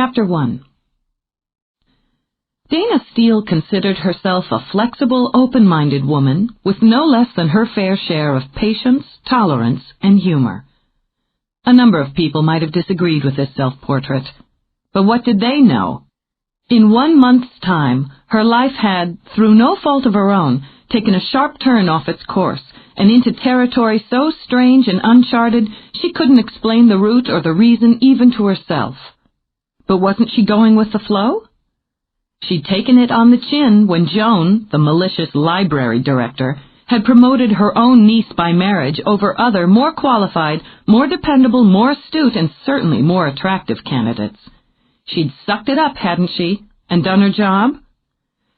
Chapter 1. Dana Steele considered herself a flexible, open-minded woman with no less than her fair share of patience, tolerance, and humor. A number of people might have disagreed with this self-portrait, but what did they know? In 1 month's time, her life had, through no fault of her own, taken a sharp turn off its course, and into territory so strange and uncharted she couldn't explain the route or the reason even to herself. But wasn't she going with the flow? She'd taken it on the chin when Joan, the malicious library director, had promoted her own niece by marriage over other more qualified, more dependable, more astute, and certainly more attractive candidates. She'd sucked it up, hadn't she, and done her job?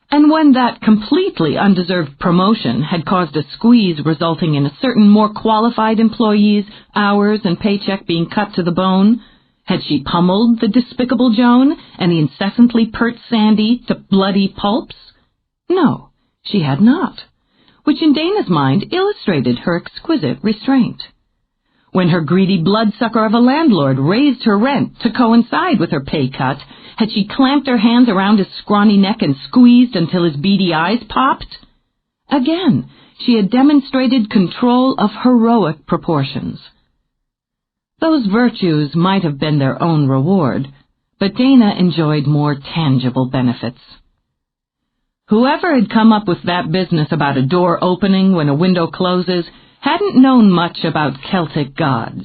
And when that completely undeserved promotion had caused a squeeze resulting in a certain more qualified employee's hours and paycheck being cut to the bone, had she pummeled the despicable Joan and the incessantly pert Sandy to bloody pulps? No, she had not, which in Dana's mind illustrated her exquisite restraint. When her greedy bloodsucker of a landlord raised her rent to coincide with her pay cut, had she clamped her hands around his scrawny neck and squeezed until his beady eyes popped? Again, she had demonstrated control of heroic proportions. Those virtues might have been their own reward, but Dana enjoyed more tangible benefits. Whoever had come up with that business about a door opening when a window closes hadn't known much about Celtic gods.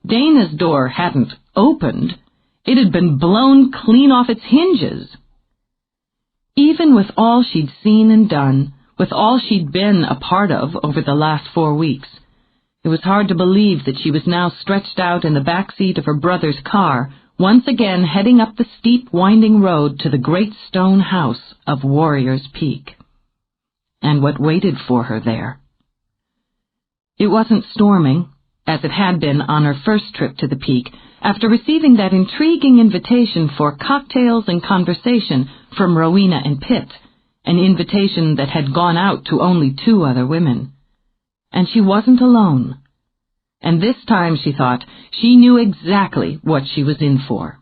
Dana's door hadn't opened. It had been blown clean off its hinges. Even with all she'd seen and done, with all she'd been a part of over the last 4 weeks, it was hard to believe that she was now stretched out in the back seat of her brother's car, once again heading up the steep, winding road to the great stone house of Warrior's Peak. And what waited for her there? It wasn't storming, as it had been on her first trip to the peak, after receiving that intriguing invitation for cocktails and conversation from Rowena and Pitt, an invitation that had gone out to only 2 other women. And she wasn't alone. And this time, she thought, she knew exactly what she was in for.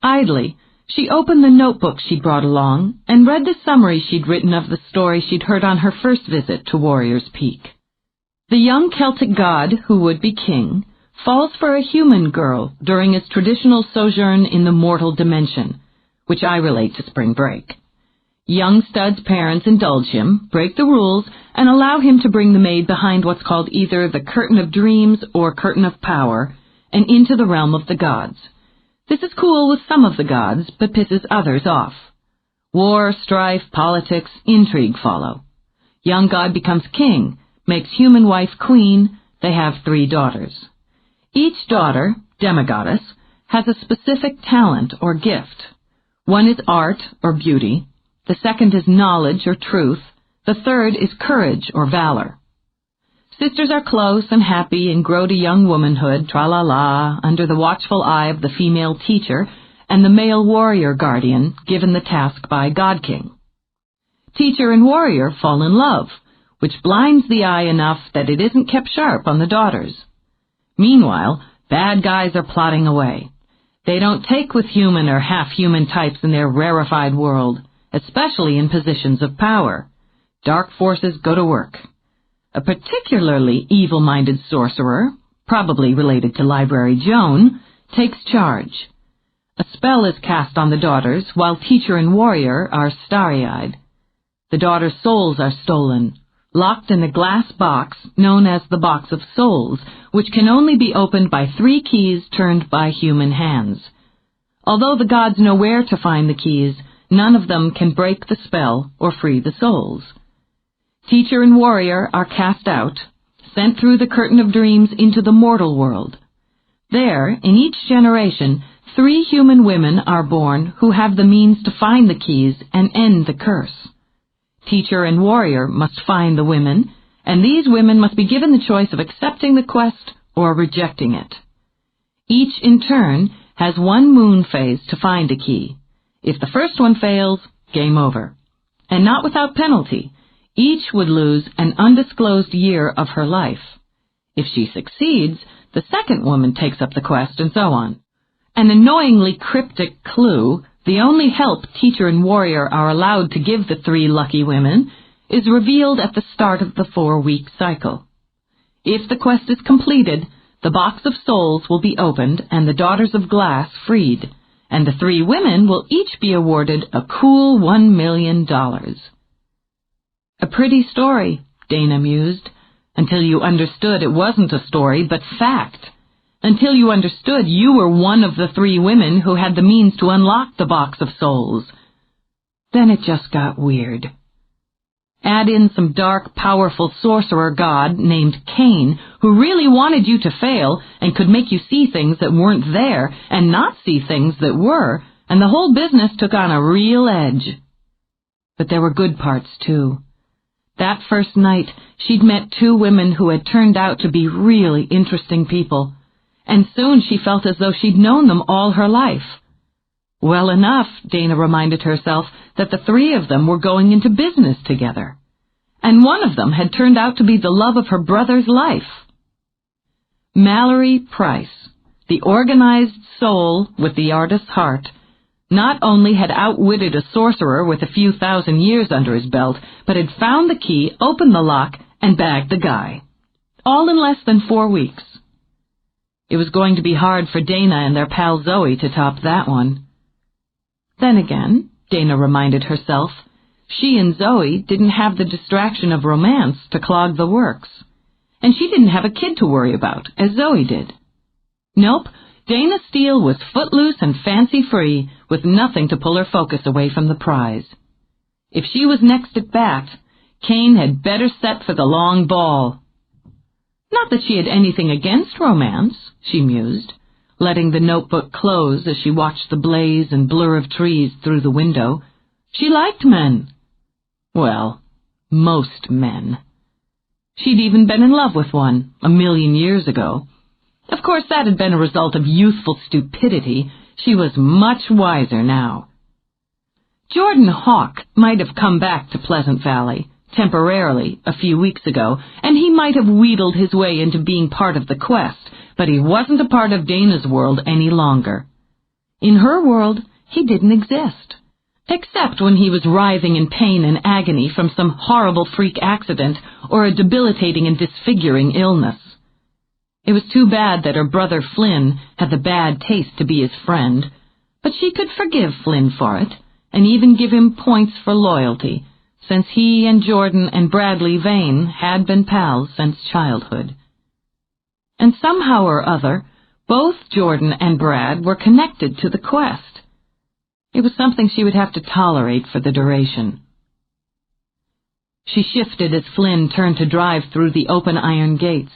Idly, she opened the notebook she'd brought along and read the summary she'd written of the story she'd heard on her first visit to Warrior's Peak. The young Celtic god, who would be king, falls for a human girl during his traditional sojourn in the mortal dimension, which I relate to spring break. Young Stud's parents indulge him, break the rules, and allow him to bring the maid behind what's called either the curtain of dreams or curtain of power, and into the realm of the gods. This is cool with some of the gods, but pisses others off. War, strife, politics, intrigue follow. Young god becomes king, makes human wife queen. They have 3 daughters. Each daughter, demigoddess, has a specific talent or gift. One is art or beauty. The second is knowledge or truth. The third is courage or valor. Sisters are close and happy and grow to young womanhood, tra-la-la, under the watchful eye of the female teacher and the male warrior guardian given the task by God King. Teacher and warrior fall in love, which blinds the eye enough that it isn't kept sharp on the daughters. Meanwhile, bad guys are plotting away. They don't take with human or half-human types in their rarefied world, especially in positions of power. Dark forces go to work. A particularly evil-minded sorcerer, probably related to Library Joan, takes charge. A spell is cast on the daughters, while teacher and warrior are starry-eyed. The daughters' souls are stolen, locked in a glass box known as the Box of Souls, which can only be opened by 3 keys turned by human hands. Although the gods know where to find the keys, none of them can break the spell or free the souls. Teacher and warrior are cast out, sent through the curtain of dreams into the mortal world. There, in each generation, 3 human women are born who have the means to find the keys and end the curse. Teacher and warrior must find the women, and these women must be given the choice of accepting the quest or rejecting it. Each, in turn, has 1 moon phase to find a key. If the first one fails, game over. And not without penalty. Each would lose an undisclosed year of her life. If she succeeds, the second woman takes up the quest, and so on. An annoyingly cryptic clue, the only help teacher and warrior are allowed to give the 3 lucky women, is revealed at the start of the 4-week cycle. If the quest is completed, the box of souls will be opened and the daughters of glass freed, and the 3 women will each be awarded a cool $1 million. A pretty story, Dana mused, until you understood it wasn't a story but fact. Until you understood you were one of the 3 women who had the means to unlock the box of souls. Then it just got weird. Add in some dark, powerful sorcerer god named Cain, who really wanted you to fail and could make you see things that weren't there and not see things that were, and the whole business took on a real edge. But there were good parts, too. That first night, she'd met 2 women who had turned out to be really interesting people, and soon she felt as though she'd known them all her life. Well enough, Dana reminded herself, that the 3 of them were going into business together, and one of them had turned out to be the love of her brother's life. Mallory Price, the organized soul with the artist's heart, not only had outwitted a sorcerer with a few thousand years under his belt, but had found the key, opened the lock, and bagged the guy. All in less than 4 weeks. It was going to be hard for Dana and their pal Zoe to top that one. Then again, Dana reminded herself, she and Zoe didn't have the distraction of romance to clog the works. And she didn't have a kid to worry about, as Zoe did. Nope, Dana Steele was footloose and fancy-free, with nothing to pull her focus away from the prize. If she was next at bat, Cain had better set for the long ball. Not that she had anything against romance, she mused, letting the notebook close as she watched the blaze and blur of trees through the window. She liked men. Well, most men. She'd even been in love with one, 1,000,000 years ago. Of course, that had been a result of youthful stupidity. She was much wiser now. Jordan Hawk might have come back to Pleasant Valley, temporarily, a few weeks ago, and he might have wheedled his way into being part of the quest, but he wasn't a part of Dana's world any longer. In her world, he didn't exist, except when he was writhing in pain and agony from some horrible freak accident or a debilitating and disfiguring illness. It was too bad that her brother Flynn had the bad taste to be his friend, but she could forgive Flynn for it, and even give him points for loyalty, since he and Jordan and Bradley Vane had been pals since childhood. And somehow or other, both Jordan and Brad were connected to the quest. It was something she would have to tolerate for the duration. She shifted as Flynn turned to drive through the open iron gates,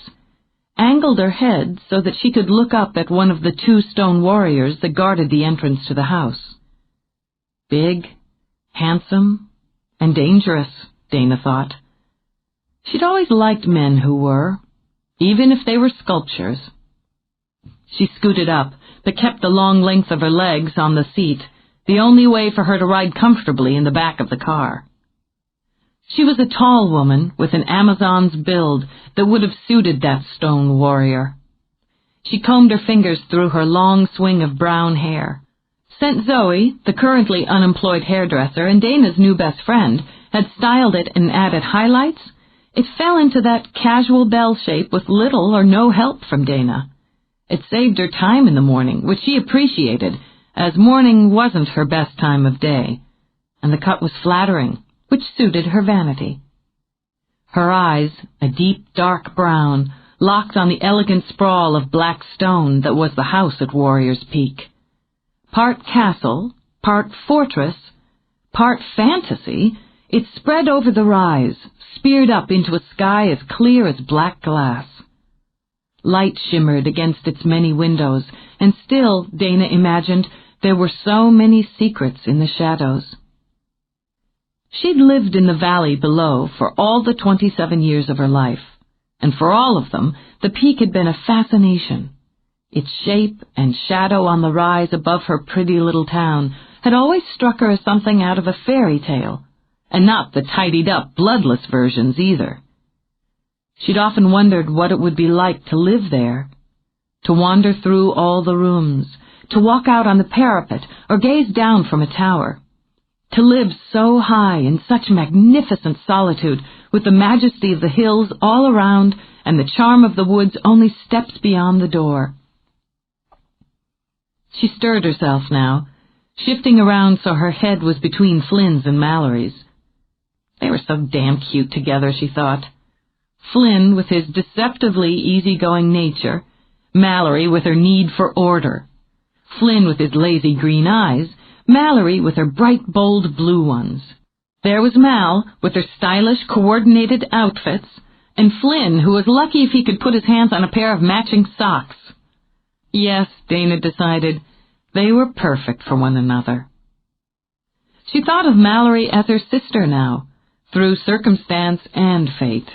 angled her head so that she could look up at one of the 2 stone warriors that guarded the entrance to the house. Big, handsome, and dangerous, Dana thought. She'd always liked men who were, even if they were sculptures. She scooted up, but kept the long length of her legs on the seat, the only way for her to ride comfortably in the back of the car. She was a tall woman with an Amazon's build that would have suited that stone warrior. She combed her fingers through her long swing of brown hair. Since Zoe, the currently unemployed hairdresser and Dana's new best friend, had styled it and added highlights, it fell into that casual bell shape with little or no help from Dana. It saved her time in the morning, which she appreciated, as morning wasn't her best time of day, and the cut was flattering, which suited her vanity. Her eyes, a deep dark brown, locked on the elegant sprawl of black stone that was the house at Warrior's Peak. Part castle, part fortress, part fantasy, it spread over the rise, speared up into a sky as clear as black glass. Light shimmered against its many windows, and still, Dana imagined, there were so many secrets in the shadows. She'd lived in the valley below for all the 27 years of her life, and for all of them, the peak had been a fascination. Its shape and shadow on the rise above her pretty little town had always struck her as something out of a fairy tale, and not the tidied-up, bloodless versions either. She'd often wondered what it would be like to live there, to wander through all the rooms, to walk out on the parapet or gaze down from a tower. To live so high in such magnificent solitude, with the majesty of the hills all around and the charm of the woods only steps beyond the door. She stirred herself now, shifting around so her head was between Flynn's and Mallory's. They were so damn cute together, she thought. Flynn with his deceptively easygoing nature, Mallory with her need for order. Flynn with his lazy green eyes, Mallory with her bright, bold blue ones. There was Mal with her stylish, coordinated outfits, and Flynn, who was lucky if he could put his hands on a pair of matching socks. Yes, Dana decided, they were perfect for one another. She thought of Mallory as her sister now, through circumstance and fate.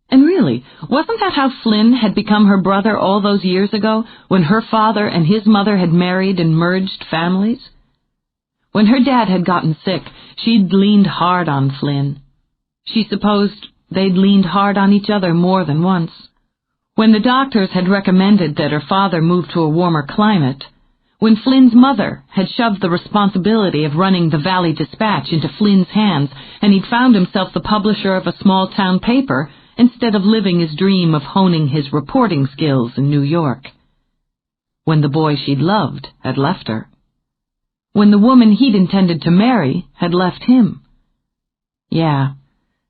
And really, wasn't that how Flynn had become her brother all those years ago, when her father and his mother had married and merged families? When her dad had gotten sick, she'd leaned hard on Flynn. She supposed they'd leaned hard on each other more than once. When the doctors had recommended that her father move to a warmer climate, when Flynn's mother had shoved the responsibility of running the Valley Dispatch into Flynn's hands, and he'd found himself the publisher of a small-town paper instead of living his dream of honing his reporting skills in New York. When the boy she'd loved had left her. When the woman he'd intended to marry had left him. Yeah,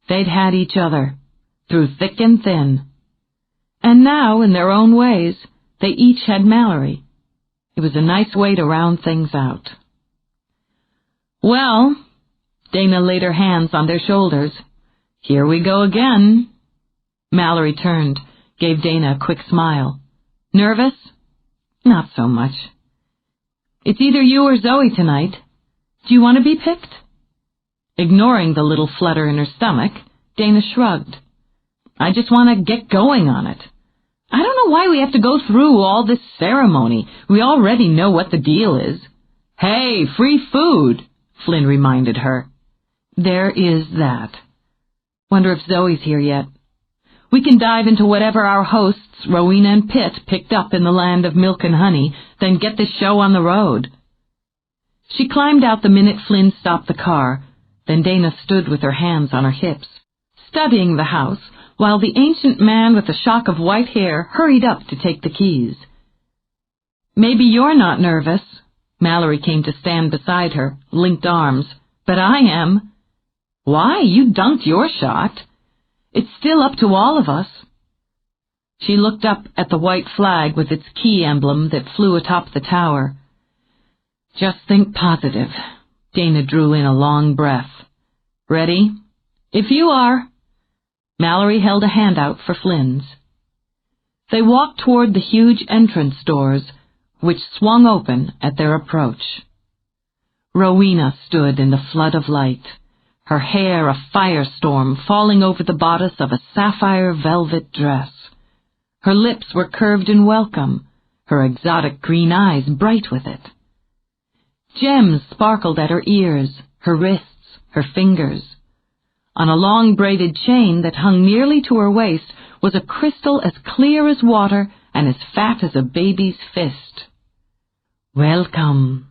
they'd had each other, through thick and thin. And now, in their own ways, they each had Mallory. It was a nice way to round things out. Well, Dana laid her hands on their shoulders. Here we go again. Mallory turned, gave Dana a quick smile. Nervous? Not so much. It's either you or Zoe tonight. Do you want to be picked? Ignoring the little flutter in her stomach, Dana shrugged. I just want to get going on it. I don't know why we have to go through all this ceremony. We already know what the deal is. Hey, free food, Flynn reminded her. There is that. Wonder if Zoe's here yet. We can dive into whatever our hosts, Rowena and Pitt, picked up in the land of milk and honey, then get this show on the road. She climbed out the minute Flynn stopped the car, then Dana stood with her hands on her hips, studying the house, while the ancient man with the shock of white hair hurried up to take the keys. Maybe you're not nervous. Mallory came to stand beside her, linked arms. But I am. Why? You dunked your shot. It's still up to all of us. She looked up at the white flag with its key emblem that flew atop the tower. Just think positive. Dana drew in a long breath. Ready? If you are. Mallory held a hand out for Flynn's. They walked toward the huge entrance doors, which swung open at their approach. Rowena stood in the flood of light, her hair a firestorm falling over the bodice of a sapphire velvet dress. Her lips were curved in welcome, her exotic green eyes bright with it. Gems sparkled at her ears, her wrists, her fingers. On a long braided chain that hung nearly to her waist was a crystal as clear as water and as fat as a baby's fist. Welcome.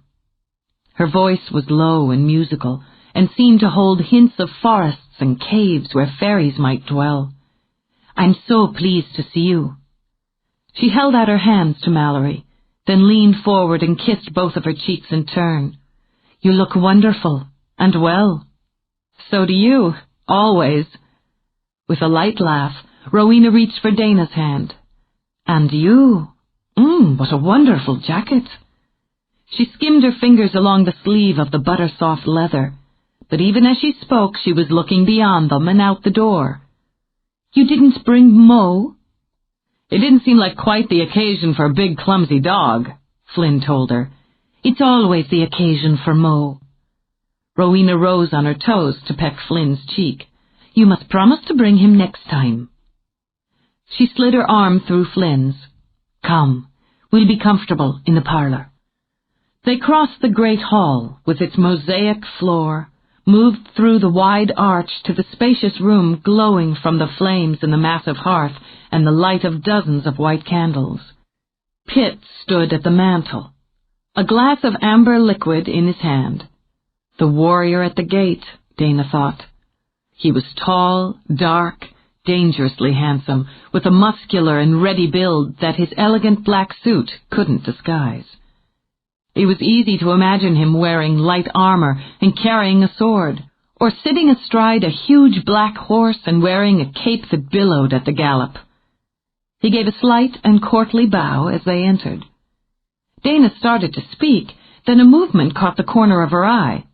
Her voice was low and musical, and seemed to hold hints of forests and caves where fairies might dwell. I'm so pleased to see you. She held out her hands to Mallory, then leaned forward and kissed both of her cheeks in turn. You look wonderful, and well. So do you, always. With a light laugh, Rowena reached for Dana's hand. And you? What a wonderful jacket. She skimmed her fingers along the sleeve of the butter-soft leather, but even as she spoke she was looking beyond them and out the door. You didn't bring Mo? It didn't seem like quite the occasion for a big clumsy dog, Flynn told her. It's always the occasion for Mo. Rowena rose on her toes to peck Flynn's cheek. You must promise to bring him next time. She slid her arm through Flynn's. Come, we'll be comfortable in the parlor. They crossed the great hall with its mosaic floor, moved through the wide arch to the spacious room glowing from the flames in the massive hearth and the light of dozens of white candles. Pitt stood at the mantel, a glass of amber liquid in his hand. The warrior at the gate, Dana thought. He was tall, dark, dangerously handsome, with a muscular and ready build that his elegant black suit couldn't disguise. It was easy to imagine him wearing light armor and carrying a sword, or sitting astride a huge black horse and wearing a cape that billowed at the gallop. He gave a slight and courtly bow as they entered. Dana started to speak, then a movement caught the corner of her eye.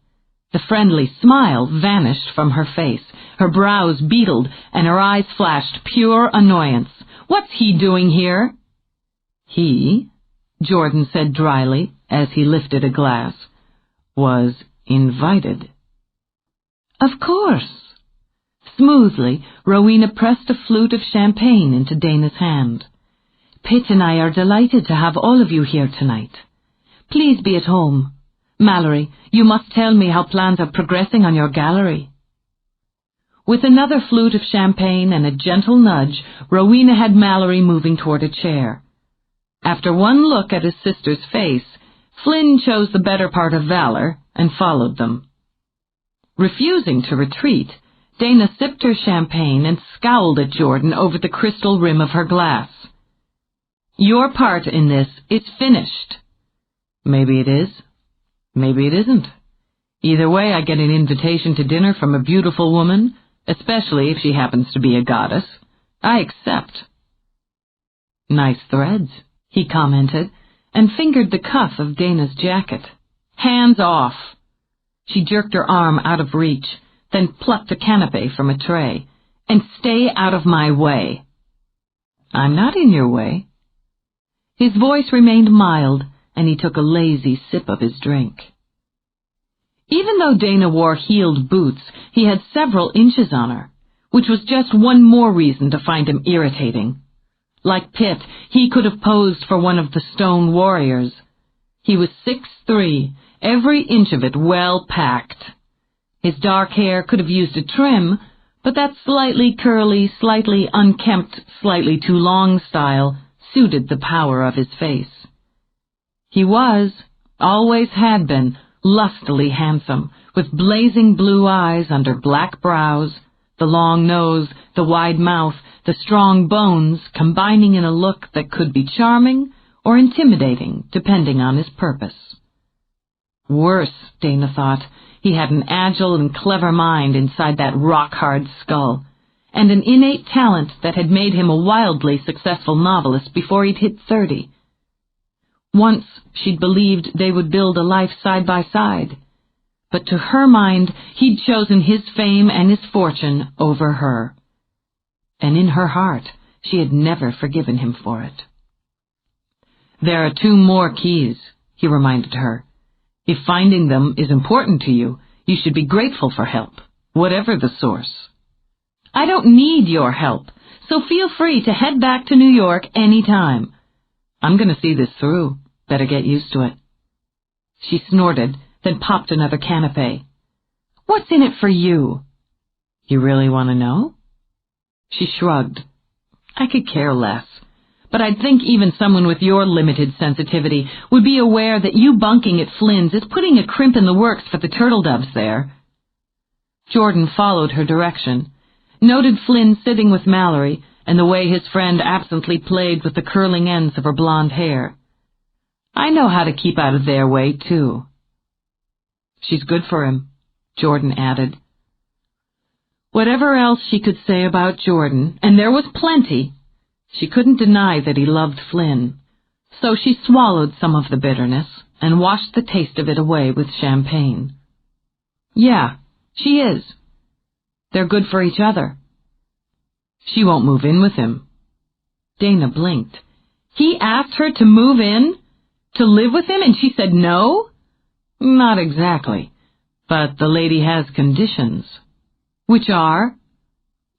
The friendly smile vanished from her face, her brows beetled, and her eyes flashed pure annoyance. "What's he doing here?" "He," Jordan said dryly as he lifted a glass, "was invited." "Of course." Smoothly, Rowena pressed a flute of champagne into Dana's hand. "Pitt and I are delighted to have all of you here tonight. Please be at home. Mallory, you must tell me how plans are progressing on your gallery." With another flute of champagne and a gentle nudge, Rowena had Mallory moving toward a chair. After one look at his sister's face, Flynn chose the better part of valor and followed them. Refusing to retreat, Dana sipped her champagne and scowled at Jordan over the crystal rim of her glass. "Your part in this is finished." "Maybe it is. Maybe it isn't. Either way, I get an invitation to dinner from a beautiful woman, especially if she happens to be a goddess. I accept." "Nice threads," he commented, and fingered the cuff of Dana's jacket. "Hands off." She jerked her arm out of reach, then plucked a canapé from a tray. "And stay out of my way." "I'm not in your way." His voice remained mild, and he took a lazy sip of his drink. Even though Dana wore heeled boots, he had several inches on her, which was just one more reason to find him irritating. Like Pitt, he could have posed for one of the stone warriors. He was 6'3", every inch of it well packed. His dark hair could have used a trim, but that slightly curly, slightly unkempt, slightly too long style suited the power of his face. He was, always had been, lustily handsome, with blazing blue eyes under black brows, the long nose, the wide mouth, the strong bones combining in a look that could be charming or intimidating, depending on his purpose. Worse, Dana thought, he had an agile and clever mind inside that rock-hard skull, and an innate talent that had made him a wildly successful novelist before he'd hit 30. Once she'd believed they would build a life side by side, but to her mind he'd chosen his fame and his fortune over her. And in her heart she had never forgiven him for it. "There are 2 more keys," he reminded her. "If finding them is important to you, you should be grateful for help, whatever the source." "I don't need your help, so feel free to head back to New York any time. I'm going to see this through. Better get used to it." She snorted, then popped another canapé. "What's in it for you?" "You really want to know?" She shrugged. "I could care less. But I'd think even someone with your limited sensitivity would be aware that you bunking at Flynn's is putting a crimp in the works for the turtle doves there." Jordan followed her direction, noted Flynn sitting with Mallory, and the way his friend absently played with the curling ends of her blonde hair. "I know how to keep out of their way, too." "She's good for him," Jordan added. Whatever else she could say about Jordan, and there was plenty, she couldn't deny that he loved Flynn, so she swallowed some of the bitterness and washed the taste of it away with champagne. "Yeah, she is. They're good for each other." "She won't move in with him." Dana blinked. He asked her to move in? To live with him, and she said no? "Not exactly, but the lady has conditions." "Which are?"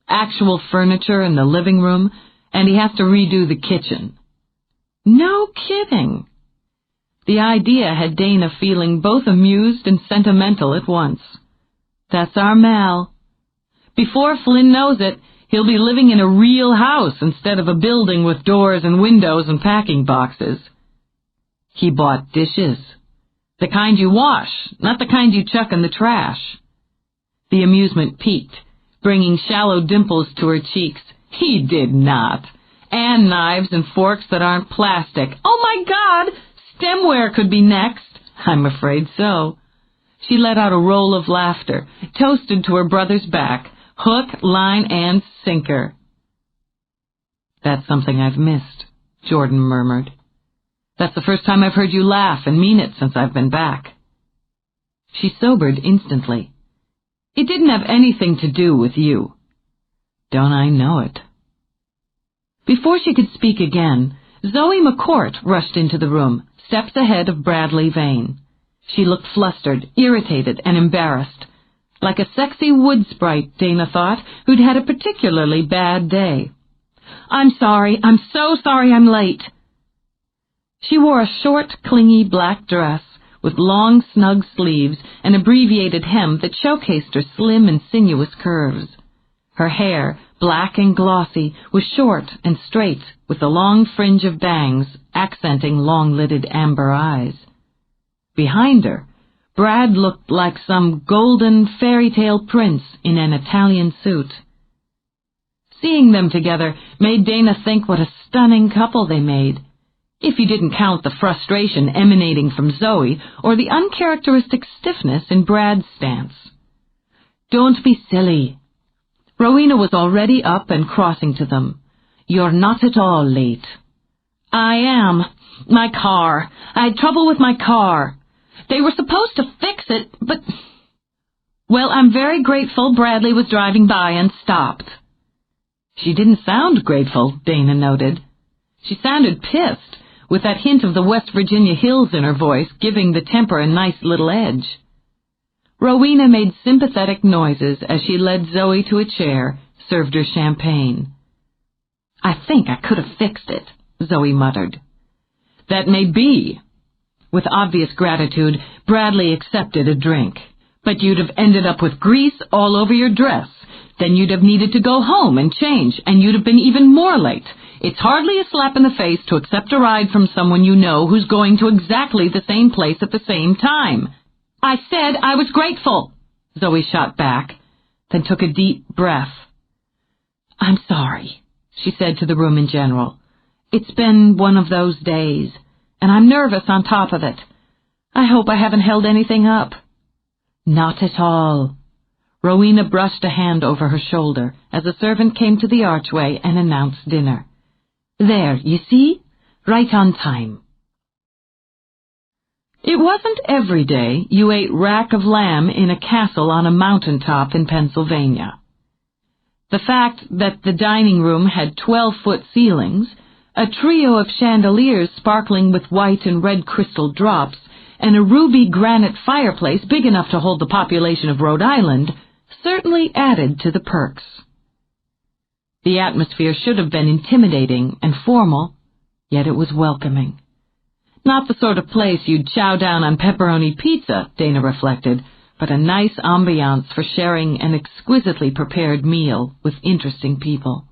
"Actual furniture in the living room, and he has to redo the kitchen." "No kidding." The idea had Dana feeling both amused and sentimental at once. "That's our Mal. Before Flynn knows it, he'll be living in a real house instead of a building with doors and windows and packing boxes." He bought dishes. The kind you wash, not the kind you chuck in the trash. The amusement peaked, bringing shallow dimples to her cheeks. He did not. And knives and forks that aren't plastic. Oh, my God! Stemware could be next. I'm afraid so. She let out a roll of laughter, toasted to her brother's back, hook, line, and sinker. That's something I've missed, Jordan murmured. That's the first time I've heard you laugh and mean it since I've been back. She sobered instantly. It didn't have anything to do with you. Don't I know it? Before she could speak again, Zoe McCourt rushed into the room, steps ahead of Bradley Vane. She looked flustered, irritated, and embarrassed. Like a sexy wood sprite, Dana thought, who'd had a particularly bad day. I'm sorry. I'm so sorry I'm late. She wore a short, clingy black dress with long, snug sleeves and abbreviated hem that showcased her slim and sinuous curves. Her hair, black and glossy, was short and straight, with a long fringe of bangs accenting long-lidded amber eyes. Behind her, Brad looked like some golden fairy-tale prince in an Italian suit. Seeing them together made Dana think what a stunning couple they made, if you didn't count the frustration emanating from Zoe or the uncharacteristic stiffness in Brad's stance. Don't be silly. Rowena was already up and crossing to them. You're not at all late. I am. My car. I had trouble with my car. They were supposed to fix it, but... Well, I'm very grateful Bradley was driving by and stopped. She didn't sound grateful, Dana noted. She sounded pissed, with that hint of the West Virginia hills in her voice giving the temper a nice little edge. Rowena made sympathetic noises as she led Zoe to a chair, served her champagne. I think I could have fixed it, Zoe muttered. That may be. With obvious gratitude, Bradley accepted a drink. But you'd have ended up with grease all over your dress. Then you'd have needed to go home and change, and you'd have been even more late. It's hardly a slap in the face to accept a ride from someone you know who's going to exactly the same place at the same time. I said I was grateful, Zoe shot back, then took a deep breath. I'm sorry, she said to the room in general. It's been one of those days, and I'm nervous on top of it. I hope I haven't held anything up. Not at all. Rowena brushed a hand over her shoulder as a servant came to the archway and announced dinner. There, you see? Right on time. It wasn't every day you ate rack of lamb in a castle on a mountaintop in Pennsylvania. The fact that the dining room had 12-foot ceilings, a trio of chandeliers sparkling with white and red crystal drops, and a ruby granite fireplace big enough to hold the population of Rhode Island certainly added to the perks. The atmosphere should have been intimidating and formal, yet it was welcoming. Not the sort of place you'd chow down on pepperoni pizza, Dana reflected, but a nice ambiance for sharing an exquisitely prepared meal with interesting people.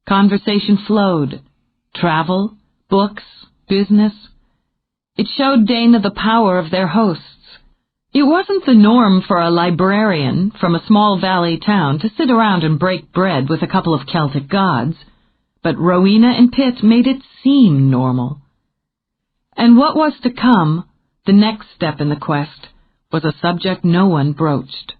Conversation flowed. Travel, books, business. It showed Dana the power of their hosts. It wasn't the norm for a librarian from a small valley town to sit around and break bread with a couple of Celtic gods, but Rowena and Pitt made it seem normal. And what was to come, the next step in the quest, was a subject no one broached.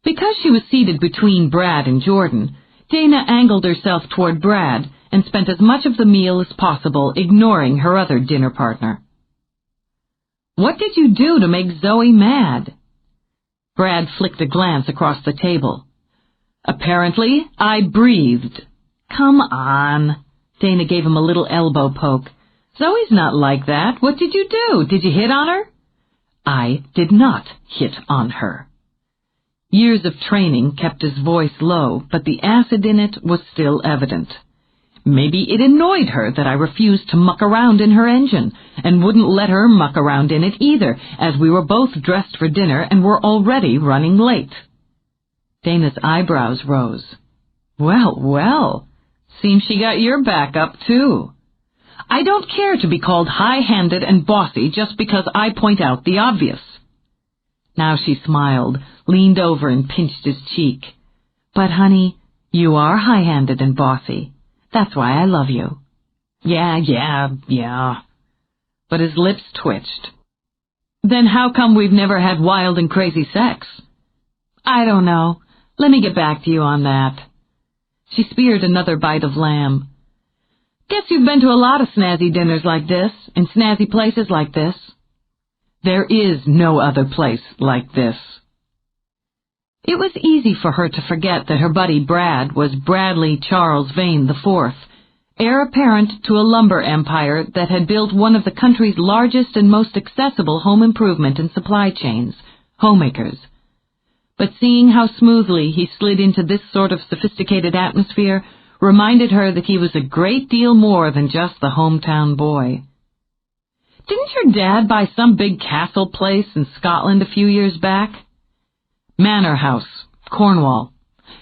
Because she was seated between Brad and Jordan, Dana angled herself toward Brad and spent as much of the meal as possible ignoring her other dinner partner. What did you do to make Zoe mad? Brad flicked a glance across the table. Apparently, I breathed. Come on. Dana gave him a little elbow poke. Zoe's not like that. What did you do? Did you hit on her? I did not hit on her. Years of training kept his voice low, but the acid in it was still evident. Maybe it annoyed her that I refused to muck around in her engine, and wouldn't let her muck around in it either, as we were both dressed for dinner and were already running late. Dana's eyebrows rose. Well, well, seems she got your back up, too. I don't care to be called high-handed and bossy just because I point out the obvious." Now she smiled, leaned over and pinched his cheek. "But, honey, you are high-handed and bossy. That's why I love you." Yeah. But his lips twitched. "Then how come we've never had wild and crazy sex?" "I don't know. Let me get back to you on that." She speared another bite of lamb. "Guess you've been to a lot of snazzy dinners like this, and snazzy places like this." "There is no other place like this." It was easy for her to forget that her buddy Brad was Bradley Charles Vane IV, heir apparent to a lumber empire that had built one of the country's largest and most accessible home improvement and supply chains, Homemakers. But seeing how smoothly he slid into this sort of sophisticated atmosphere reminded her that he was a great deal more than just the hometown boy. "Didn't your dad buy some big castle place in Scotland a few years back?" "Manor House, Cornwall.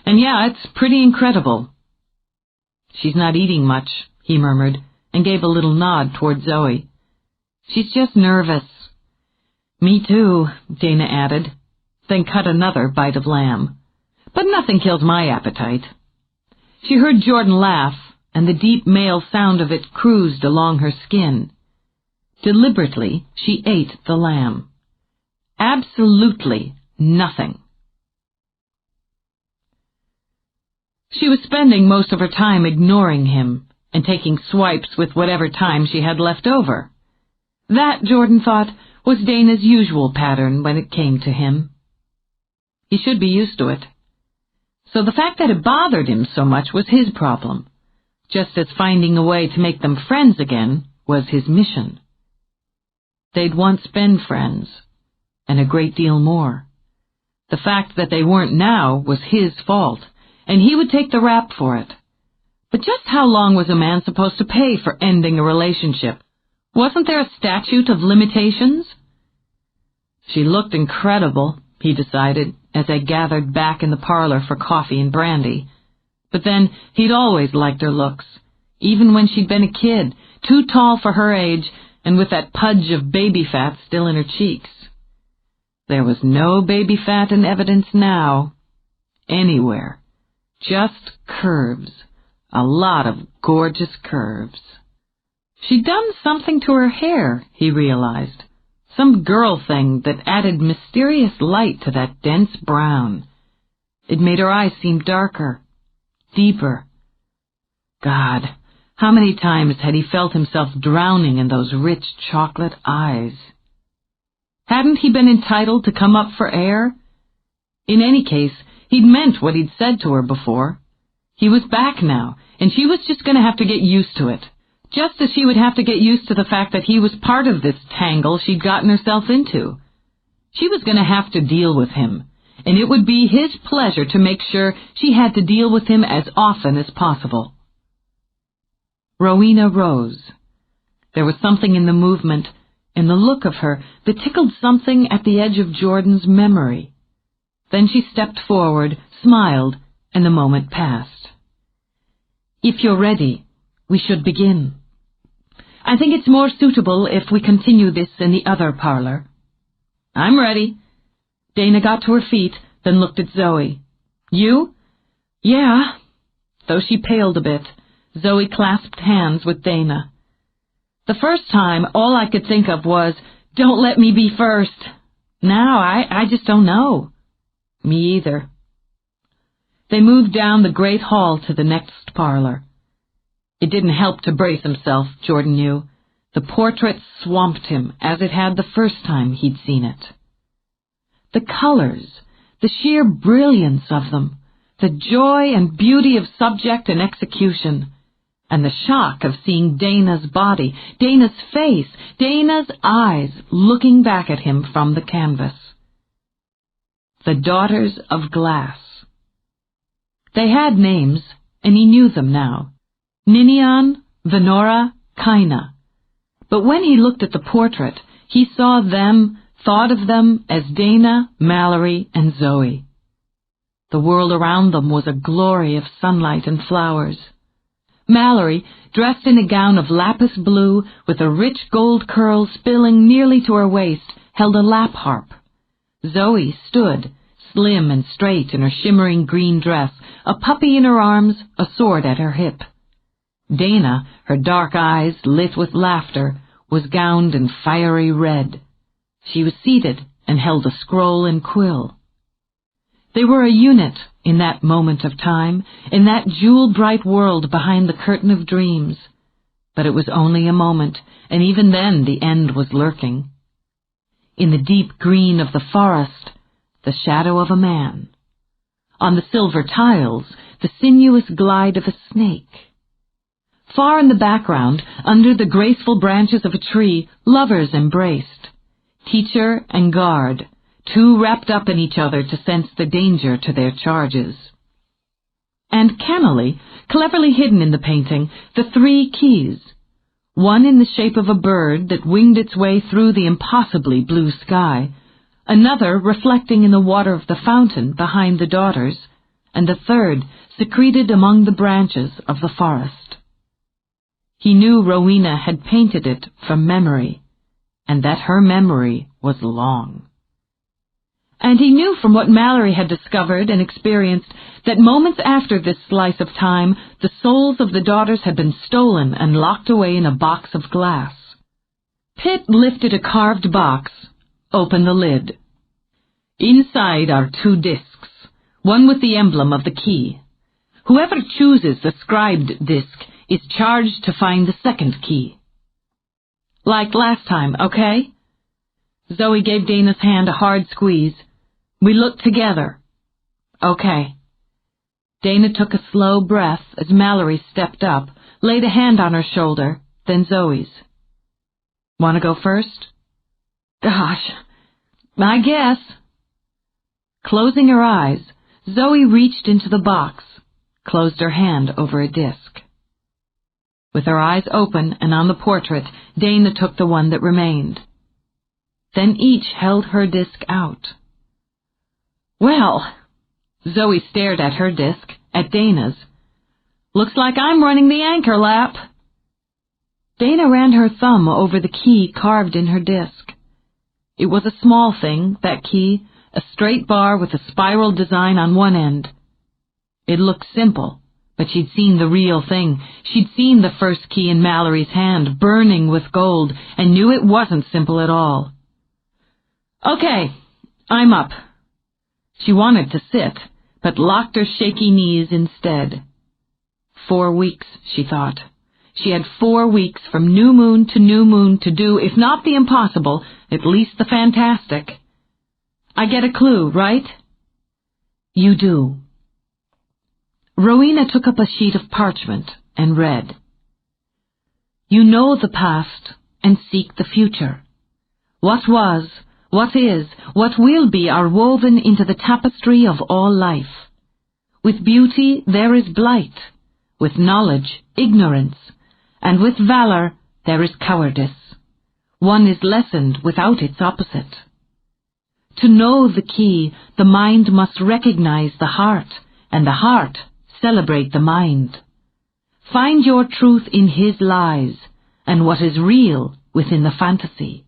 And yeah, it's pretty incredible." "She's not eating much," he murmured, and gave a little nod toward Zoe. "She's just nervous." "Me too," Dana added, then cut another bite of lamb. "But nothing kills my appetite." She heard Jordan laugh, and the deep male sound of it cruised along her skin. Deliberately, she ate the lamb. Absolutely nothing. She was spending most of her time ignoring him and taking swipes with whatever time she had left over. That, Jordan thought, was Dana's usual pattern when it came to him. He should be used to it. So the fact that it bothered him so much was his problem, just as finding a way to make them friends again was his mission. They'd once been friends, and a great deal more. The fact that they weren't now was his fault, and he would take the rap for it. But just how long was a man supposed to pay for ending a relationship? Wasn't there a statute of limitations? She looked incredible, he decided, as they gathered back in the parlor for coffee and brandy. But then he'd always liked her looks, even when she'd been a kid, too tall for her age, and with that pudge of baby fat still in her cheeks. There was no baby fat in evidence now. Anywhere. Just curves. A lot of gorgeous curves. She'd done something to her hair, he realized. Some girl thing that added mysterious light to that dense brown. It made her eyes seem darker, deeper. God, how many times had he felt himself drowning in those rich chocolate eyes? Hadn't he been entitled to come up for air? In any case, he'd meant what he'd said to her before. He was back now, and she was just going to have to get used to it. Just as she would have to get used to the fact that he was part of this tangle she'd gotten herself into. She was going to have to deal with him, and it would be his pleasure to make sure she had to deal with him as often as possible. Rowena rose. There was something in the movement, in the look of her, that tickled something at the edge of Jordan's memory. Then she stepped forward, smiled, and the moment passed. "If you're ready, we should begin. I think it's more suitable if we continue this in the other parlor." "I'm ready." Dana got to her feet, then looked at Zoe. "You?" "Yeah." Though she paled a bit, Zoe clasped hands with Dana. "The first time, all I could think of was, 'Don't let me be first.' Now, I just don't know." "Me either." They moved down the great hall to the next parlor. It didn't help to brace himself, Jordan knew. The portrait swamped him, as it had the first time he'd seen it. The colors, the sheer brilliance of them, the joy and beauty of subject and execution, and the shock of seeing Dana's body, Dana's face, Dana's eyes looking back at him from the canvas. The Daughters of Glass. They had names, and he knew them now. Ninian, Venora, Kaina. But when he looked at the portrait, he saw them, thought of them as Dana, Mallory, and Zoe. The world around them was a glory of sunlight and flowers. Mallory, dressed in a gown of lapis blue with a rich gold curl spilling nearly to her waist, held a lap harp. Zoe stood, slim and straight in her shimmering green dress, a puppy in her arms, a sword at her hip. Dana, her dark eyes lit with laughter, was gowned in fiery red. She was seated and held a scroll and quill. They were a unit in that moment of time, in that jewel-bright world behind the curtain of dreams. But it was only a moment, and even then the end was lurking. In the deep green of the forest, the shadow of a man. On the silver tiles, the sinuous glide of a snake. Far in the background, under the graceful branches of a tree, lovers embraced. Teacher and guard, two wrapped up in each other to sense the danger to their charges. And cannily, cleverly hidden in the painting, the 3 keys, one in the shape of a bird that winged its way through the impossibly blue sky, another reflecting in the water of the fountain behind the daughters, and the third secreted among the branches of the forest. He knew Rowena had painted it from memory, and that her memory was long. And he knew from what Mallory had discovered and experienced that moments after this slice of time, the souls of the daughters had been stolen and locked away in a box of glass. Pitt lifted a carved box, opened the lid. Inside are 2 discs, one with the emblem of the key. Whoever chooses the scribed disc is charged to find the second key. Like last time, okay? Zoe gave Dana's hand a hard squeeze. We looked together. Okay. Dana took a slow breath as Mallory stepped up, laid a hand on her shoulder, then Zoe's. Want to go first? Gosh, I guess. Closing her eyes, Zoe reached into the box, closed her hand over a disc. With her eyes open and on the portrait, Dana took the one that remained. Then each held her disc out. Well, Zoe stared at her disc, at Dana's. Looks like I'm running the anchor lap. Dana ran her thumb over the key carved in her disc. It was a small thing, that key, a straight bar with a spiral design on one end. It looked simple, but she'd seen the real thing. She'd seen the first key in Mallory's hand, burning with gold, and knew it wasn't simple at all. Okay, I'm up. She wanted to sit, but locked her shaky knees instead. 4 weeks, she thought. She had 4 weeks from new moon to do, if not the impossible, at least the fantastic. I get a clue, right? You do. Rowena took up a sheet of parchment and read. You know the past and seek the future. What was, what is, what will be are woven into the tapestry of all life. With beauty there is blight, with knowledge ignorance, and with valor there is cowardice. One is lessened without its opposite. To know the key, the mind must recognize the heart, and the heart celebrate the mind. Find your truth in his lies, and what is real within the fantasy.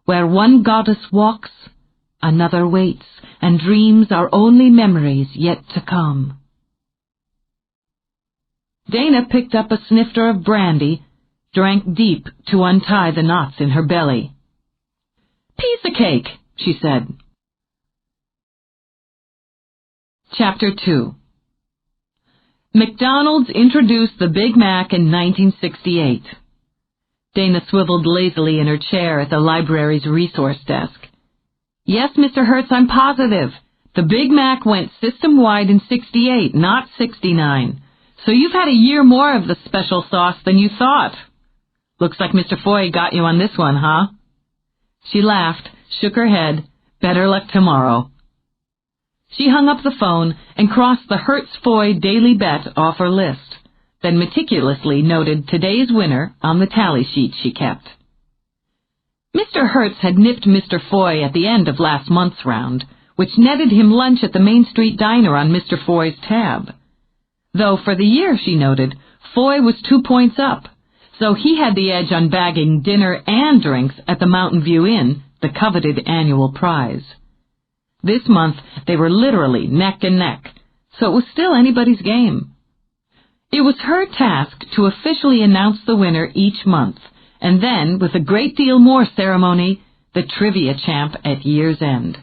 Where one goddess walks, another waits, and dreams are only memories yet to come. Dana picked up a snifter of brandy, drank deep to untie the knots in her belly. Piece of cake, she said. Chapter 2. McDonald's introduced the Big Mac in 1968. Dana swiveled lazily in her chair at the library's resource desk. Yes, Mr. Hertz, I'm positive. The Big Mac went system-wide in 68, not 69. So you've had a year more of the special sauce than you thought. Looks like Mr. Foy got you on this one, huh? She laughed, shook her head. Better luck tomorrow. She hung up the phone and crossed the Hertz-Foy daily bet off her list, then meticulously noted today's winner on the tally sheet she kept. Mr. Hertz had nipped Mr. Foy at the end of last month's round, which netted him lunch at the Main Street Diner on Mr. Foy's tab. Though for the year, she noted, Foy was 2 points up, so he had the edge on bagging dinner and drinks at the Mountain View Inn, the coveted annual prize. This month they were literally neck and neck, so it was still anybody's game. It was her task to officially announce the winner each month, and then, with a great deal more ceremony, the trivia champ at year's end.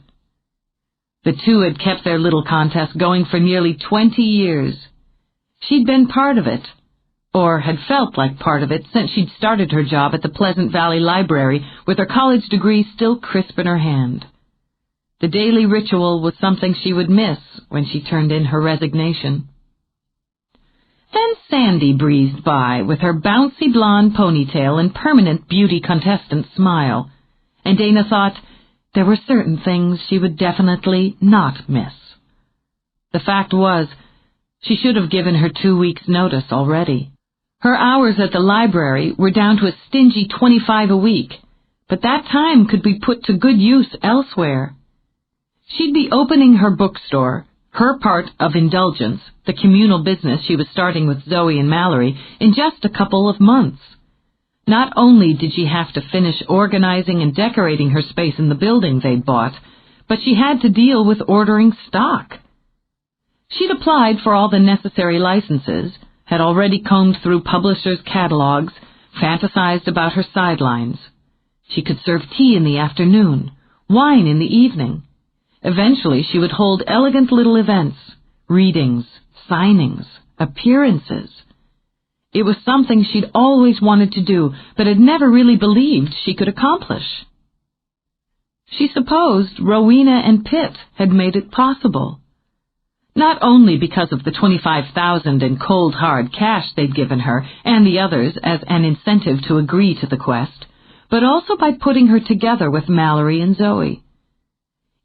The two had kept their little contest going for nearly 20 years. She'd been part of it, or had felt like part of it since she'd started her job at the Pleasant Valley Library with her college degree still crisp in her hand. The daily ritual was something she would miss when she turned in her resignation. Then Sandy breezed by with her bouncy blonde ponytail and permanent beauty contestant smile, and Dana thought there were certain things she would definitely not miss. The fact was, she should have given her 2 weeks' notice already. Her hours at the library were down to a stingy 25 a week, but that time could be put to good use elsewhere. She'd be opening her bookstore, her part of Indulgence, the communal business she was starting with Zoe and Mallory, in just a couple of months. Not only did she have to finish organizing and decorating her space in the building they'd bought, but she had to deal with ordering stock. She'd applied for all the necessary licenses, had already combed through publishers' catalogs, fantasized about her sidelines. She could serve tea in the afternoon, wine in the evening. Eventually she would hold elegant little events, readings, signings, appearances. It was something she'd always wanted to do, but had never really believed she could accomplish. She supposed Rowena and Pitt had made it possible. Not only because of the $25,000 in cold hard cash they'd given her and the others as an incentive to agree to the quest, but also by putting her together with Mallory and Zoe.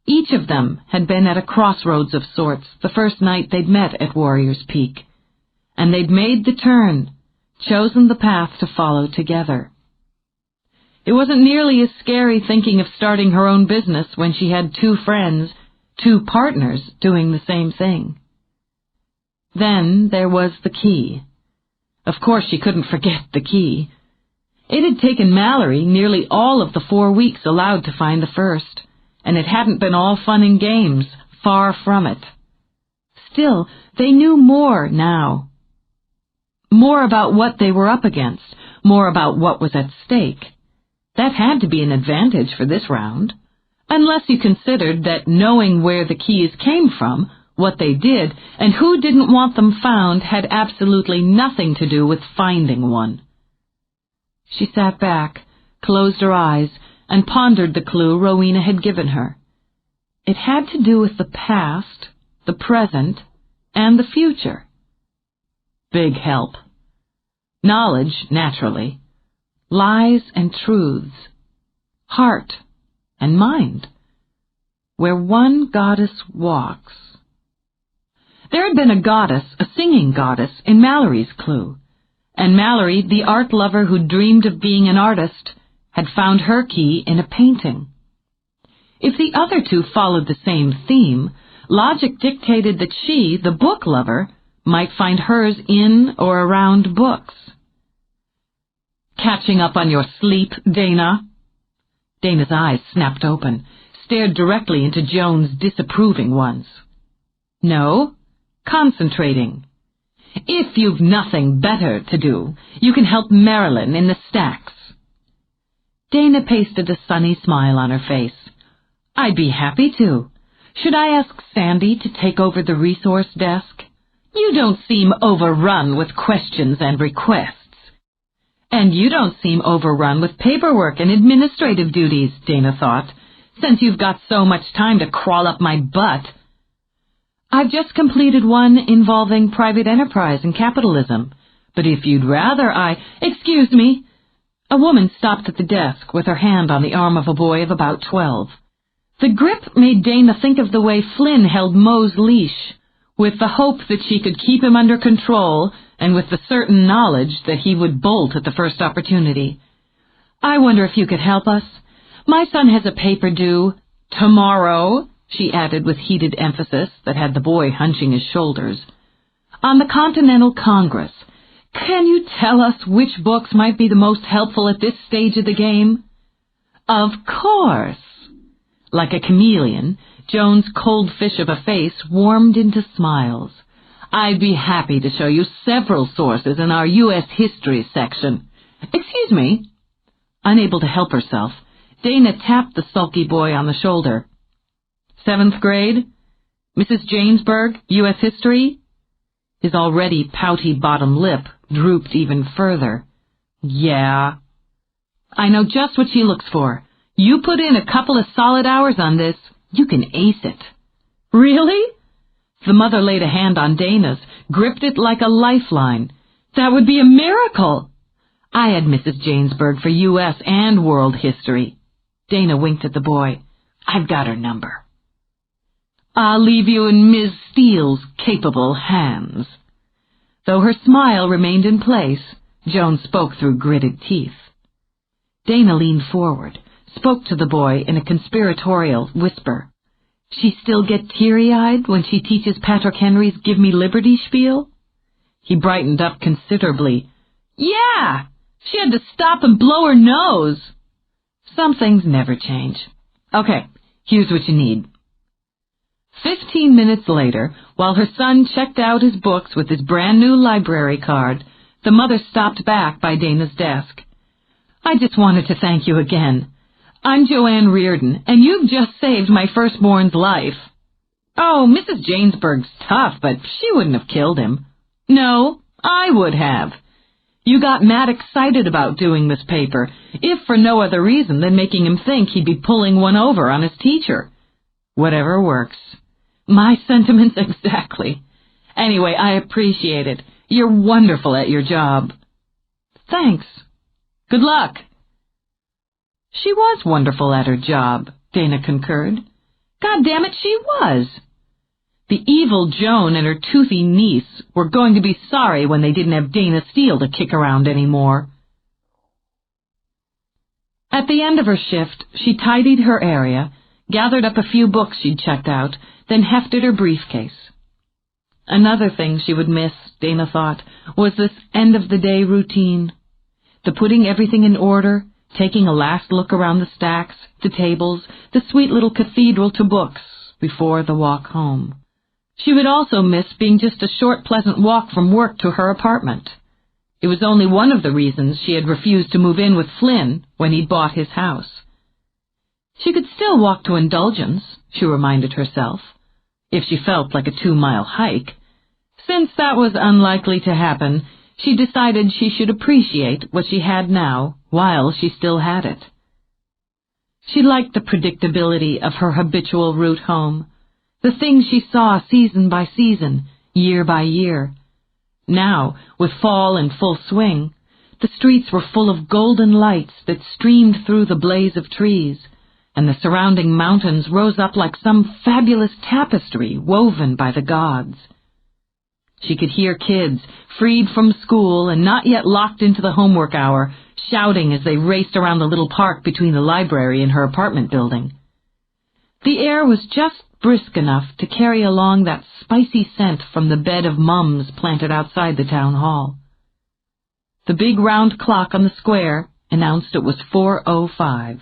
Each of them had been at a crossroads of sorts the first night they'd met at Warrior's Peak, and they'd made the turn, chosen the path to follow together. It wasn't nearly as scary thinking of starting her own business when she had 2 friends, 2 partners doing the same thing. Then there was the key. Of course she couldn't forget the key. It had taken Mallory nearly all of the 4 weeks allowed to find the first, and it hadn't been all fun and games, far from it. Still, they knew more now. More about what they were up against, more about what was at stake. That had to be an advantage for this round, unless you considered that knowing where the keys came from, what they did, and who didn't want them found had absolutely nothing to do with finding one. She sat back, closed her eyes, and pondered the clue Rowena had given her. It had to do with the past, the present, and the future. Big help. Knowledge, naturally. Lies and truths. Heart and mind. Where one goddess walks. There had been a goddess, a singing goddess, in Mallory's clue, and Mallory, the art lover who dreamed of being an artist, had found her key in a painting. If the other 2 followed the same theme, logic dictated that she, the book lover, might find hers in or around books. Catching up on your sleep, Dana? Dana's eyes snapped open, stared directly into Joan's disapproving ones. No, concentrating. If you've nothing better to do, you can help Marilyn in the stacks. Dana pasted a sunny smile on her face. I'd be happy to. Should I ask Sandy to take over the resource desk? You don't seem overrun with questions and requests. And you don't seem overrun with paperwork and administrative duties, Dana thought, since you've got so much time to crawl up my butt. I've just completed one involving private enterprise and capitalism, but if you'd rather Excuse me. A woman stopped at the desk with her hand on the arm of a boy of about 12. The grip made Dana think of the way Flynn held Moe's leash, with the hope that she could keep him under control and with the certain knowledge that he would bolt at the first opportunity. I wonder if you could help us. My son has a paper due tomorrow, she added with heated emphasis that had the boy hunching his shoulders, on the Continental Congress. Can you tell us which books might be the most helpful at this stage of the game? Of course. Like a chameleon, Joan's cold fish of a face warmed into smiles. I'd be happy to show you several sources in our U.S. history section. Excuse me. Unable to help herself, Dana tapped the sulky boy on the shoulder. 7th grade? Mrs. Janesburg, U.S. history? His already pouty bottom lip drooped even further. Yeah. I know just what she looks for. You put in a couple of solid hours on this, you can ace it. Really? The mother laid a hand on Dana's, gripped it like a lifeline. That would be a miracle. I had Mrs. Janesburg for U.S. and world history. Dana winked at the boy. I've got her number. I'll leave you in Ms. Steele's capable hands. Though her smile remained in place, Joan spoke through gritted teeth. Dana leaned forward, spoke to the boy in a conspiratorial whisper. She still get teary-eyed when she teaches Patrick Henry's Give Me Liberty spiel? He brightened up considerably. Yeah! She had to stop and blow her nose. Some things never change. Okay, here's what you need. 15 minutes later, while her son checked out his books with his brand-new library card, the mother stopped back by Dana's desk. I just wanted to thank you again. I'm Joanne Reardon, and you've just saved my firstborn's life. Oh, Mrs. Janesburg's tough, but she wouldn't have killed him. No, I would have. You got Matt excited about doing this paper, if for no other reason than making him think he'd be pulling one over on his teacher. Whatever works. My sentiments exactly. Anyway, I appreciate it. You're wonderful at your job. Thanks. Good luck. She was wonderful at her job, Dana concurred. God damn it, she was. The evil Joan and her toothy niece were going to be sorry when they didn't have Dana Steele to kick around anymore. At the end of her shift, she tidied her area, gathered up a few books she'd checked out, then hefted her briefcase. Another thing she would miss, Dana thought, was this end-of-the-day routine. The putting everything in order, taking a last look around the stacks, the tables, the sweet little cathedral to books before the walk home. She would also miss being just a short, pleasant walk from work to her apartment. It was only one of the reasons she had refused to move in with Flynn when he'd bought his house. She could still walk to Indulgence, she reminded herself, if she felt like a 2-mile hike. Since that was unlikely to happen, she decided she should appreciate what she had now while she still had it. She liked the predictability of her habitual route home, the things she saw season by season, year by year. Now, with fall in full swing, the streets were full of golden lights that streamed through the blaze of trees, and the surrounding mountains rose up like some fabulous tapestry woven by the gods. She could hear kids, freed from school and not yet locked into the homework hour, shouting as they raced around the little park between the library and her apartment building. The air was just brisk enough to carry along that spicy scent from the bed of mums planted outside the town hall. The big round clock on the square announced it was 4:05.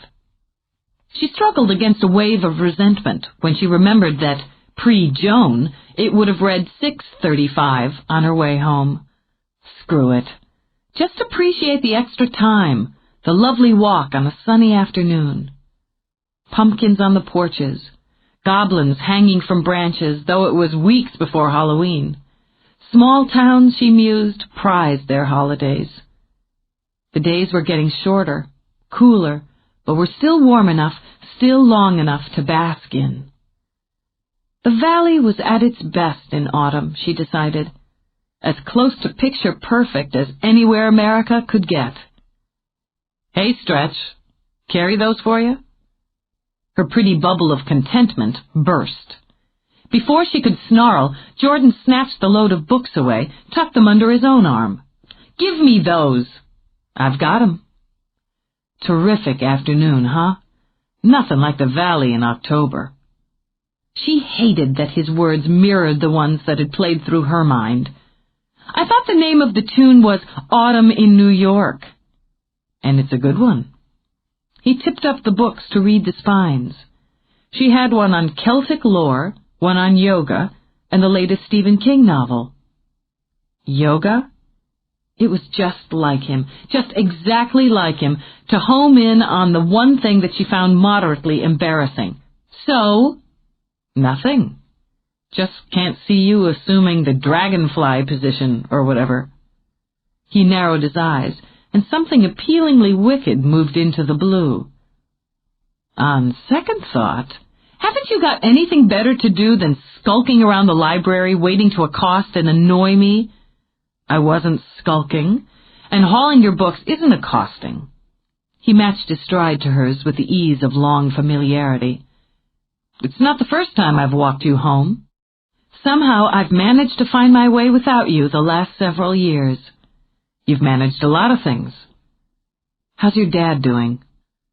She struggled against a wave of resentment when she remembered that, pre-Joan, it would have read 6:35 on her way home. Screw it. Just appreciate the extra time, the lovely walk on a sunny afternoon. Pumpkins on the porches, goblins hanging from branches, though it was weeks before Halloween. Small towns, she mused, prized their holidays. The days were getting shorter, cooler, but were still warm enough, still long enough to bask in. The valley was at its best in autumn, she decided, as close to picture perfect as anywhere America could get. Hey, Stretch, carry those for you? Her pretty bubble of contentment burst. Before she could snarl, Jordan snatched the load of books away, tucked them under his own arm. Give me those. I've got 'em. Terrific afternoon, huh? Nothing like the valley in October. She hated that his words mirrored the ones that had played through her mind. I thought the name of the tune was Autumn in New York. And it's a good one. He tipped up the books to read the spines. She had one on Celtic lore, one on yoga, and the latest Stephen King novel. Yoga? It was just like him, just exactly like him, to home in on the one thing that she found moderately embarrassing. So, nothing. Just can't see you assuming the dragonfly position or whatever. He narrowed his eyes, and something appealingly wicked moved into the blue. On second thought, haven't you got anything better to do than skulking around the library waiting to accost and annoy me? I wasn't skulking, and hauling your books isn't accosting. He matched his stride to hers with the ease of long familiarity. It's not the first time I've walked you home. Somehow I've managed to find my way without you the last several years. You've managed a lot of things. How's your dad doing?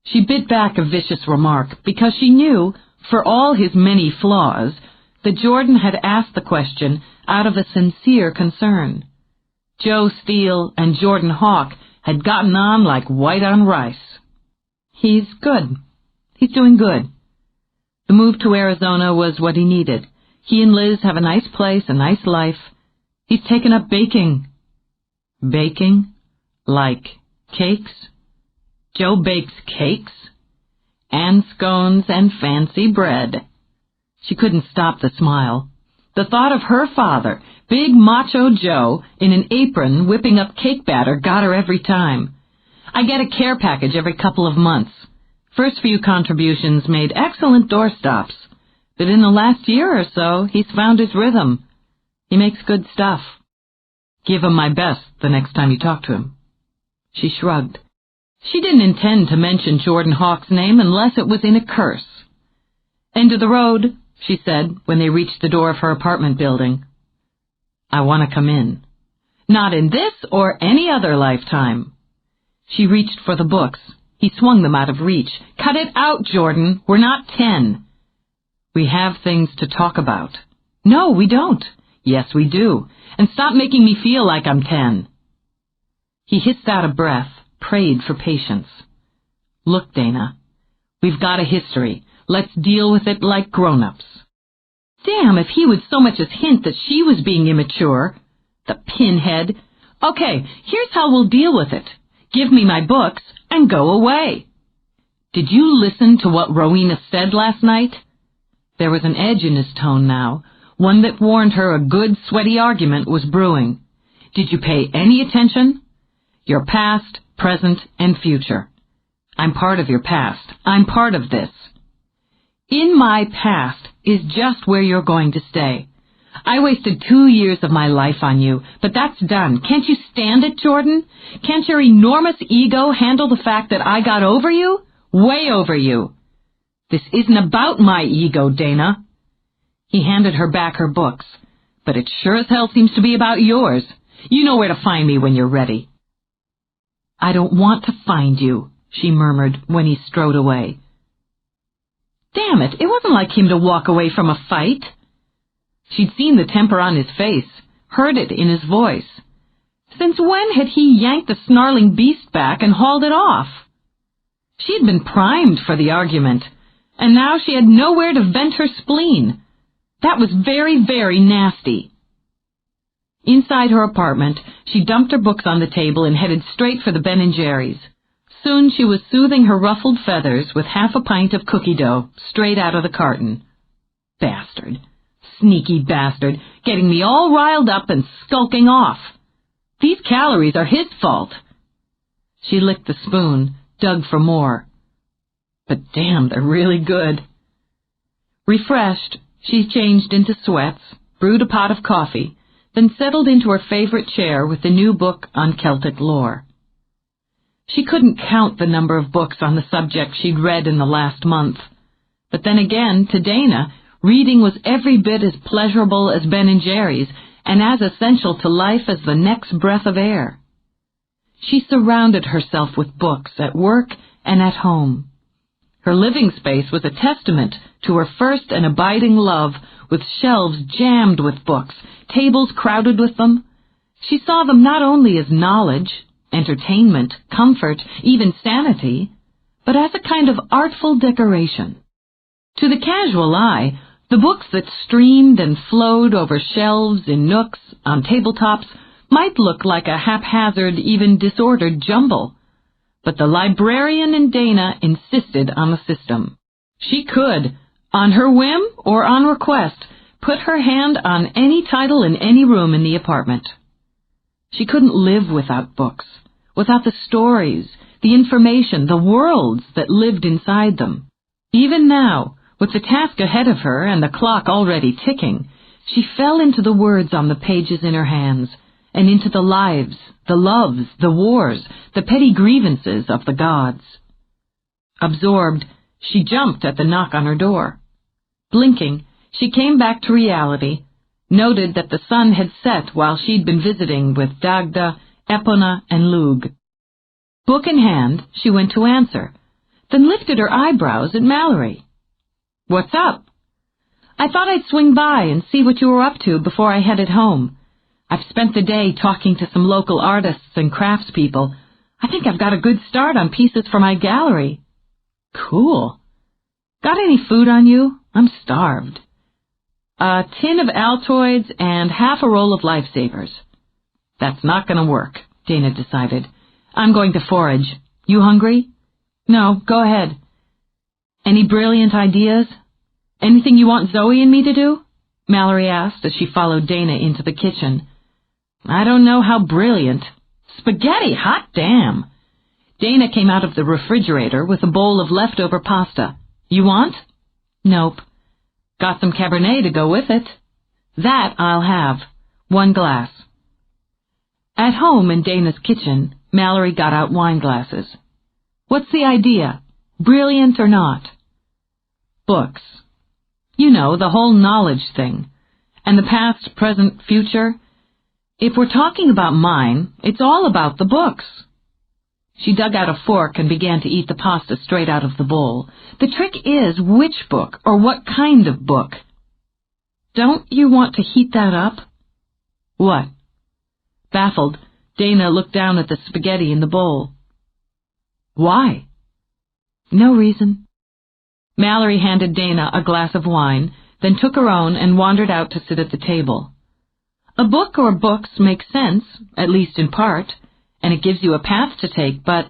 She bit back a vicious remark because she knew, for all his many flaws, that Jordan had asked the question out of a sincere concern. Joe Steele and Jordan Hawk had gotten on like white on rice. He's good. He's doing good. The move to Arizona was what he needed. He and Liz have a nice place, a nice life. He's taken up baking. Baking? Like cakes? Joe bakes cakes? And scones and fancy bread. She couldn't stop the smile. The thought of her father, big macho Joe, in an apron whipping up cake batter got her every time. I get a care package every couple of months. First few contributions made excellent doorstops, but in the last year or so, he's found his rhythm. He makes good stuff. Give him my best the next time you talk to him. She shrugged. She didn't intend to mention Jordan Hawk's name unless it was in a curse. End of the road, she said when they reached the door of her apartment building. I want to come in. Not in this or any other lifetime. She reached for the books. He swung them out of reach. Cut it out, Jordan. We're not 10. We have things to talk about. No, we don't. Yes, we do. And stop making me feel like I'm 10. He hissed out a breath, prayed for patience. Look, Dana, we've got a history. Let's deal with it like grown-ups. Damn, if he would so much as hint that she was being immature. The pinhead. Okay, here's how we'll deal with it. Give me my books and go away. Did you listen to what Rowena said last night? There was an edge in his tone now, one that warned her a good, sweaty argument was brewing. Did you pay any attention? Your past, present, and future. I'm part of your past. I'm part of this. In my past is just where you're going to stay. I wasted 2 years of my life on you, but that's done. Can't you stand it, Jordan? Can't your enormous ego handle the fact that I got over you? Way over you. This isn't about my ego, Dana. He handed her back her books. But it sure as hell seems to be about yours. You know where to find me when you're ready. I don't want to find you, she murmured when he strode away. Damn it, it wasn't like him to walk away from a fight. She'd seen the temper on his face, heard it in his voice. Since when had he yanked the snarling beast back and hauled it off? She had been primed for the argument, and now she had nowhere to vent her spleen. That was very, very nasty. Inside her apartment, she dumped her books on the table and headed straight for the Ben & Jerry's. Soon she was soothing her ruffled feathers with half a pint of cookie dough, straight out of the carton. Bastard. Sneaky bastard, getting me all riled up and skulking off. These calories are his fault. She licked the spoon, dug for more. But damn, they're really good. Refreshed, she changed into sweats, brewed a pot of coffee, then settled into her favorite chair with the new book on Celtic lore. She couldn't count the number of books on the subject she'd read in the last month. But then again, to Dana, reading was every bit as pleasurable as Ben & Jerry's, and as essential to life as the next breath of air. She surrounded herself with books at work and at home. Her living space was a testament to her first and abiding love, with shelves jammed with books, tables crowded with them. She saw them not only as knowledge, entertainment, comfort, even sanity, but as a kind of artful decoration. To the casual eye, the books that streamed and flowed over shelves, in nooks, on tabletops, might look like a haphazard, even disordered jumble. But the librarian in Dana insisted on the system. She could, on her whim or on request, put her hand on any title in any room in the apartment. She couldn't live without books, without the stories, the information, the worlds that lived inside them. Even now, with the task ahead of her and the clock already ticking, she fell into the words on the pages in her hands, and into the lives, the loves, the wars, the petty grievances of the gods. Absorbed, she jumped at the knock on her door. Blinking, she came back to reality, noted that the sun had set while she'd been visiting with Dagda, Epona, and Lug. Book in hand, she went to answer, then lifted her eyebrows at Mallory. "What's up?" "I thought I'd swing by and see what you were up to before I headed home. I've spent the day talking to some local artists and craftspeople. I think I've got a good start on pieces for my gallery." "Cool. Got any food on you? I'm starved." "A tin of Altoids and half a roll of Lifesavers." "That's not going to work," Dana decided. "I'm going to forage. You hungry?" "No, go ahead." "Any brilliant ideas? Anything you want Zoe and me to do?" Mallory asked as she followed Dana into the kitchen. "I don't know how brilliant." "Spaghetti, hot damn!" Dana came out of the refrigerator with a bowl of leftover pasta. "You want?" "Nope." "Got some Cabernet to go with it." "That I'll have. 1 glass." At home in Dana's kitchen, Mallory got out wine glasses. "What's the idea? Brilliant or not?" "Books. You know, the whole knowledge thing. And the past, present, future. If we're talking about mine, it's all about the books." She dug out a fork and began to eat the pasta straight out of the bowl. "The trick is which book, or what kind of book." "Don't you want to heat that up?" "What?" Baffled, Dana looked down at the spaghetti in the bowl. "Why?" "No reason." Mallory handed Dana a glass of wine, then took her own and wandered out to sit at the table. A book or books make sense, at least in part, and it gives you a path to take, but...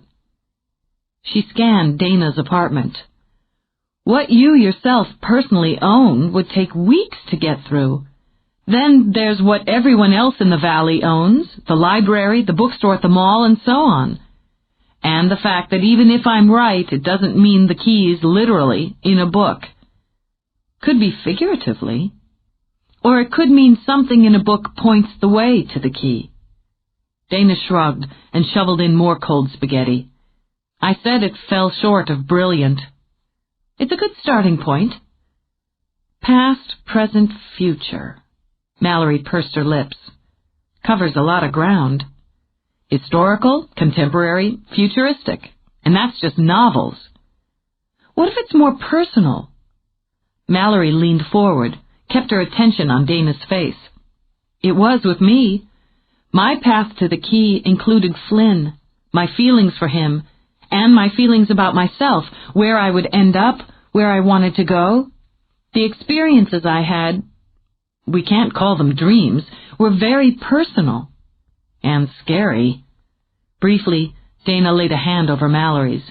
She scanned Dana's apartment. What you yourself personally own would take weeks to get through. Then there's what everyone else in the valley owns, the library, the bookstore at the mall, and so on. And the fact that even if I'm right, it doesn't mean the key's literally in a book. Could be figuratively. Or it could mean something in a book points the way to the key. Dana shrugged and shoveled in more cold spaghetti. "I said it fell short of brilliant." "It's a good starting point." "Past, present, future." Mallory pursed her lips. "Covers a lot of ground. Historical, contemporary, futuristic. And that's just novels. What if it's more personal?" Mallory leaned forward, kept her attention on Dana's face. "It was with me. My path to the key included Flynn, my feelings for him, and my feelings about myself, where I would end up, where I wanted to go. The experiences I had, we can't call them dreams, were very personal. And scary." Briefly, Dana laid a hand over Mallory's.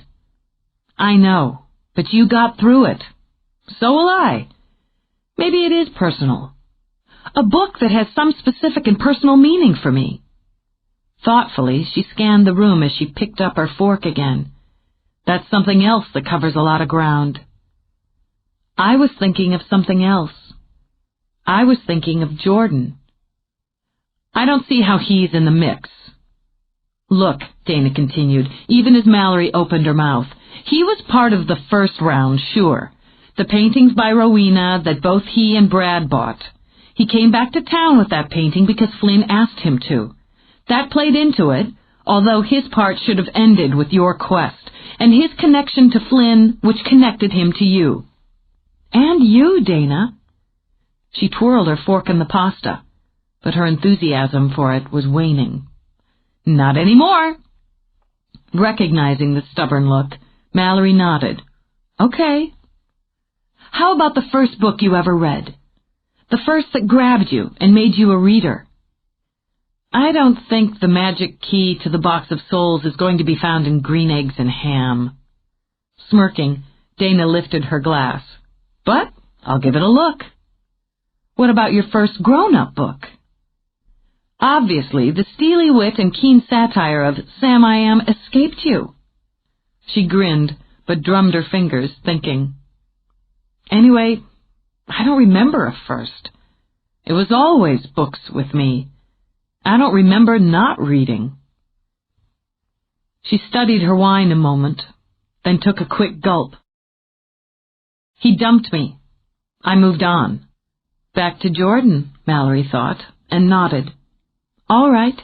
"I know, but you got through it. So will I. Maybe it is personal. A book that has some specific and personal meaning for me." Thoughtfully, she scanned the room as she picked up her fork again. "That's something else that covers a lot of ground." "I was thinking of something else. I was thinking of Jordan." "I don't see how he's in the mix." "Look," Dana continued, even as Mallory opened her mouth, "he was part of the first round, sure. The paintings by Rowena that both he and Brad bought. He came back to town with that painting because Flynn asked him to. That played into it, although his part should have ended with your quest, and his connection to Flynn, which connected him to you." "And you, Dana." She twirled her fork in the pasta. but her enthusiasm for it was waning. "Not anymore." Recognizing the stubborn look, Mallory nodded. "Okay." "How about the first book you ever read? The first that grabbed you and made you a reader?" "I don't think the magic key to the box of souls is going to be found in green eggs and ham." Smirking, Dana lifted her glass. "But I'll give it a look." "What about your first grown-up book?" "Obviously, the steely wit and keen satire of Sam I Am escaped you." She grinned, but drummed her fingers, thinking. "Anyway, I don't remember a first. It was always books with me. I don't remember not reading." She studied her wine a moment, then took a quick gulp. "He dumped me. I moved on." "Back to Jordan," Mallory thought, and nodded. "All right.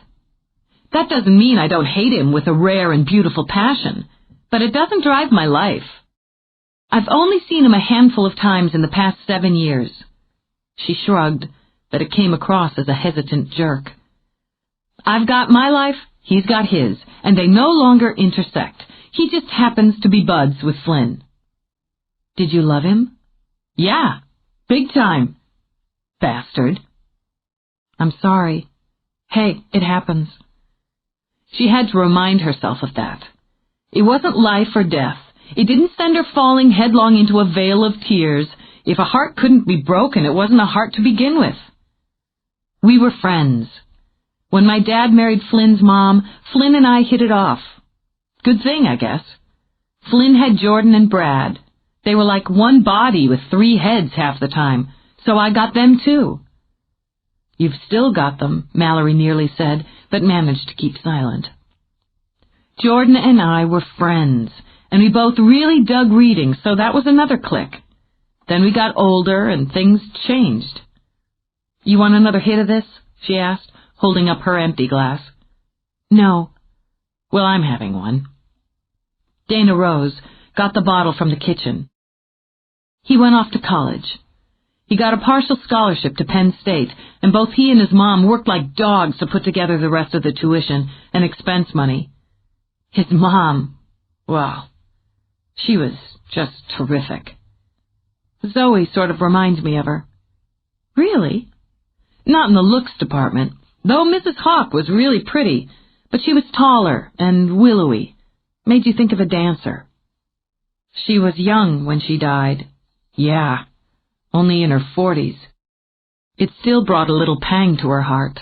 That doesn't mean I don't hate him with a rare and beautiful passion, but it doesn't drive my life. I've only seen him a handful of times in the past 7 years." She shrugged, but it came across as a hesitant jerk. "I've got my life, he's got his, and they no longer intersect. He just happens to be buds with Flynn." "Did you love him?" "Yeah, big time." "Bastard." "I'm sorry. Hey, it happens." She had to remind herself of that. It wasn't life or death. It didn't send her falling headlong into a vale of tears. If a heart couldn't be broken, it wasn't a heart to begin with. "We were friends. When my dad married Flynn's mom, Flynn and I hit it off. Good thing, I guess. Flynn had Jordan and Brad. They were like one body with 3 heads half the time, so I got them too." "You've still got them," Mallory nearly said, but managed to keep silent. "Jordan and I were friends, and we both really dug reading, so that was another click. Then we got older, and things changed." "You want another hit of this?" she asked, holding up her empty glass. "No." "Well, I'm having one." Dana rose, got the bottle from the kitchen. "He went off to college. He got a partial scholarship to Penn State, and both he and his mom worked like dogs to put together the rest of the tuition and expense money. His mom, well, she was just terrific. Zoe sort of reminds me of her." "Really?" "Not in the looks department, though Mrs. Hawk was really pretty, but she was taller and willowy. Made you think of a dancer." "She was young when she died." "Yeah, only in her 40s. It still brought a little pang to her heart.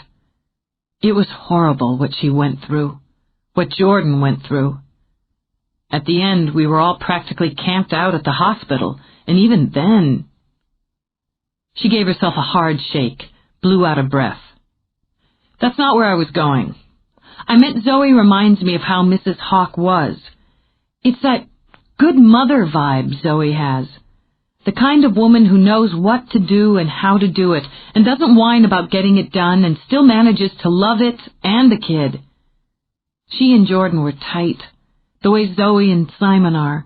It was horrible what she went through, what Jordan went through. At the end, we were all practically camped out at the hospital, and even then—" She gave herself a hard shake, blew out a breath. "That's not where I was going. I meant Zoe reminds me of how Mrs. Hawk was. It's that good mother vibe Zoe has. The kind of woman who knows what to do and how to do it, and doesn't whine about getting it done, and still manages to love it and the kid. She and Jordan were tight, the way Zoe and Simon are.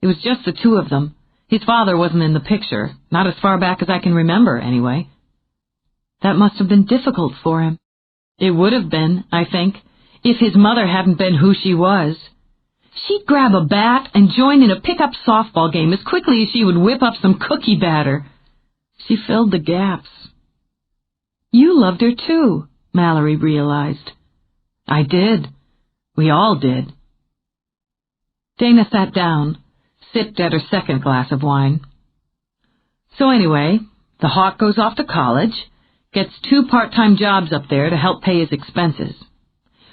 It was just the two of them. His father wasn't in the picture, not as far back as I can remember, anyway. That must have been difficult for him. It would have been, I think, if his mother hadn't been who she was. She'd grab a bat and join in a pickup softball game as quickly as she would whip up some cookie batter. She filled the gaps." "You loved her too," Mallory realized. "I did. We all did." Dana sat down, sipped at her second glass of wine. "So anyway, the Hawk goes off to college, gets 2 part-time jobs up there to help pay his expenses.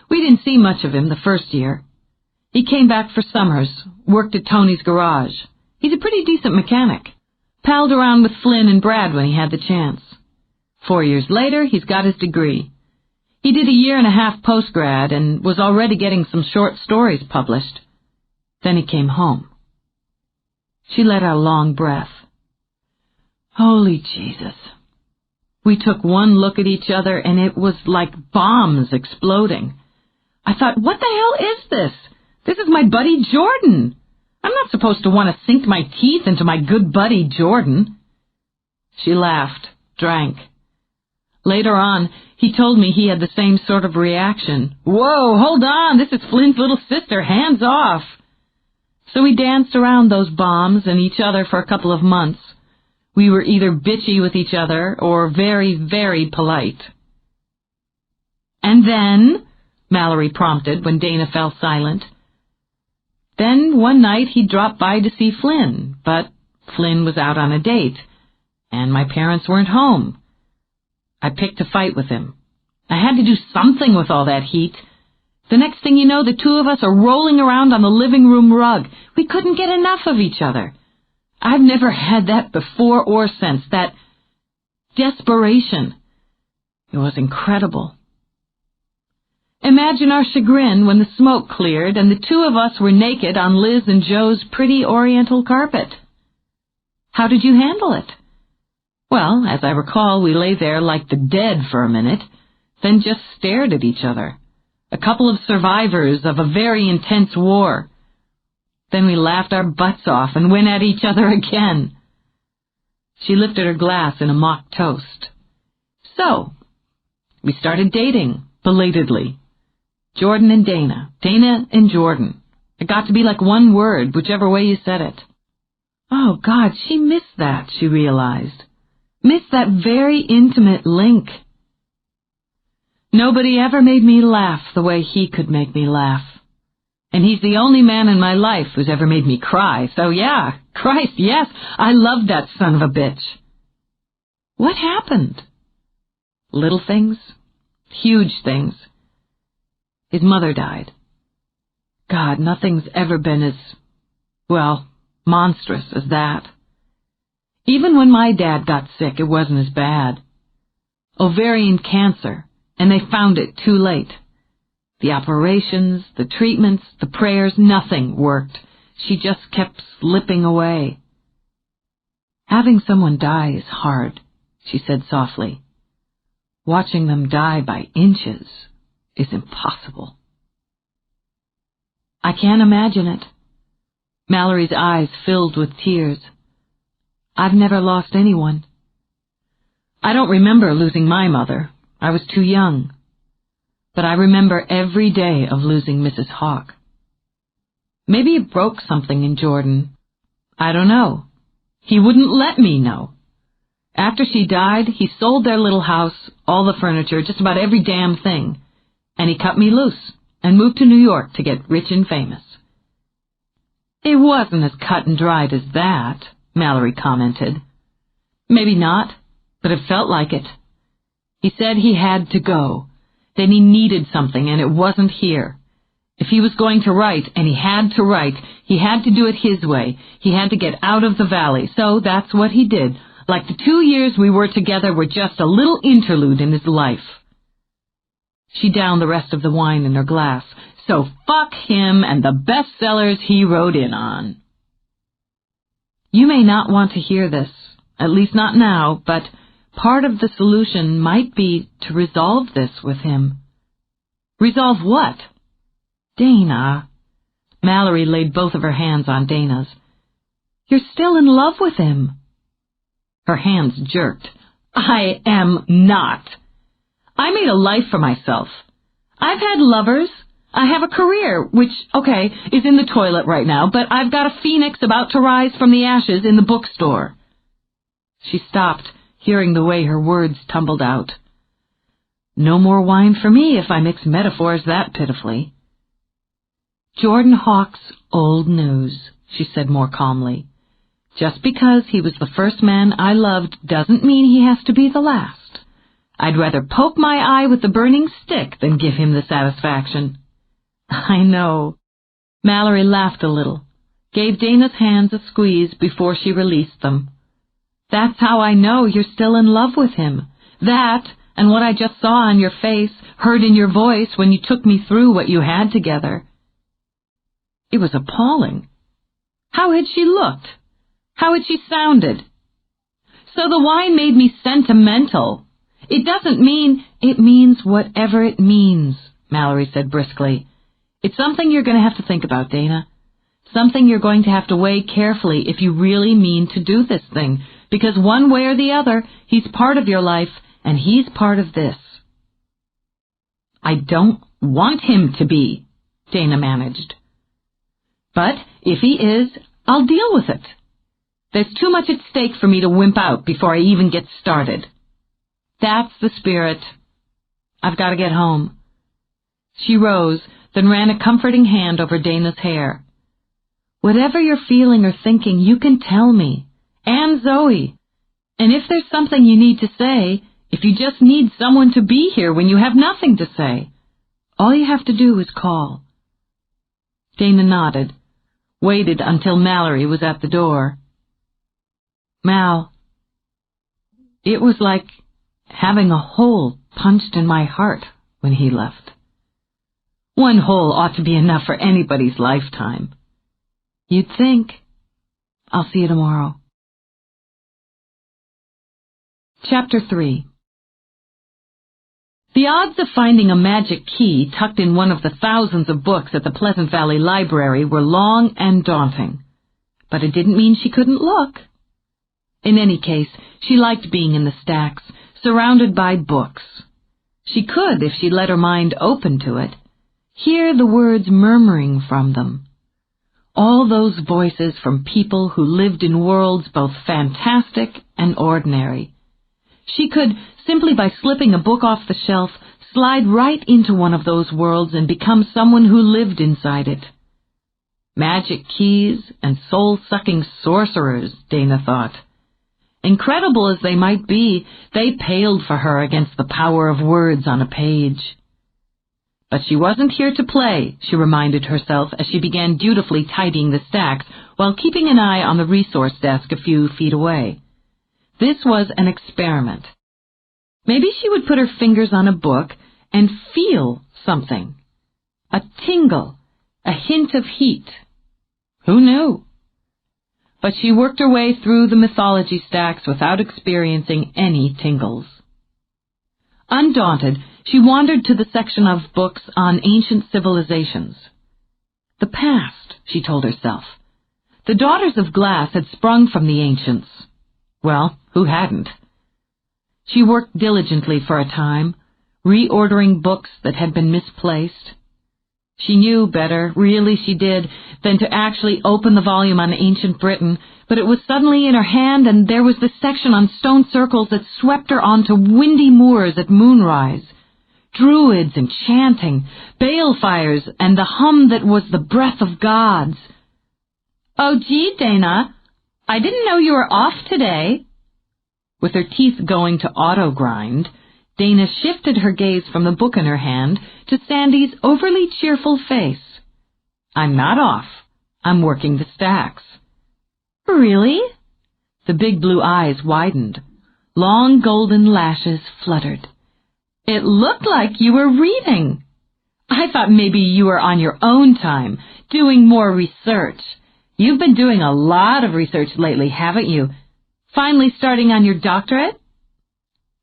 We didn't see much of him the first year. He came back for summers, worked at Tony's garage. He's a pretty decent mechanic. Palled around with Flynn and Brad when he had the chance. 4 years later, he's got his degree. He did a 1.5 post-grad and was already getting some short stories published. Then he came home." She let out a long breath. "Holy Jesus." We took one look at each other, and it was like bombs exploding. I thought, what the hell is this? This is my buddy Jordan. I'm not supposed to want to sink my teeth into my good buddy Jordan. She laughed, drank. Later on, he told me he had the same sort of reaction. "Whoa, hold on, this is Flynn's little sister, hands off." So we danced around those bombs and each other for a couple of months. We were either bitchy with each other or very, very polite. "And then?" Mallory prompted when Dana fell silent. "Then one night he dropped by to see Flynn, but Flynn was out on a date, and my parents weren't home. I picked a fight with him. I had to do something with all that heat. The next thing you know, the two of us are rolling around on the living room rug. We couldn't get enough of each other. I've never had that before or since, that desperation. It was incredible. Imagine our chagrin when the smoke cleared and the two of us were naked on Liz and Joe's pretty oriental carpet. How did you handle it?" "Well, as I recall, we lay there like the dead for a minute, then just stared at each other. A couple of survivors of a very intense war. Then we laughed our butts off and went at each other again." She lifted her glass in a mock toast. "So, we started dating, belatedly. Jordan and Dana, Dana and Jordan. It got to be like one word, whichever way you said it." Oh, God, she missed that, she realized. Missed that very intimate link. Nobody ever made me laugh the way he could make me laugh. And he's the only man in my life who's ever made me cry, so yeah, Christ, yes, I loved that son of a bitch. What happened? Little things, huge things. His mother died. God, nothing's ever been as, well, monstrous as that. Even when my dad got sick, it wasn't as bad. Ovarian cancer, and they found it too late. The operations, the treatments, the prayers, nothing worked. She just kept slipping away. "Having someone die is hard," she said softly. "Watching them die by inches is impossible." "I can't imagine it." Mallory's eyes filled with tears. "I've never lost anyone." "I don't remember losing my mother. I was too young. But I remember every day of losing Mrs. Hawk. Maybe it broke something in Jordan. I don't know. He wouldn't let me know. After she died, he sold their little house, all the furniture, just about every damn thing, and he cut me loose and moved to New York to get rich and famous." "It wasn't as cut and dried as that," Mallory commented. "Maybe not, but it felt like it. He said he had to go. Then he needed something, and it wasn't here. If he was going to write, and he had to write, he had to do it his way. He had to get out of the valley, so that's what he did. Like the 2 years we were together were just a little interlude in his life." She downed the rest of the wine in her glass. "So fuck him and the bestsellers he wrote in on." You may not want to hear this, at least not now, but part of the solution might be to resolve this with him. "Resolve what?" "Dana." Mallory laid both of her hands on Dana's. "You're still in love with him." Her hands jerked. "I am not. I made a life for myself. I've had lovers. I have a career, which, okay, is in the toilet right now, but I've got a phoenix about to rise from the ashes in the bookstore." She stopped, hearing the way her words tumbled out. "No more wine for me if I mix metaphors that pitifully." "Jordan Hawk's old news," she said more calmly. "Just because he was the first man I loved doesn't mean he has to be the last. I'd rather poke my eye with the burning stick than give him the satisfaction." "I know." Mallory laughed a little, gave Dana's hands a squeeze before she released them. "That's how I know you're still in love with him. That, and what I just saw on your face, heard in your voice when you took me through what you had together." It was appalling. How had she looked? How had she sounded? "So the wine made me sentimental. It doesn't mean—" "It means whatever it means," Mallory said briskly. "It's something you're going to have to think about, Dana. Something you're going to have to weigh carefully if you really mean to do this thing, because one way or the other, he's part of your life, and he's part of this. I don't want him to be, Dana managed. But if he is, I'll deal with it. There's too much at stake for me to wimp out before I even get started. That's the spirit. I've got to get home. She rose, then ran a comforting hand over Dana's hair. Whatever you're feeling or thinking, you can tell me, and Zoe. And if there's something you need to say, if you just need someone to be here when you have nothing to say, all you have to do is call. Dana nodded, waited until Mallory was at the door. Mal, it was like having a hole punched in my heart when he left. One hole ought to be enough for anybody's lifetime. You'd think. I'll see you tomorrow. Chapter 3. The odds of finding a magic key tucked in one of the thousands of books at the Pleasant Valley Library were long and daunting. But it didn't mean she couldn't look. In any case, she liked being in the stacks, surrounded by books. She could, if she let her mind open to it, hear the words murmuring from them. All those voices from people who lived in worlds both fantastic and ordinary. She could, simply by slipping a book off the shelf, slide right into one of those worlds and become someone who lived inside it. Magic keys and soul-sucking sorcerers, Dana thought. Incredible as they might be, they paled for her against the power of words on a page. But she wasn't here to play, she reminded herself as she began dutifully tidying the stacks while keeping an eye on the resource desk a few feet away. This was an experiment. Maybe she would put her fingers on a book and feel something. A tingle, a hint of heat. Who knew? But she worked her way through the mythology stacks without experiencing any tingles. Undaunted, she wandered to the section of books on ancient civilizations. The past, she told herself. The Daughters of Glass had sprung from the ancients. Well, who hadn't? She worked diligently for a time, reordering books that had been misplaced. She knew better, really she did, than to actually open the volume on ancient Britain, but it was suddenly in her hand, and there was this section on stone circles that swept her onto windy moors at moonrise. Druids and chanting, balefires, and the hum that was the breath of gods. "Oh, gee, Dana, I didn't know you were off today." With her teeth going to auto-grind, Dana shifted her gaze from the book in her hand to Sandy's overly cheerful face. "I'm not off. I'm working the stacks." "Really?" The big blue eyes widened. Long golden lashes fluttered. "It looked like you were reading. I thought maybe you were on your own time, doing more research. You've been doing a lot of research lately, haven't you? Finally starting on your doctorate?"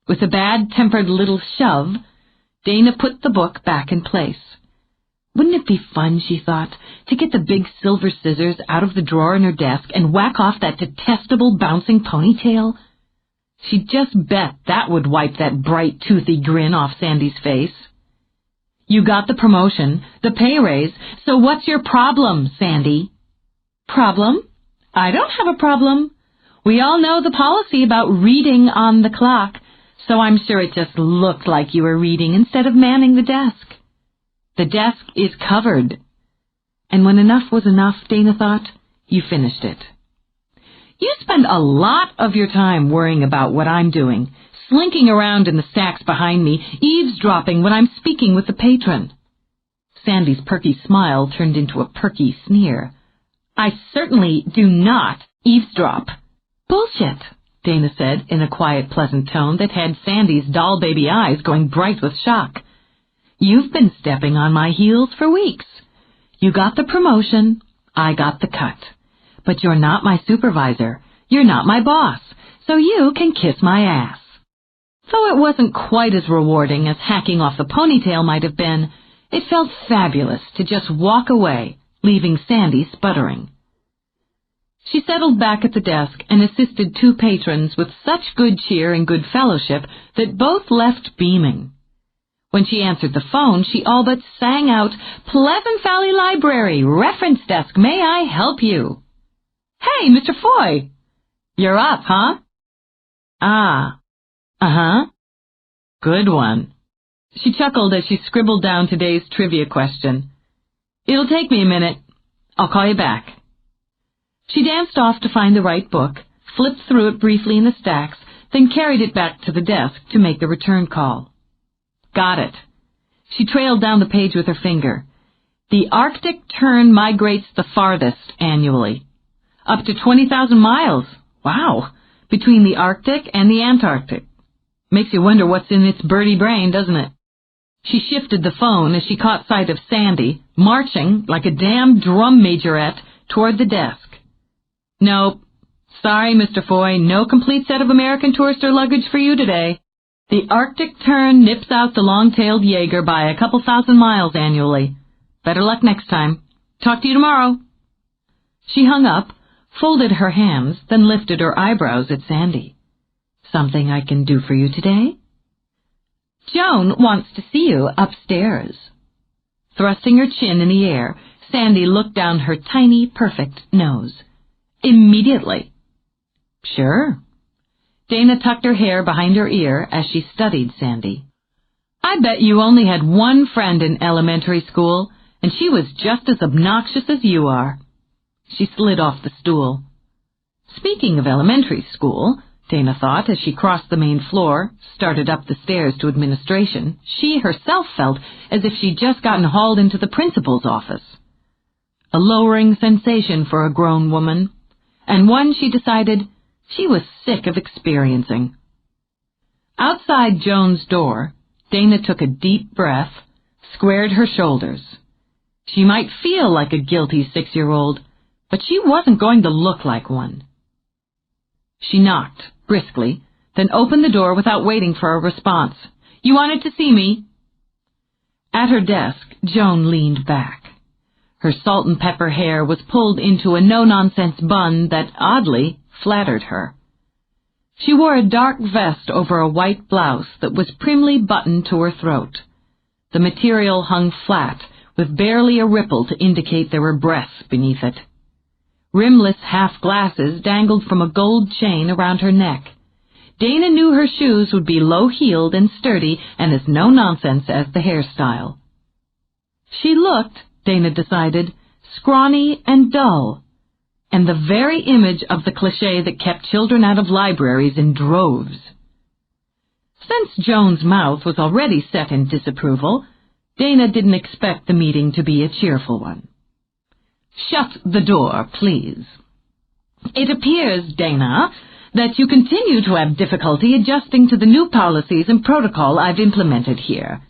With a bad-tempered little shove, Dana put the book back in place. Wouldn't it be fun, she thought, to get the big silver scissors out of the drawer in her desk and whack off that detestable bouncing ponytail? She'd just bet that would wipe that bright, toothy grin off Sandy's face. "You got the promotion, the pay raise, so what's your problem, Sandy?" "Problem? I don't have a problem. We all know the policy about reading on the clock, so I'm sure it just looked like you were reading instead of manning the desk. The desk is covered." And when enough was enough, Dana thought, you finished it. "You spend a lot of your time worrying about what I'm doing, slinking around in the stacks behind me, eavesdropping when I'm speaking with the patron." Sandy's perky smile turned into a perky sneer. "I certainly do not eavesdrop." "Bullshit," Dana said in a quiet, pleasant tone that had Sandy's doll baby eyes going bright with shock. "You've been stepping on my heels for weeks. You got the promotion, I got the cut. But you're not my supervisor, you're not my boss, so you can kiss my ass." Though it wasn't quite as rewarding as hacking off the ponytail might have been, it felt fabulous to just walk away, leaving Sandy sputtering. She settled back at the desk and assisted two patrons with such good cheer and good fellowship that both left beaming. When she answered the phone, she all but sang out, "Pleasant Valley Library, reference desk, may I help you?" "Hey, Mr. Foy! You're up, huh?" "Ah, uh-huh. Good one." She chuckled as she scribbled down today's trivia question. "It'll take me a minute. I'll call you back." She danced off to find the right book, flipped through it briefly in the stacks, then carried it back to the desk to make the return call. Got it. She trailed down the page with her finger. The Arctic tern migrates the farthest annually. Up to 20,000 miles. Wow. Between the Arctic and the Antarctic. Makes you wonder what's in its birdie brain, doesn't it? She shifted the phone as she caught sight of Sandy, marching like a damn drum majorette toward the desk. "Nope. Sorry, Mr. Foy, no complete set of American Tourister luggage for you today. The Arctic tern nips out the long-tailed Jaeger by a couple thousand miles annually. Better luck next time. Talk to you tomorrow." She hung up, folded her hands, then lifted her eyebrows at Sandy. "Something I can do for you today?" "Joan wants to see you upstairs." Thrusting her chin in the air, Sandy looked down her tiny, perfect nose. "Immediately." "Sure." Dana tucked her hair behind her ear as she studied Sandy. "I bet you only had one friend in elementary school, and she was just as obnoxious as you are." She slid off the stool. Speaking of elementary school, Dana thought as she crossed the main floor, started up the stairs to administration, she herself felt as if she'd just gotten hauled into the principal's office. A lowering sensation for a grown woman, and one she decided she was sick of experiencing. Outside Joan's door, Dana took a deep breath, squared her shoulders. She might feel like a guilty 6-year-old, but she wasn't going to look like one. She knocked, briskly, then opened the door without waiting for a response. "You wanted to see me?" At her desk, Joan leaned back. Her salt and pepper hair was pulled into a no-nonsense bun that, oddly, flattered her. She wore a dark vest over a white blouse that was primly buttoned to her throat. The material hung flat, with barely a ripple to indicate there were breasts beneath it. Rimless half-glasses dangled from a gold chain around her neck. Dana knew her shoes would be low-heeled and sturdy and as no-nonsense as the hairstyle. She looked, Dana decided, scrawny and dull, and the very image of the cliché that kept children out of libraries in droves. Since Joan's mouth was already set in disapproval, Dana didn't expect the meeting to be a cheerful one. "Shut the door, please. It appears, Dana, that you continue to have difficulty adjusting to the new policies and protocol I've implemented here."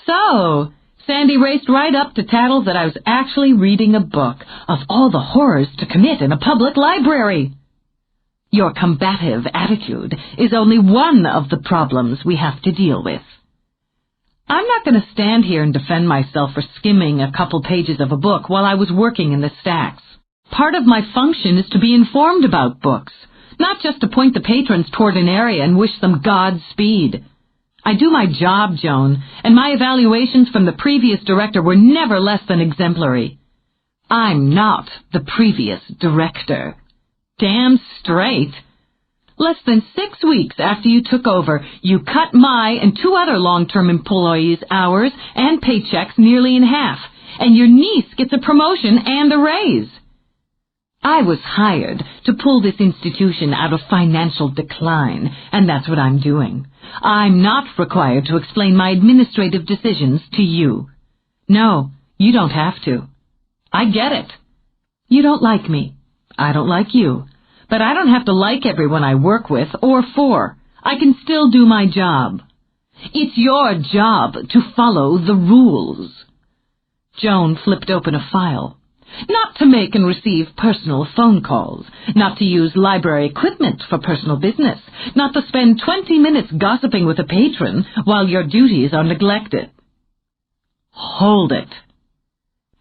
So, Sandy raced right up to tattle that I was actually reading a book of all the horrors to commit in a public library. Your combative attitude is only one of the problems we have to deal with. I'm not going to stand here and defend myself for skimming a couple pages of a book while I was working in the stacks. Part of my function is to be informed about books, not just to point the patrons toward an area and wish them Godspeed. I do my job, Joan, and my evaluations from the previous director were never less than exemplary. I'm not the previous director. Damn straight. Less than 6 weeks after you took over, you cut my and 2 other long-term employees' hours and paychecks nearly in half, and your niece gets a promotion and a raise. I was hired to pull this institution out of financial decline, and that's what I'm doing. I'm not required to explain my administrative decisions to you. No, you don't have to. I get it. You don't like me. I don't like you. But I don't have to like everyone I work with or for. I can still do my job. It's your job to follow the rules. Joan flipped open a file. Not to make and receive personal phone calls, not to use library equipment for personal business, not to spend 20 minutes gossiping with a patron while your duties are neglected. Hold it.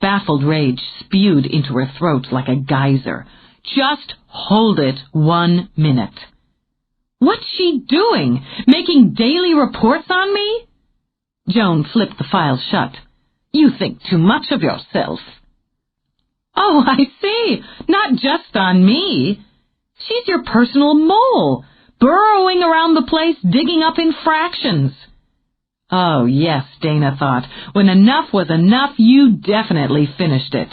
Baffled rage spewed into her throat like a geyser. Just hold it 1 minute. What's she doing? Making daily reports on me? Joan flipped the file shut. You think too much of yourself. Oh, I see. Not just on me. She's your personal mole, burrowing around the place, digging up infractions. Oh, yes, Dana thought. When enough was enough, you definitely finished it.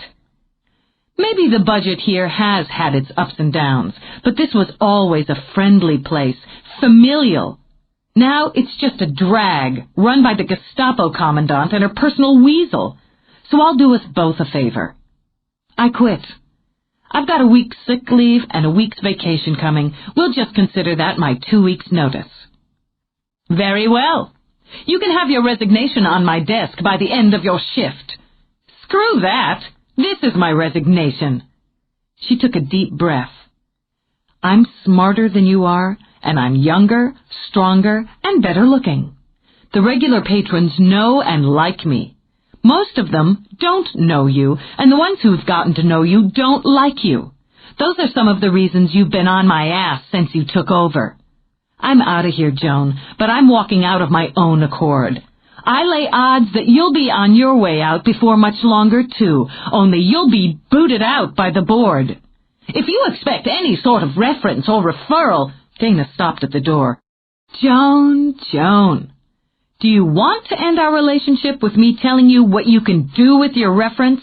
Maybe the budget here has had its ups and downs, but this was always a friendly place, familial. Now it's just a drag, run by the Gestapo commandant and her personal weasel. So I'll do us both a favor. I quit. I've got a week's sick leave and a week's vacation coming. We'll just consider that my 2 weeks' notice. Very well. You can have your resignation on my desk by the end of your shift. Screw that. This is my resignation. She took a deep breath. I'm smarter than you are, and I'm younger, stronger, and better looking. The regular patrons know and like me. Most of them don't know you, and the ones who've gotten to know you don't like you. Those are some of the reasons you've been on my ass since you took over. I'm out of here, Joan, but I'm walking out of my own accord. I lay odds that you'll be on your way out before much longer, too, only you'll be booted out by the board. If you expect any sort of reference or referral— Dana stopped at the door. Joan, do you want to end our relationship with me telling you what you can do with your reference?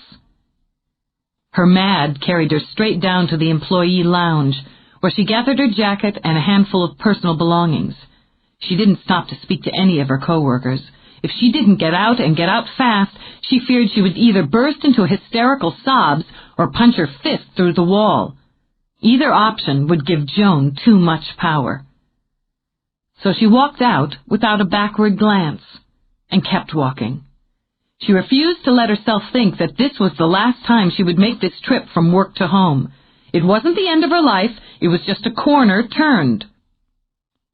Her mad carried her straight down to the employee lounge, where she gathered her jacket and a handful of personal belongings. She didn't stop to speak to any of her coworkers. If she didn't get out and get out fast, she feared she would either burst into hysterical sobs or punch her fist through the wall. Either option would give Joan too much power. So she walked out without a backward glance, and kept walking. She refused to let herself think that this was the last time she would make this trip from work to home. It wasn't the end of her life, it was just a corner turned.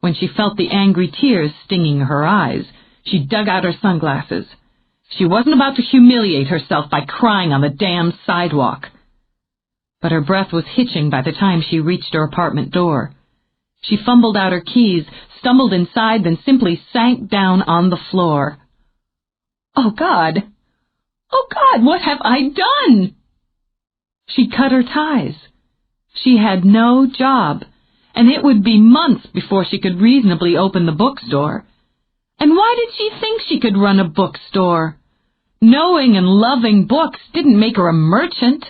When she felt the angry tears stinging her eyes, she dug out her sunglasses. She wasn't about to humiliate herself by crying on the damn sidewalk. But her breath was hitching by the time she reached her apartment door. She fumbled out her keys, stumbled inside, then simply sank down on the floor. Oh, God! Oh, God, what have I done? She cut her ties. She had no job, and it would be months before she could reasonably open the bookstore. And why did she think she could run a bookstore? Knowing and loving books didn't make her a merchant.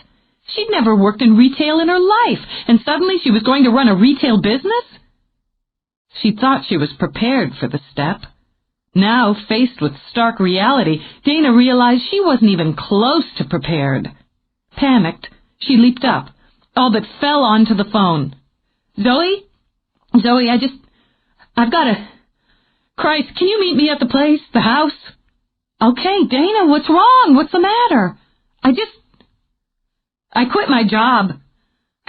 She'd never worked in retail in her life, and suddenly she was going to run a retail business? She thought she was prepared for the step. Now, faced with stark reality, Dana realized she wasn't even close to prepared. Panicked, she leaped up, all but fell onto the phone. Zoe, I've got to... Christ, can you meet me at the place, the house? Okay, Dana, what's wrong? What's the matter? I quit my job.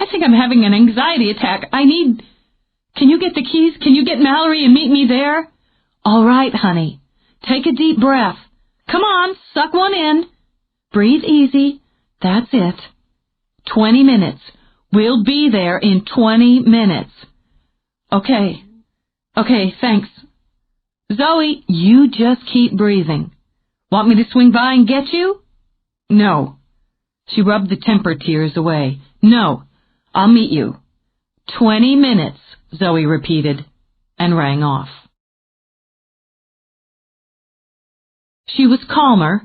I think I'm having an anxiety attack. Can you get the keys? Can you get Mallory and meet me there? All right, honey. Take a deep breath. Come on, suck one in. Breathe easy. That's it. 20 minutes. We'll be there in 20 minutes. Okay, thanks. Zoe, you just keep breathing. Want me to swing by and get you? No. She rubbed the temper tears away. No, I'll meet you. 20 minutes, Zoe repeated, and rang off. She was calmer,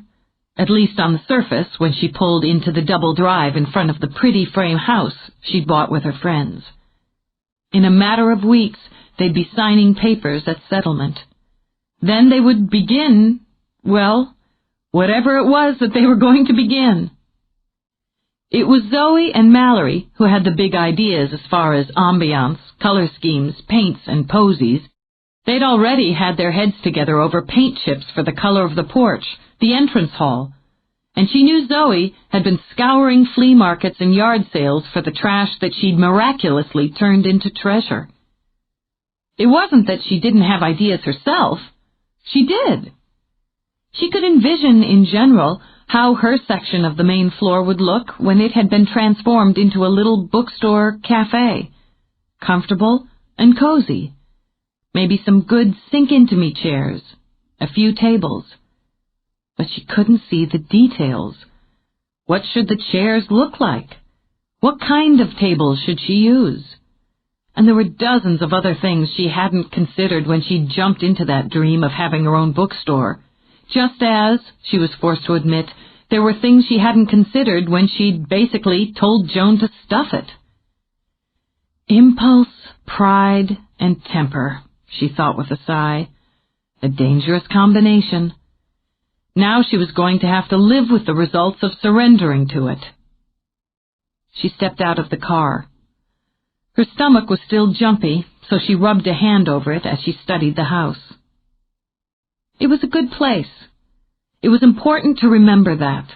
at least on the surface, when she pulled into the double drive in front of the pretty frame house she'd bought with her friends. In a matter of weeks, they'd be signing papers at settlement. Then they would begin, well, whatever it was that they were going to begin. It was Zoe and Mallory who had the big ideas as far as ambiance, color schemes, paints, and posies. They'd already had their heads together over paint chips for the color of the porch, the entrance hall, and she knew Zoe had been scouring flea markets and yard sales for the trash that she'd miraculously turned into treasure. It wasn't that she didn't have ideas herself. She did. She could envision, in general, how her section of the main floor would look when it had been transformed into a little bookstore cafe. Comfortable and cozy. Maybe some good sink-into-me chairs, a few tables. But she couldn't see the details. What should the chairs look like? What kind of tables should she use? And there were dozens of other things she hadn't considered when she jumped into that dream of having her own bookstore. Just as, she was forced to admit, there were things she hadn't considered when she'd basically told Joan to stuff it. Impulse, pride, and temper, she thought with a sigh. A dangerous combination. Now she was going to have to live with the results of surrendering to it. She stepped out of the car. Her stomach was still jumpy, so she rubbed a hand over it as she studied the house. It was a good place. It was important to remember that.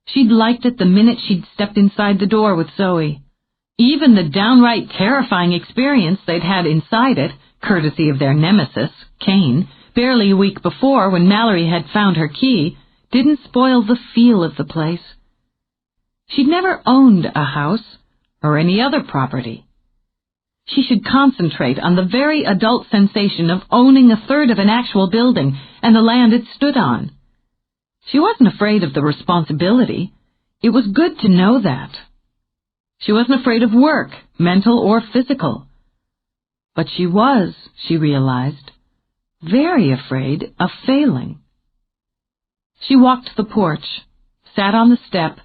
She'd liked it the minute she'd stepped inside the door with Zoe. Even the downright terrifying experience they'd had inside it, courtesy of their nemesis, Cain, barely a week before when Mallory had found her key, didn't spoil the feel of the place. She'd never owned a house or any other property. She should concentrate on the very adult sensation of owning a third of an actual building and the land it stood on. She wasn't afraid of the responsibility. It was good to know that. She wasn't afraid of work, mental or physical. But she was, she realized, very afraid of failing. She walked to the porch, sat on the step,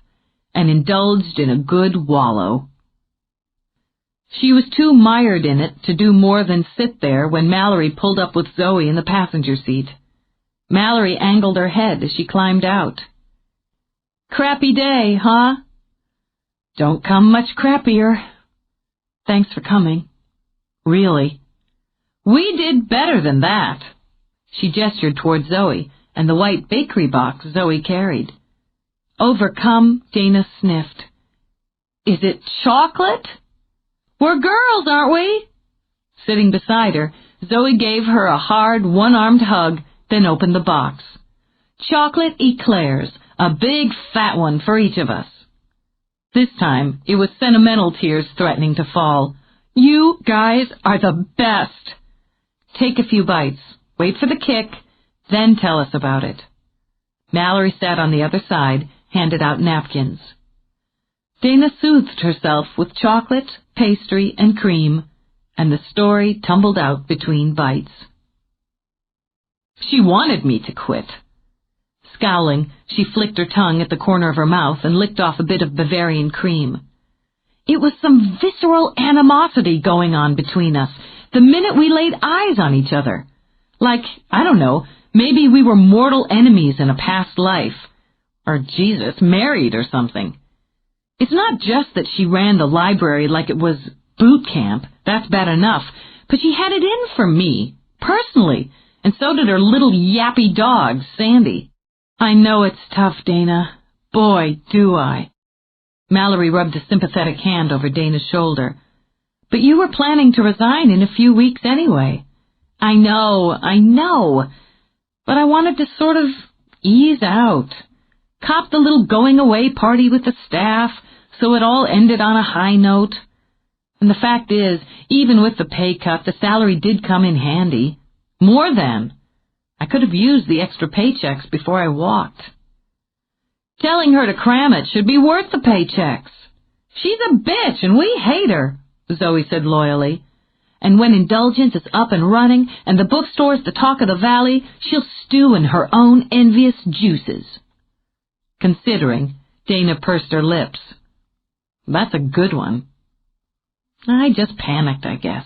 and indulged in a good wallow. She was too mired in it to do more than sit there when Mallory pulled up with Zoe in the passenger seat. Mallory angled her head as she climbed out. "Crappy day, huh?" "Don't come much crappier." "Thanks for coming." "Really?" "We did better than that." She gestured toward Zoe and the white bakery box Zoe carried. Overcome, Dana sniffed. "Is it chocolate?" "We're girls, aren't we?" Sitting beside her, Zoe gave her a hard, one-armed hug, then opened the box. Chocolate eclairs, a big fat one for each of us. This time, it was sentimental tears threatening to fall. "You guys are the best." "Take a few bites, wait for the kick, then tell us about it." Mallory sat on the other side, handed out napkins. Dana soothed herself with chocolate, pastry, and cream, and the story tumbled out between bites. She wanted me to quit. Scowling, she flicked her tongue at the corner of her mouth and licked off a bit of Bavarian cream. It was some visceral animosity going on between us the minute we laid eyes on each other. Like, I don't know, maybe we were mortal enemies in a past life. Or, Jesus, married or something. It's not just that she ran the library like it was boot camp, that's bad enough, but she had it in for me, personally, and so did her little yappy dog, Sandy. "I know it's tough, Dana. Boy, do I." Mallory rubbed a sympathetic hand over Dana's shoulder. "But you were planning to resign in a few weeks anyway." I know. But I wanted to sort of ease out. Cop the little going-away party with the staff, so it all ended on a high note. And the fact is, even with the pay cut, the salary did come in handy. More than. I could have used the extra paychecks before I walked. "Telling her to cram it should be worth the paychecks." "She's a bitch and we hate her," Zoe said loyally. "And when Indulgence is up and running and the bookstore's the talk of the valley, she'll stew in her own envious juices." Considering, Dana pursed her lips. "That's a good one." I just panicked, I guess.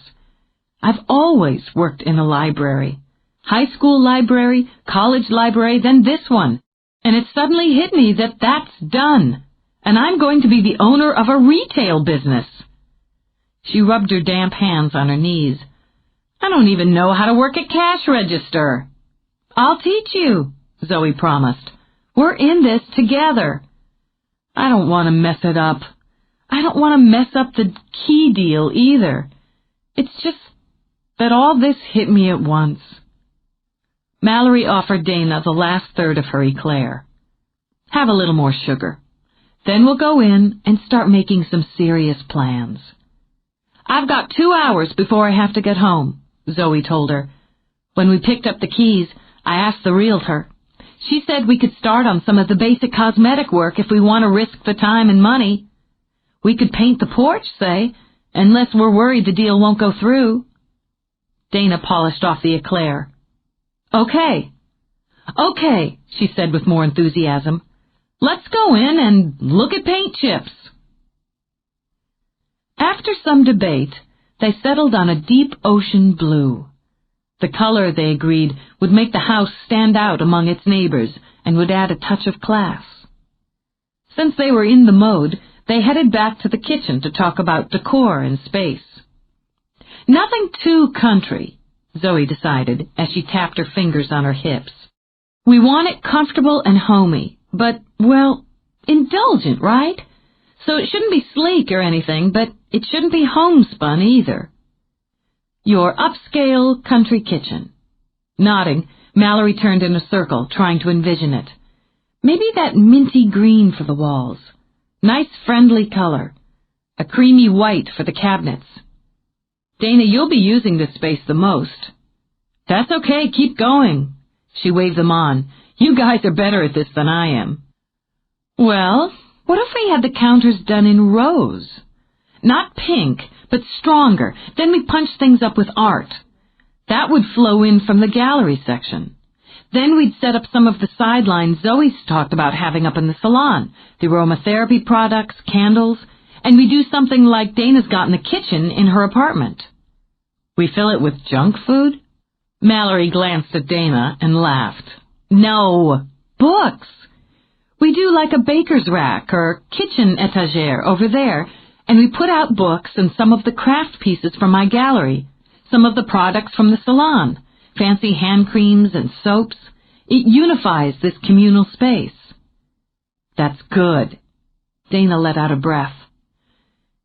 I've always worked in a library. High school library, college library, then this one. And it suddenly hit me that that's done. And I'm going to be the owner of a retail business. She rubbed her damp hands on her knees. "I don't even know how to work a cash register." "I'll teach you," Zoe promised. "We're in this together." "I don't want to mess it up. I don't want to mess up the key deal either. It's just that all this hit me at once." Mallory offered Dana the last third of her eclair. Have a little more sugar. Then we'll go in and start making some serious plans. I've got 2 hours before I have to get home, Zoe told her. When we picked up the keys, I asked the realtor. She said we could start on some of the basic cosmetic work if we want to risk the time and money. We could paint the porch, say, unless we're worried the deal won't go through. Dana polished off the eclair. Okay, she said with more enthusiasm. Let's go in and look at paint chips. After some debate, they settled on a deep ocean blue. The color, they agreed, would make the house stand out among its neighbors and would add a touch of class. Since they were in the mode, they headed back to the kitchen to talk about decor and space. Nothing too country, Zoe decided as she tapped her fingers on her hips. We want it comfortable and homey, but, well, indulgent, right? So it shouldn't be sleek or anything, but it shouldn't be homespun either. Your upscale country kitchen. Nodding, Mallory turned in a circle, trying to envision it. Maybe that minty green for the walls. Nice friendly color. A creamy white for the cabinets. Dana, you'll be using this space the most. That's okay, keep going. She waved them on. You guys are better at this than I am. Well, what if we had the counters done in rose? Not pink, but stronger. Then we punch things up with art. That would flow in from the gallery section. Then we'd set up some of the sidelines Zoe's talked about having up in the salon, the aromatherapy products, candles, and we do something like Dana's got in the kitchen in her apartment. We fill it with junk food? Mallory glanced at Dana and laughed. No, books. We do like a baker's rack or kitchen etagere over there, and we put out books and some of the craft pieces from my gallery, some of the products from the salon, fancy hand creams and soaps. It unifies this communal space. That's good. Dana let out a breath.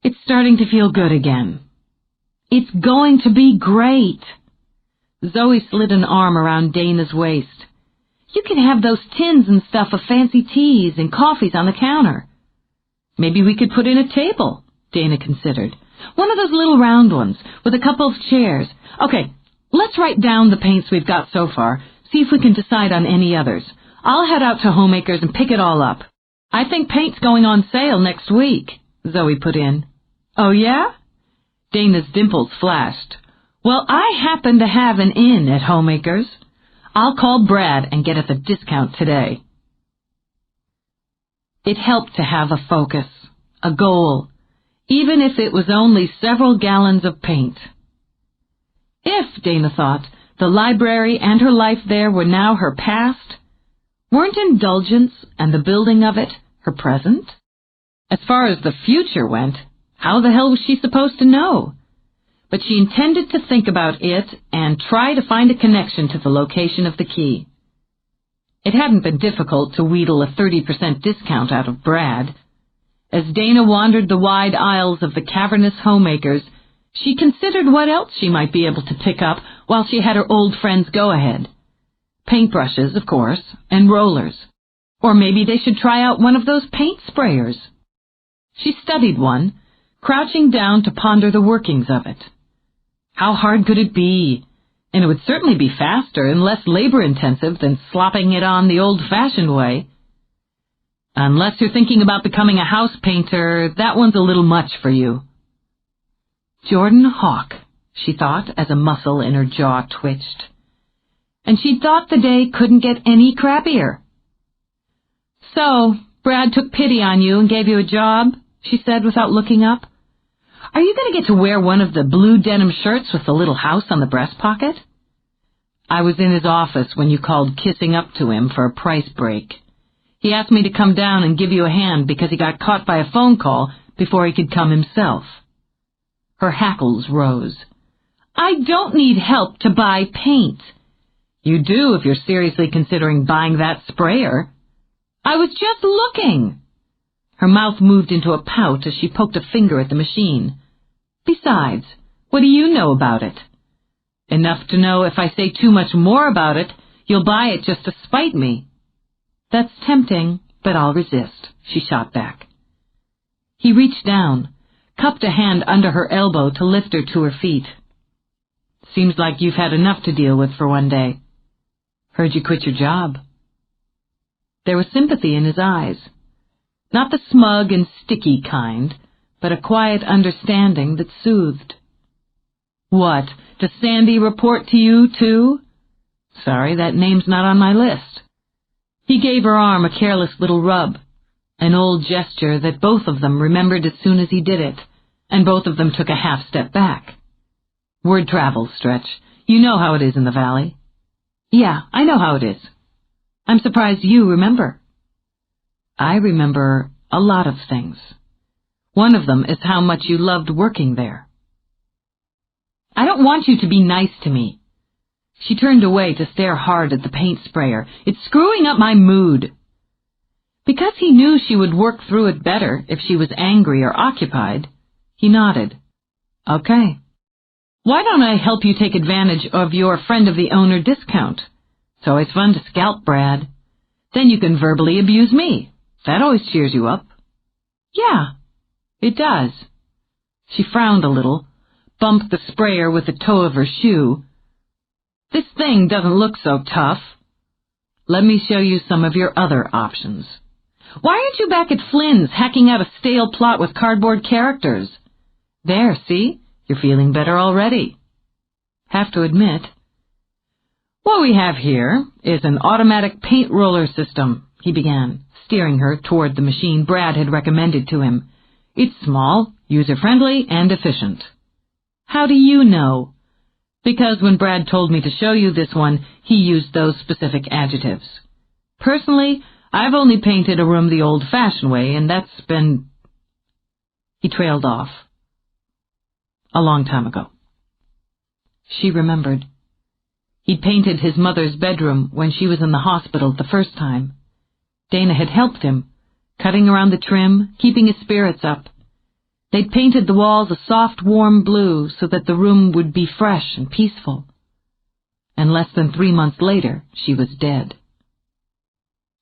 It's starting to feel good again. It's going to be great. Zoe slid an arm around Dana's waist. You can have those tins and stuff of fancy teas and coffees on the counter. Maybe we could put in a table, Dana considered. One of those little round ones, with a couple of chairs. Okay, let's write down the paints we've got so far, see if we can decide on any others. I'll head out to Homemakers and pick it all up. I think paint's going on sale next week, Zoe put in. Oh, yeah? Dana's dimples flashed. Well, I happen to have an in at Homemakers. I'll call Brad and get us a discount today. It helped to have a focus, a goal, even if it was only several gallons of paint. If, Dana thought, the library and her life there were now her past, weren't indulgence and the building of it her present? As far as the future went, how the hell was she supposed to know? But she intended to think about it and try to find a connection to the location of the key. It hadn't been difficult to wheedle a 30% discount out of Brad. As Dana wandered the wide aisles of the cavernous Homemakers, she considered what else she might be able to pick up while she had her old friends go ahead. Paintbrushes, of course, and rollers. Or maybe they should try out one of those paint sprayers. She studied one, crouching down to ponder the workings of it. How hard could it be? And it would certainly be faster and less labor-intensive than slopping it on the old-fashioned way. Unless you're thinking about becoming a house painter, that one's a little much for you. Jordan Hawk, she thought as a muscle in her jaw twitched. And she thought the day couldn't get any crappier. So, Brad took pity on you and gave you a job, she said without looking up. Are you going to get to wear one of the blue denim shirts with the little house on the breast pocket? I was in his office when you called kissing up to him for a price break. He asked me to come down and give you a hand because he got caught by a phone call before he could come himself. Her hackles rose. I don't need help to buy paint. You do if you're seriously considering buying that sprayer. I was just looking. Her mouth moved into a pout as she poked a finger at the machine. Besides, what do you know about it? Enough to know if I say too much more about it, you'll buy it just to spite me. That's tempting, but I'll resist," she shot back. He reached down, cupped a hand under her elbow to lift her to her feet. "Seems like you've had enough to deal with for one day. Heard you quit your job." There was sympathy in his eyes. Not the smug and sticky kind, but a quiet understanding that soothed. "What, does Sandy report to you, too?" "Sorry, that name's not on my list." He gave her arm a careless little rub, an old gesture that both of them remembered as soon as he did it, and both of them took a half step back. "Word travels, Stretch. You know how it is in the valley." "Yeah, I know how it is. I'm surprised you remember." "I remember a lot of things. One of them is how much you loved working there." "I don't want you to be nice to me." She turned away to stare hard at the paint sprayer. "It's screwing up my mood." Because he knew she would work through it better if she was angry or occupied, he nodded. "Okay. Why don't I help you take advantage of your friend of the owner discount? It's always fun to scalp Brad. Then you can verbally abuse me. That always cheers you up." "Yeah, it does." She frowned a little, bumped the sprayer with the toe of her shoe. "This thing doesn't look so tough. Let me show you some of your other options. Why aren't you back at Flynn's hacking out a stale plot with cardboard characters? There, see? You're feeling better already." "Have to admit." "What we have here is an automatic paint roller system," he began, steering her toward the machine Brad had recommended to him. "It's small, user-friendly, and efficient." "How do you know?" "Because when Brad told me to show you this one, he used those specific adjectives. Personally, I've only painted a room the old-fashioned way, and that's been—" He trailed off. "A long time ago." She remembered. He'd painted his mother's bedroom when she was in the hospital the first time. Dana had helped him, cutting around the trim, keeping his spirits up. They'd painted the walls a soft, warm blue so that the room would be fresh and peaceful. And less than 3 months later, she was dead.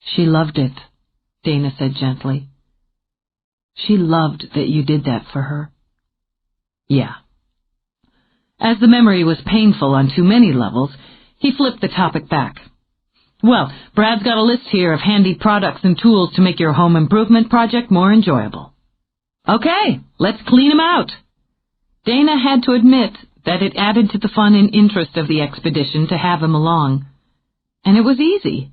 "She loved it," Dana said gently. "She loved that you did that for her." "Yeah." As the memory was painful on too many levels, he flipped the topic back. "Well, Brad's got a list here of handy products and tools to make your home improvement project more enjoyable." "Okay, let's clean 'em out." Dana had to admit that it added to the fun and interest of the expedition to have him along. And it was easy.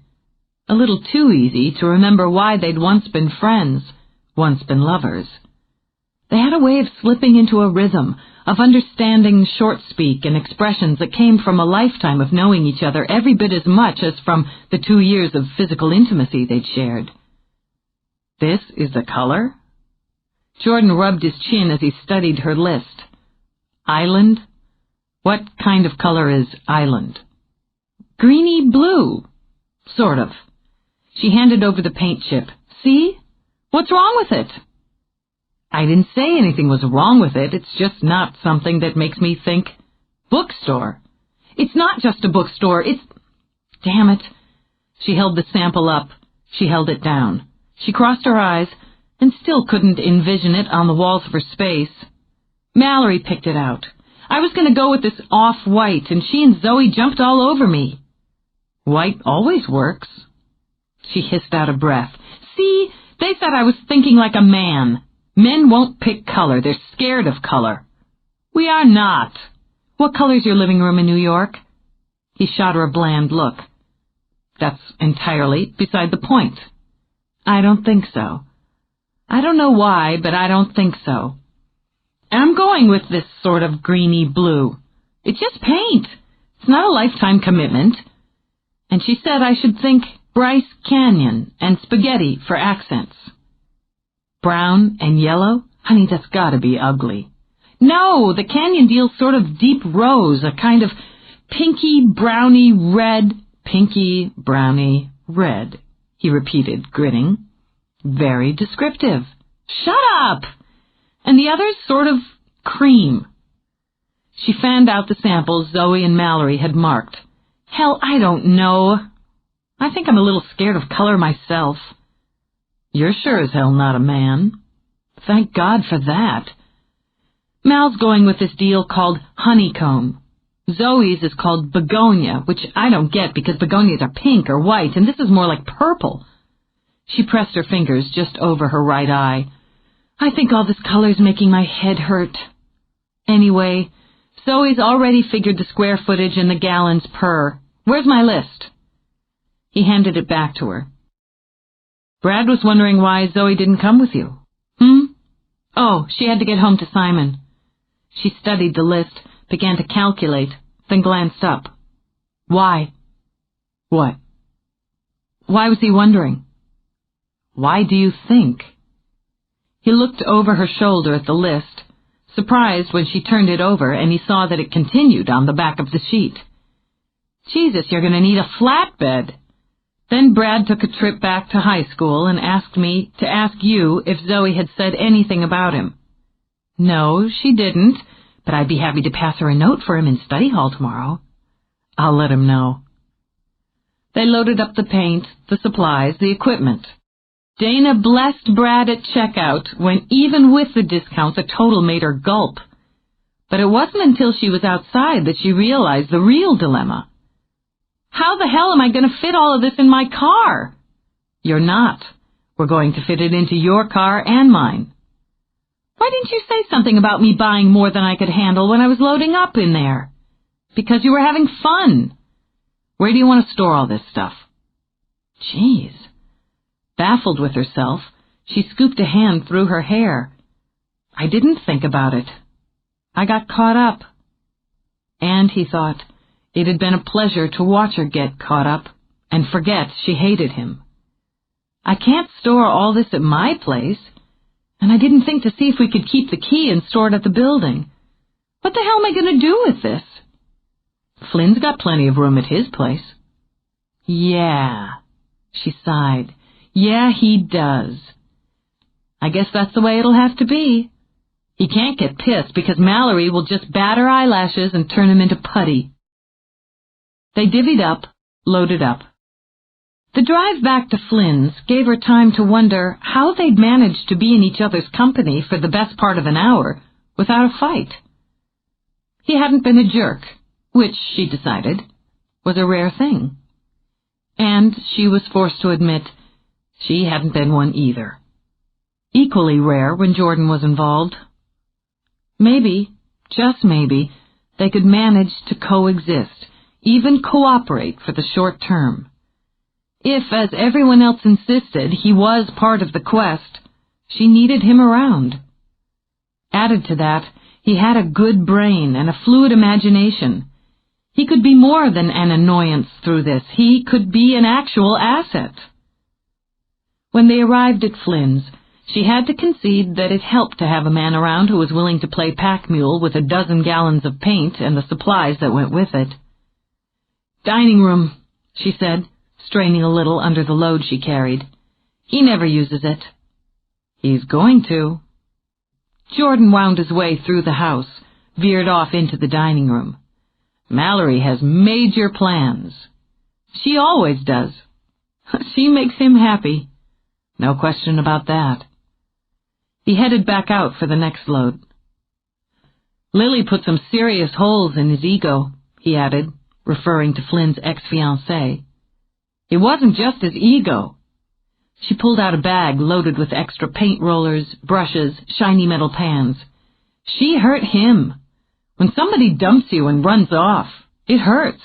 A little too easy to remember why they'd once been friends, once been lovers. They had a way of slipping into a rhythm, of understanding short-speak and expressions that came from a lifetime of knowing each other every bit as much as from the 2 years of physical intimacy they'd shared. "This is the color?" Jordan rubbed his chin as he studied her list. "Island? What kind of color is island?" "Greeny blue. Sort of." She handed over the paint chip. "See? What's wrong with it?" "I didn't say anything was wrong with it. It's just not something that makes me think bookstore." "It's not just a bookstore. It's—" "Damn it." She held the sample up. She held it down. She crossed her eyes and still couldn't envision it on the walls of her space. "Mallory picked it out. I was going to go with this off-white, and she and Zoe jumped all over me." "White always works." She hissed out a breath. "See, they said I was thinking like a man. Men won't pick color. They're scared of color." "We are not." "What color's your living room in New York?" He shot her a bland look. "That's entirely beside the point." "I don't think so. I don't know why, but I don't think so. I'm going with this sort of greeny blue. It's just paint. It's not a lifetime commitment." And she said I should think Bryce Canyon and spaghetti for accents. "Brown and yellow? Honey, that's gotta be ugly." "No, the Canyon deal's sort of deep rose, a kind of pinky, browny, red." "Pinky, browny, red," he repeated, grinning. "Very descriptive." "Shut up!" "And the other's sort of cream." She fanned out the samples Zoe and Mallory had marked. "Hell, I don't know. I think I'm a little scared of color myself." You're sure as hell not a man. Thank God for that. Mal's going with this deal called honeycomb. Zoe's is called begonia, which I don't get because begonias are pink or white, and this is more like purple. She pressed her fingers just over her right eye. I think all this color's making my head hurt. Anyway, Zoe's already figured the square footage and the gallons per. Where's my list? He handed it back to her. Brad was wondering why Zoe didn't come with you. Oh, she had to get home to Simon. She studied the list, began to calculate, then glanced up. Why? What? Why was he wondering? Why do you think? He looked over her shoulder at the list, surprised when she turned it over and he saw that it continued on the back of the sheet. Jesus, you're going to need a flatbed. Then Brad took a trip back to high school and asked me to ask you if Zoe had said anything about him. No, she didn't, but I'd be happy to pass her a note for him in study hall tomorrow. I'll let him know. They loaded up the paint, the supplies, the equipment. Dana blessed Brad at checkout when even with the discounts a total made her gulp. But it wasn't until she was outside that she realized the real dilemma. How the hell am I going to fit all of this in my car? You're not. We're going to fit it into your car and mine. Why didn't you say something about me buying more than I could handle when I was loading up in there? Because you were having fun. Where do you want to store all this stuff? Jeez. Baffled with herself, she scooped a hand through her hair. I didn't think about it. I got caught up. And, he thought, it had been a pleasure to watch her get caught up and forget she hated him. I can't store all this at my place, and I didn't think to see if we could keep the key and store it at the building. What the hell am I going to do with this? Flynn's got plenty of room at his place. Yeah, she sighed. Yeah, he does. I guess that's the way it'll have to be. He can't get pissed because Mallory will just bat her eyelashes and turn him into putty. They divvied up, loaded up. The drive back to Flynn's gave her time to wonder how they'd managed to be in each other's company for the best part of an hour without a fight. He hadn't been a jerk, which, she decided, was a rare thing. And she was forced to admit she hadn't been one either. Equally rare when Jordan was involved. Maybe, just maybe, they could manage to coexist, even cooperate for the short term. If, as everyone else insisted, he was part of the quest, she needed him around. Added to that, he had a good brain and a fluid imagination. He could be more than an annoyance through this. He could be an actual asset. When they arrived at Flynn's, she had to concede that it helped to have a man around who was willing to play pack mule with a dozen gallons of paint and the supplies that went with it. Dining room, she said, straining a little under the load she carried. He never uses it. He's going to. Jordan wound his way through the house, veered off into the dining room. Mallory has major plans. She always does. She makes him happy. No question about that. He headed back out for the next load. Lily put some serious holes in his ego, he added, referring to Flynn's ex-fiancée. It wasn't just his ego. She pulled out a bag loaded with extra paint rollers, brushes, shiny metal pans. She hurt him. When somebody dumps you and runs off, it hurts.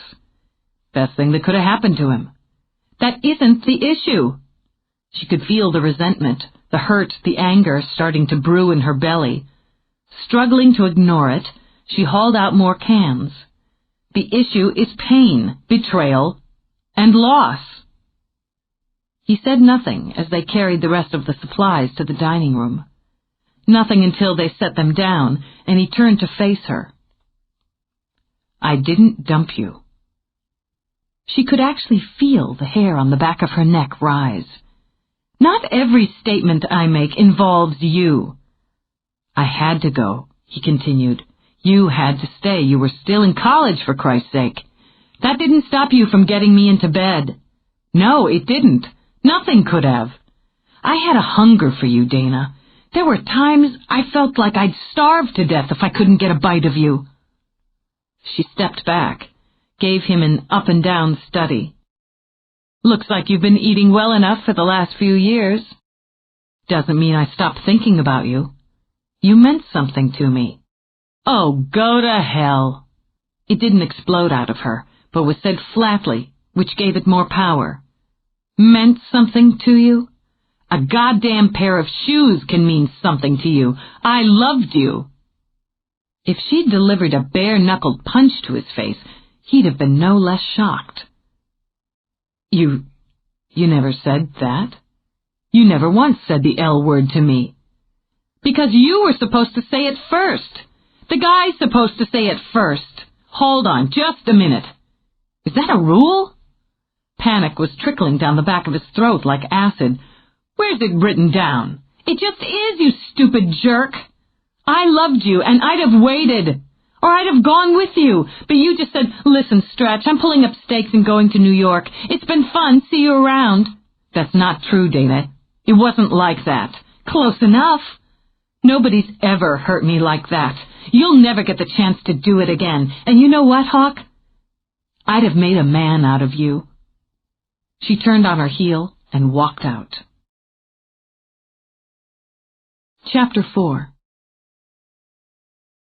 Best thing that could have happened to him. That isn't the issue. She could feel the resentment, the hurt, the anger starting to brew in her belly. Struggling to ignore it, she hauled out more cans. The issue is pain, betrayal, and loss. He said nothing as they carried the rest of the supplies to the dining room. Nothing until they set them down, and he turned to face her. I didn't dump you. She could actually feel the hair on the back of her neck rise. Not every statement I make involves you. I had to go, he continued. You had to stay. You were still in college, for Christ's sake. That didn't stop you from getting me into bed. No, it didn't. Nothing could have. I had a hunger for you, Dana. There were times I felt like I'd starve to death if I couldn't get a bite of you." She stepped back, gave him an up-and-down study. "Looks like you've been eating well enough for the last few years. Doesn't mean I stopped thinking about you. You meant something to me." "Oh, go to hell." It didn't explode out of her, but was said flatly, which gave it more power. "Meant something to you? A goddamn pair of shoes can mean something to you. I loved you." If she'd delivered a bare-knuckled punch to his face, he'd have been no less shocked. You never said that? You never once said the L word to me." "Because you were supposed to say it first. The guy's supposed to say it first. Hold on, just a minute. Is that a rule?" Panic was trickling down the back of his throat like acid. "Where's it written down?" "It just is, you stupid jerk. I loved you, and I'd have waited. Or I'd have gone with you. But you just said, 'Listen, Stretch, I'm pulling up stakes and going to New York. It's been fun. See you around.'" "That's not true, Dana. It wasn't like that." "Close enough. Nobody's ever hurt me like that. You'll never get the chance to do it again. And you know what, Hawk? I'd have made a man out of you." She turned on her heel and walked out. Chapter 4.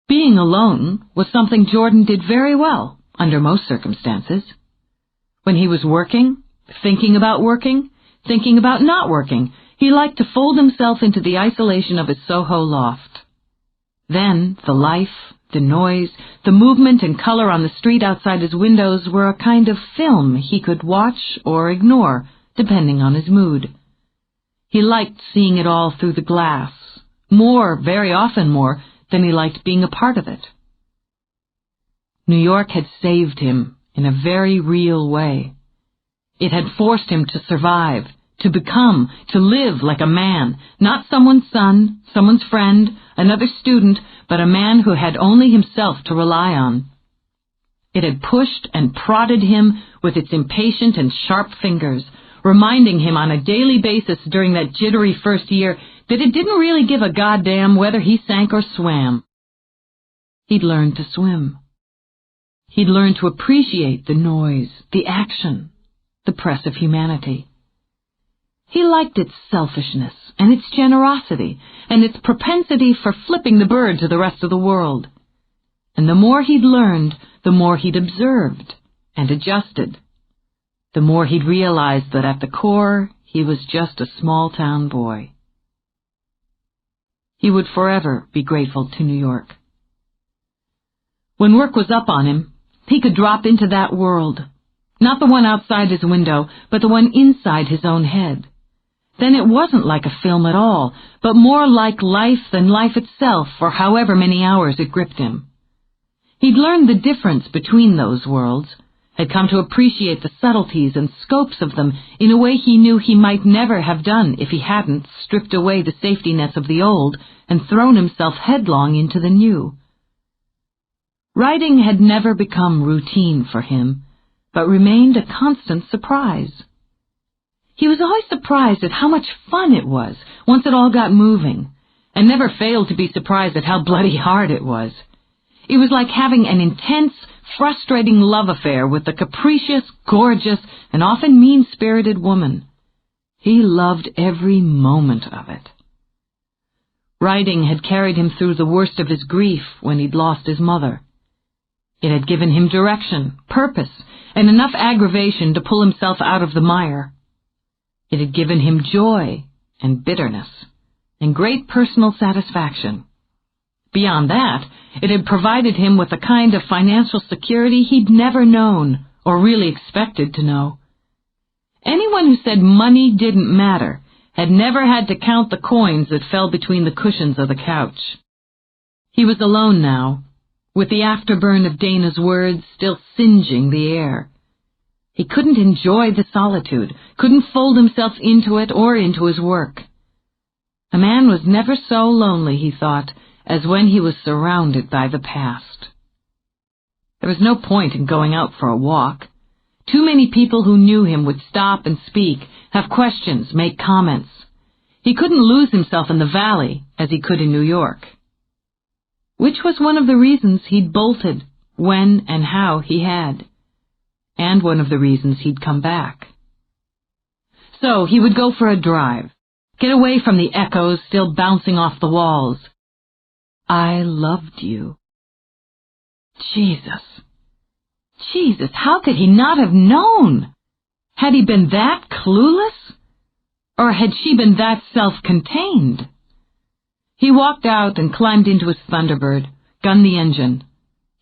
Being alone was something Jordan did very well, under most circumstances. When he was working, thinking about not working, he liked to fold himself into the isolation of his Soho loft. Then the life, the noise, the movement and color on the street outside his windows were a kind of film he could watch or ignore, depending on his mood. He liked seeing it all through the glass, very often more, than he liked being a part of it. New York had saved him in a very real way. It had forced him to survive, to become, to live like a man, not someone's son, someone's friend, another student, but a man who had only himself to rely on. It had pushed and prodded him with its impatient and sharp fingers, reminding him on a daily basis during that jittery first year that it didn't really give a goddamn whether he sank or swam. He'd learned to swim. He'd learned to appreciate the noise, the action, the press of humanity. He liked its selfishness and its generosity and its propensity for flipping the bird to the rest of the world. And the more he'd learned, the more he'd observed and adjusted. The more he'd realized that at the core, he was just a small-town boy. He would forever be grateful to New York. When work was up on him, he could drop into that world, not the one outside his window, but the one inside his own head. Then it wasn't like a film at all, but more like life than life itself for however many hours it gripped him. He'd learned the difference between those worlds, had come to appreciate the subtleties and scopes of them in a way he knew he might never have done if he hadn't stripped away the safety nets of the old and thrown himself headlong into the new. Writing had never become routine for him, but remained a constant surprise. He was always surprised at how much fun it was once it all got moving, and never failed to be surprised at how bloody hard it was. It was like having an intense, frustrating love affair with a capricious, gorgeous, and often mean-spirited woman. He loved every moment of it. Writing had carried him through the worst of his grief when he'd lost his mother. It had given him direction, purpose, and enough aggravation to pull himself out of the mire. It had given him joy and bitterness and great personal satisfaction. Beyond that, it had provided him with a kind of financial security he'd never known or really expected to know. Anyone who said money didn't matter had never had to count the coins that fell between the cushions of the couch. He was alone now, with the afterburn of Dana's words still singeing the air. He couldn't enjoy the solitude, couldn't fold himself into it or into his work. A man was never so lonely, he thought, as when he was surrounded by the past. There was no point in going out for a walk. Too many people who knew him would stop and speak, have questions, make comments. He couldn't lose himself in the valley as he could in New York. Which was one of the reasons he'd bolted when and how he had, and one of the reasons he'd come back. So he would go for a drive, get away from the echoes still bouncing off the walls. I loved you. Jesus, how could he not have known? Had he been that clueless? Or had she been that self-contained? He walked out and climbed into his Thunderbird, gunned the engine.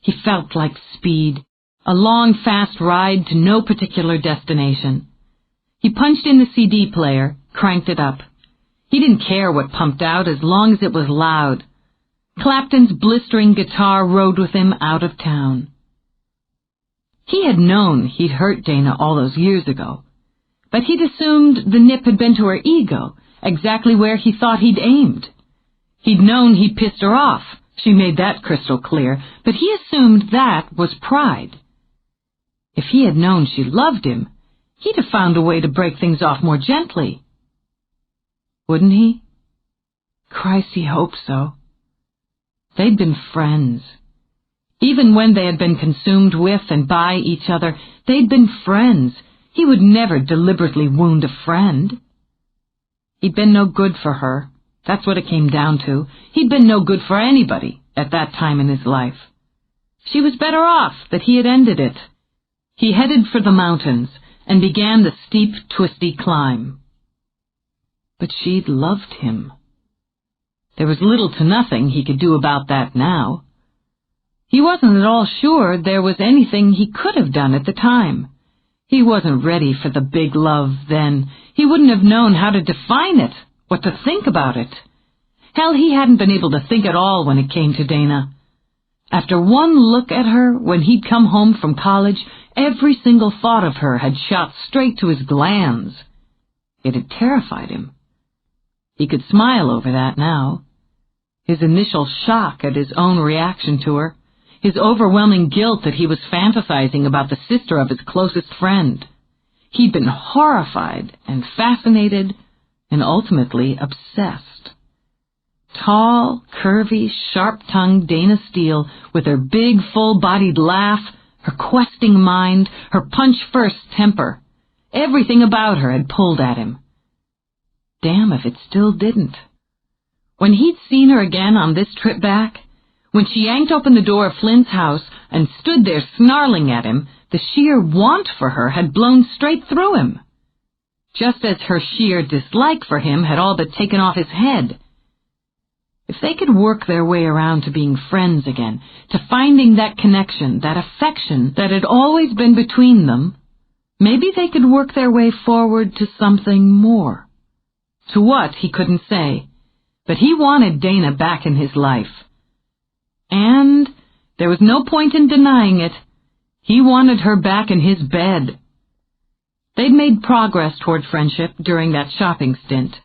He felt like speed, a long, fast ride to no particular destination. He punched in the CD player, cranked it up. He didn't care what pumped out as long as it was loud. Clapton's blistering guitar rode with him out of town. He had known he'd hurt Dana all those years ago, but he'd assumed the nip had been to her ego, exactly where he thought he'd aimed. He'd known he'd pissed her off, she made that crystal clear, but he assumed that was pride. If he had known she loved him, he'd have found a way to break things off more gently. Wouldn't he? Christ, he hoped so. They'd been friends. Even when they had been consumed with and by each other, they'd been friends. He would never deliberately wound a friend. He'd been no good for her. That's what it came down to. He'd been no good for anybody at that time in his life. She was better off that he had ended it. He headed for the mountains and began the steep, twisty climb. But she'd loved him. There was little to nothing he could do about that now. He wasn't at all sure there was anything he could have done at the time. He wasn't ready for the big love then. He wouldn't have known how to define it, what to think about it. Hell, he hadn't been able to think at all when it came to Dana. After one look at her when he'd come home from college, every single thought of her had shot straight to his glands. It had terrified him. He could smile over that now. His initial shock at his own reaction to her, his overwhelming guilt that he was fantasizing about the sister of his closest friend. He'd been horrified and fascinated and ultimately obsessed. Tall, curvy, sharp-tongued Dana Steele, with her big, full-bodied laugh, her questing mind, her punch-first temper. Everything about her had pulled at him. Damn if it still didn't. When he'd seen her again on this trip back, when she yanked open the door of Flynn's house and stood there snarling at him, the sheer want for her had blown straight through him. Just as her sheer dislike for him had all but taken off his head. If they could work their way around to being friends again, to finding that connection, that affection that had always been between them, maybe they could work their way forward to something more. To what, he couldn't say, but he wanted Dana back in his life. And there was no point in denying it. He wanted her back in his bed. They'd made progress toward friendship during that shopping stint.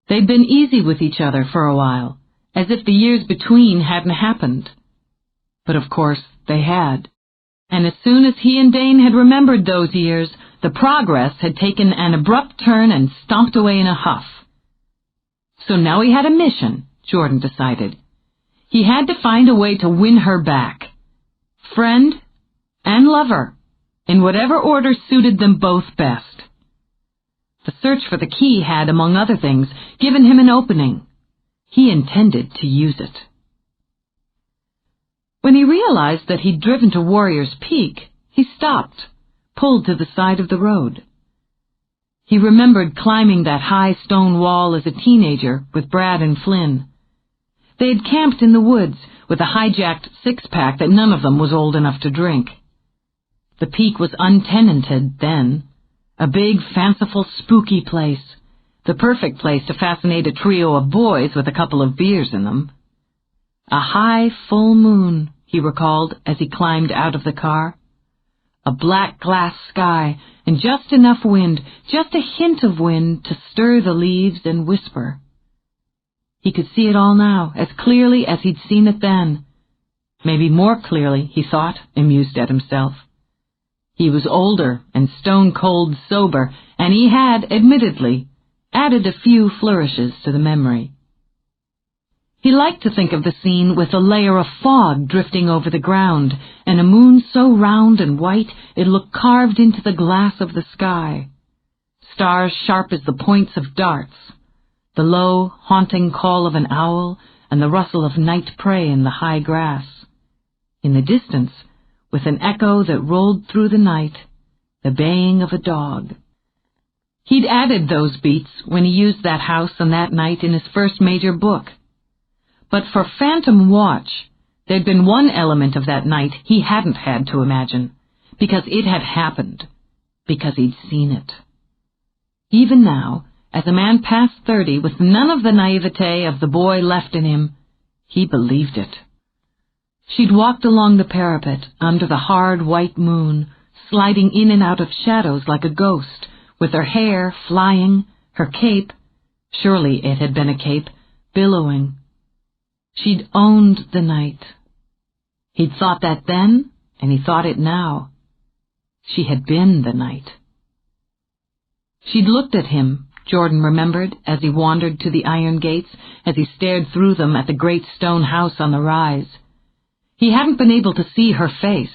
They'd been easy with each other for a while, as if the years between hadn't happened. But of course they had. And as soon as he and Dane had remembered those years, the progress had taken an abrupt turn and stomped away in a huff. So now he had a mission, Jordan decided. He had to find a way to win her back. Friend and lover, in whatever order suited them both best. The search for the key had, among other things, given him an opening. He intended to use it. When he realized that he'd driven to Warrior's Peak, he stopped, pulled to the side of the road. He remembered climbing that high stone wall as a teenager with Brad and Flynn. They had camped in the woods with a hijacked six-pack that none of them was old enough to drink. The peak was untenanted then, a big, fanciful, spooky place, the perfect place to fascinate a trio of boys with a couple of beers in them. A high, full moon, he recalled as he climbed out of the car. A black glass sky and just enough wind, just a hint of wind to stir the leaves and whisper. He could see it all now, as clearly as he'd seen it then. Maybe more clearly, he thought, amused at himself. He was older and stone-cold sober, and he had, admittedly, added a few flourishes to the memory. He liked to think of the scene with a layer of fog drifting over the ground, and a moon so round and white it looked carved into the glass of the sky. Stars sharp as the points of darts, the low, haunting call of an owl, and the rustle of night prey in the high grass. In the distance, with an echo that rolled through the night, the baying of a dog. He'd added those beats when he used that house and that night in his first major book. But for Phantom Watch, there'd been one element of that night he hadn't had to imagine, because it had happened, because he'd seen it. Even now, as a man past 30 with none of the naivete of the boy left in him, he believed it. She'd walked along the parapet under the hard white moon, sliding in and out of shadows like a ghost, with her hair flying, her cape, surely it had been a cape, billowing. She'd owned the night. He'd thought that then, and he thought it now. She had been the night. She'd looked at him, Jordan remembered, as he wandered to the iron gates, as he stared through them at the great stone house on the rise. He hadn't been able to see her face,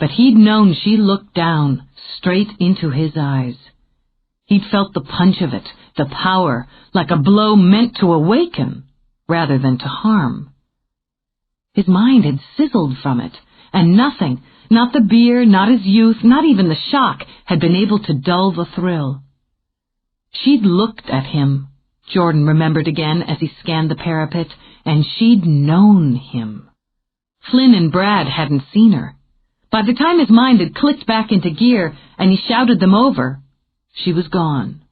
but he'd known she looked down, straight into his eyes. He'd felt the punch of it, the power, like a blow meant to awaken, rather than to harm. His mind had sizzled from it, and nothing, not the beer, not his youth, not even the shock, had been able to dull the thrill. She'd looked at him, Jordan remembered again as he scanned the parapet, and she'd known him. Flynn and Brad hadn't seen her. By the time his mind had clicked back into gear and he shouted them over, she was gone.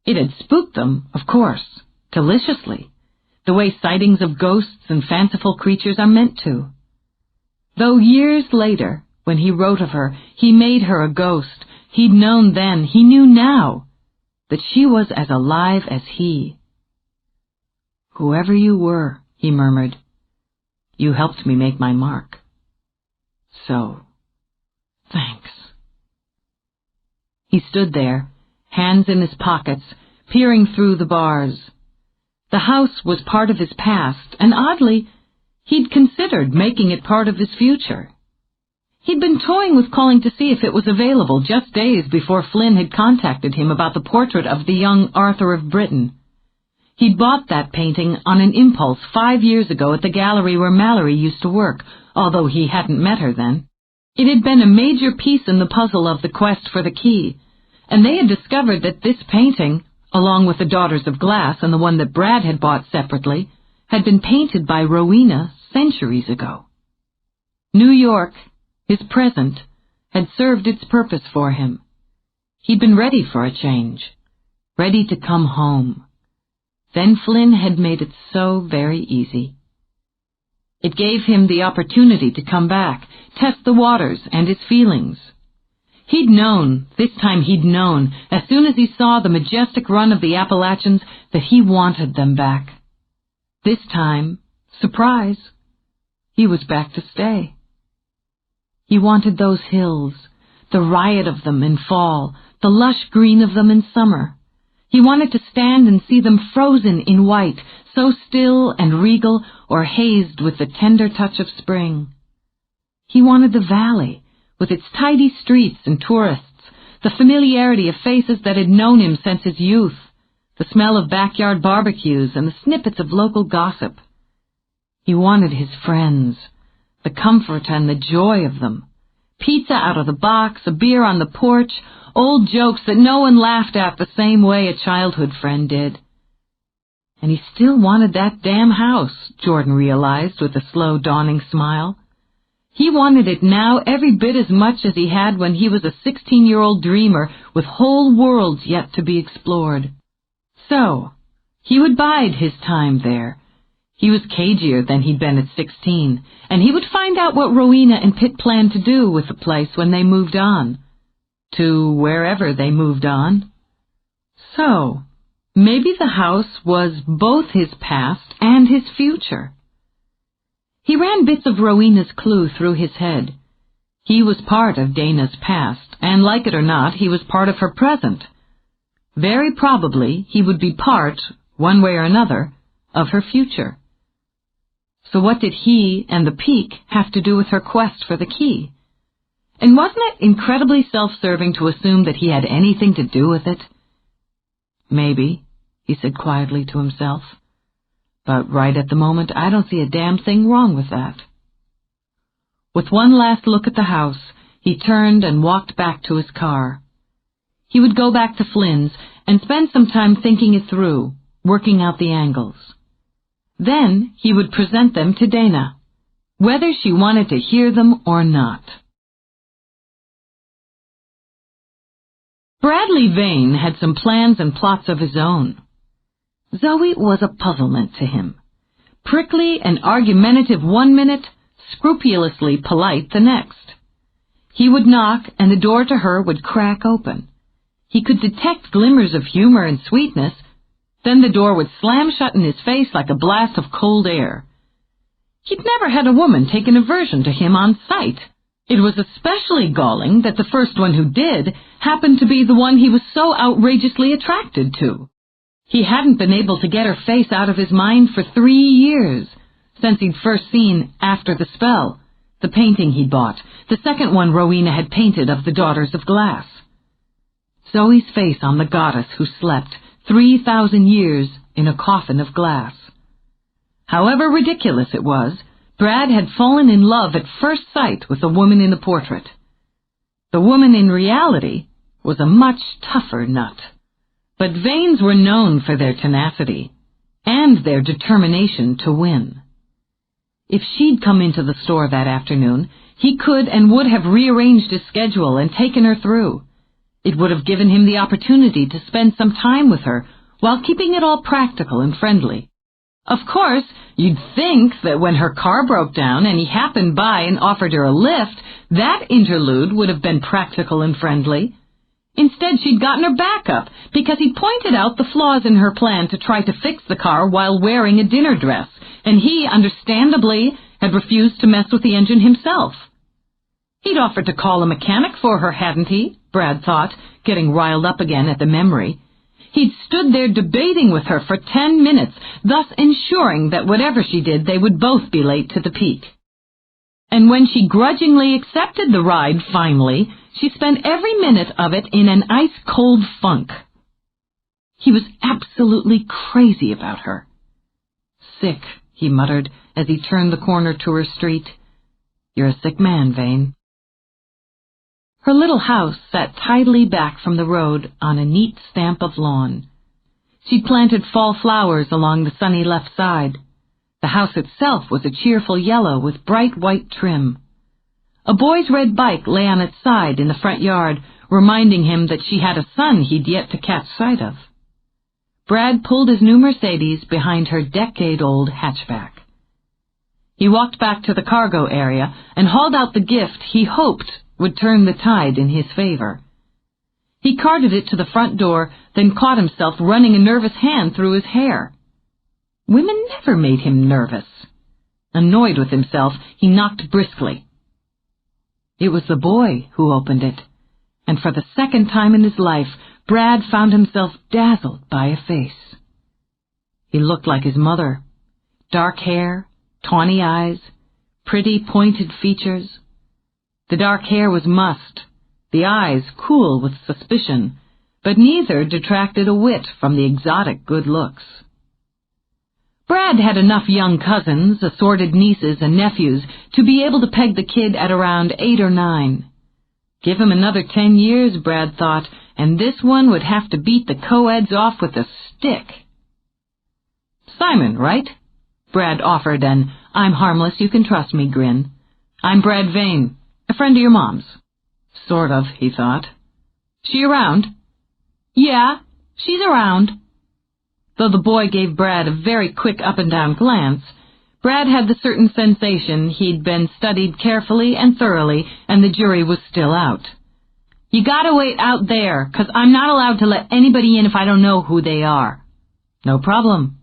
It had spooked them, of course, deliciously, the way sightings of ghosts and fanciful creatures are meant to. Though years later, when he wrote of her, he made her a ghost, he'd known then, he knew now, that she was as alive as he. "Whoever you were," he murmured, "you helped me make my mark. So, thanks." He stood there, hands in his pockets, peering through the bars. The house was part of his past, and oddly, he'd considered making it part of his future. He'd been toying with calling to see if it was available just days before Flynn had contacted him about the portrait of the young Arthur of Britain. He'd bought that painting on an impulse 5 years ago at the gallery where Mallory used to work, although he hadn't met her then. It had been a major piece in the puzzle of the quest for the key, and they had discovered that this painting, along with the Daughters of Glass and the one that Brad had bought separately, had been painted by Rowena centuries ago. New York, his present, had served its purpose for him. He'd been ready for a change, ready to come home. Then Flynn had made it so very easy. It gave him the opportunity to come back, test the waters and his feelings. He'd known, this time he'd known, as soon as he saw the majestic run of the Appalachians, that he wanted them back. This time, surprise, he was back to stay. He wanted those hills, the riot of them in fall, the lush green of them in summer. He wanted to stand and see them frozen in white, so still and regal or hazed with the tender touch of spring. He wanted the valley, with its tidy streets and tourists, the familiarity of faces that had known him since his youth, the smell of backyard barbecues and the snippets of local gossip. He wanted his friends, the comfort and the joy of them. Pizza out of the box, a beer on the porch, old jokes that no one laughed at the same way a childhood friend did. And he still wanted that damn house, Jordan realized with a slow dawning smile. He wanted it now every bit as much as he had when he was a 16-year-old dreamer with whole worlds yet to be explored. So, he would bide his time there. He was cagier than he'd been at 16, and he would find out what Rowena and Pitt planned to do with the place when they moved on. To wherever they moved on. So, maybe the house was both his past and his future. He ran bits of Rowena's clue through his head. He was part of Dana's past, and like it or not, he was part of her present. very probably he would be part, one way or another, of her future. So what did he and the peak have to do with her quest for the key? And wasn't it incredibly self-serving to assume that he had anything to do with it? Maybe, he said quietly to himself. But right at the moment, I don't see a damn thing wrong with that. With one last look at the house, he turned and walked back to his car. He would go back to Flynn's and spend some time thinking it through, working out the angles. Then he would present them to Dana, whether she wanted to hear them or not. Bradley Vane had some plans and plots of his own. Zoe was a puzzlement to him. Prickly and argumentative one minute, scrupulously polite the next. He would knock, and the door to her would crack open. He could detect glimmers of humor and sweetness, then the door would slam shut in his face like a blast of cold air. He'd never had a woman take an aversion to him on sight. It was especially galling that the first one who did happened to be the one he was so outrageously attracted to. He hadn't been able to get her face out of his mind for 3 years, since he'd first seen After the Spell, the painting he'd bought, the second one Rowena had painted of the Daughters of Glass. Zoe's face on the goddess who slept 3,000 years in a coffin of glass. However ridiculous it was, Brad had fallen in love at first sight with the woman in the portrait. The woman in reality was a much tougher nut. But Vanes were known for their tenacity and their determination to win. If she'd come into the store that afternoon, he could and would have rearranged his schedule and taken her through. It would have given him the opportunity to spend some time with her while keeping it all practical and friendly. Of course, you'd think that when her car broke down and he happened by and offered her a lift, that interlude would have been practical and friendly. Instead, she'd gotten her back up because he pointed out the flaws in her plan to try to fix the car while wearing a dinner dress, and he, understandably, had refused to mess with the engine himself. He'd offered to call a mechanic for her, hadn't he? Brad thought, getting riled up again at the memory. He'd stood there debating with her for 10 minutes, thus ensuring that whatever she did, they would both be late to the peak. And when she grudgingly accepted the ride, finally, she spent every minute of it in an ice-cold funk. He was absolutely crazy about her. Sick, he muttered as he turned the corner to her street. You're a sick man, Vane. Her little house sat tidily back from the road on a neat stamp of lawn. She'd planted fall flowers along the sunny left side. The house itself was a cheerful yellow with bright white trim. A boy's red bike lay on its side in the front yard, reminding him that she had a son he'd yet to catch sight of. Brad pulled his new Mercedes behind her decade-old hatchback. He walked back to the cargo area and hauled out the gift he hoped would turn the tide in his favor. He carted it to the front door, then caught himself running a nervous hand through his hair. Women never made him nervous. Annoyed with himself, he knocked briskly. It was the boy who opened it, and for the second time in his life, Brad found himself dazzled by a face. He looked like his mother. Dark hair, tawny eyes, pretty pointed features. The dark hair was mussed, the eyes cool with suspicion, but neither detracted a whit from the exotic good looks. Brad had enough young cousins, assorted nieces and nephews, to be able to peg the kid at around 8 or 9. Give him another 10 years, Brad thought, and this one would have to beat the co-eds off with a stick. Simon, right? Brad offered an I'm harmless, you can trust me grin. I'm Brad Vane, a friend of your mom's. Sort of, he thought. She around? Yeah, she's around. Though the boy gave Brad a very quick up-and-down glance, Brad had the certain sensation he'd been studied carefully and thoroughly, and the jury was still out. You gotta wait out there, 'cause I'm not allowed to let anybody in if I don't know who they are. No problem.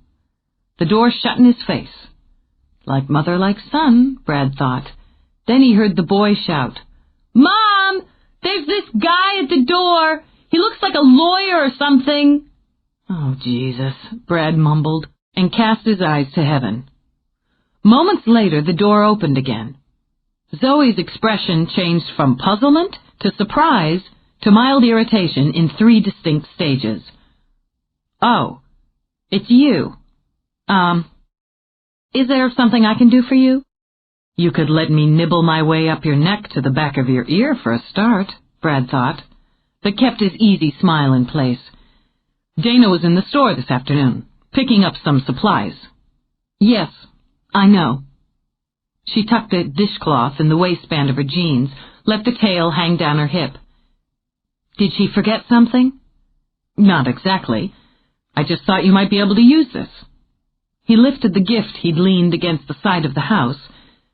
The door shut in his face. Like mother, like son, Brad thought. Then he heard the boy shout, Mom! There's this guy at the door! He looks like a lawyer or something." "Oh, Jesus," Brad mumbled, and cast his eyes to heaven. Moments later, the door opened again. Zoe's expression changed from puzzlement to surprise to mild irritation in 3 distinct stages. "Oh, it's you. Is there something I can do for you?" "You could let me nibble my way up your neck to the back of your ear for a start," Brad thought, but kept his easy smile in place. "Dana was in the store this afternoon, picking up some supplies." "Yes, I know." She tucked a dishcloth in the waistband of her jeans, let the tail hang down her hip. "Did she forget something?" "Not exactly. I just thought you might be able to use this." He lifted the gift he'd leaned against the side of the house,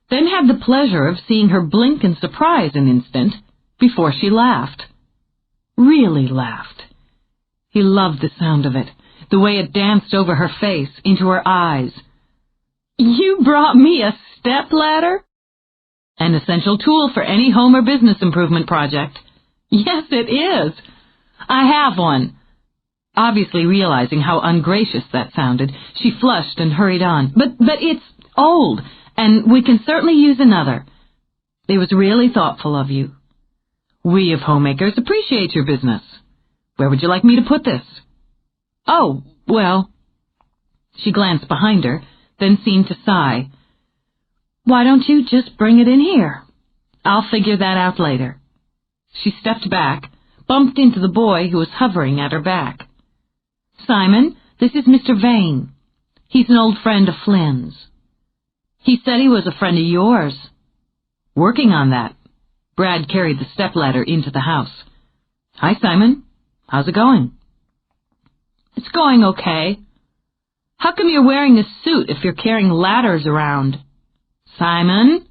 then had the pleasure of seeing her blink in surprise an instant before she laughed. Really laughed. He loved the sound of it, the way it danced over her face, into her eyes. "You brought me a stepladder?" "An essential tool for any home or business improvement project." "Yes, it is. I have one." Obviously realizing how ungracious that sounded, she flushed and hurried on. But it's old, and we can certainly use another." "It was really thoughtful of you." "We of homemakers appreciate your business. Where would you like me to put this?" "Oh, well..." She glanced behind her, then seemed to sigh. "Why don't you just bring it in here? I'll figure that out later." She stepped back, bumped into the boy who was hovering at her back. "Simon, this is Mr. Vane. He's an old friend of Flynn's." "He said he was a friend of yours." "Working on that." Brad carried the stepladder into the house. "Hi, Simon. How's it going?" "It's going okay." "How come you're wearing a suit if you're carrying ladders around?" "Simon?"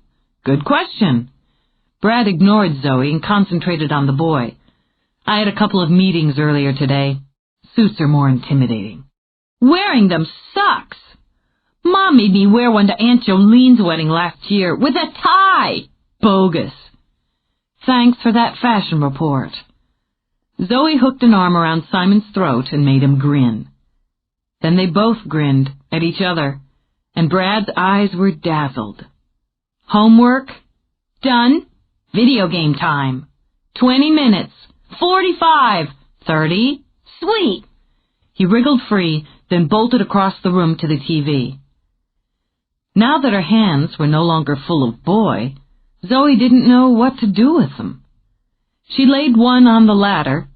"Good question." Brad ignored Zoe and concentrated on the boy. "I had a couple of meetings earlier today. Suits are more intimidating." "Wearing them sucks. Mom made me wear one to Aunt Jolene's wedding last year with a tie." "Bogus." "Thanks for that fashion report." Zoe hooked an arm around Simon's throat and made him grin. Then they both grinned at each other, and Brad's eyes were dazzled. "Homework? Done. Video game time. 20 minutes. 45. 30. Sweet." He wriggled free, then bolted across the room to the TV. Now that her hands were no longer full of boy, Zoe didn't know what to do with them. She laid one on the ladder.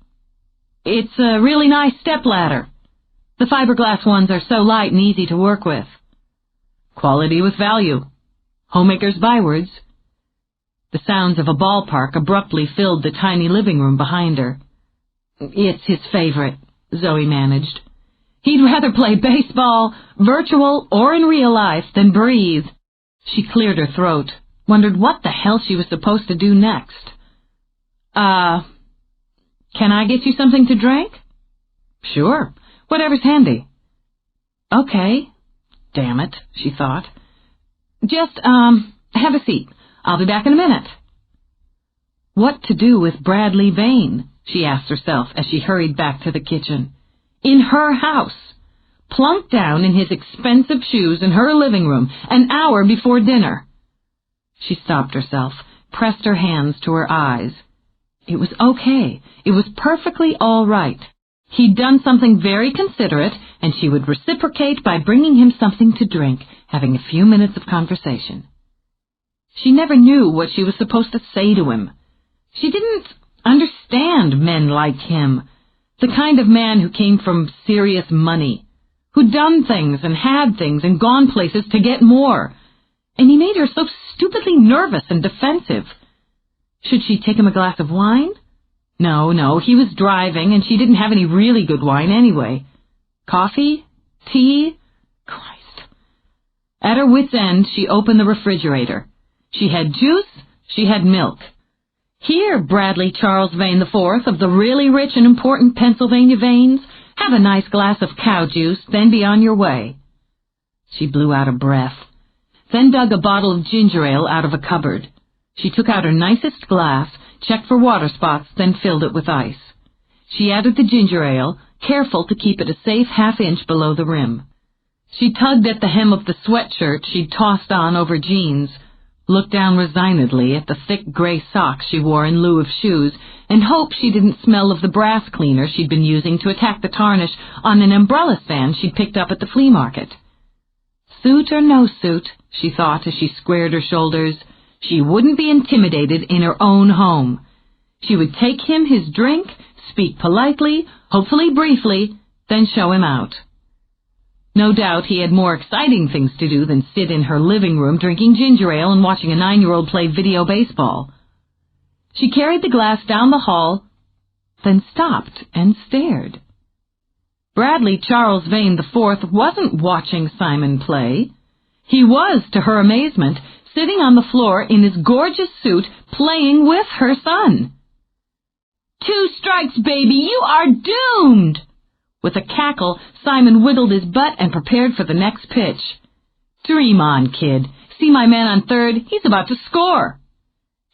"It's a really nice stepladder. The fiberglass ones are so light and easy to work with." "Quality with value. Homemakers' bywords." The sounds of a ballpark abruptly filled the tiny living room behind her. "It's his favorite," Zoe managed. "He'd rather play baseball, virtual or in real life, than breathe." She cleared her throat, wondered what the hell she was supposed to do next. Can I get you something to drink?" "Sure. Whatever's handy." "Okay. Damn it," she thought. "Just, have a seat. I'll be back in a minute." What to do with Bradley Vane, she asked herself as she hurried back to the kitchen. In her house, plunked down in his expensive shoes in her living room an hour before dinner. She stopped herself, pressed her hands to her eyes. It was okay. It was perfectly all right. He'd done something very considerate, and she would reciprocate by bringing him something to drink, having a few minutes of conversation. She never knew what she was supposed to say to him. She didn't understand men like him, the kind of man who came from serious money, who'd done things and had things and gone places to get more, and he made her so stupidly nervous and defensive. Should she take him a glass of wine? No, he was driving, and she didn't have any really good wine anyway. Coffee? Tea? Christ. At her wit's end, she opened the refrigerator. She had juice, she had milk. Here, Bradley Charles Vane IV of the really rich and important Pennsylvania Vanes, have a nice glass of cow juice, then be on your way. She blew out a breath, then dug a bottle of ginger ale out of a cupboard. She took out her nicest glass, checked for water spots, then filled it with ice. She added the ginger ale, careful to keep it a safe half-inch below the rim. She tugged at the hem of the sweatshirt she'd tossed on over jeans, looked down resignedly at the thick gray socks she wore in lieu of shoes, and hoped she didn't smell of the brass cleaner she'd been using to attack the tarnish on an umbrella stand she'd picked up at the flea market. Suit or no suit, she thought as she squared her shoulders, she wouldn't be intimidated in her own home. She would take him his drink, speak politely, hopefully briefly, then show him out. No doubt he had more exciting things to do than sit in her living room drinking ginger ale and watching a 9-year-old play video baseball. She carried the glass down the hall, then stopped and stared. Bradley Charles Vane IV wasn't watching Simon play. He was, to her amazement, sitting on the floor in his gorgeous suit playing with her son. "2 strikes, baby! You are doomed!" With a cackle, Simon wiggled his butt and prepared for the next pitch. "Dream on, kid. See my man on third? He's about to score."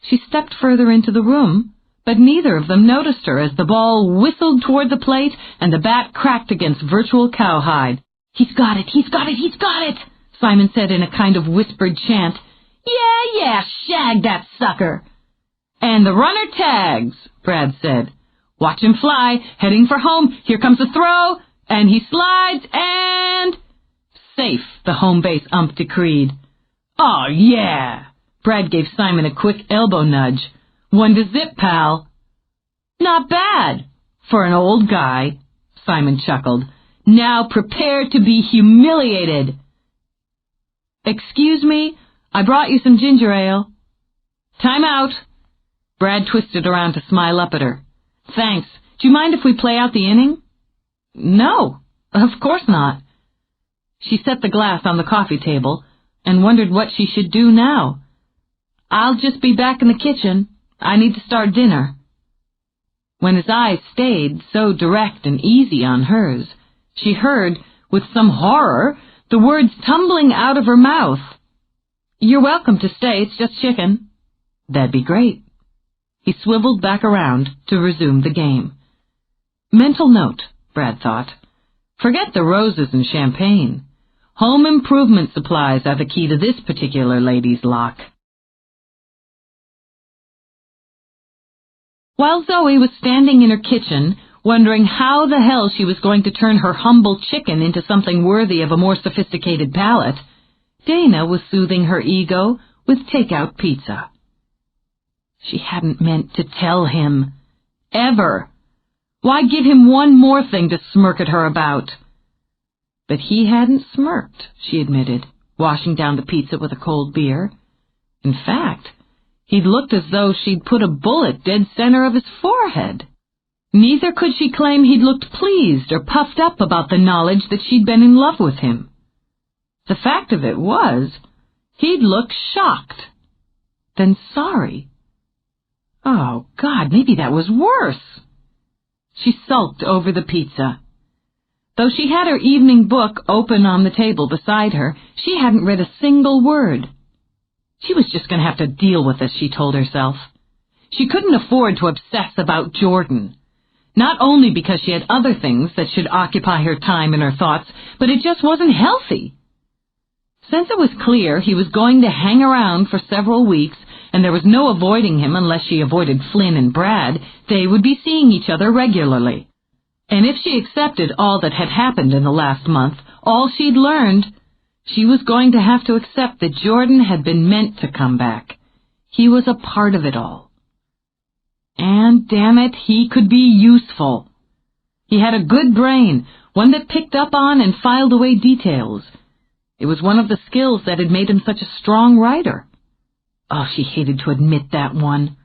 She stepped further into the room, but neither of them noticed her as the ball whistled toward the plate and the bat cracked against virtual cowhide. "He's got it! He's got it! He's got it!" Simon said in a kind of whispered chant. Yeah, shag that sucker." "And the runner tags," Brad said. "Watch him fly, heading for home. Here comes the throw, and he slides, and—" "Safe," the home base ump decreed. "Oh, yeah." Brad gave Simon a quick elbow nudge. "1 to zip, pal." "Not bad for an old guy," Simon chuckled. "Now prepare to be humiliated." "Excuse me, I brought you some ginger ale." "Time out." Brad twisted around to smile up at her. "Thanks. Do you mind if we play out the inning?" "No, of course not." She set the glass on the coffee table and wondered what she should do now. "I'll just be back in the kitchen. I need to start dinner." When his eyes stayed so direct and easy on hers, she heard, with some horror, the words tumbling out of her mouth. "You're welcome to stay. It's just chicken." "That'd be great." He swiveled back around to resume the game. Mental note, Brad thought. Forget the roses and champagne. Home improvement supplies are the key to this particular lady's lock. While Zoe was standing in her kitchen, wondering how the hell she was going to turn her humble chicken into something worthy of a more sophisticated palate, Dana was soothing her ego with takeout pizza. She hadn't meant to tell him. Ever. Why give him one more thing to smirk at her about? But he hadn't smirked, she admitted, washing down the pizza with a cold beer. In fact, he'd looked as though she'd put a bullet dead center of his forehead. Neither could she claim he'd looked pleased or puffed up about the knowledge that she'd been in love with him. The fact of it was, he'd looked shocked, then sorry. Oh, God, maybe that was worse. She sulked over the pizza. Though she had her evening book open on the table beside her, she hadn't read a single word. She was just going to have to deal with this, she told herself. She couldn't afford to obsess about Jordan. Not only because she had other things that should occupy her time and her thoughts, but it just wasn't healthy. Since it was clear he was going to hang around for several weeks, and there was no avoiding him unless she avoided Flynn and Brad, they would be seeing each other regularly. And if she accepted all that had happened in the last month, all she'd learned, she was going to have to accept that Jordan had been meant to come back. He was a part of it all. And, damn it, he could be useful. He had a good brain, one that picked up on and filed away details. It was one of the skills that had made him such a strong writer. Oh, she hated to admit that one.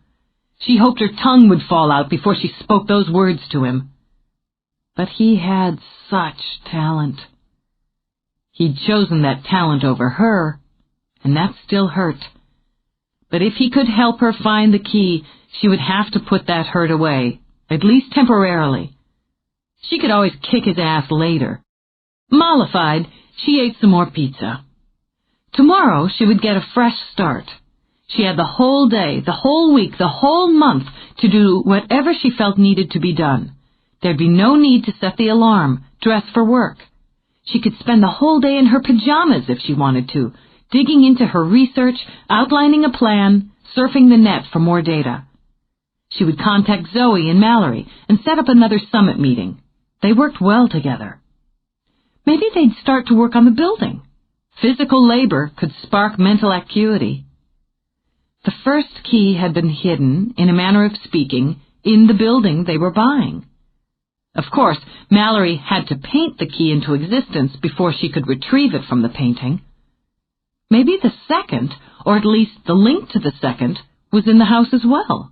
She hoped her tongue would fall out before she spoke those words to him. But he had such talent. He'd chosen that talent over her, and that still hurt. But if he could help her find the key, she would have to put that hurt away, at least temporarily. She could always kick his ass later. Mollified, she ate some more pizza. Tomorrow she would get a fresh start. She had the whole day, the whole week, the whole month to do whatever she felt needed to be done. There'd be no need to set the alarm, dress for work. She could spend the whole day in her pajamas if she wanted to, digging into her research, outlining a plan, surfing the net for more data. She would contact Zoe and Mallory and set up another summit meeting. They worked well together. Maybe they'd start to work on the building. Physical labor could spark mental acuity. The first key had been hidden, in a manner of speaking, in the building they were buying. Of course, Mallory had to paint the key into existence before she could retrieve it from the painting. Maybe the second, or at least the link to the second, was in the house as well.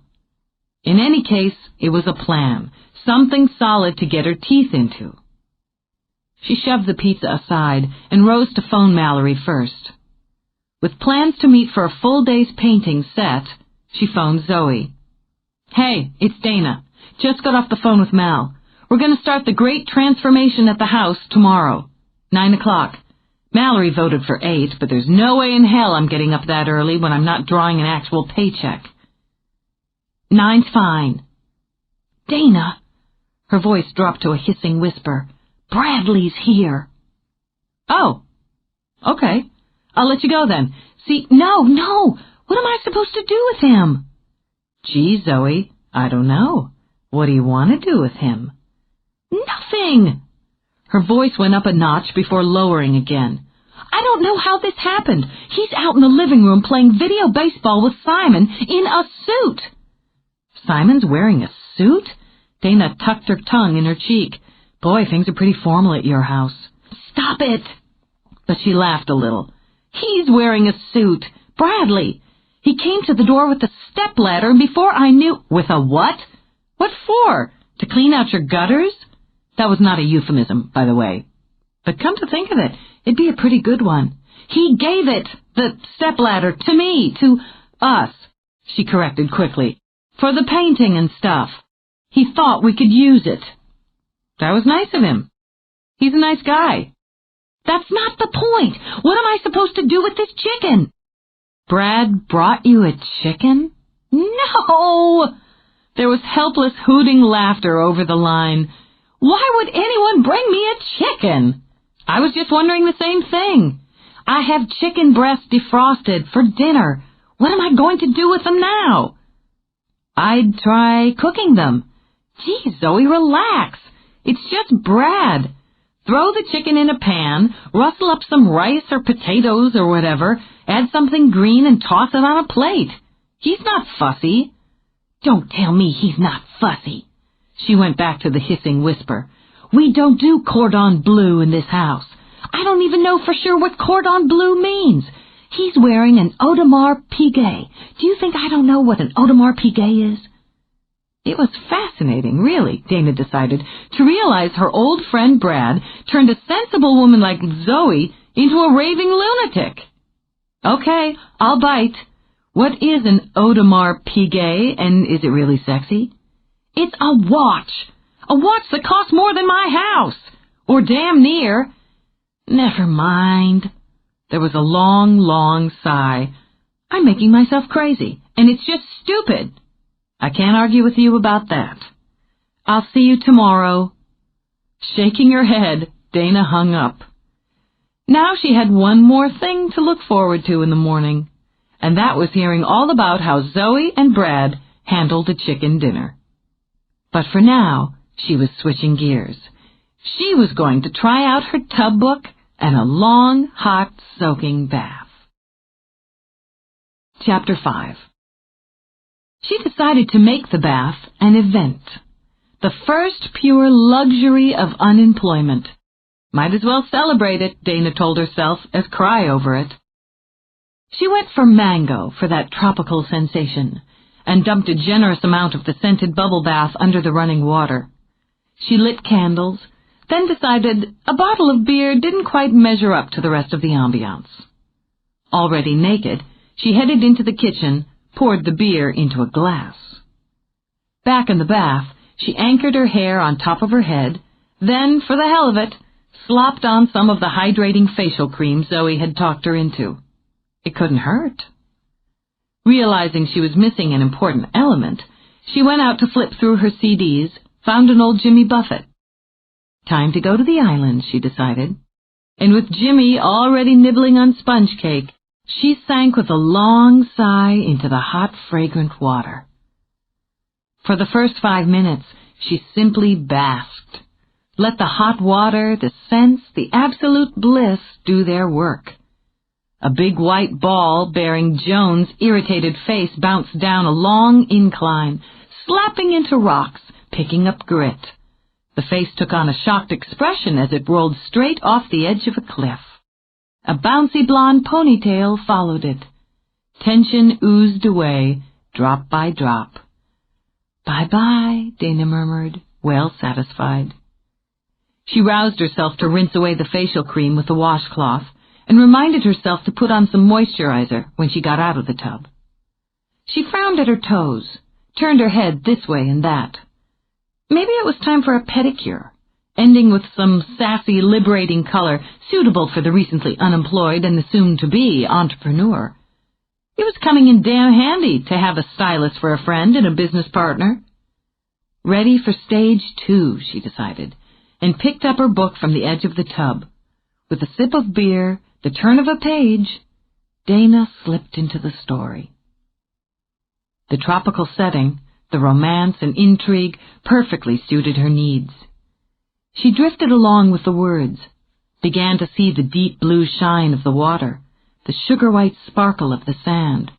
In any case, it was a plan, something solid to get her teeth into. She shoved the pizza aside and rose to phone Mallory first. With plans to meet for a full day's painting set, she phoned Zoe. "Hey, it's Dana. Just got off the phone with Mal. We're going to start the great transformation at the house tomorrow, 9 o'clock. Mallory voted for 8, but there's no way in hell I'm getting up that early when I'm not drawing an actual paycheck." "9's fine." "Dana," her voice dropped to a hissing whisper, "Bradley's here." "Oh, okay. I'll let you go then. See, no, what am I supposed to do with him?" "Gee, Zoe, I don't know. What do you want to do with him?" "Nothing." Her voice went up a notch before lowering again. "I don't know how this happened. He's out in the living room playing video baseball with Simon in a suit." "Simon's wearing a suit?" Dana tucked her tongue in her cheek. "Boy, things are pretty formal at your house." "Stop it." But she laughed a little. "He's wearing a suit. Bradley. He came to the door with a stepladder, and before I knew—" "With a what? What for? To clean out your gutters?" That was not a euphemism, by the way. But come to think of it, it'd be a pretty good one. "He gave it, the stepladder, to me, to us," she corrected quickly, "for the painting and stuff. He thought we could use it." "That was nice of him. He's a nice guy." "That's not the point. What am I supposed to do with this chicken?" "Brad brought you a chicken?" "No!" There was helpless hooting laughter over the line. "Why would anyone bring me a chicken?" "I was just wondering the same thing. I have chicken breasts defrosted for dinner. What am I going to do with them now?" "I'd try cooking them." "Gee, Zoe, relax. It's just Brad. Throw the chicken in a pan, rustle up some rice or potatoes or whatever, add something green and toss it on a plate. He's not fussy." "Don't tell me he's not fussy." She went back to the hissing whisper. "We don't do cordon bleu in this house. I don't even know for sure what cordon bleu means. He's wearing an Audemars Piguet. Do you think I don't know what an Audemars Piguet is?" It was fascinating, really, Dana decided, to realize her old friend Brad turned a sensible woman like Zoe into a raving lunatic. "Okay, I'll bite. What is an Audemars Piguet, and is it really sexy?" "It's a watch. A watch that costs more than my house. Or damn near." "Never mind." There was a long, long sigh. "I'm making myself crazy, and it's just stupid." "I can't argue with you about that. I'll see you tomorrow." Shaking her head, Dana hung up. Now she had one more thing to look forward to in the morning, and that was hearing all about how Zoe and Brad handled the chicken dinner. But for now, she was switching gears. She was going to try out her tub book and a long, hot, soaking bath. Chapter 5. She decided to make the bath an event. The first pure luxury of unemployment. Might as well celebrate it, Dana told herself, as cry over it. She went for mango for that tropical sensation, and dumped a generous amount of the scented bubble bath under the running water. She lit candles, then decided a bottle of beer didn't quite measure up to the rest of the ambiance. Already naked, she headed into the kitchen, poured the beer into a glass. Back in the bath, she anchored her hair on top of her head, then, for the hell of it, slopped on some of the hydrating facial cream Zoe had talked her into. It couldn't hurt. Realizing she was missing an important element, she went out to flip through her CDs, found an old Jimmy Buffett. Time to go to the island, she decided. And with Jimmy already nibbling on sponge cake, she sank with a long sigh into the hot, fragrant water. For the first 5 minutes, she simply basked. Let the hot water, the scents, the absolute bliss do their work. A big white ball bearing Joan's irritated face bounced down a long incline, slapping into rocks, picking up grit. The face took on a shocked expression as it rolled straight off the edge of a cliff. A bouncy blonde ponytail followed it. Tension oozed away, drop by drop. "Bye-bye," Dana murmured, well satisfied. She roused herself to rinse away the facial cream with the washcloth and reminded herself to put on some moisturizer when she got out of the tub. She frowned at her toes, turned her head this way and that. Maybe it was time for a pedicure, ending with some sassy, liberating color suitable for the recently unemployed and the soon-to-be entrepreneur. It was coming in damn handy to have a stylist for a friend and a business partner. Ready for stage 2, she decided, and picked up her book from the edge of the tub. With a sip of beer, the turn of a page, Dana slipped into the story. The tropical setting, the romance and intrigue, perfectly suited her needs. She drifted along with the words, began to see the deep blue shine of the water, the sugar-white sparkle of the sand.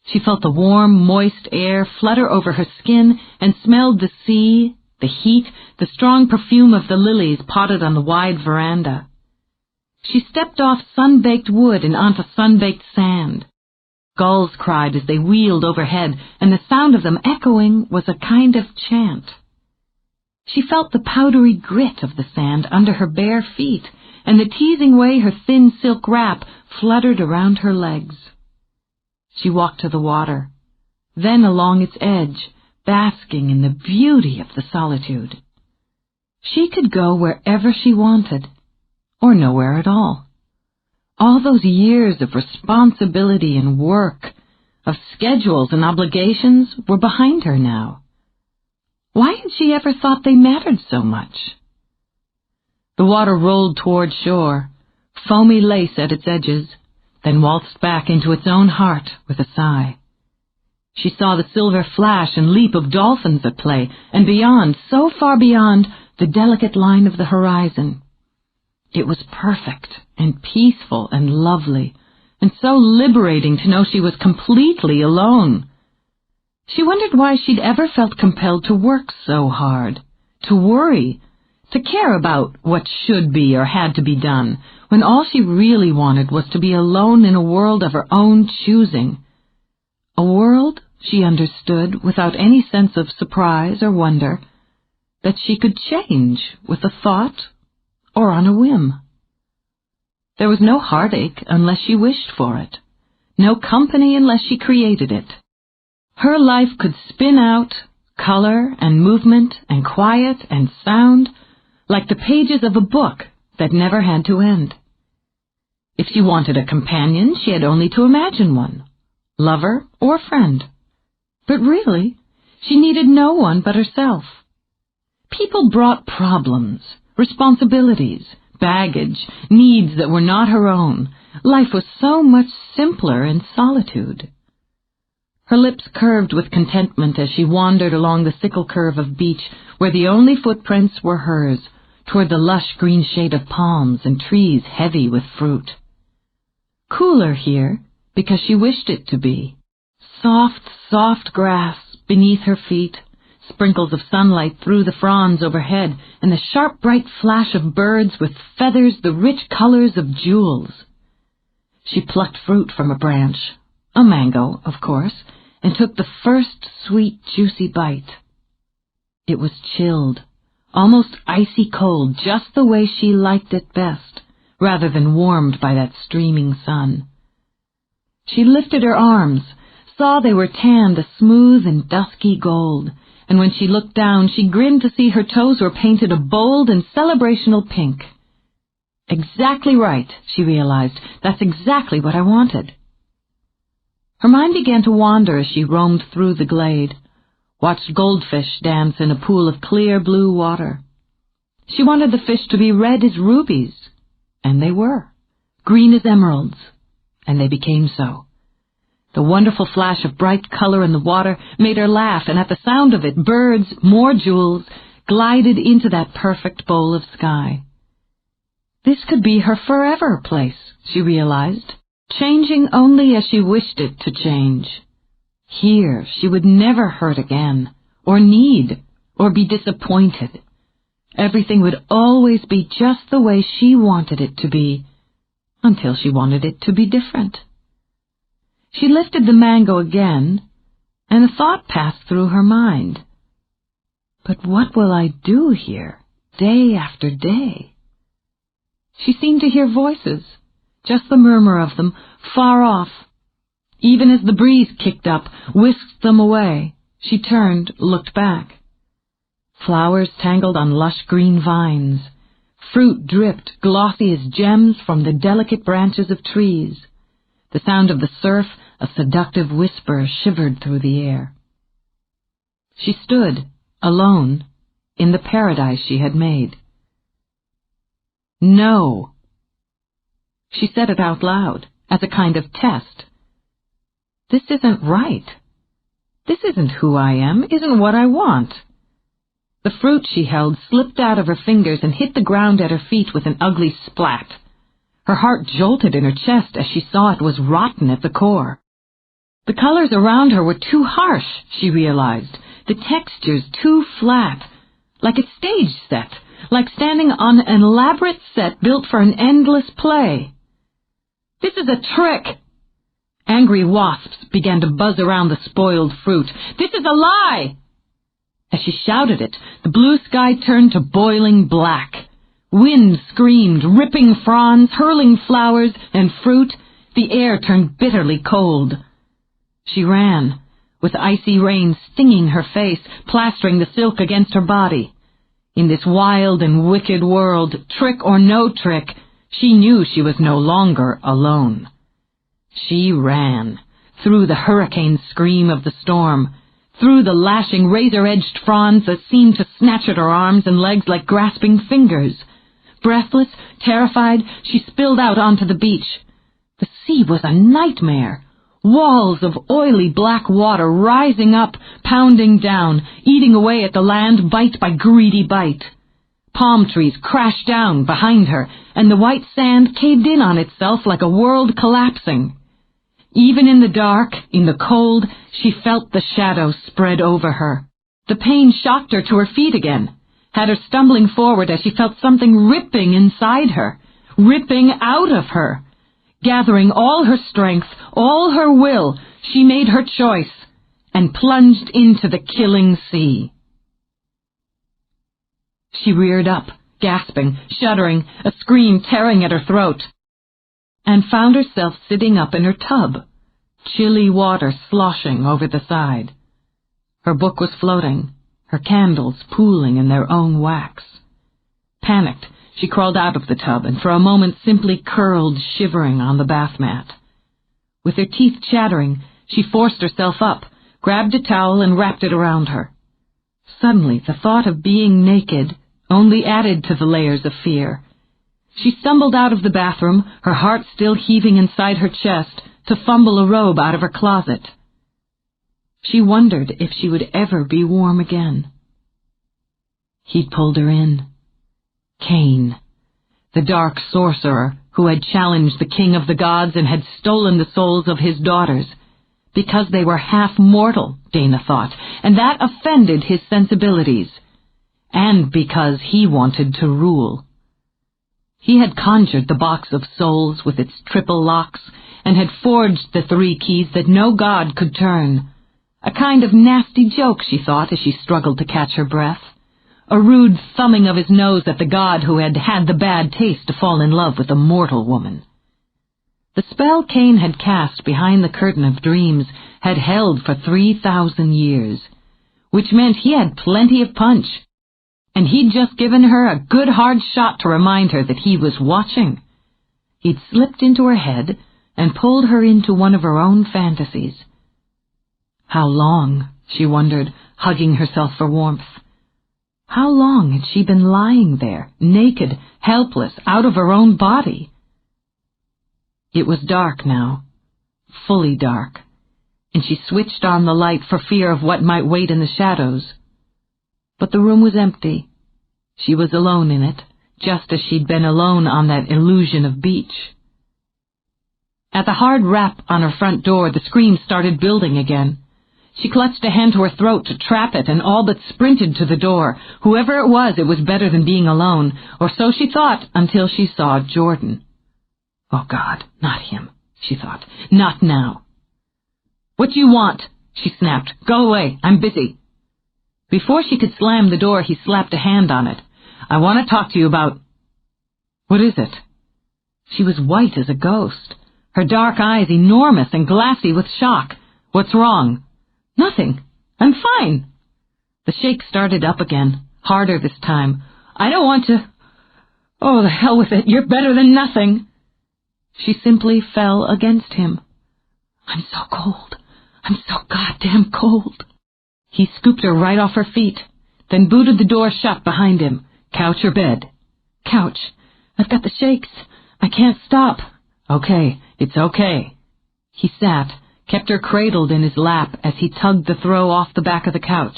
She felt the warm, moist air flutter over her skin and smelled the sea, the heat, the strong perfume of the lilies potted on the wide veranda. She stepped off sun-baked wood and onto sun-baked sand. Gulls cried as they wheeled overhead, and the sound of them echoing was a kind of chant. She felt the powdery grit of the sand under her bare feet, and the teasing way her thin silk wrap fluttered around her legs. She walked to the water, then along its edge, basking in the beauty of the solitude. She could go wherever she wanted, or nowhere at all. All those years of responsibility and work, of schedules and obligations, were behind her now. Why had she ever thought they mattered so much? The water rolled toward shore, foamy lace at its edges, then waltzed back into its own heart with a sigh. She saw the silver flash and leap of dolphins at play, and beyond, so far beyond, the delicate line of the horizon. It was perfect and peaceful and lovely, and so liberating to know she was completely alone. She wondered why she'd ever felt compelled to work so hard, to worry, to care about what should be or had to be done, when all she really wanted was to be alone in a world of her own choosing. A world, she understood, without any sense of surprise or wonder, that she could change with a thought or on a whim. There was no heartache unless she wished for it, no company unless she created it. Her life could spin out, color and movement and quiet and sound, like the pages of a book that never had to end. If she wanted a companion, she had only to imagine one, lover or friend. But really, she needed no one but herself. People brought problems, responsibilities, baggage, needs that were not her own. Life was so much simpler in solitude. Her lips curved with contentment as she wandered along the sickle curve of beach where the only footprints were hers, toward the lush green shade of palms and trees heavy with fruit. Cooler here, because she wished it to be. Soft, soft grass beneath her feet, sprinkles of sunlight through the fronds overhead, and the sharp, bright flash of birds with feathers the rich colors of jewels. She plucked fruit from a branch, a mango, of course, and took the first sweet, juicy bite. It was chilled, almost icy cold, just the way she liked it best, rather than warmed by that streaming sun. She lifted her arms, saw they were tanned a smooth and dusky gold, and when she looked down, she grinned to see her toes were painted a bold and celebrational pink. Exactly right, she realized. That's exactly what I wanted. Her mind began to wander as she roamed through the glade. watched goldfish dance in a pool of clear blue water. She wanted the fish to be red as rubies, and they were, green as emeralds, and they became so. The wonderful flash of bright color in the water made her laugh, and at the sound of it, birds, more jewels, glided into that perfect bowl of sky. This could be her forever place, she realized, changing only as she wished it to change. Here she would never hurt again, or need, or be disappointed. Everything would always be just the way she wanted it to be, until she wanted it to be different. She lifted the mango again, and a thought passed through her mind. But what will I do here, day after day? She seemed to hear voices, just the murmur of them, far off. Even as the breeze kicked up, whisked them away, she turned, looked back. Flowers tangled on lush green vines. Fruit dripped, glossy as gems, from the delicate branches of trees. The sound of the surf, a seductive whisper, shivered through the air. She stood, alone, in the paradise she had made. No. She said it out loud, as a kind of test. This isn't right. This isn't who I am, isn't what I want. The fruit she held slipped out of her fingers and hit the ground at her feet with an ugly splat. Her heart jolted in her chest as she saw it was rotten at the core. The colors around her were too harsh, she realized, the textures too flat, like a stage set, like standing on an elaborate set built for an endless play. This is a trick! Angry wasps began to buzz around the spoiled fruit. This is a lie! As she shouted it, the blue sky turned to boiling black. Wind screamed, ripping fronds, hurling flowers and fruit. The air turned bitterly cold. She ran, with icy rain stinging her face, plastering the silk against her body. In this wild and wicked world, trick or no trick, she knew she was no longer alone. She ran, through the hurricane scream of the storm, through the lashing razor-edged fronds that seemed to snatch at her arms and legs like grasping fingers. Breathless, terrified, she spilled out onto the beach. The sea was a nightmare. Walls of oily black water rising up, pounding down, eating away at the land bite by greedy bite. Palm trees crashed down behind her, and the white sand caved in on itself like a world collapsing. Even in the dark, in the cold, she felt the shadow spread over her. The pain shocked her to her feet again, had her stumbling forward as she felt something ripping inside her, ripping out of her. Gathering all her strength, all her will, she made her choice and plunged into the killing sea. She reared up, gasping, shuddering, a scream tearing at her throat, and found herself sitting up in her tub, chilly water sloshing over the side. Her book was floating, her candles pooling in their own wax. Panicked, she crawled out of the tub and for a moment simply curled shivering on the bath mat. With her teeth chattering, she forced herself up, grabbed a towel and wrapped it around her. Suddenly, the thought of being naked only added to the layers of fear. She stumbled out of the bathroom, her heart still heaving inside her chest, to fumble a robe out of her closet. She wondered if she would ever be warm again. He'd pulled her in. Cain, the dark sorcerer who had challenged the king of the gods and had stolen the souls of his daughters, because they were half mortal, Dana thought, and that offended his sensibilities, and because he wanted to rule. He had conjured the box of souls with its triple locks, and had forged the 3 keys that no god could turn. A kind of nasty joke, she thought, as she struggled to catch her breath. A rude thumbing of his nose at the god who had had the bad taste to fall in love with a mortal woman. The spell Cain had cast behind the curtain of dreams had held for 3,000 years, which meant he had plenty of punch, and he'd just given her a good hard shot to remind her that he was watching. He'd slipped into her head and pulled her into one of her own fantasies. How long she wondered, hugging herself for warmth. How long had she been lying there, naked, helpless, out of her own body? It was dark now, fully dark, and she switched on the light for fear of what might wait in the shadows. But the room was empty. She was alone in it, just as she'd been alone on that illusion of beach. At the hard rap on her front door, the scream started building again. She clutched a hand to her throat to trap it and all but sprinted to the door. Whoever it was better than being alone, or so she thought until she saw Jordan. Oh, God, not him, she thought. Not now. What do you want? She snapped. Go away. I'm busy. Before she could slam the door, he slapped a hand on it. I want to talk to you about... What is it? She was white as a ghost, her dark eyes enormous and glassy with shock. What's wrong? Nothing. I'm fine. The shake started up again, harder this time. I don't want to... Oh, the hell with it. You're better than nothing. She simply fell against him. I'm so cold. I'm so goddamn cold. He scooped her right off her feet, then booted the door shut behind him. Couch or bed? Couch. I've got the shakes. I can't stop. Okay, it's okay. He sat, kept her cradled in his lap as he tugged the throw off the back of the couch.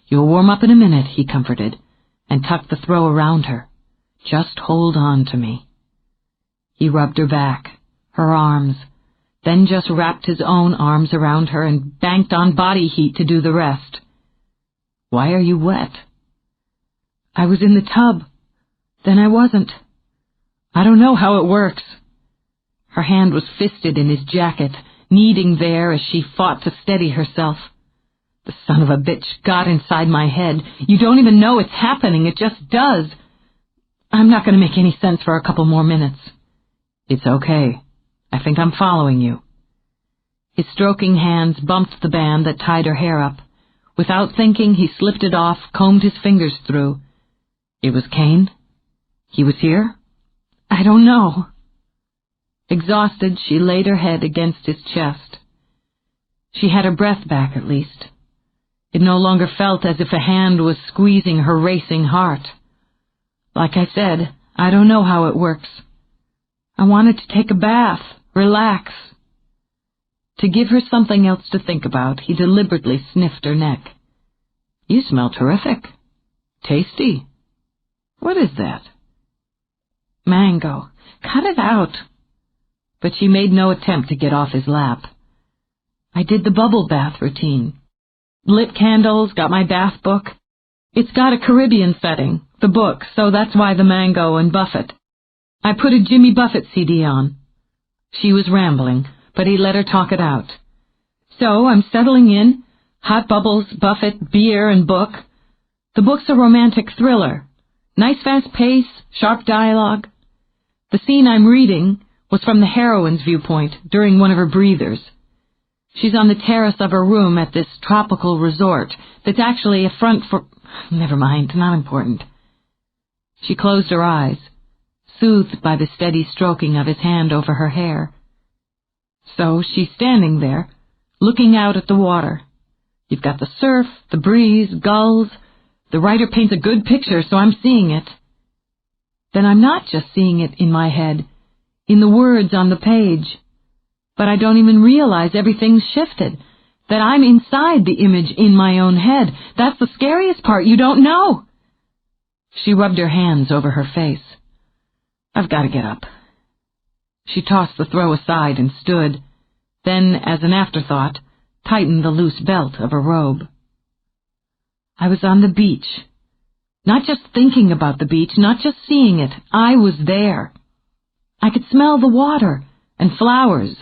You'll warm up in a minute, he comforted, and tucked the throw around her. Just hold on to me. He rubbed her back, her arms, then just wrapped his own arms around her and banked on body heat to do the rest. Why are you wet? I was in the tub. Then I wasn't. I don't know how it works. Her hand was fisted in his jacket, kneading there as she fought to steady herself. The son of a bitch got inside my head. You don't even know it's happening. It just does. I'm not going to make any sense for a couple more minutes. It's okay. I think I'm following you. His stroking hands bumped the band that tied her hair up. Without thinking, he slipped it off, combed his fingers through. It was Kane? He was here? I don't know. Exhausted, she laid her head against his chest. She had her breath back, at least. It no longer felt as if a hand was squeezing her racing heart. Like I said, I don't know how it works. I wanted to take a bath, relax. To give her something else to think about, he deliberately sniffed her neck. You smell terrific. Tasty. What is that? Mango. Cut it out. But she made no attempt to get off his lap. I did the bubble bath routine. Lit candles, got my bath book. It's got a Caribbean setting, the book, so that's why the mango and Buffett. I put a Jimmy Buffett CD on. She was rambling, but he let her talk it out. So I'm settling in, hot bubbles, Buffett, beer, and book. The book's a romantic thriller. Nice fast pace, sharp dialogue. The scene I'm reading was from the heroine's viewpoint during one of her breathers. She's on the terrace of her room at this tropical resort that's actually a front for... Never mind, not important. She closed her eyes, soothed by the steady stroking of his hand over her hair. So she's standing there, looking out at the water. You've got the surf, the breeze, gulls. The writer paints a good picture, so I'm seeing it. Then I'm not just seeing it in my head, in the words on the page. But I don't even realize everything's shifted, that I'm inside the image in my own head. That's the scariest part. You don't know. She rubbed her hands over her face. I've got to get up. She tossed the throw aside and stood, then, as an afterthought, tightened the loose belt of her robe. I was on the beach. Not just thinking about the beach, not just seeing it. I was there. I could smell the water and flowers.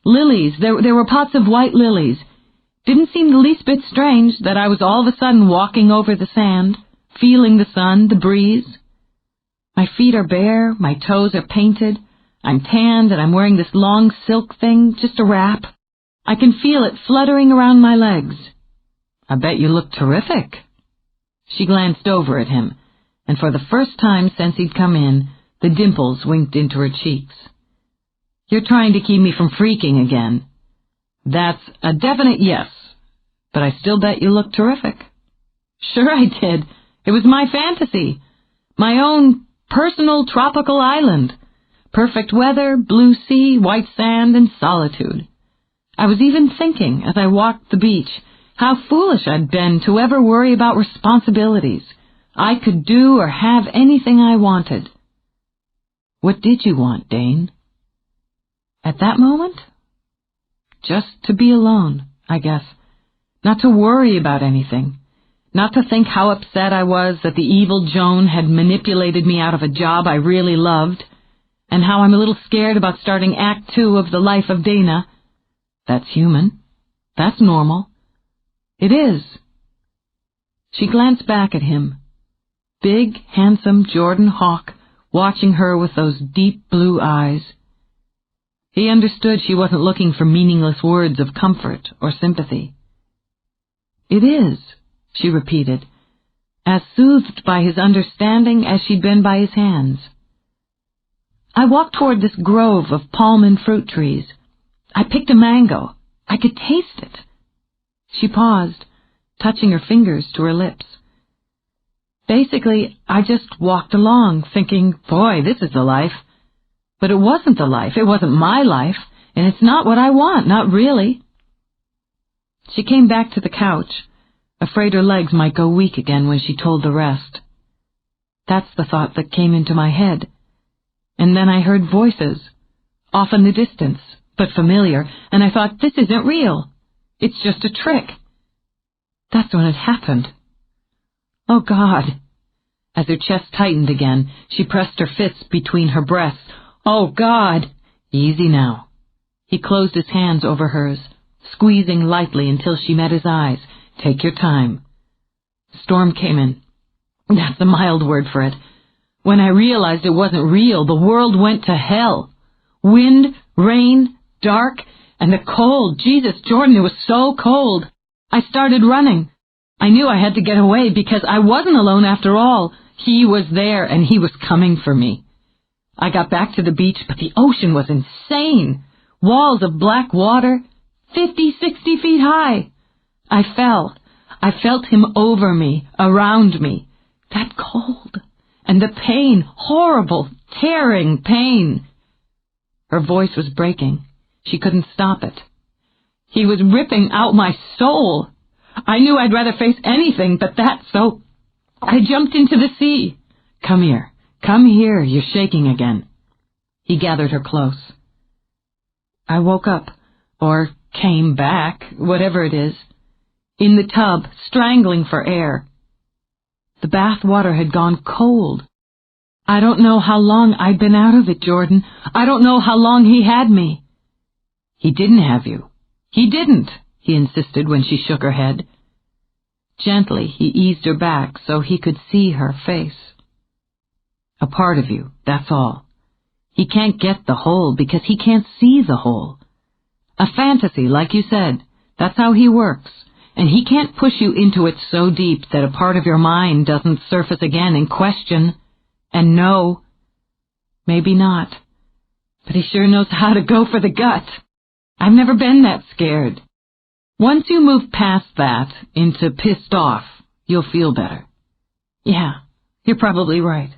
Lilies. There were pots of white lilies. Didn't seem the least bit strange that I was all of a sudden walking over the sand, feeling the sun, the breeze. My feet are bare, my toes are painted. I'm tanned and I'm wearing this long silk thing, just a wrap. I can feel it fluttering around my legs. I bet you look terrific. She glanced over at him, and for the first time since he'd come in, the dimples winked into her cheeks. You're trying to keep me from freaking again. That's a definite yes. but I still bet you look terrific." "Sure I did. It was my fantasy. My own personal tropical island. Perfect weather, blue sea, white sand, and solitude. I was even thinking, as I walked the beach, how foolish I'd been to ever worry about responsibilities. I could do or have anything I wanted." "What did you want, Dane?" "At that moment? Just to be alone, I guess. Not to worry about anything. Not to think how upset I was that the evil Joan had manipulated me out of a job I really loved, and how I'm a little scared about starting Act 2 of The Life of Dana. That's human. That's normal. It is." She glanced back at him. Big, handsome Jordan Hawk, watching her with those deep blue eyes. He understood she wasn't looking for meaningless words of comfort or sympathy. "It is," she repeated, as soothed by his understanding as she'd been by his hands. "I walked toward this grove of palm and fruit trees. I picked a mango. I could taste it." She paused, touching her fingers to her lips. "Basically, I just walked along, thinking, boy, this is the life. But it wasn't the life. It wasn't my life, and it's not what I want, not really." She came back to the couch, afraid her legs might go weak again when she told the rest. "That's the thought that came into my head. And then I heard voices, off in the distance, but familiar, and I thought, this isn't real. It's just a trick. That's when it happened. Oh, God." As her chest tightened again, she pressed her fists between her breasts. "Oh, God." "Easy now." He closed his hands over hers, squeezing lightly until she met his eyes. "Take your time." Storm came in. That's a mild word for it. When I realized it wasn't real, the world went to hell. Wind, rain, dark, and the cold. Jesus, Jordan, it was so cold. I started running. I knew I had to get away because I wasn't alone after all. He was there, and he was coming for me. I got back to the beach, but the ocean was insane. Walls of black water, 50, 60 feet high. I fell. I felt him over me, around me. That cold. And the pain, horrible, tearing pain. Her voice was breaking. She couldn't stop it. He was ripping out my soul. I knew I'd rather face anything but that, so I jumped into the sea. Come here. Come here. You're shaking again." He gathered her close. I woke up, or came back, whatever it is, in the tub, strangling for air. The bath water had gone cold. I don't know how long I'd been out of it, Jordan. I don't know how long he had me. "He didn't have you. He didn't," he insisted when she shook her head. Gently, he eased her back so he could see her face. "A part of you, that's all. He can't get the whole because he can't see the whole. A fantasy, like you said, that's how he works. And he can't push you into it so deep that a part of your mind doesn't surface again and question, and know. Maybe not. But he sure knows how to go for the gut. I've never been that scared. Once you move past that into pissed off, you'll feel better." "Yeah, you're probably right."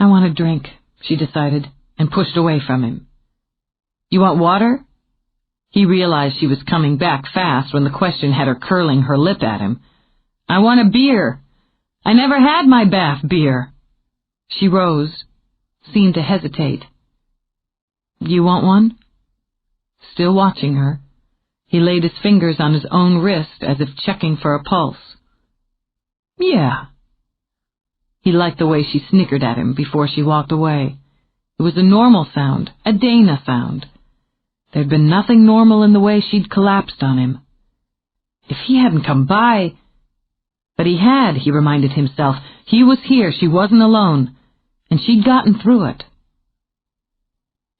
"I want a drink," she decided, and pushed away from him. "You want water?" He realized she was coming back fast when the question had her curling her lip at him. "I want a beer. I never had my bath beer." She rose, seemed to hesitate. "You want one?" Still watching her, he laid his fingers on his own wrist as if checking for a pulse. "Yeah." He liked the way she snickered at him before she walked away. It was a normal sound, a Dana sound. There'd been nothing normal in the way she'd collapsed on him. If he hadn't come by... But he had, he reminded himself. He was here, she wasn't alone, and she'd gotten through it.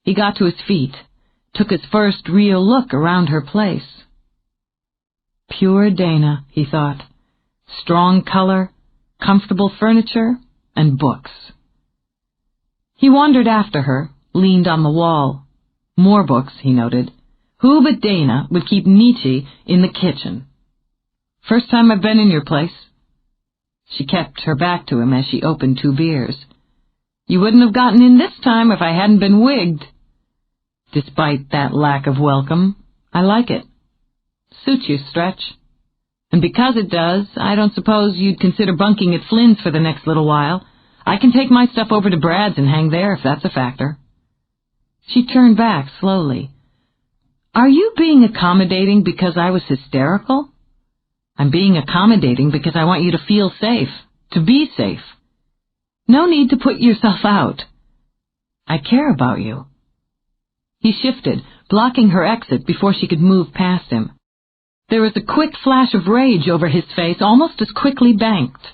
He got to his feet, took his first real look around her place. Pure Dana, he thought. Strong color, comfortable furniture, and books. He wandered after her, leaned on the wall. More books, he noted. Who but Dana would keep Nietzsche in the kitchen? First time I've been in your place." She kept her back to him as she opened 2 beers. "You wouldn't have gotten in this time if I hadn't been wigged." "Despite that lack of welcome, I like it. Suits you, Stretch. And because it does, I don't suppose you'd consider bunking at Flynn's for the next little while. I can take my stuff over to Brad's and hang there if that's a factor." She turned back slowly. "Are you being accommodating because I was hysterical?" "I'm being accommodating because I want you to feel safe, to be safe. No need to put yourself out. I care about you." He shifted, blocking her exit before she could move past him. There was a quick flash of rage over his face, almost as quickly banked.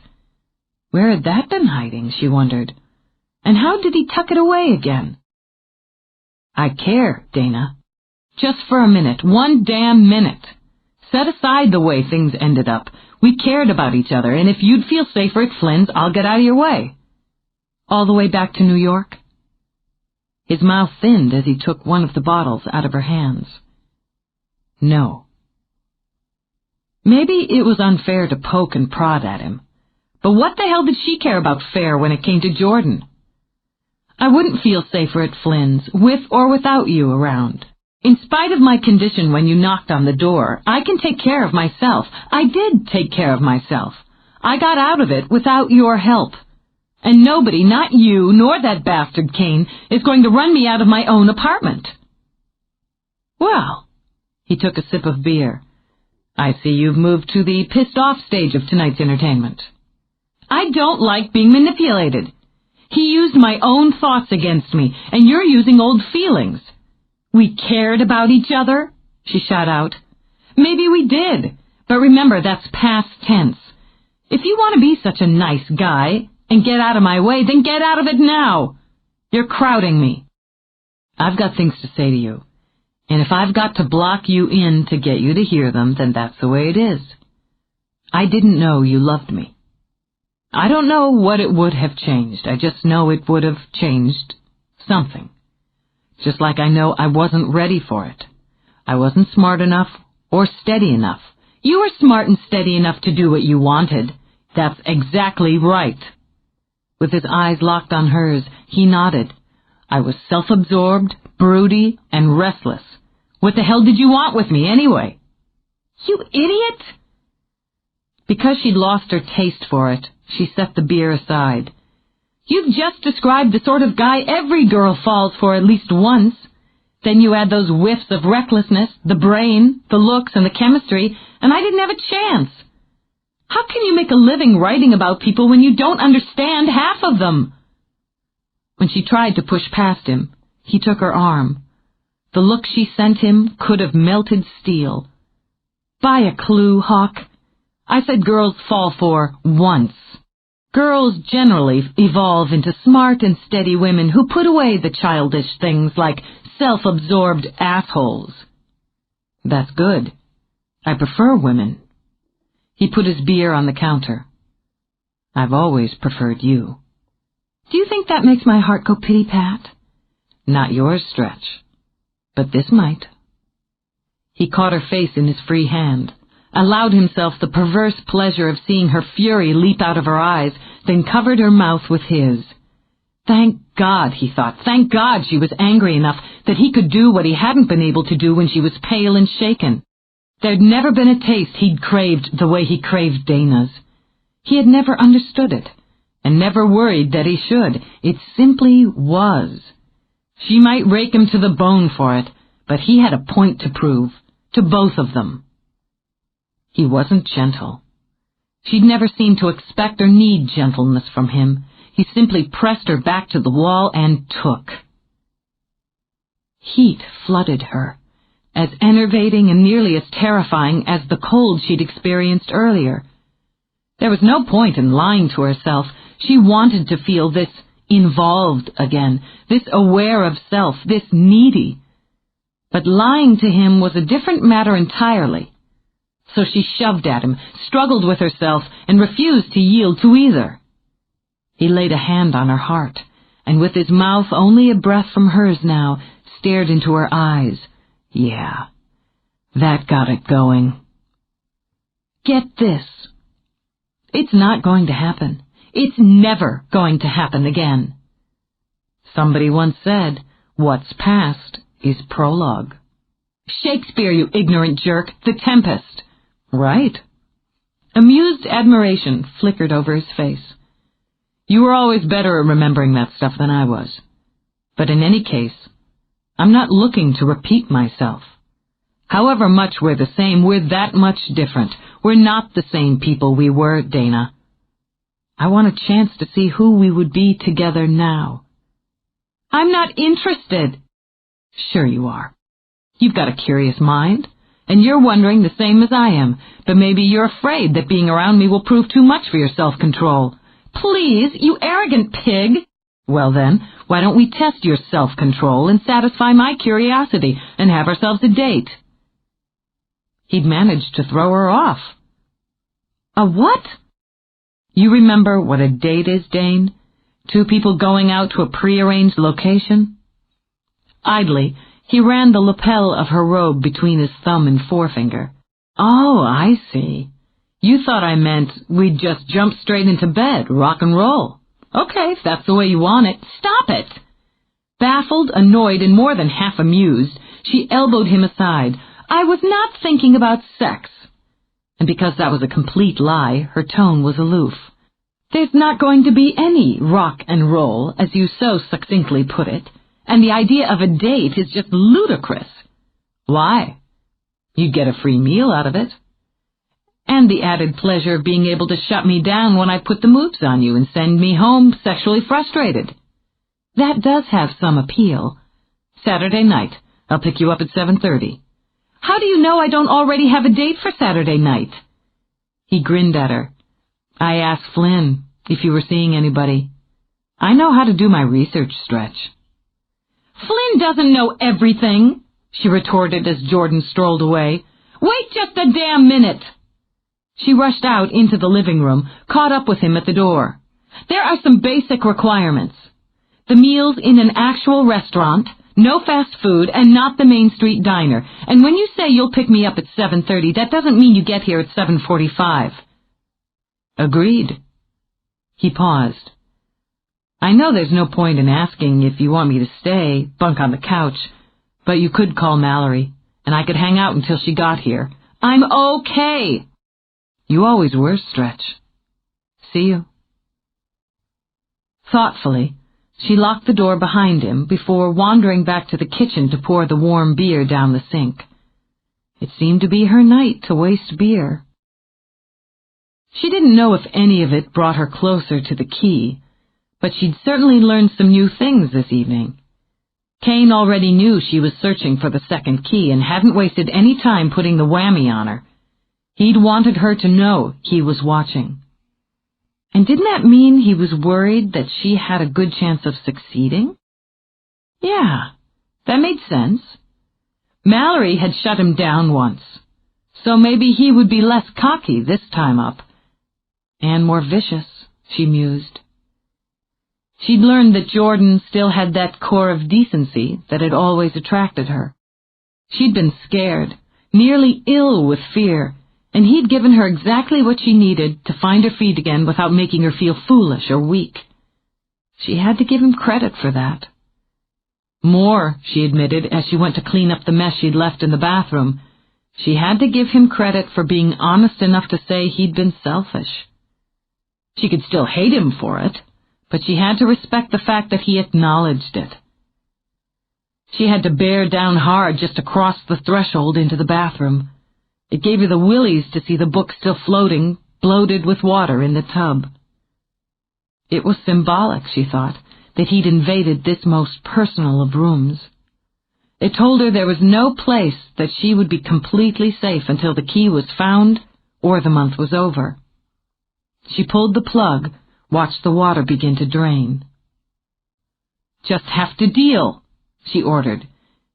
Where had that been hiding, she wondered? And how did he tuck it away again? "I care, Dana. Just for a minute, 1 damn minute. Set aside the way things ended up. We cared about each other, and if you'd feel safer at Flynn's, I'll get out of your way." "All the way back to New York?" His mouth thinned as he took one of the bottles out of her hands. "No." Maybe it was unfair to poke and prod at him. But what the hell did she care about fair when it came to Jordan? "I wouldn't feel safer at Flynn's, with or without you around. In spite of my condition when you knocked on the door, I can take care of myself. I did take care of myself. I got out of it without your help. And nobody, not you, nor that bastard Kane, is going to run me out of my own apartment." "Well," he took a sip of beer, "I see you've moved to the pissed-off stage of tonight's entertainment." "I don't like being manipulated. He used my own thoughts against me, and you're using old feelings." "We cared about each other?" she shot out. "Maybe we did, but remember that's past tense. If you want to be such a nice guy and get out of my way, then get out of it now. You're crowding me. I've got things to say to you, and if I've got to block you in to get you to hear them, then that's the way it is. I didn't know you loved me. I don't know what it would have changed. I just know it would have changed something. Just like I know I wasn't ready for it. I wasn't smart enough or steady enough. You were smart and steady enough to do what you wanted. That's exactly right." With his eyes locked on hers, he nodded. "I was self-absorbed, broody, and restless. What the hell did you want with me, anyway?" "You idiot!" Because she'd lost her taste for it, she set the beer aside. "You've just described the sort of guy every girl falls for at least once. Then you add those whiffs of recklessness, the brain, the looks, and the chemistry, and I didn't have a chance. How can you make a living writing about people when you don't understand half of them?" When she tried to push past him, he took her arm. The look she sent him could have melted steel. "Buy a clue, Hawk. I said girls fall for once. Girls generally evolve into smart and steady women who put away the childish things like self-absorbed assholes." "That's good. I prefer women." He put his beer on the counter. "I've always preferred you." "Do you think that makes my heart go pity-pat?" "Not yours, Stretch. But this might." He caught her face in his free hand, allowed himself the perverse pleasure of seeing her fury leap out of her eyes, then covered her mouth with his. Thank God, he thought, thank God she was angry enough that he could do what he hadn't been able to do when she was pale and shaken. There'd never been a taste he'd craved the way he craved Dana's. He had never understood it, and never worried that he should. It simply was. She might rake him to the bone for it, but he had a point to prove, to both of them. He wasn't gentle. She'd never seemed to expect or need gentleness from him. He simply pressed her back to the wall and took. Heat flooded her, as enervating and nearly as terrifying as the cold she'd experienced earlier. There was no point in lying to herself. She wanted to feel this involved again, this aware of self, this needy. But lying to him was a different matter entirely. So she shoved at him, struggled with herself, and refused to yield to either. He laid a hand on her heart, and with his mouth only a breath from hers now, stared into her eyes. Yeah, that got it going. Get this. It's not going to happen. It's never going to happen again. Somebody once said, what's past is prologue. Shakespeare, you ignorant jerk, The Tempest. Right. Amused admiration flickered over his face. You were always better at remembering that stuff than I was. But in any case, I'm not looking to repeat myself. However much we're the same, we're that much different. We're not the same people we were, Dana. I want a chance to see who we would be together now. I'm not interested. Sure you are. You've got a curious mind, and you're wondering the same as I am, but maybe you're afraid that being around me will prove too much for your self-control. Please, you arrogant pig! Well then, why don't we test your self-control and satisfy my curiosity and have ourselves a date? He'd managed to throw her off. A what? You remember what a date is, Dane? Two people going out to a prearranged location? Idly, he ran the lapel of her robe between his thumb and forefinger. Oh, I see. You thought I meant we'd just jump straight into bed, rock and roll. Okay, if that's the way you want it, stop it. Baffled, annoyed, and more than half amused, she elbowed him aside. I was not thinking about sex. And because that was a complete lie, her tone was aloof. There's not going to be any rock and roll, as you so succinctly put it, and the idea of a date is just ludicrous. Why? You'd get a free meal out of it. And the added pleasure of being able to shut me down when I put the moves on you and send me home sexually frustrated. That does have some appeal. Saturday night. I'll pick you up at 7:30. How do you know I don't already have a date for Saturday night? He grinned at her. I asked Flynn if you were seeing anybody. I know how to do my research, Stretch. Flynn doesn't know everything, she retorted as Jordan strolled away. Wait just a damn minute. She rushed out into the living room, caught up with him at the door. There are some basic requirements. The meal's in an actual restaurant, no fast food, and not the Main Street diner. And when you say you'll pick me up at 7:30, that doesn't mean you get here at 7:45. Agreed. He paused. I know there's no point in asking if you want me to stay, bunk on the couch, but you could call Mallory, and I could hang out until she got here. I'm okay. You always were, Stretch. See you. Thoughtfully, she locked the door behind him before wandering back to the kitchen to pour the warm beer down the sink. It seemed to be her night to waste beer. She didn't know if any of it brought her closer to the key, but she'd certainly learned some new things this evening. Kane already knew she was searching for the second key and hadn't wasted any time putting the whammy on her. He'd wanted her to know he was watching. And didn't that mean he was worried that she had a good chance of succeeding? Yeah, that made sense. Mallory had shut him down once, so maybe he would be less cocky this time up. And more vicious, she mused. She'd learned that Jordan still had that core of decency that had always attracted her. She'd been scared, nearly ill with fear, and he'd given her exactly what she needed to find her feet again without making her feel foolish or weak. She had to give him credit for that. More, she admitted as she went to clean up the mess she'd left in the bathroom. She had to give him credit for being honest enough to say he'd been selfish. She could still hate him for it, but she had to respect the fact that he acknowledged it. She had to bear down hard just to cross the threshold into the bathroom. It gave her the willies to see the book still floating, bloated with water in the tub. It was symbolic, she thought, that he'd invaded this most personal of rooms. It told her there was no place that she would be completely safe until the key was found or the month was over. She pulled the plug, watched the water begin to drain. Just have to deal, she ordered,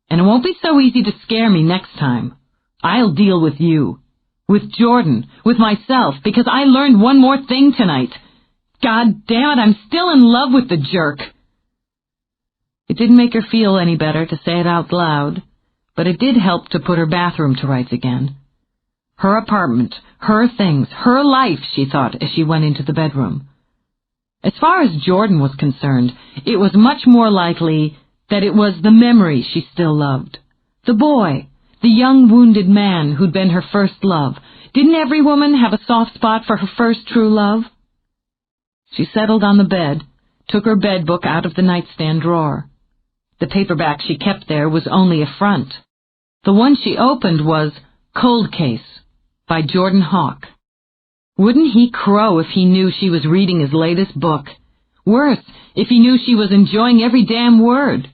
and it won't be so easy to scare me next time. I'll deal with you, with Jordan, with myself, because I learned one more thing tonight. God damn it, I'm still in love with the jerk. It didn't make her feel any better to say it out loud, but it did help to put her bathroom to rights again. Her apartment, her things, her life, she thought as she went into the bedroom. As far as Jordan was concerned, it was much more likely that it was the memory she still loved. The boy, the young wounded man who'd been her first love. Didn't every woman have a soft spot for her first true love? She settled on the bed, took her bed book out of the nightstand drawer. The paperback she kept there was only a front. The one she opened was Cold Case by Jordan Hawk. Wouldn't he crow if he knew she was reading his latest book? Worse, if he knew she was enjoying every damn word.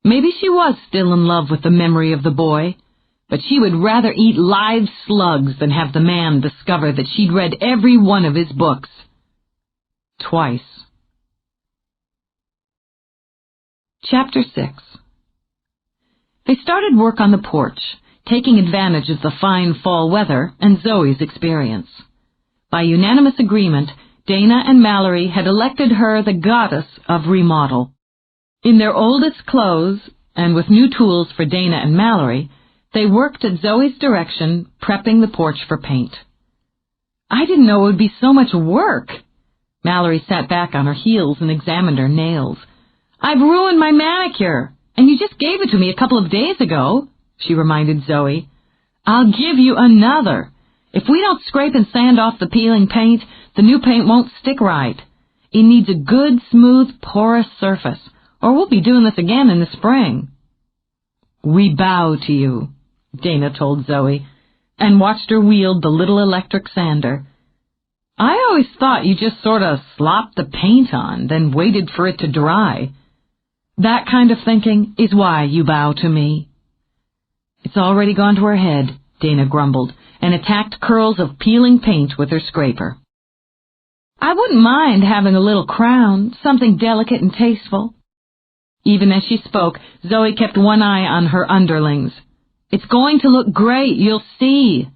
Maybe she was still in love with the memory of the boy, but she would rather eat live slugs than have the man discover that she'd read every one of his books. Twice. Chapter 6. They started work on the porch, taking advantage of the fine fall weather and Zoe's experience. By unanimous agreement, Dana and Mallory had elected her the goddess of remodel. In their oldest clothes, and with new tools for Dana and Mallory, they worked at Zoe's direction, prepping the porch for paint. I didn't know it would be so much work. Mallory sat back on her heels and examined her nails. I've ruined my manicure, and you just gave it to me a couple of days ago, she reminded Zoe. I'll give you another. If we don't scrape and sand off the peeling paint, the new paint won't stick right. It needs a good, smooth, porous surface, or we'll be doing this again in the spring. We bow to you, Dana told Zoe, and watched her wield the little electric sander. I always thought you just sort of slopped the paint on, then waited for it to dry. That kind of thinking is why you bow to me. It's already gone to her head, Dana grumbled, and attacked curls of peeling paint with her scraper. I wouldn't mind having a little crown, something delicate and tasteful. Even as she spoke, Zoe kept one eye on her underlings. It's going to look great, you'll see.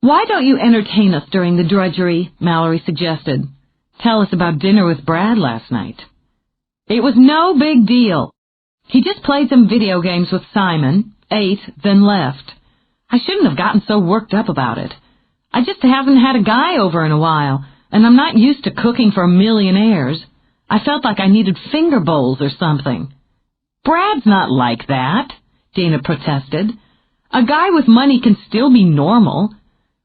Why don't you entertain us during the drudgery, Mallory suggested. Tell us about dinner with Brad last night. It was no big deal. He just played some video games with Simon, ate, then left. I shouldn't have gotten so worked up about it. I just haven't had a guy over in a while, and I'm not used to cooking for millionaires. I felt like I needed finger bowls or something. Brad's not like that, Dana protested. A guy with money can still be normal.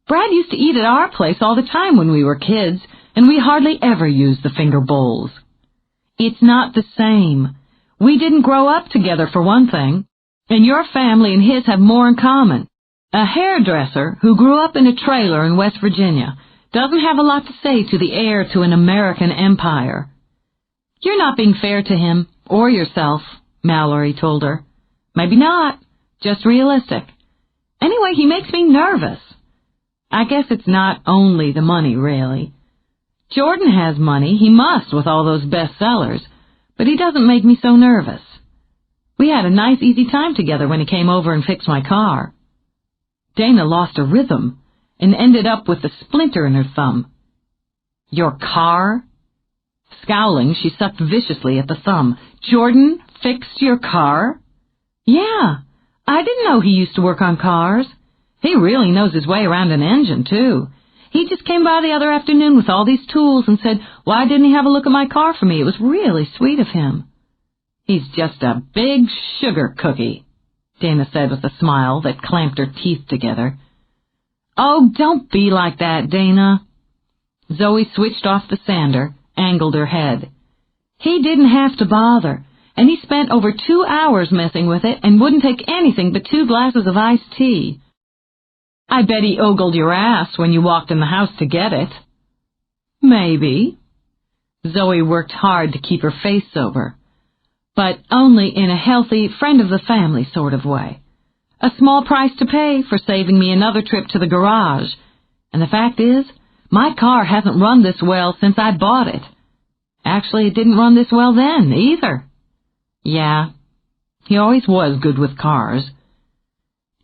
Brad used to eat at our place all the time when we were kids, and we hardly ever used the finger bowls. It's not the same. We didn't grow up together, for one thing, and your family and his have more in common. A hairdresser who grew up in a trailer in West Virginia doesn't have a lot to say to the heir to an American empire. You're not being fair to him, or yourself, Mallory told her. Maybe not, just realistic. Anyway, he makes me nervous. I guess it's not only the money, really. Jordan has money, he must with all those bestsellers, but he doesn't make me so nervous. We had a nice, easy time together when he came over and fixed my car. Dana lost her rhythm and ended up with a splinter in her thumb. Your car? Scowling, she sucked viciously at the thumb. Jordan fixed your car? Yeah, I didn't know he used to work on cars. He really knows his way around an engine, too. He just came by the other afternoon with all these tools and said, why didn't he have a look at my car for me? It was really sweet of him. He's just a big sugar cookie, Dana said with a smile that clamped her teeth together. Oh, don't be like that, Dana. Zoe switched off the sander, angled her head. He didn't have to bother, and he spent over 2 hours messing with it and wouldn't take anything but 2 glasses of iced tea. I bet he ogled your ass when you walked in the house to get it. Maybe. Zoe worked hard to keep her face sober, but only in a healthy, friend-of-the-family sort of way. A small price to pay for saving me another trip to the garage. And the fact is, my car hasn't run this well since I bought it. Actually, it didn't run this well then, either. Yeah, he always was good with cars.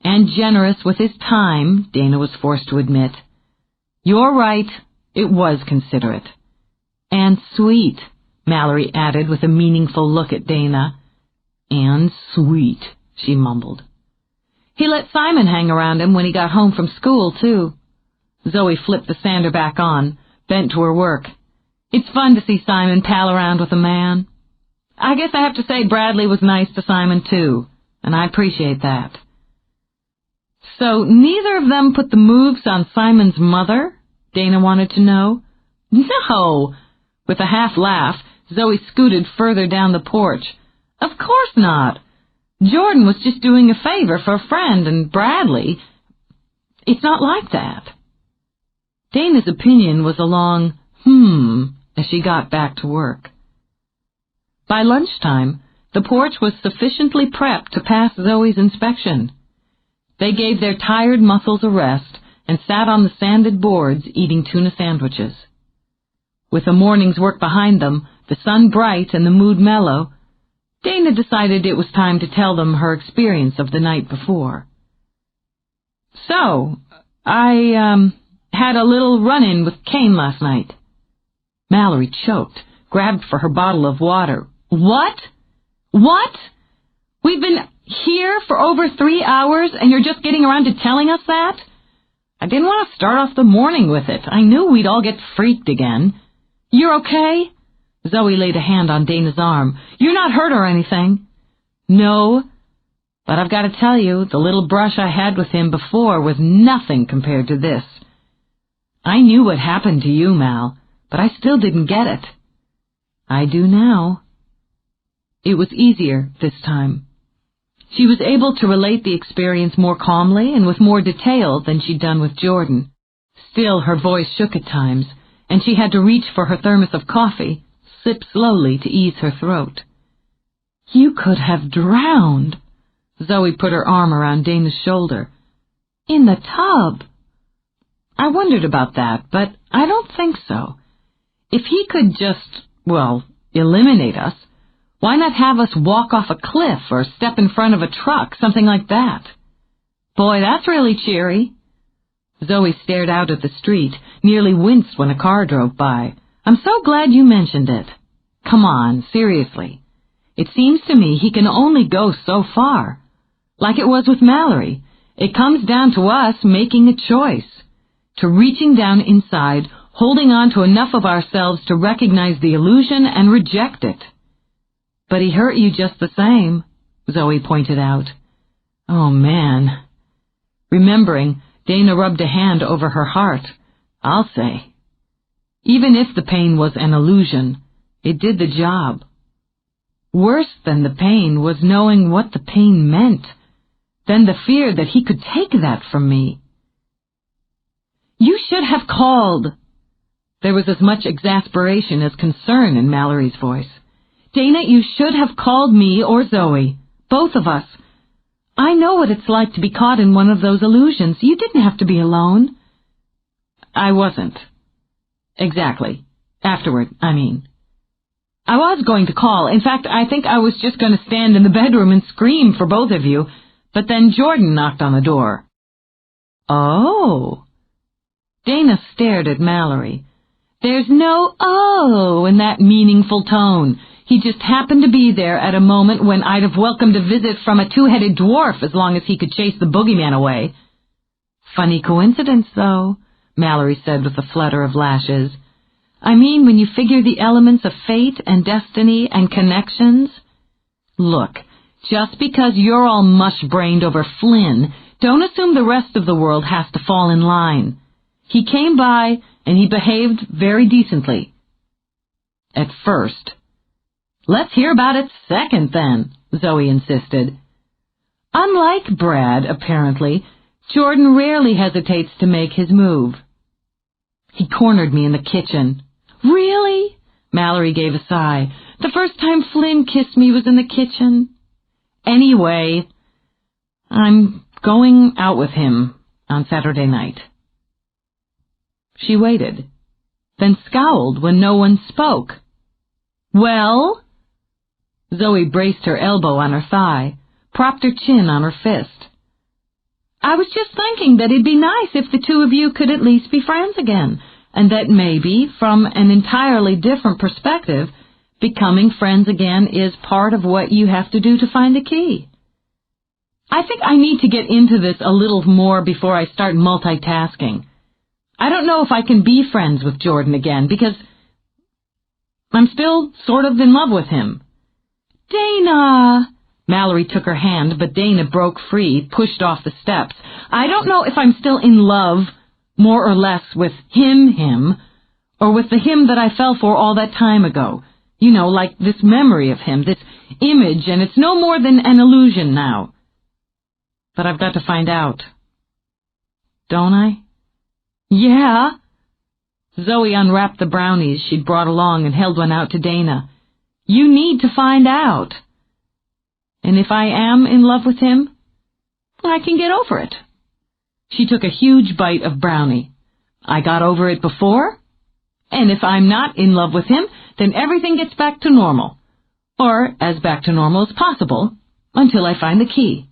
And generous with his time, Dana was forced to admit. You're right, it was considerate. And sweet, Mallory added with a meaningful look at Dana. And sweet, she mumbled. He let Simon hang around him when he got home from school, too. Zoe flipped the sander back on, bent to her work. It's fun to see Simon pal around with a man. I guess I have to say Bradley was nice to Simon, too, and I appreciate that. So neither of them put the moves on Simon's mother? Dana wanted to know. No! With a half laugh, Zoe scooted further down the porch. Of course not. Jordan was just doing a favor for a friend, and Bradley... It's not like that. Dana's opinion was a long, as she got back to work. By lunchtime, the porch was sufficiently prepped to pass Zoe's inspection. They gave their tired muscles a rest and sat on the sanded boards eating tuna sandwiches. With the morning's work behind them, the sun bright and the mood mellow, Dana decided it was time to tell them her experience of the night before. So, I had a little run-in with Kane last night. Mallory choked, grabbed for her bottle of water. What? What? We've been here for over 3 hours, and you're just getting around to telling us that? I didn't want to start off the morning with it. I knew we'd all get freaked again. You're okay? Zoe laid a hand on Dana's arm. You're not hurt or anything? No, but I've got to tell you, the little brush I had with him before was nothing compared to this. I knew what happened to you, Mal, but I still didn't get it. I do now. It was easier this time. She was able to relate the experience more calmly and with more detail than she'd done with Jordan. Still, her voice shook at times, and she had to reach for her thermos of coffee, sip slowly to ease her throat. You could have drowned. Zoe put her arm around Dana's shoulder. In the tub. I wondered about that, but I don't think so. If he could just, eliminate us, why not have us walk off a cliff or step in front of a truck, something like that? Boy, that's really cheery. Zoe stared out at the street, nearly winced when a car drove by. I'm so glad you mentioned it. Come on, seriously. It seems to me he can only go so far. Like it was with Mallory, it comes down to us making a choice, to reaching down inside, holding on to enough of ourselves to recognize the illusion and reject it. But he hurt you just the same, Zoe pointed out. Oh, man. Remembering, Dana rubbed a hand over her heart. I'll say. Even if the pain was an illusion, it did the job. Worse than the pain was knowing what the pain meant, than the fear that he could take that from me. You should have called. There was as much exasperation as concern in Mallory's voice. Dana, you should have called me or Zoe, both of us. I know what it's like to be caught in one of those illusions. You didn't have to be alone. I wasn't. Exactly. Afterward, I mean. I was going to call. In fact, I think I was just going to stand in the bedroom and scream for both of you, but then Jordan knocked on the door. Oh. Dana stared at Mallory. There's no oh in that meaningful tone. He just happened to be there at a moment when I'd have welcomed a visit from a two-headed dwarf as long as he could chase the boogeyman away. Funny coincidence, though, Mallory said with a flutter of lashes. I mean, when you figure the elements of fate and destiny and connections. Look, just because you're all mush-brained over Flynn, don't assume the rest of the world has to fall in line. He came by, and he behaved very decently. At first. Let's hear about it second, then, Zoe insisted. Unlike Brad, apparently, Jordan rarely hesitates to make his move. He cornered me in the kitchen. Really? Mallory gave a sigh. The first time Flynn kissed me was in the kitchen. Anyway, I'm going out with him on Saturday night. She waited, then scowled when no one spoke. Well? Zoe braced her elbow on her thigh, propped her chin on her fist. I was just thinking that it'd be nice if the two of you could at least be friends again, and that maybe, from an entirely different perspective, becoming friends again is part of what you have to do to find the key. I think I need to get into this a little more before I start multitasking. I don't know if I can be friends with Jordan again, because I'm still sort of in love with him. Dana! Mallory took her hand, but Dana broke free, pushed off the steps. I don't know if I'm still in love, more or less, with him, or with the him that I fell for all that time ago. You know, like this memory of him, this image, and it's no more than an illusion now. But I've got to find out. Don't I? Yeah. Zoe unwrapped the brownies she'd brought along and held one out to Dana. You need to find out. And if I am in love with him, I can get over it. She took a huge bite of brownie. I got over it before, and if I'm not in love with him, then everything gets back to normal. Or as back to normal as possible, until I find the key.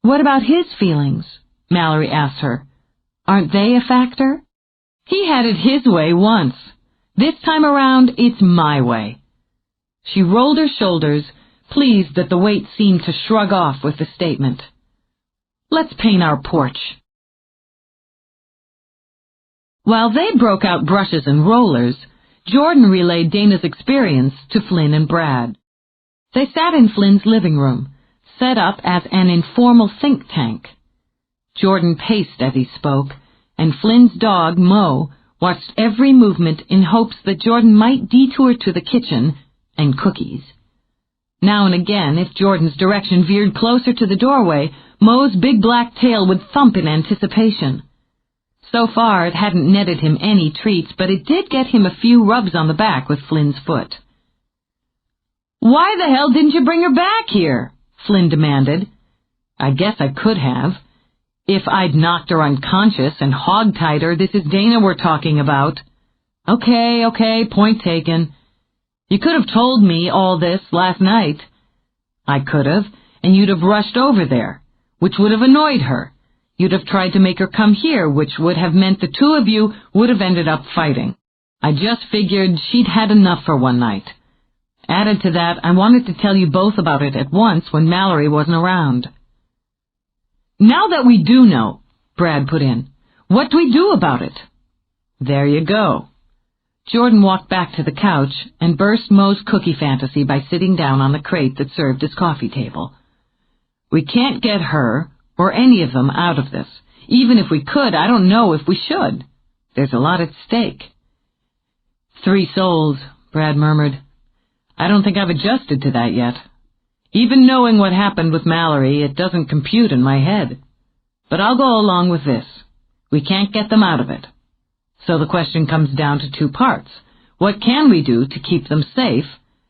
What about his feelings? Mallory asked her. Aren't they a factor? He had it his way once. This time around, it's my way. She rolled her shoulders, pleased that the weight seemed to shrug off with the statement. Let's paint our porch. While they broke out brushes and rollers, Jordan relayed Dana's experience to Flynn and Brad. They sat in Flynn's living room, set up as an informal think tank. Jordan paced as he spoke, and Flynn's dog, Mo, watched every movement in hopes that Jordan might detour to the kitchen and cookies. Now and again, if Jordan's direction veered closer to the doorway, Mo's big black tail would thump in anticipation. So far, it hadn't netted him any treats, but it did get him a few rubs on the back with Flynn's foot. Why the hell didn't you bring her back here? Flynn demanded. I guess I could have. If I'd knocked her unconscious and hog-tied her, this is Dana we're talking about. Okay, point taken. You could have told me all this last night. I could have, and you'd have rushed over there, which would have annoyed her. You'd have tried to make her come here, which would have meant the two of you would have ended up fighting. I just figured she'd had enough for one night. Added to that, I wanted to tell you both about it at once when Mallory wasn't around. Now that we do know, Brad put in, what do we do about it? There you go. Jordan walked back to the couch and burst Mo's cookie fantasy by sitting down on the crate that served as coffee table. We can't get her, or any of them, out of this. Even if we could, I don't know if we should. There's a lot at stake. 3 souls, Brad murmured. I don't think I've adjusted to that yet. Even knowing what happened with Mallory, it doesn't compute in my head. But I'll go along with this. We can't get them out of it. So the question comes down to 2 parts. What can we do to keep them safe,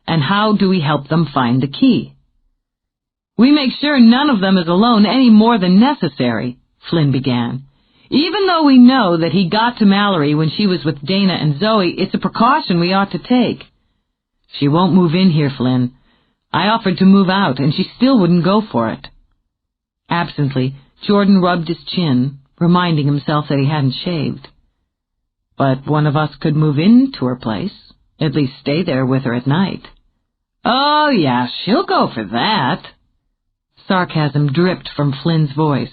and how do we help them find the key? We make sure none of them is alone any more than necessary, Flynn began. Even though we know that he got to Mallory when she was with Dana and Zoe, it's a precaution we ought to take. She won't move in here, Flynn. I offered to move out, and she still wouldn't go for it. Absently, Jordan rubbed his chin, reminding himself that he hadn't shaved. But one of us could move into her place, at least stay there with her at night. Oh, yeah, she'll go for that. Sarcasm dripped from Flynn's voice.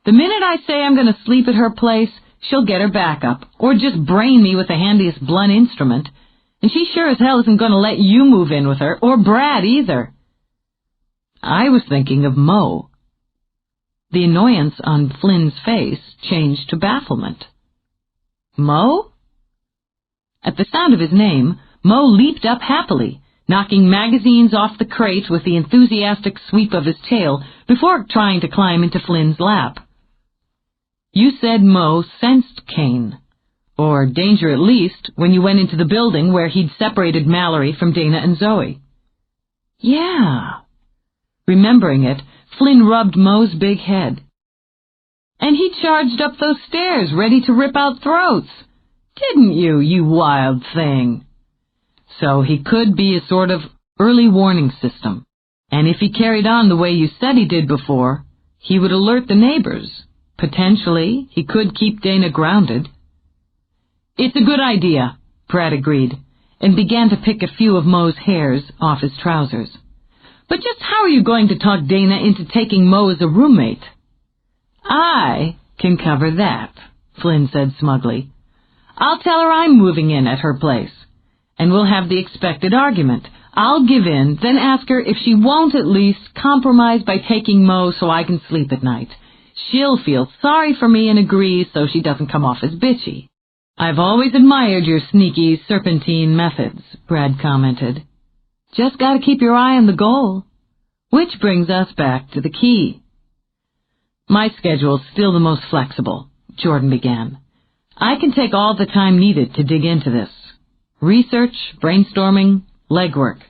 The minute I say I'm going to sleep at her place, she'll get her back up, or just brain me with the handiest blunt instrument. And she sure as hell isn't going to let you move in with her, or Brad either. I was thinking of Mo. The annoyance on Flynn's face changed to bafflement. Mo? At the sound of his name, Mo leaped up happily, knocking magazines off the crate with the enthusiastic sweep of his tail before trying to climb into Flynn's lap. You said Mo sensed Kane. Or danger at least, when you went into the building where he'd separated Mallory from Dana and Zoe. Yeah. Remembering it, Flynn rubbed Mo's big head. And he charged up those stairs, ready to rip out throats. Didn't you, you wild thing? So he could be a sort of early warning system. And if he carried on the way you said he did before, he would alert the neighbors. Potentially, he could keep Dana grounded. It's a good idea, Brad agreed, and began to pick a few of Mo's hairs off his trousers. But just how are you going to talk Dana into taking Mo as a roommate? I can cover that, Flynn said smugly. I'll tell her I'm moving in at her place, and we'll have the expected argument. I'll give in, then ask her if she won't at least compromise by taking Mo so I can sleep at night. She'll feel sorry for me and agree so she doesn't come off as bitchy. I've always admired your sneaky serpentine methods, Brad commented. Just gotta keep your eye on the goal. Which brings us back to the key. My schedule's still the most flexible, Jordan began. I can take all the time needed to dig into this. Research, brainstorming, legwork.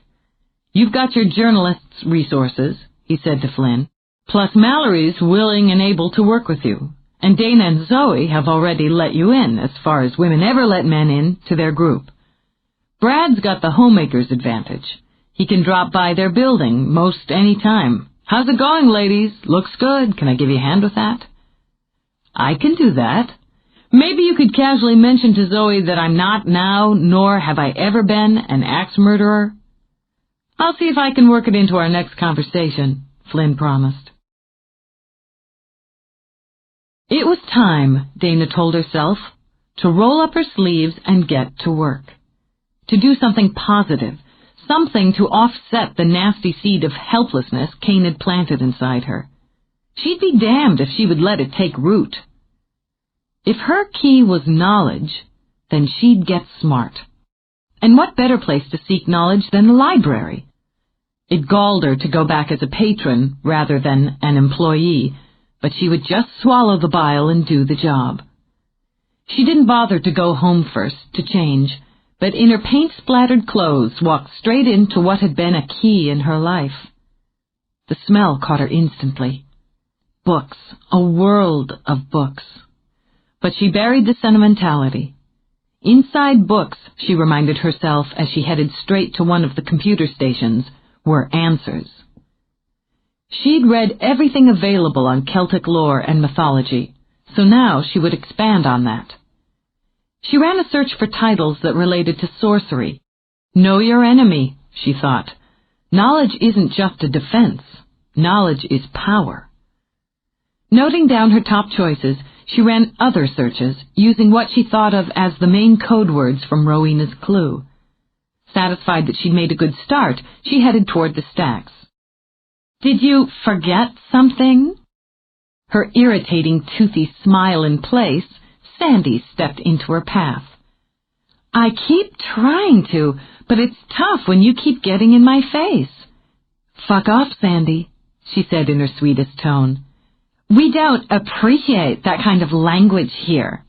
You've got your journalist's resources, he said to Flynn, plus Mallory's willing and able to work with you. And Dana and Zoe have already let you in, as far as women ever let men in, to their group. Brad's got the homemaker's advantage. He can drop by their building most any time. How's it going, ladies? Looks good. Can I give you a hand with that? I can do that. Maybe you could casually mention to Zoe that I'm not now, nor have I ever been, an axe murderer. I'll see if I can work it into our next conversation, Flynn promised. It was time, Dana told herself, to roll up her sleeves and get to work. To do something positive, something to offset the nasty seed of helplessness Cain had planted inside her. She'd be damned if she would let it take root. If her key was knowledge, then she'd get smart. And what better place to seek knowledge than the library? It galled her to go back as a patron rather than an employee, but she would just swallow the bile and do the job. She didn't bother to go home first to change, but in her paint-splattered clothes walked straight into what had been a key in her life. The smell caught her instantly. Books, a world of books. But she buried the sentimentality. Inside books, she reminded herself as she headed straight to one of the computer stations, were answers. She'd read everything available on Celtic lore and mythology, so now she would expand on that. She ran a search for titles that related to sorcery. Know your enemy, she thought. Knowledge isn't just a defense. Knowledge is power. Noting down her top choices, she ran other searches, using what she thought of as the main code words from Rowena's clue. Satisfied that she'd made a good start, she headed toward the stacks. Did you forget something? Her irritating, toothy smile in place, Sandy stepped into her path. I keep trying to, but it's tough when you keep getting in my face. Fuck off, Sandy, she said in her sweetest tone. We don't appreciate that kind of language here.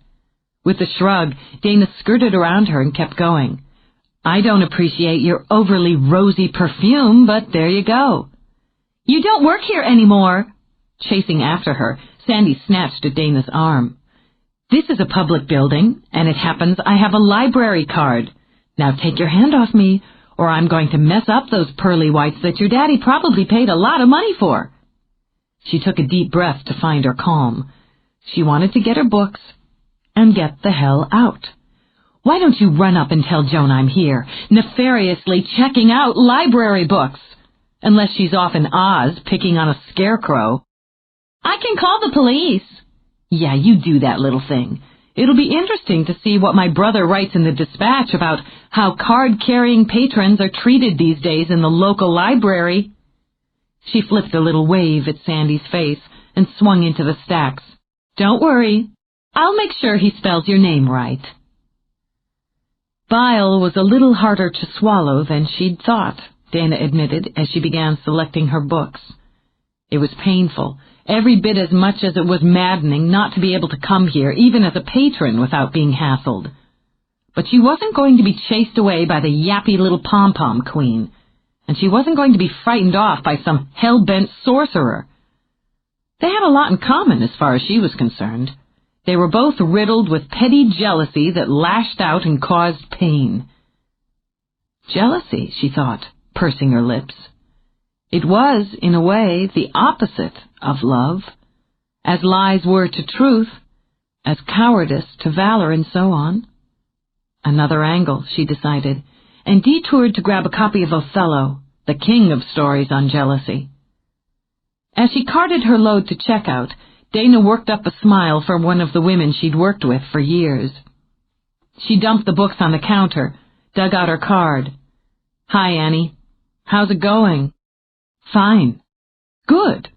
With a shrug, Dana skirted around her and kept going. I don't appreciate your overly rosy perfume, but there you go. You don't work here anymore. Chasing after her, Sandy snatched at Dana's arm. This is a public building, and it happens I have a library card. Now take your hand off me, or I'm going to mess up those pearly whites that your daddy probably paid a lot of money for. She took a deep breath to find her calm. She wanted to get her books and get the hell out. Why don't you run up and tell Joan I'm here, nefariously checking out library books? Unless she's off in Oz picking on a scarecrow. I can call the police. Yeah, you do that little thing. It'll be interesting to see what my brother writes in the Dispatch about how card-carrying patrons are treated these days in the local library. She flipped a little wave at Sandy's face and swung into the stacks. Don't worry. I'll make sure he spells your name right. Bile was a little harder to swallow than she'd thought, Dana admitted as she began selecting her books. It was painful, every bit as much as it was maddening not to be able to come here, even as a patron, without being hassled. But she wasn't going to be chased away by the yappy little pom-pom queen, and she wasn't going to be frightened off by some hell-bent sorcerer. They had a lot in common as far as she was concerned. They were both riddled with petty jealousy that lashed out and caused pain. Jealousy, she thought, pursing her lips. It was, in a way, the opposite of love, as lies were to truth, as cowardice to valor, and so on. Another angle, she decided, and detoured to grab a copy of Othello, the king of stories on jealousy. As she carted her load to checkout, Dana worked up a smile for one of the women she'd worked with for years. She dumped the books on the counter, dug out her card. "Hi, Annie. How's it going?" "Fine." "Good."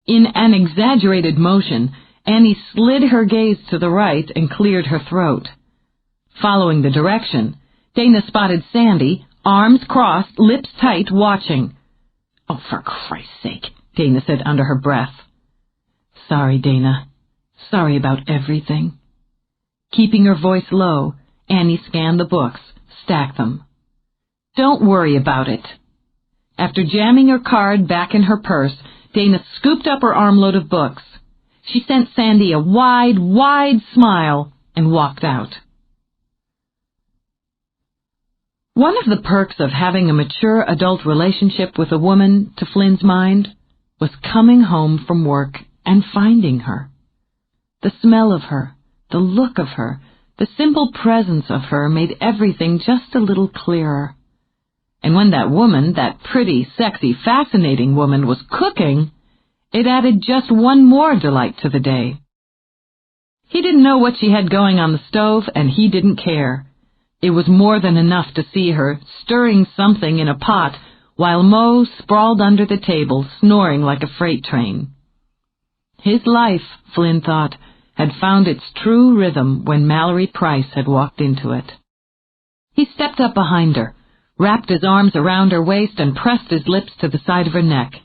In an exaggerated motion, Annie slid her gaze to the right and cleared her throat. Following the direction, Dana spotted Sandy, arms crossed, lips tight, watching. "Oh, for Christ's sake," Dana said under her breath. "Sorry, Dana. Sorry about everything." Keeping her voice low, Annie scanned the books, stacked them. "Don't worry about it." After jamming her card back in her purse, Dana scooped up her armload of books. She sent Sandy a wide, wide smile and walked out. One of the perks of having a mature adult relationship with a woman, to Flynn's mind, was coming home from work and finding her. The smell of her, the look of her, the simple presence of her made everything just a little clearer. And when that woman, that pretty, sexy, fascinating woman, was cooking, it added just one more delight to the day. He didn't know what she had going on the stove, and he didn't care. It was more than enough to see her stirring something in a pot while Mo sprawled under the table, snoring like a freight train. His life, Flynn thought, had found its true rhythm when Mallory Price had walked into it. He stepped up behind her, wrapped his arms around her waist, and pressed his lips to the side of her neck.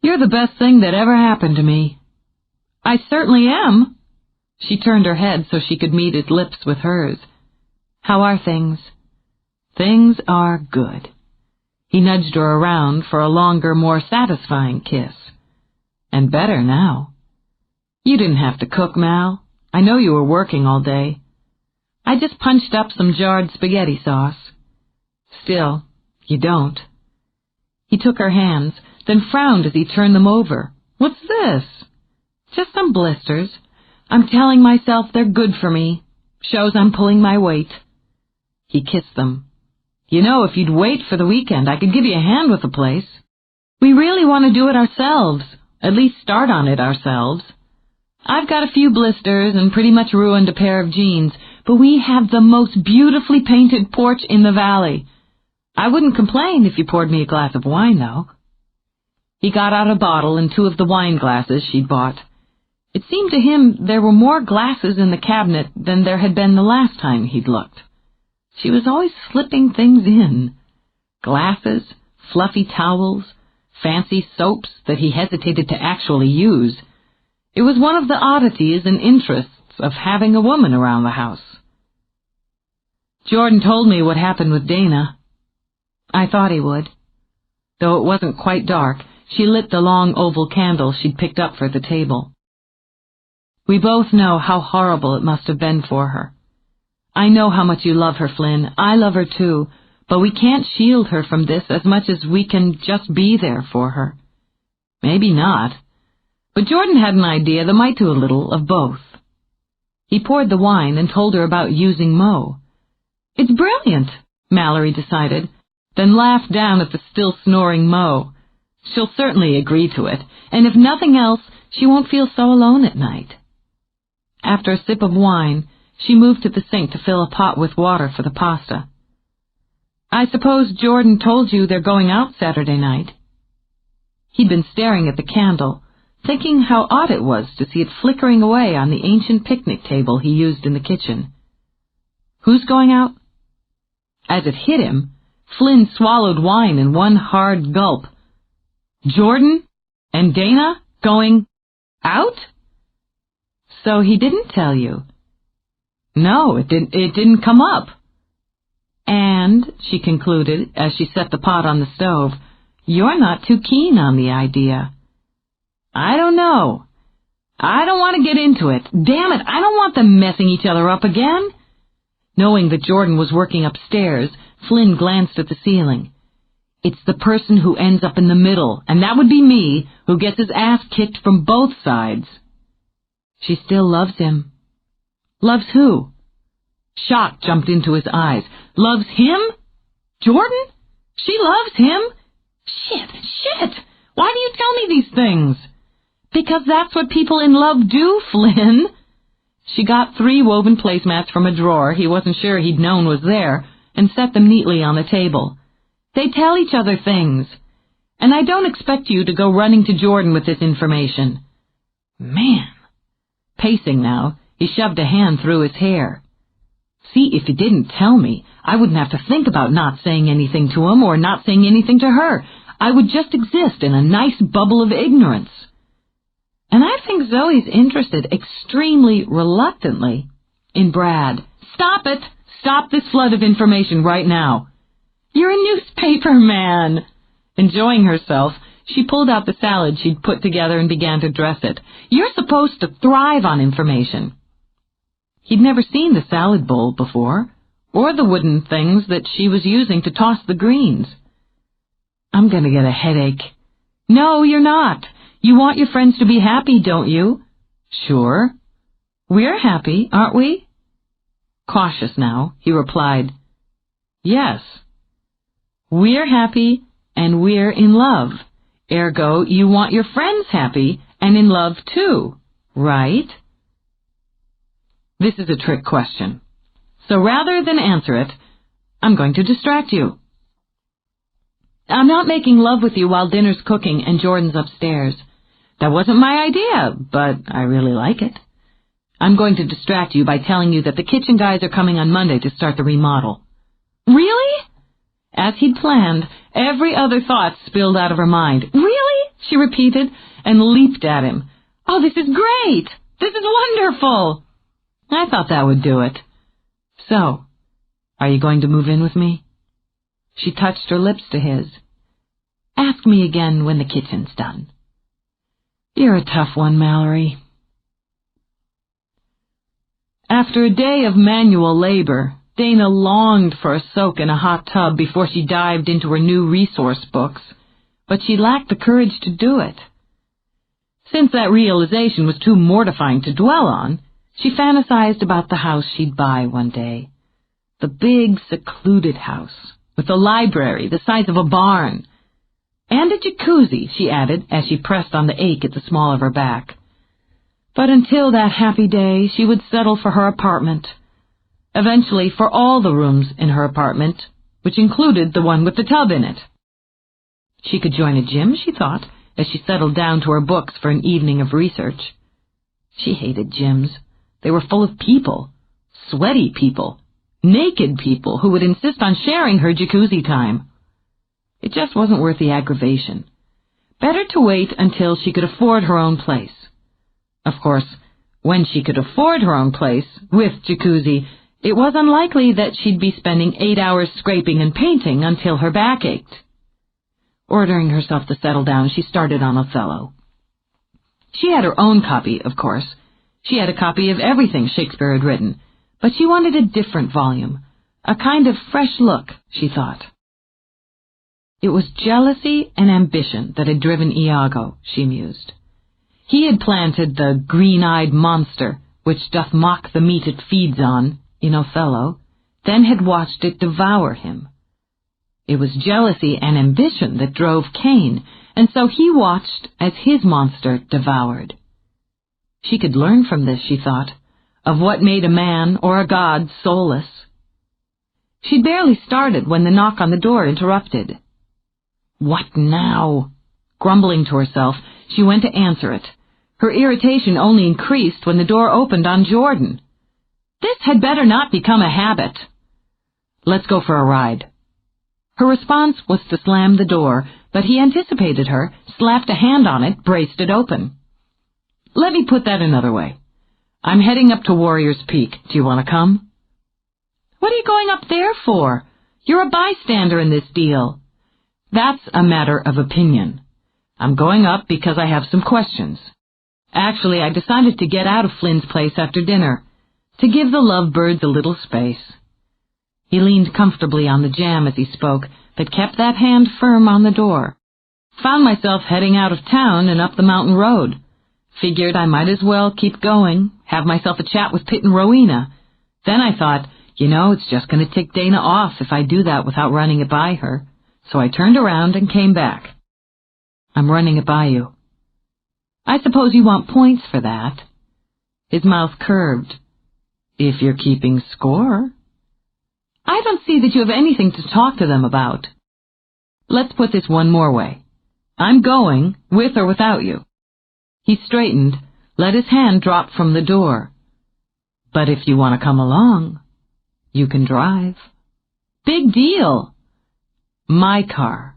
"You're the best thing that ever happened to me." "I certainly am." She turned her head so she could meet his lips with hers. "How are things?" "Things are good." He nudged her around for a longer, more satisfying kiss. "And better now." "You didn't have to cook, Mal. I know you were working all day." "I just punched up some jarred spaghetti sauce." "Still, you don't." He took her hands, then frowned as he turned them over. "What's this?" "Just some blisters. I'm telling myself they're good for me. Shows I'm pulling my weight." He kissed them. "You know, if you'd wait for the weekend, I could give you a hand with the place. We really want to do it ourselves, at least start on it ourselves. I've got a few blisters and pretty much ruined a pair of jeans, but we have the most beautifully painted porch in the valley. I wouldn't complain if you poured me a glass of wine, though." He got out a bottle and two of the wine glasses she'd bought. It seemed to him there were more glasses in the cabinet than there had been the last time he'd looked. She was always slipping things in. Glasses, fluffy towels, fancy soaps that he hesitated to actually use. It was one of the oddities and interests of having a woman around the house. "Jordan told me what happened with Dana." "I thought he would." Though it wasn't quite dark, she lit the long oval candle she'd picked up for the table. "We both know how horrible it must have been for her. I know how much you love her, Flynn. I love her too, but we can't shield her from this as much as we can just be there for her. Maybe not. But Jordan had an idea that might do a little of both." He poured the wine and told her about using Mo. "It's brilliant," Mallory decided, then laughed down at the still snoring Mo. She'll certainly agree to it, and if nothing else, she won't feel so alone at night. After a sip of wine, she moved to the sink to fill a pot with water for the pasta. "I suppose Jordan told you they're going out Saturday night?" He'd been staring at the candle, thinking how odd it was to see it flickering away on the ancient picnic table he used in the kitchen. "Who's going out?" As it hit him, Flynn swallowed wine in one hard gulp. "Jordan and Dana going out?" "So he didn't tell you?" "No, it didn't come up." "And," she concluded as she set the pot on the stove, "you're not too keen on the idea." "I don't know. I don't want to get into it. Damn it, I don't want them messing each other up again." Knowing that Jordan was working upstairs, Flynn glanced at the ceiling. "It's the person who ends up in the middle, and that would be me, who gets his ass kicked from both sides." She still loves him. "Loves who?" Shock jumped into his eyes. "Loves him? Jordan?" She loves him. Shit. Why do you tell me these things? Because that's what people in love do, Flynn. She got 3 woven placemats from a drawer he wasn't sure he'd known was there and set them neatly on the table. They tell each other things. And I don't expect you to go running to Jordan with this information. Man. Pacing now, he shoved a hand through his hair. See, if you didn't tell me, I wouldn't have to think about not saying anything to him or not saying anything to her. I would just exist in a nice bubble of ignorance. And I think Zoe's interested extremely reluctantly in Brad. Stop it! Stop this flood of information right now. You're a newspaper man. Enjoying herself, she pulled out the salad she'd put together and began to dress it. You're supposed to thrive on information. He'd never seen the salad bowl before, or the wooden things that she was using to toss the greens. I'm going to get a headache. No, you're not. You want your friends to be happy, don't you? Sure. We're happy, aren't we? Cautious now, he replied, Yes. We're happy and we're in love. Ergo, you want your friends happy and in love too, right? This is a trick question. So rather than answer it, I'm going to distract you. I'm not making love with you while dinner's cooking and Jordan's upstairs. That wasn't my idea, but I really like it. I'm going to distract you by telling you that the kitchen guys are coming on Monday to start the remodel. Really? As he'd planned, every other thought spilled out of her mind. Really? She repeated and leaped at him. Oh, this is great! This is wonderful! I thought that would do it. So, are you going to move in with me? She touched her lips to his. Ask me again when the kitchen's done. You're a tough one, Mallory. After a day of manual labor, Dana longed for a soak in a hot tub before she dived into her new resource books, but she lacked the courage to do it. Since that realization was too mortifying to dwell on, she fantasized about the house she'd buy one day. The big, secluded house, with a library the size of a barn. And a jacuzzi, she added, as she pressed on the ache at the small of her back. But until that happy day, she would settle for her apartment. Eventually for all the rooms in her apartment, which included the one with the tub in it. She could join a gym, she thought, as she settled down to her books for an evening of research. She hated gyms. They were full of people, sweaty people, naked people who would insist on sharing her jacuzzi time. It just wasn't worth the aggravation. Better to wait until she could afford her own place. Of course, when she could afford her own place, with jacuzzi, it was unlikely that she'd be spending 8 hours scraping and painting until her back ached. Ordering herself to settle down, she started on Othello. She had her own copy, of course. She had a copy of everything Shakespeare had written, but she wanted a different volume, a kind of fresh look, she thought. It was jealousy and ambition that had driven Iago, she mused. He had planted the green-eyed monster, which doth mock the meat it feeds on, in Othello, then had watched it devour him. It was jealousy and ambition that drove Cain, and so he watched as his monster devoured. She could learn from this, she thought, of what made a man or a god soulless. She'd barely started when the knock on the door interrupted. What now? Grumbling to herself, she went to answer it. Her irritation only increased when the door opened on Jordan. This had better not become a habit. Let's go for a ride. Her response was to slam the door, but he anticipated her, slapped a hand on it, braced it open. Let me put that another way. I'm heading up to Warrior's Peak. Do you want to come? What are you going up there for? You're a bystander in this deal. That's a matter of opinion. I'm going up because I have some questions. Actually, I decided to get out of Flynn's place after dinner, to give the lovebirds a little space. He leaned comfortably on the jamb as he spoke, but kept that hand firm on the door. Found myself heading out of town and up the mountain road. Figured I might as well keep going, have myself a chat with Pitt and Rowena. Then I thought, it's just going to tick Dana off if I do that without running it by her. so I turned around and came back. I'm running it by you. I suppose you want points for that. His mouth curved. If you're keeping score. I don't see that you have anything to talk to them about. Let's put this one more way. I'm going, with or without you. He straightened, let his hand drop from the door. But if you want to come along, you can drive. Big deal. My car.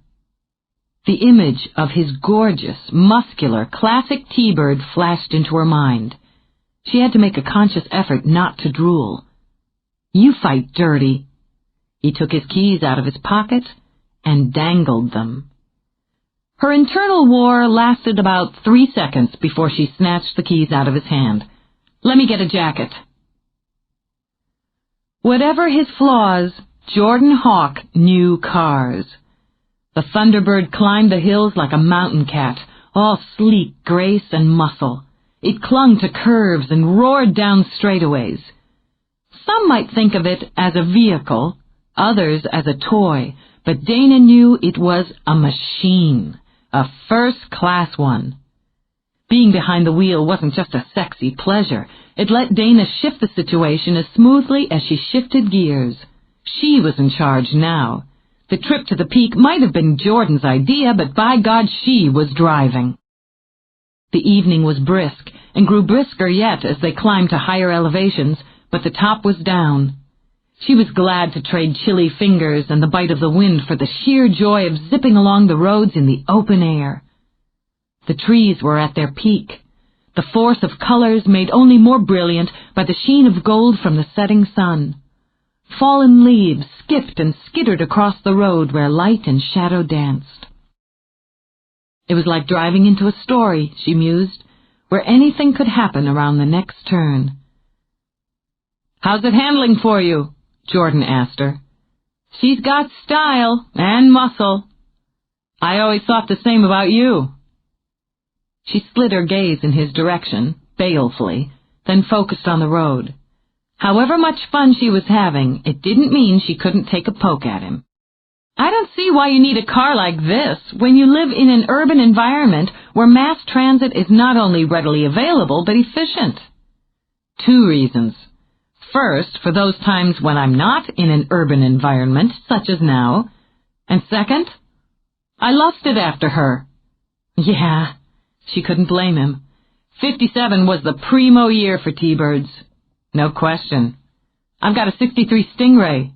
The image of his gorgeous, muscular, classic T-Bird flashed into her mind. She had to make a conscious effort not to drool. You fight dirty. He took his keys out of his pocket and dangled them. Her internal war lasted about 3 seconds before she snatched the keys out of his hand. Let me get a jacket. Whatever his flaws, Jordan Hawk knew cars. The Thunderbird climbed the hills like a mountain cat, all sleek grace and muscle. It clung to curves and roared down straightaways. Some might think of it as a vehicle, others as a toy, but Dana knew it was a machine, a first-class one. Being behind the wheel wasn't just a sexy pleasure. It let Dana shift the situation as smoothly as she shifted gears. She was in charge now. The trip to the peak might have been Jordan's idea, but by God, she was driving. The evening was brisk, and grew brisker yet as they climbed to higher elevations, but the top was down. She was glad to trade chilly fingers and the bite of the wind for the sheer joy of zipping along the roads in the open air. The trees were at their peak, the force of colors made only more brilliant by the sheen of gold from the setting sun. Fallen leaves skipped and skittered across the road where light and shadow danced. It was like driving into a story, she mused, where anything could happen around the next turn. "How's it handling for you?" Jordan asked her. "She's got style and muscle." "I always thought the same about you." She slid her gaze in his direction, balefully, then focused on the road. However much fun she was having, it didn't mean she couldn't take a poke at him. "I don't see why you need a car like this when you live in an urban environment where mass transit is not only readily available but efficient." "2 reasons. First, for those times when I'm not in an urban environment, such as now. And second, I lusted after her." Yeah, she couldn't blame him. 57 was the primo year for T-Birds. No question. "I've got a 63 Stingray."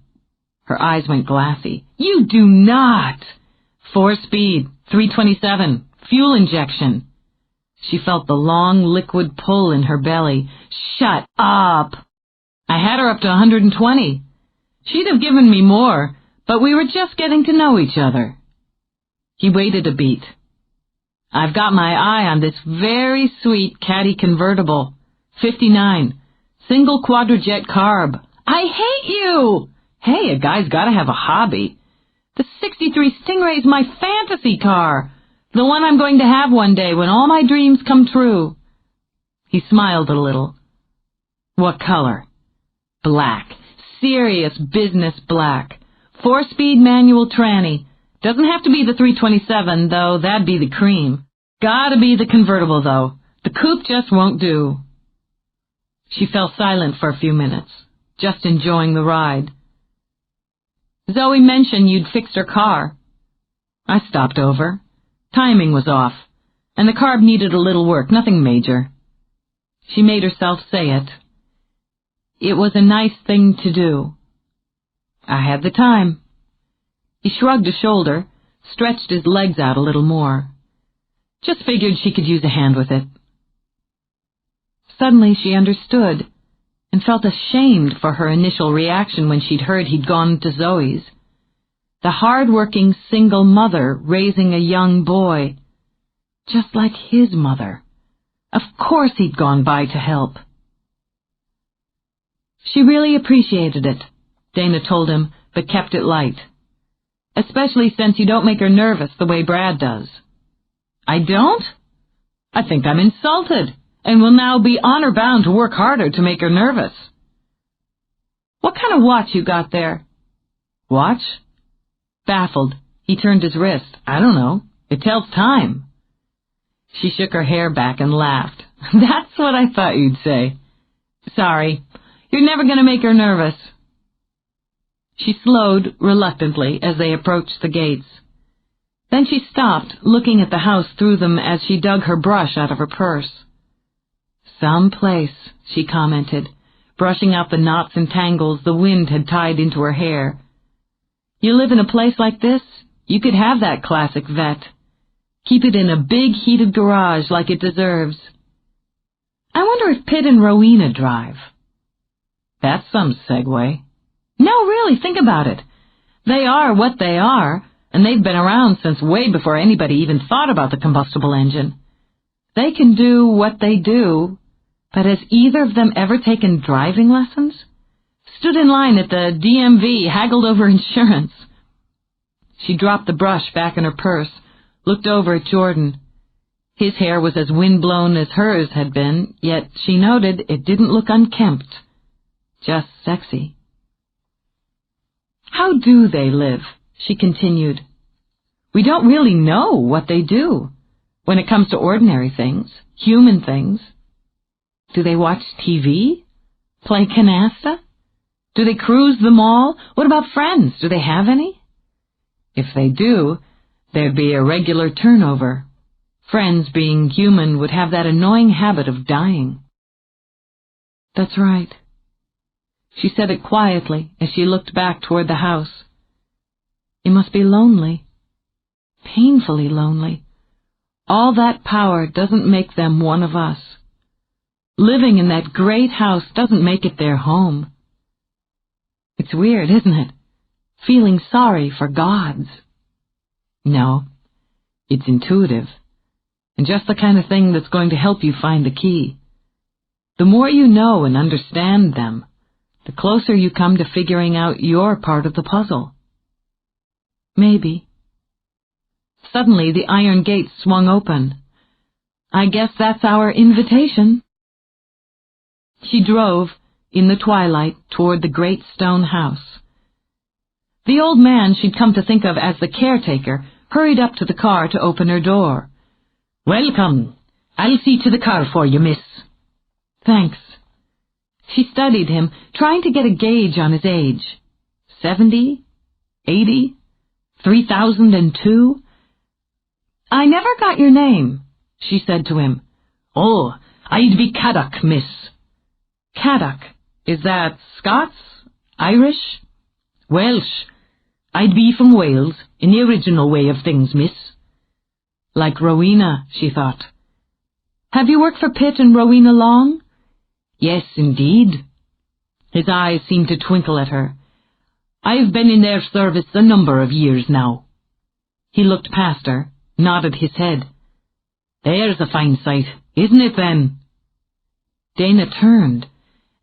Her eyes went glassy. "You do not!" 4-speed, 327, fuel injection. She felt the long liquid pull in her belly. "Shut up!" "I had her up to 120. She'd have given me more, but we were just getting to know each other." He waited a beat. "I've got my eye on this very sweet Caddy convertible. 59. Single quadrajet carb." "I hate you!" "Hey, a guy's got to have a hobby. The 63 Stingray's my fantasy car. The one I'm going to have one day when all my dreams come true." He smiled a little. "What color?" "Black. Serious business black. 4-speed manual tranny. Doesn't have to be the 327, though. That'd be the cream. Gotta be the convertible, though. The coupe just won't do." She fell silent for a few minutes, just enjoying the ride. "Zoe mentioned you'd fixed her car." "I stopped over. Timing was off, and the carb needed a little work, nothing major." She made herself say it. "It was a nice thing to do." "I had the time." He shrugged a shoulder, stretched his legs out a little more. "Just figured she could use a hand with it." Suddenly she understood, and felt ashamed for her initial reaction when she'd heard he'd gone to Zoe's. The hard-working single mother raising a young boy, just like his mother. Of course he'd gone by to help. She really appreciated it, Dana told him, but kept it light. "Especially since you don't make her nervous the way Brad does." "I don't? I think I'm insulted, and will now be honor-bound to work harder to make her nervous." "What kind of watch you got there?" "Watch?" Baffled, He turned his wrist. I don't know. It tells time. She shook her hair back and laughed. That's what I thought you'd say. Sorry. You're never going to make her nervous. She slowed reluctantly as they approached the gates. Then she stopped, looking at the house through them as she dug her brush out of her purse. Some place, she commented, brushing out the knots and tangles the wind had tied into her hair. You live in a place like this, you could have that classic vet. Keep it in a big heated garage like it deserves. I wonder if Pitt and Rowena drive. That's some segue. No, really, think about it. They are what they are, and they've been around since way before anybody even thought about the combustible engine. They can do what they do, but has either of them ever taken driving lessons? Stood in line at the DMV, haggled over insurance. She dropped the brush back in her purse, looked over at Jordan. His hair was as wind-blown as hers had been, yet she noted it didn't look unkempt. Just sexy. How do they live? She continued. We don't really know what they do when it comes to ordinary things, human things. Do they watch TV? Play canasta? Do they cruise the mall? What about friends? Do they have any? If they do, there'd be a regular turnover. Friends, being human, would have that annoying habit of dying. That's right. She said it quietly as she looked back toward the house. It must be lonely. Painfully lonely. All that power doesn't make them one of us. Living in that great house doesn't make it their home. It's weird, isn't it? Feeling sorry for gods. No, it's intuitive, and just the kind of thing that's going to help you find the key. The more you know and understand them, the closer you come to figuring out your part of the puzzle. Maybe. Suddenly the iron gate swung open. I guess that's our invitation. She drove, in the twilight, toward the great stone house. The old man she'd come to think of as the caretaker hurried up to the car to open her door. Welcome. I'll see to the car for you, miss. Thanks. She studied him, trying to get a gauge on his age. 70? 80? 3002? I never got your name, she said to him. Oh, I'd be Caddock, miss. Caddock. Is that Scots? Irish? Welsh. I'd be from Wales, in the original way of things, miss. Like Rowena, she thought. Have you worked for Pitt and Rowena long? Yes, indeed. His eyes seemed to twinkle at her. I've been in their service a number of years now. He looked past her, nodded his head. There's a fine sight, isn't it then? Dana turned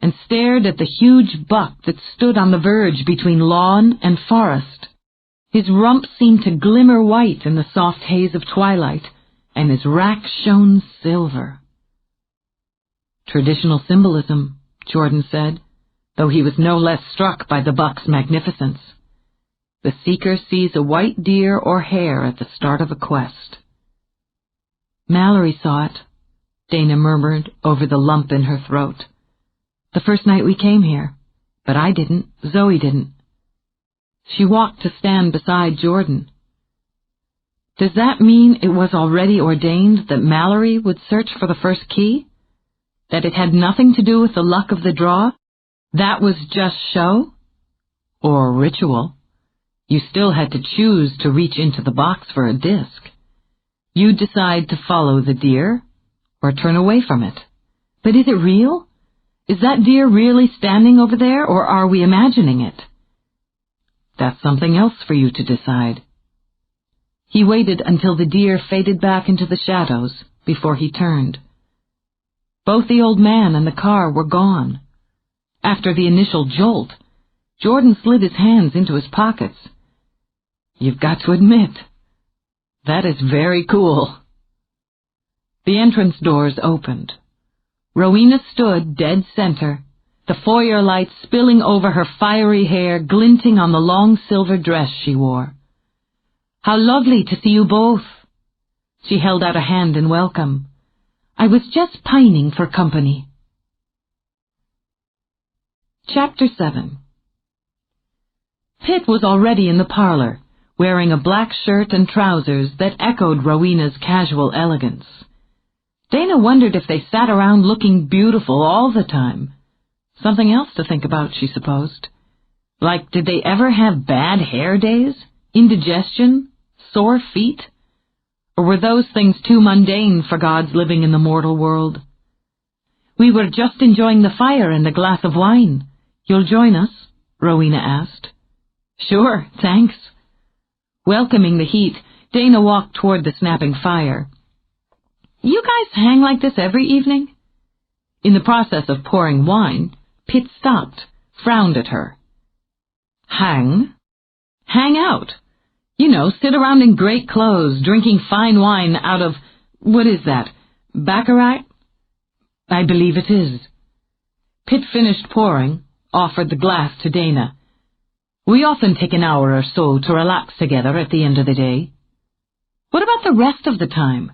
and stared at the huge buck that stood on the verge between lawn and forest. His rump seemed to glimmer white in the soft haze of twilight, and his rack shone silver. Traditional symbolism, Jordan said, though he was no less struck by the buck's magnificence. The seeker sees a white deer or hare at the start of a quest. Mallory saw it, Dana murmured over the lump in her throat. The first night we came here, but I didn't, Zoe didn't. She walked to stand beside Jordan. Does that mean it was already ordained that Mallory would search for the first key? That it had nothing to do with the luck of the draw? That was just show? Or ritual? You still had to choose to reach into the box for a disc. You'd decide to follow the deer, or turn away from it. But is it real? Is that deer really standing over there, or are we imagining it? That's something else for you to decide. He waited until the deer faded back into the shadows before he turned. Both the old man and the car were gone. After the initial jolt, Jordan slid his hands into his pockets. You've got to admit, that is very cool. The entrance doors opened. Rowena stood dead center, the foyer light spilling over her fiery hair, glinting on the long silver dress she wore. How lovely to see you both." She held out a hand in welcome. "I was just pining for company." Chapter 7. Pitt was already in the parlor, wearing a black shirt and trousers that echoed Rowena's casual elegance. Dana wondered if they sat around looking beautiful all the time. Something else to think about, she supposed. Like, did they ever have bad hair days? Indigestion? Sore feet? Or were those things too mundane for gods living in the mortal world? "We were just enjoying the fire and a glass of wine. You'll join us?" Rowena asked. "Sure, thanks." Welcoming the heat, Dana walked toward the snapping fire. "You guys hang like this every evening?" In the process of pouring wine, Pitt stopped, frowned at her. "Hang? Hang out. You know, sit around in great clothes, drinking fine wine out of, what is that, baccarat?" "I believe it is." Pitt finished pouring, offered the glass to Dana. "We often take an hour or so to relax together at the end of the day." "What about the rest of the time?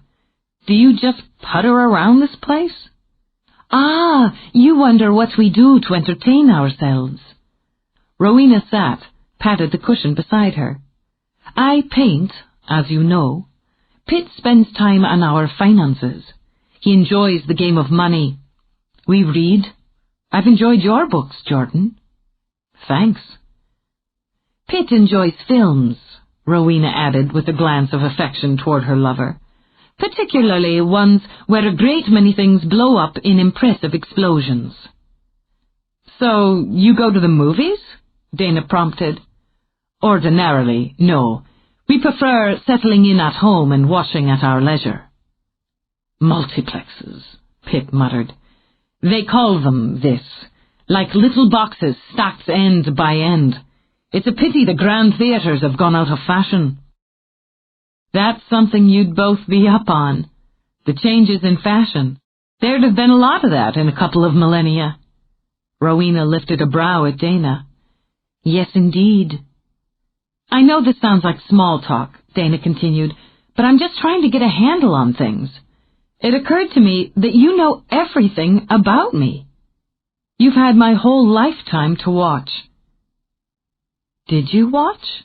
Do you just putter around this place?" "Ah, you wonder what we do to entertain ourselves." Rowena sat, patted the cushion beside her. "I paint, as you know. Pitt spends time on our finances. He enjoys the game of money. We read. I've enjoyed your books, Jordan." "Thanks." "Pitt enjoys films," Rowena added with a glance of affection toward her lover. "Particularly ones where a great many things blow up in impressive explosions." "So you go to the movies?" Dana prompted. "Ordinarily, no. We prefer settling in at home and watching at our leisure." "Multiplexes," Pitt muttered. "They call them this, like little boxes stacked end by end. It's a pity the grand theatres have gone out of fashion." "That's something you'd both be up on. The changes in fashion. There'd have been a lot of that in a couple of millennia." Rowena lifted a brow at Dana. "Yes, indeed." "I know this sounds like small talk," Dana continued, "but I'm just trying to get a handle on things. It occurred to me that you know everything about me. You've had my whole lifetime to watch." "Did you watch?"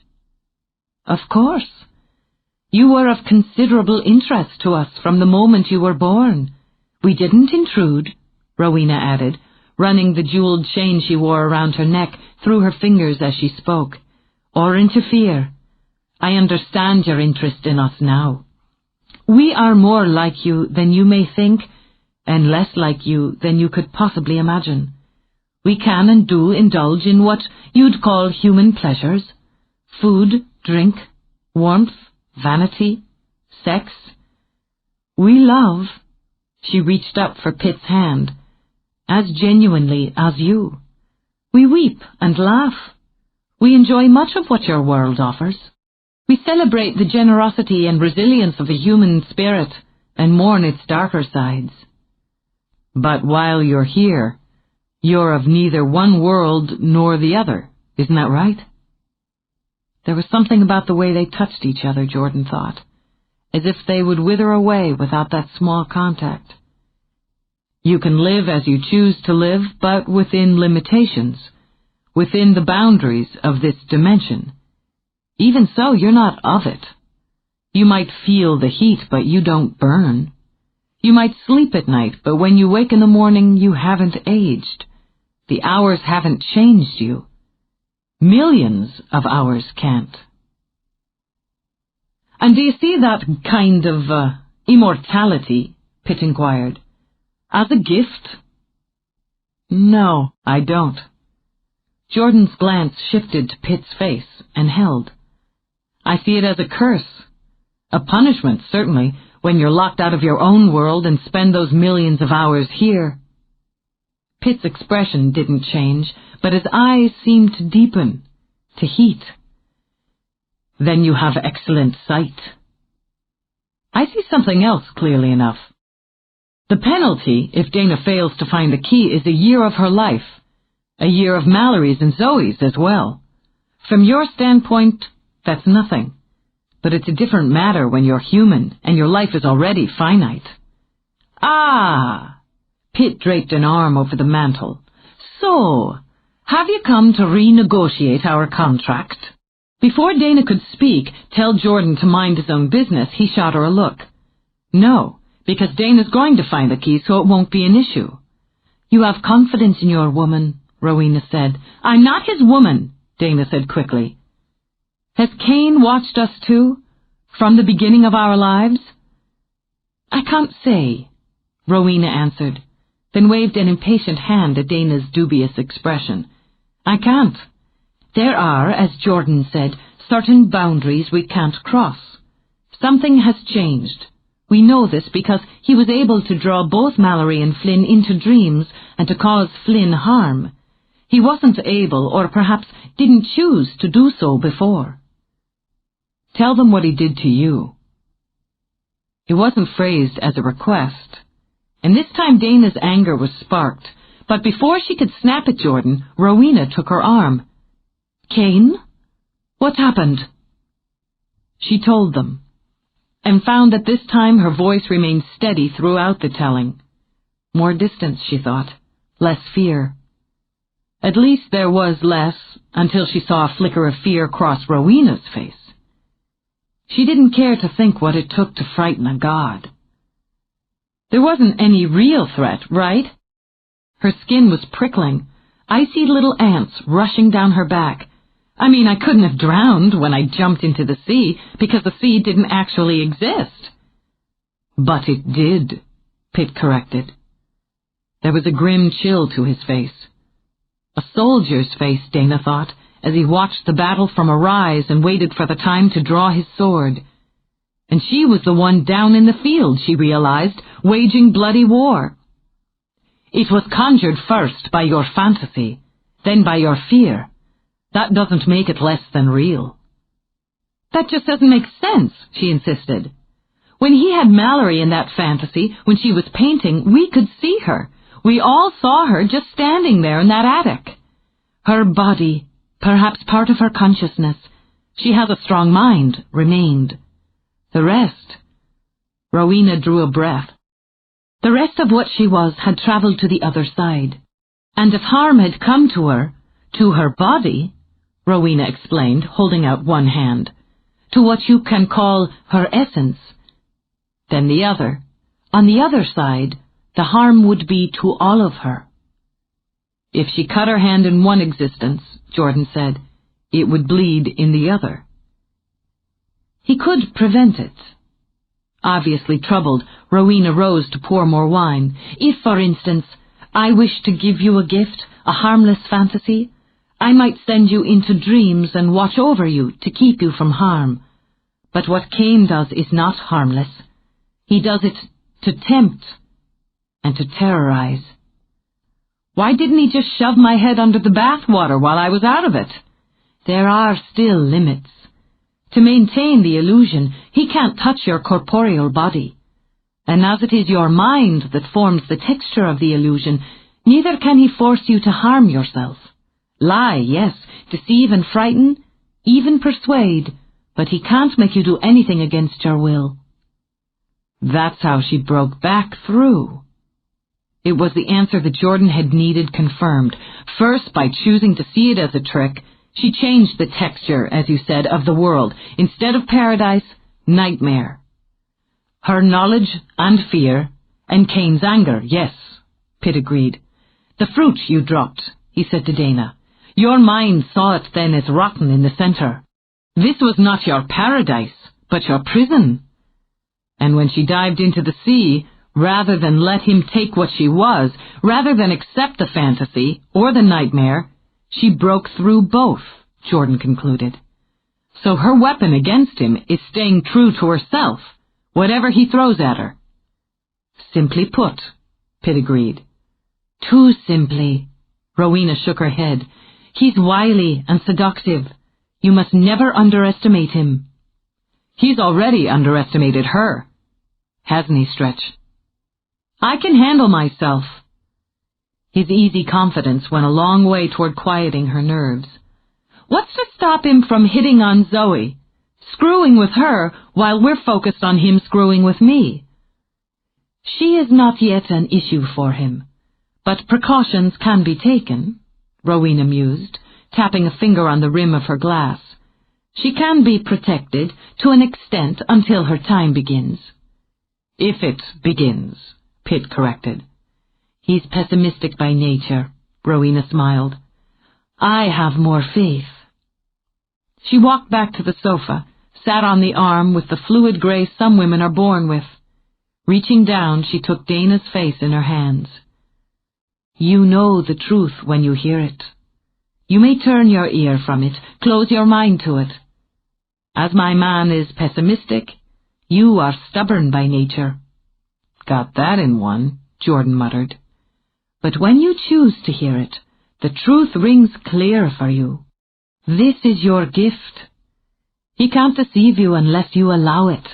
"Of course. You were of considerable interest to us from the moment you were born. We didn't intrude," Rowena added, running the jeweled chain she wore around her neck through her fingers as she spoke, "or interfere. I understand your interest in us now. We are more like you than you may think, and less like you than you could possibly imagine. We can and do indulge in what you'd call human pleasures: food, drink, warmth, vanity, sex. We love," she reached up for Pitt's hand, "as genuinely as you. We weep and laugh. We enjoy much of what your world offers. We celebrate the generosity and resilience of the human spirit and mourn its darker sides. But while you're here, you're of neither one world nor the other, isn't that right?" There was something about the way they touched each other, Jordan thought, as if they would wither away without that small contact. "You can live as you choose to live, but within limitations, within the boundaries of this dimension. Even so, you're not of it. You might feel the heat, but you don't burn. You might sleep at night, but when you wake in the morning, you haven't aged. The hours haven't changed you. Millions of hours can't." "And do you see that kind of immortality," Pitt inquired, "as a gift?" "No, I don't." Jordan's glance shifted to Pitt's face and held. "I see it as a curse. A punishment, certainly, when you're locked out of your own world and spend those millions of hours here." Pitt's expression didn't change, but his eyes seemed to deepen, to heat. "Then you have excellent sight." "I see something else clearly enough. The penalty, if Dana fails to find the key, is a year of her life, a year of Mallory's and Zoe's as well. From your standpoint, that's nothing. But it's a different matter when you're human and your life is already finite. Ah! Pitt draped an arm over the mantel. So, have you come to renegotiate our contract? Before Dana could speak, tell Jordan to mind his own business, he shot her a look. No, because Dana's going to find the key, so it won't be an issue. You have confidence in your woman, Rowena said. I'm not his woman, Dana said quickly. Has Cain watched us too, from the beginning of our lives? I can't say, Rowena answered, then waved an impatient hand at Dana's dubious expression. I can't. There are, as Jordan said, certain boundaries we can't cross. Something has changed. We know this because he was able to draw both Mallory and Flynn into dreams and to cause Flynn harm. He wasn't able, or perhaps didn't choose to do so before. Tell them what he did to you. It wasn't phrased as a request, and this time Dana's anger was sparked, but before she could snap at Jordan, Rowena took her arm. Cain? What happened? She told them, and found that this time her voice remained steady throughout the telling. More distance, she thought, less fear. At least there was less, until she saw a flicker of fear cross Rowena's face. She didn't care to think what it took to frighten a god. There wasn't any real threat, right? Her skin was prickling, icy little ants rushing down her back. I mean, I couldn't have drowned when I jumped into the sea, because the sea didn't actually exist. But it did, Pitt corrected. There was a grim chill to his face. A soldier's face, Dana thought, as he watched the battle from a rise and waited for the time to draw his sword. And she was the one down in the field, she realized, waging bloody war. It was conjured first by your fantasy, then by your fear. That doesn't make it less than real. That just doesn't make sense, she insisted. When he had Mallory in that fantasy, when she was painting, we could see her. We all saw her just standing there in that attic. Her body, perhaps part of her consciousness, she has a strong mind, remained. The rest... Rowena drew a breath. The rest of what she was had traveled to the other side. And if harm had come to her body, Rowena explained, holding out one hand, to what you can call her essence, then the other, on the other side, the harm would be to all of her. If she cut her hand in one existence, Jordan said, it would bleed in the other. He could prevent it. Obviously troubled, Rowena rose to pour more wine. If, for instance, I wished to give you a gift, a harmless fantasy, I might send you into dreams and watch over you to keep you from harm. But what Cain does is not harmless. He does it to tempt and to terrorize. Why didn't he just shove my head under the bathwater while I was out of it? There are still limits. To maintain the illusion, he can't touch your corporeal body. And as it is your mind that forms the texture of the illusion, neither can he force you to harm yourself. Lie, yes, deceive and frighten, even persuade, but he can't make you do anything against your will. That's how she broke back through. It was the answer that Jordan had needed confirmed. First, by choosing to see it as a trick, she changed the texture, as you said, of the world. Instead of paradise, nightmare. Her knowledge and fear, and Cain's anger, yes, Pitt agreed. The fruit you dropped, he said to Dana. Your mind saw it then as rotten in the center. This was not your paradise, but your prison. And when she dived into the sea, rather than let him take what she was, rather than accept the fantasy or the nightmare, she broke through both, Jordan concluded. So her weapon against him is staying true to herself, whatever he throws at her. Simply put, Pitt agreed. Too simply. Rowena shook her head. He's wily and seductive. You must never underestimate him. He's already underestimated her. Hasn't he, Stretch? I can handle myself. His easy confidence went a long way toward quieting her nerves. What's to stop him from hitting on Zoe? screwing with her while we're focused on him screwing with me. She is not yet an issue for him, but precautions can be taken, Rowena mused, tapping a finger on the rim of her glass. She can be protected to an extent until her time begins. If it begins, Pitt corrected. He's pessimistic by nature, Rowena smiled. I have more faith. She walked back to the sofa, sat on the arm with the fluid grace some women are born with. Reaching down, she took Dana's face in her hands. You know the truth when you hear it. You may turn your ear from it, close your mind to it. As my man is pessimistic, you are stubborn by nature. Got that in one, Jordan muttered. But when you choose to hear it, the truth rings clear for you. This is your gift. He can't deceive you unless you allow it.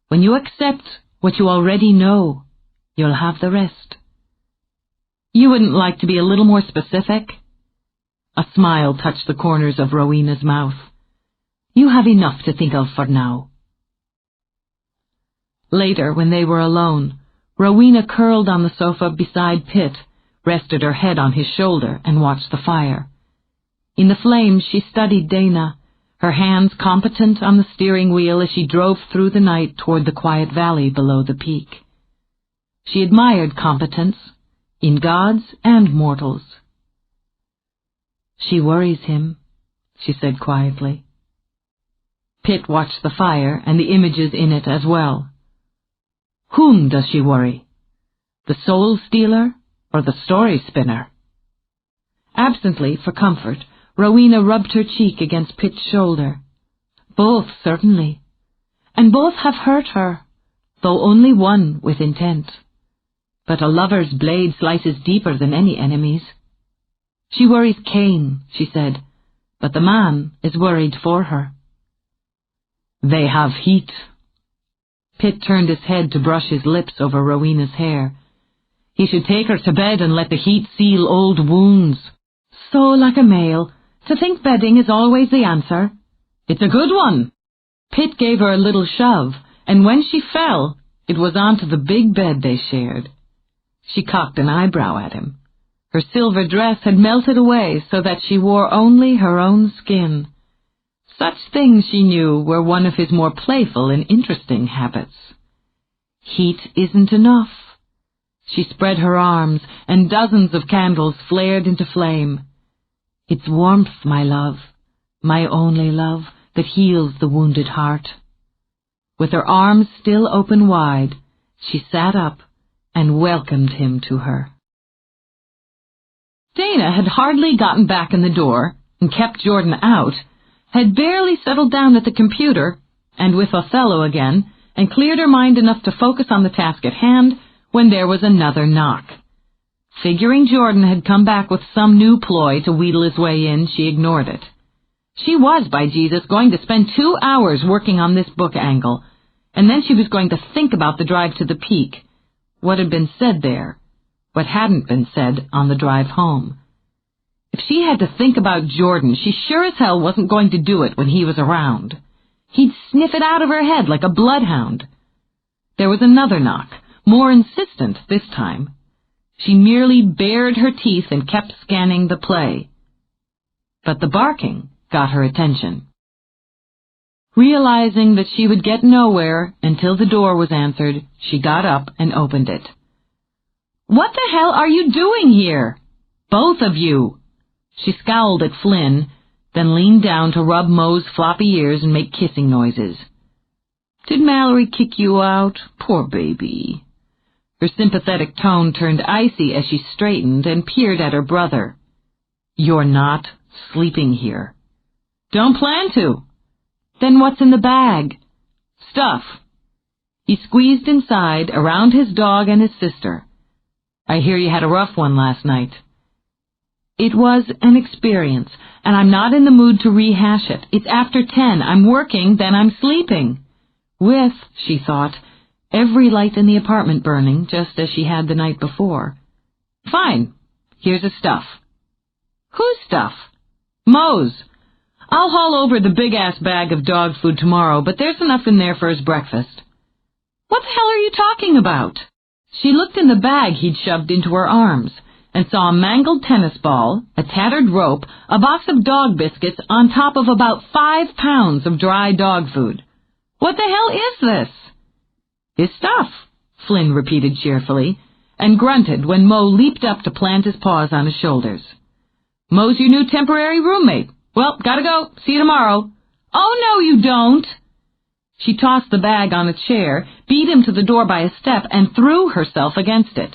When you accept what you already know, you'll have the rest. You wouldn't like to be a little more specific? A smile touched the corners of Rowena's mouth. You have enough to think of for now. Later, when they were alone, Rowena curled on the sofa beside Pitt, rested her head on his shoulder, and watched the fire. In the flames she studied Dana, her hands competent on the steering wheel as she drove through the night toward the quiet valley below the peak. She admired competence, in gods and mortals. She worries him, she said quietly. Pitt watched the fire and the images in it as well. Whom does she worry? The soul stealer or the story spinner? Absently, for comfort, Rowena rubbed her cheek against Pitt's shoulder. Both, certainly. And both have hurt her, though only one with intent. But a lover's blade slices deeper than any enemy's. She worries Cain, she said, but the man is worried for her. They have heat. Pitt turned his head to brush his lips over Rowena's hair. He should take her to bed and let the heat seal old wounds. So like a male, to think bedding is always the answer. It's a good one. Pitt gave her a little shove, and when she fell, it was onto the big bed they shared. She cocked an eyebrow at him. Her silver dress had melted away so that she wore only her own skin. Such things, she knew, were one of his more playful and interesting habits. Heat isn't enough. She spread her arms, and dozens of candles flared into flame. It's warmth, my love, my only love, that heals the wounded heart. With her arms still open wide, she sat up and welcomed him to her. Dana had hardly gotten back in the door and kept Jordan out, had barely settled down at the computer and with Othello again, and cleared her mind enough to focus on the task at hand when there was another knock. Figuring Jordan had come back with some new ploy to wheedle his way in, she ignored it. She was, by Jesus, going to spend 2 hours working on this book angle, and then she was going to think about the drive to the peak, what had been said there, what hadn't been said on the drive home. If she had to think about Jordan, she sure as hell wasn't going to do it when he was around. He'd sniff it out of her head like a bloodhound. There was another knock, more insistent this time. She merely bared her teeth and kept scanning the play. But the barking got her attention. Realizing that she would get nowhere until the door was answered, she got up and opened it. "What the hell are you doing here? Both of you!" She scowled at Flynn, then leaned down to rub Moe's floppy ears and make kissing noises. "Did Mallory kick you out? Poor baby." Her sympathetic tone turned icy as she straightened and peered at her brother. "You're not sleeping here." "Don't plan to." "Then what's in the bag?" "Stuff." He squeezed inside, around his dog and his sister. "I hear you had a rough one last night." "It was an experience, and I'm not in the mood to rehash it. It's after 10. I'm working, then I'm sleeping. With, she thought, every light in the apartment burning, just as she had the night before. "Fine. Here's the stuff." "Whose stuff?" "Moe's. I'll haul over the big-ass bag of dog food tomorrow, but there's enough in there for his breakfast." "What the hell are you talking about?" She looked in the bag he'd shoved into her arms and saw a mangled tennis ball, a tattered rope, a box of dog biscuits on top of about 5 pounds of dry dog food. "What the hell is this?" "His stuff," Flynn repeated cheerfully, and grunted when Mo leaped up to plant his paws on his shoulders. "Mo's your new temporary roommate. Well, gotta go. See you tomorrow." "Oh, no, you don't." She tossed the bag on a chair, beat him to the door by a step, and threw herself against it.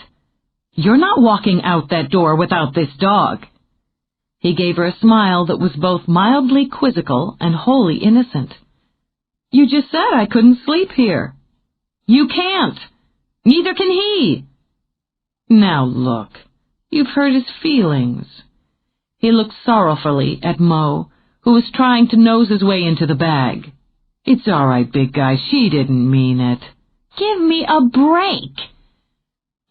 "You're not walking out that door without this dog." He gave her a smile that was both mildly quizzical and wholly innocent. "You just said I couldn't sleep here." "You can't. Neither can he." "Now look, you've hurt his feelings." He looked sorrowfully at Mo, who was trying to nose his way into the bag. "It's all right, big guy, she didn't mean it." "Give me a break."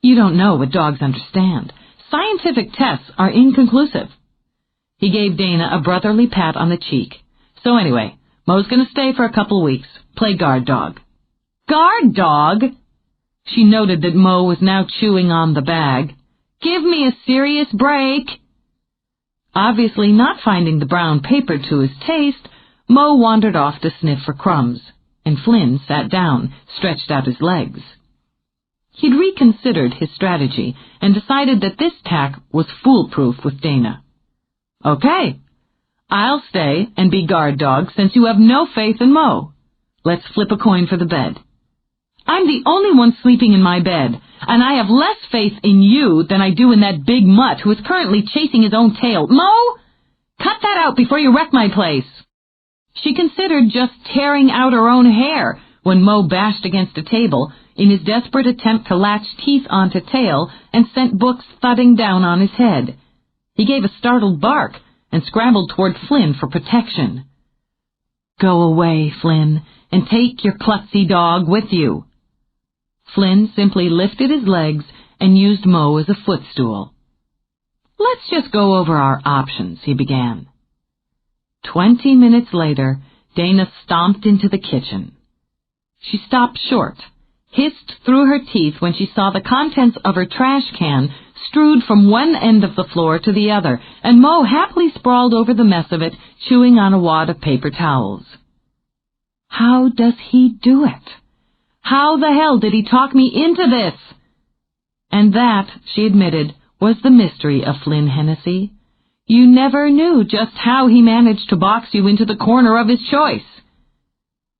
"You don't know what dogs understand. Scientific tests are inconclusive." He gave Dana a brotherly pat on the cheek. "So anyway, Mo's going to stay for a couple weeks. Play guard dog." "Guard dog?" She noted that Mo was now chewing on the bag. "Give me a serious break." Obviously not finding the brown paper to his taste, Mo wandered off to sniff for crumbs, and Flynn sat down, stretched out his legs. He'd reconsidered his strategy and decided that this tack was foolproof with Dana. "Okay, I'll stay and be guard dog since you have no faith in Mo. Let's flip a coin for the bed." "I'm the only one sleeping in my bed, and I have less faith in you than I do in that big mutt who is currently chasing his own tail. Mo, cut that out before you wreck my place." She considered just tearing out her own hair when Mo bashed against a table in his desperate attempt to latch teeth onto tail and sent books thudding down on his head. He gave a startled bark and scrambled toward Flynn for protection. "Go away, Flynn, and take your klutzy dog with you." Flynn simply lifted his legs and used Mo as a footstool. "Let's just go over our options," he began. 20 minutes later, Dana stomped into the kitchen. She stopped short, hissed through her teeth when she saw the contents of her trash can strewed from one end of the floor to the other, and Mo happily sprawled over the mess of it, chewing on a wad of paper towels. How does he do it? How the hell did he talk me into this? And that, she admitted, was the mystery of Flynn Hennessy. You never knew just how he managed to box you into the corner of his choice.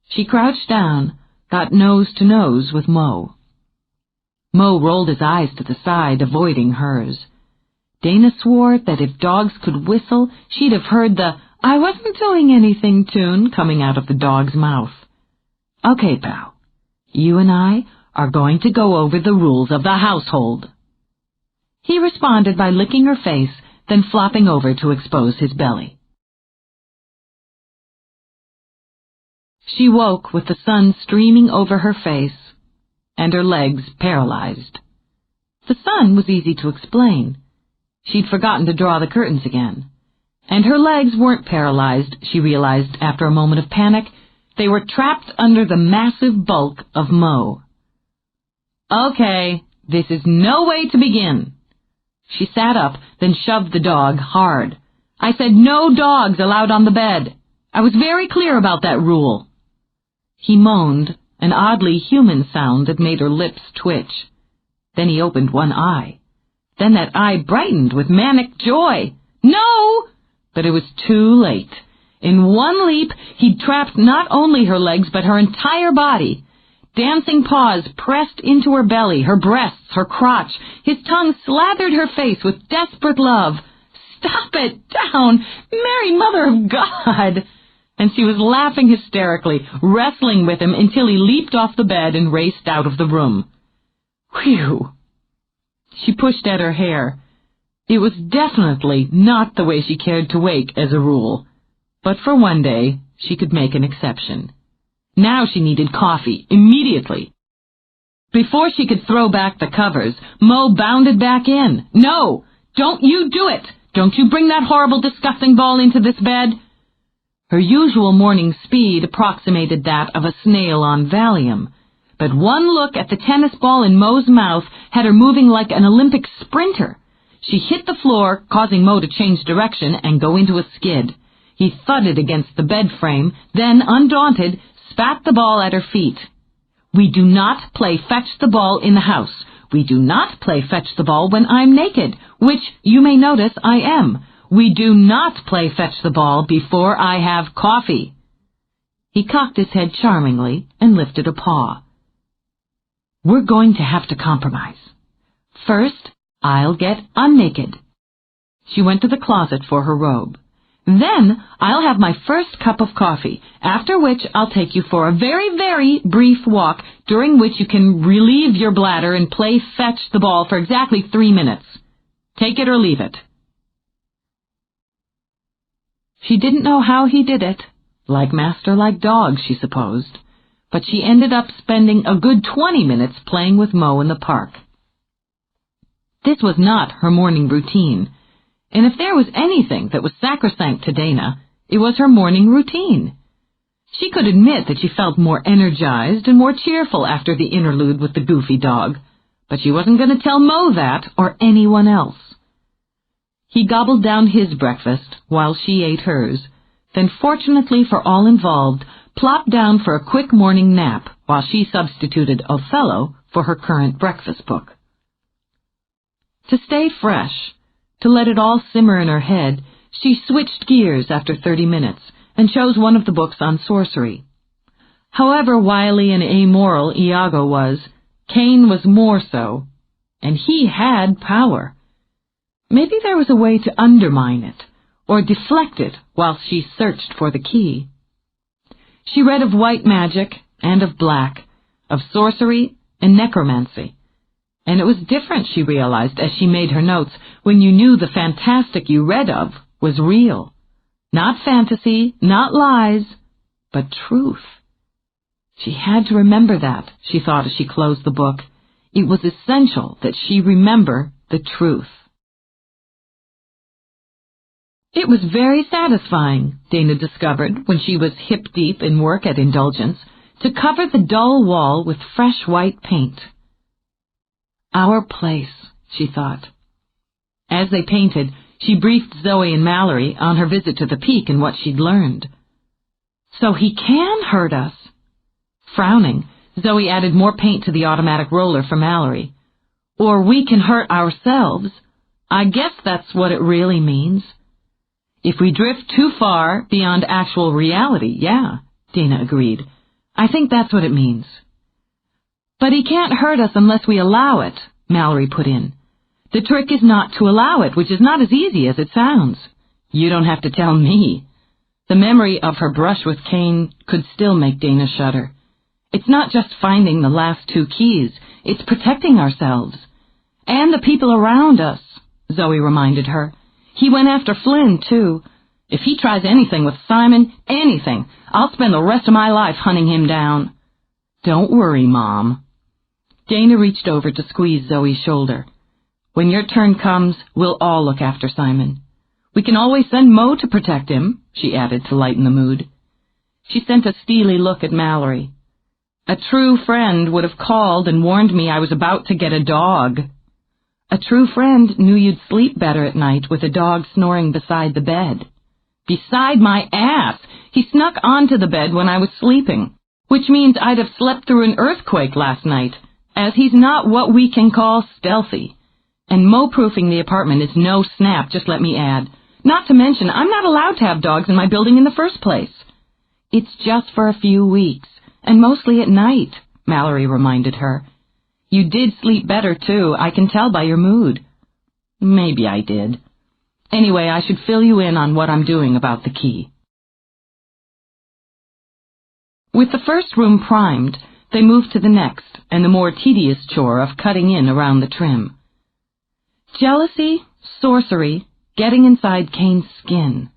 She crouched down, got nose to nose with Mo. Mo rolled his eyes to the side, avoiding hers. Dana swore that if dogs could whistle, she'd have heard the "I wasn't doing anything" tune coming out of the dog's mouth. "Okay, pal, you and I are going to go over the rules of the household." He responded by licking her face, then flopping over to expose his belly. She woke with the sun streaming over her face and her legs paralyzed. The sun was easy to explain. She'd forgotten to draw the curtains again. And her legs weren't paralyzed, she realized after a moment of panic. They were trapped under the massive bulk of Mo. "Okay, this is no way to begin." She sat up, then shoved the dog hard. "I said no dogs allowed on the bed. I was very clear about that rule." He moaned, an oddly human sound that made her lips twitch. Then he opened one eye. Then that eye brightened with manic joy. "No!" But it was too late. In one leap, he'd trapped not only her legs, but her entire body. Dancing paws pressed into her belly, her breasts, her crotch. His tongue slathered her face with desperate love. "Stop it! Down! Mary Mother of God!" And she was laughing hysterically, wrestling with him until he leaped off the bed and raced out of the room. Whew! She pushed at her hair. It was definitely not the way she cared to wake as a rule. But for one day, she could make an exception. Now she needed coffee, immediately. Before she could throw back the covers, Mo bounded back in. "No! Don't you do it! Don't you bring that horrible, disgusting ball into this bed!" Her usual morning speed approximated that of a snail on Valium, but one look at the tennis ball in Mo's mouth had her moving like an Olympic sprinter. She hit the floor, causing Mo to change direction and go into a skid. He thudded against the bed frame, then, undaunted, spat the ball at her feet. "We do not play fetch the ball in the house. We do not play fetch the ball when I'm naked, which, you may notice, I am. We do not play fetch the ball before I have coffee." He cocked his head charmingly and lifted a paw. "We're going to have to compromise. First, I'll get unnaked." She went to the closet for her robe. "Then I'll have my first cup of coffee, after which I'll take you for a very, very brief walk, during which you can relieve your bladder and play fetch the ball for exactly 3 minutes. Take it or leave it." She didn't know how he did it. Like master, like dog, she supposed. But she ended up spending a good 20 minutes playing with Mo in the park. This was not her morning routine, and if there was anything that was sacrosanct to Dana, it was her morning routine. She could admit that she felt more energized and more cheerful after the interlude with the goofy dog, but she wasn't going to tell Mo that or anyone else. He gobbled down his breakfast while she ate hers, then fortunately for all involved, plopped down for a quick morning nap while she substituted Othello for her current breakfast book. To stay fresh, to let it all simmer in her head, she switched gears after 30 minutes and chose one of the books on sorcery. However wily and amoral Iago was, Cain was more so, and he had power. Maybe there was a way to undermine it, or deflect it while she searched for the key. She read of white magic and of black, of sorcery and necromancy. And it was different, she realized, as she made her notes, when you knew the fantastic you read of was real. Not fantasy, not lies, but truth. She had to remember that, she thought as she closed the book. It was essential that she remember the truth. It was very satisfying, Dana discovered when she was hip-deep in work at Indulgence, to cover the dull wall with fresh white paint. Our place, she thought. As they painted, she briefed Zoe and Mallory on her visit to the peak and what she'd learned. "So he can hurt us." Frowning, Zoe added more paint to the automatic roller for Mallory. "Or we can hurt ourselves. I guess that's what it really means." "If we drift too far beyond actual reality, yeah," Dana agreed. "I think that's what it means." "But he can't hurt us unless we allow it," Mallory put in. "The trick is not to allow it, which is not as easy as it sounds." "You don't have to tell me." The memory of her brush with Cain could still make Dana shudder. "It's not just finding the last 2 keys, it's protecting ourselves. And the people around us," Zoe reminded her. "He went after Flynn, too. If he tries anything with Simon, anything, I'll spend the rest of my life hunting him down." "Don't worry, Mom." Dana reached over to squeeze Zoe's shoulder. "When your turn comes, we'll all look after Simon. We can always send Mo to protect him," she added to lighten the mood. She sent a steely look at Mallory. "A true friend would have called and warned me I was about to get a dog." "A true friend knew you'd sleep better at night with a dog snoring beside the bed." "Beside my ass! He snuck onto the bed when I was sleeping, which means I'd have slept through an earthquake last night, as he's not what we can call stealthy. And Mo-proofing the apartment is no snap, just let me add. Not to mention, I'm not allowed to have dogs in my building in the first place." "It's just for a few weeks, and mostly at night," Mallory reminded her. "You did sleep better, too, I can tell by your mood." "Maybe I did. Anyway, I should fill you in on what I'm doing about the key." With the first room primed, they moved to the next, and the more tedious chore of cutting in around the trim. Jealousy, sorcery, getting inside Cain's skin.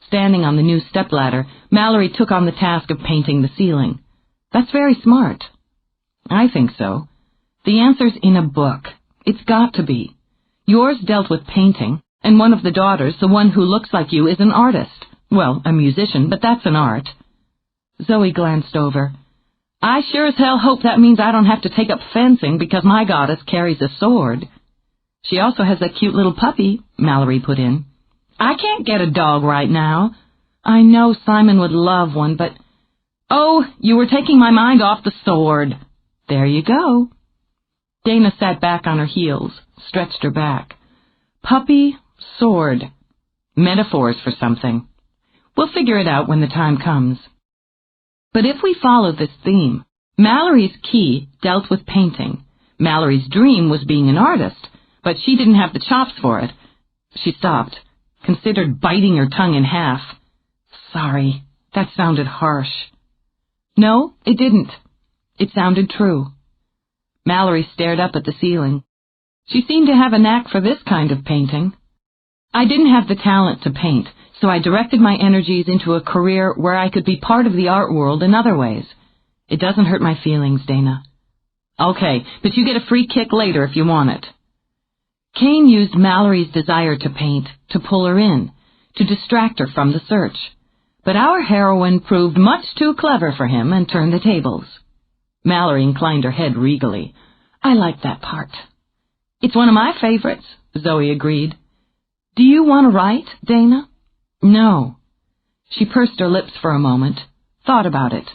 Standing on the new stepladder, Mallory took on the task of painting the ceiling. "That's very smart." "I think so. The answer's in a book. It's got to be. Yours dealt with painting, and one of the daughters, the one who looks like you, is an artist. Well, a musician, but that's an art. Zoe glanced over. I sure as hell hope that means I don't have to take up fencing because my goddess carries a sword. She also has a cute little puppy, Mallory put in. I can't get a dog right now. I know Simon would love one, but... Oh, you were taking my mind off the sword. There you go. Dana sat back on her heels, stretched her back. Puppy, sword. Metaphors for something. We'll figure it out when the time comes. But if we follow this theme, Mallory's key dealt with painting. Mallory's dream was being an artist, but she didn't have the chops for it. She stopped, considered biting her tongue in half. Sorry, that sounded harsh. No, it didn't. It sounded true. Mallory stared up at the ceiling. She seemed to have a knack for this kind of painting. I didn't have the talent to paint, so I directed my energies into a career where I could be part of the art world in other ways. It doesn't hurt my feelings, Dana. Okay, but you get a free kick later if you want it. Kane used Mallory's desire to paint to pull her in, to distract her from the search. But our heroine proved much too clever for him and turned the tables. Mallory inclined her head regally. I like that part. It's one of my favorites, Zoe agreed. Do you want to write, Dana? No. She pursed her lips for a moment, thought about it.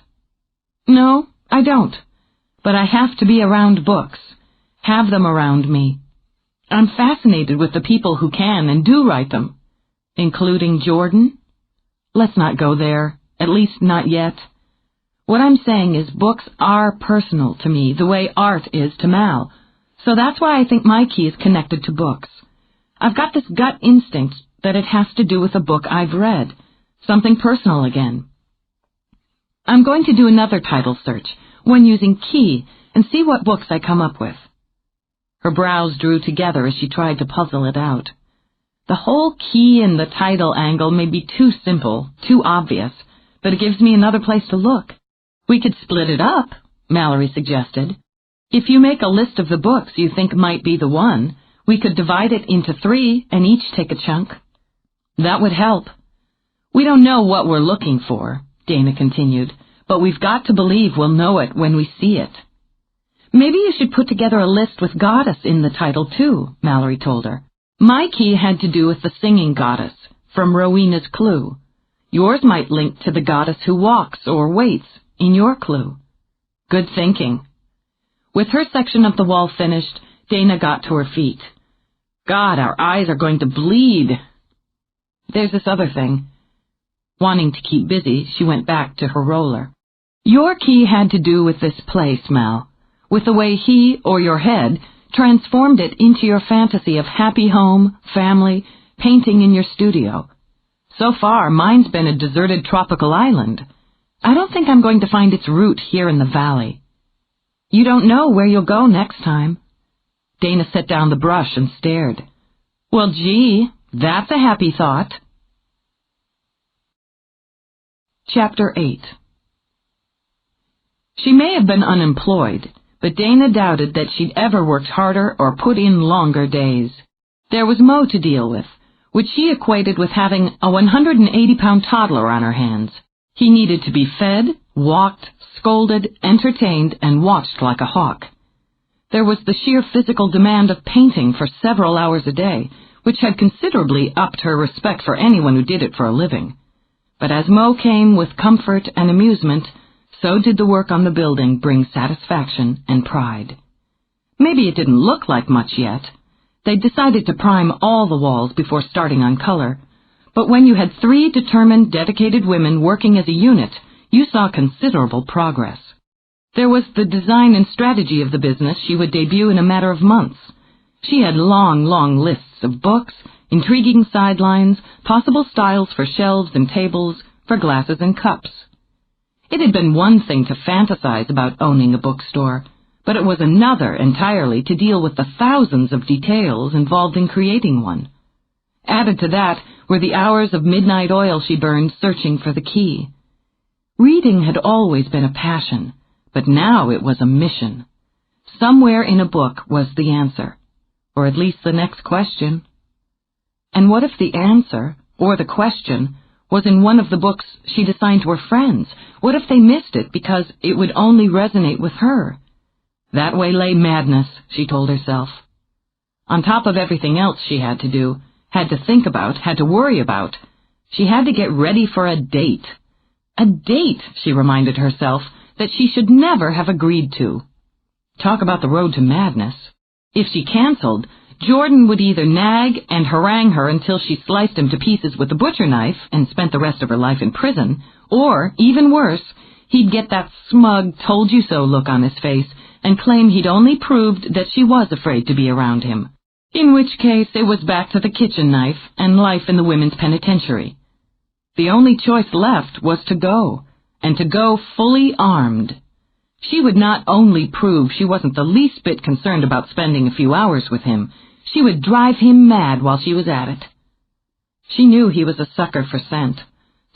No, I don't. But I have to be around books, have them around me. I'm fascinated with the people who can and do write them, including Jordan. Let's not go there, at least not yet. What I'm saying is books are personal to me, the way art is to Mal, so that's why I think my key is connected to books. I've got this gut instinct that it has to do with a book I've read, something personal again. I'm going to do another title search, one using key, and see what books I come up with. Her brows drew together as she tried to puzzle it out. The whole key and the title angle may be too simple, too obvious, but it gives me another place to look. We could split it up, Mallory suggested. If you make a list of the books you think might be the one, we could divide it into 3 and each take a chunk. That would help. We don't know what we're looking for, Dana continued, but we've got to believe we'll know it when we see it. Maybe you should put together a list with goddess in the title too, Mallory told her. My key had to do with the singing goddess, from Rowena's clue. Yours might link to the goddess who walks or waits in your clue. Good thinking. With her section of the wall finished, Dana got to her feet. God, our eyes are going to bleed. There's this other thing. Wanting to keep busy, she went back to her roller. Your key had to do with this place, Mal, with the way he, or your head, transformed it into your fantasy of happy home, family, painting in your studio. So far, mine's been a deserted tropical island. I don't think I'm going to find its root here in the valley. You don't know where you'll go next time. Dana set down the brush and stared. Well, gee, that's a happy thought. Chapter 8. She may have been unemployed, but Dana doubted that she'd ever worked harder or put in longer days. There was Mo to deal with, which she equated with having a 180-pound toddler on her hands. He needed to be fed, walked, scolded, entertained, and watched like a hawk. There was the sheer physical demand of painting for several hours a day, which had considerably upped her respect for anyone who did it for a living. But as Mo came with comfort and amusement, so did the work on the building bring satisfaction and pride. Maybe it didn't look like much yet. They'd decided to prime all the walls before starting on color. But when you had 3 determined, dedicated women working as a unit, you saw considerable progress. There was the design and strategy of the business she would debut in a matter of months. She had long lists of books, intriguing sidelines, possible styles for shelves and tables, for glasses and cups. It had been one thing to fantasize about owning a bookstore, but it was another entirely to deal with the thousands of details involved in creating one. Added to that were the hours of midnight oil she burned searching for the key. Reading had always been a passion, but now it was a mission. Somewhere in a book was the answer, or at least the next question. And what if the answer, or the question, Was in one of the books she'd assigned to her friends? What if they missed it because it would only resonate with her? That way lay madness, she told herself. On top of everything else she had to do, had to think about, had to worry about, she had to get ready for a date. A date, she reminded herself, that she should never have agreed to. Talk about the road to madness. If she canceled, Jordan would either nag and harangue her until she sliced him to pieces with a butcher knife and spent the rest of her life in prison, or, even worse, he'd get that smug told-you-so look on his face and claim he'd only proved that she was afraid to be around him, in which case it was back to the kitchen knife and life in the women's penitentiary. The only choice left was to go, and to go fully armed. She would not only prove she wasn't the least bit concerned about spending a few hours with him, she would drive him mad while she was at it. She knew he was a sucker for scent,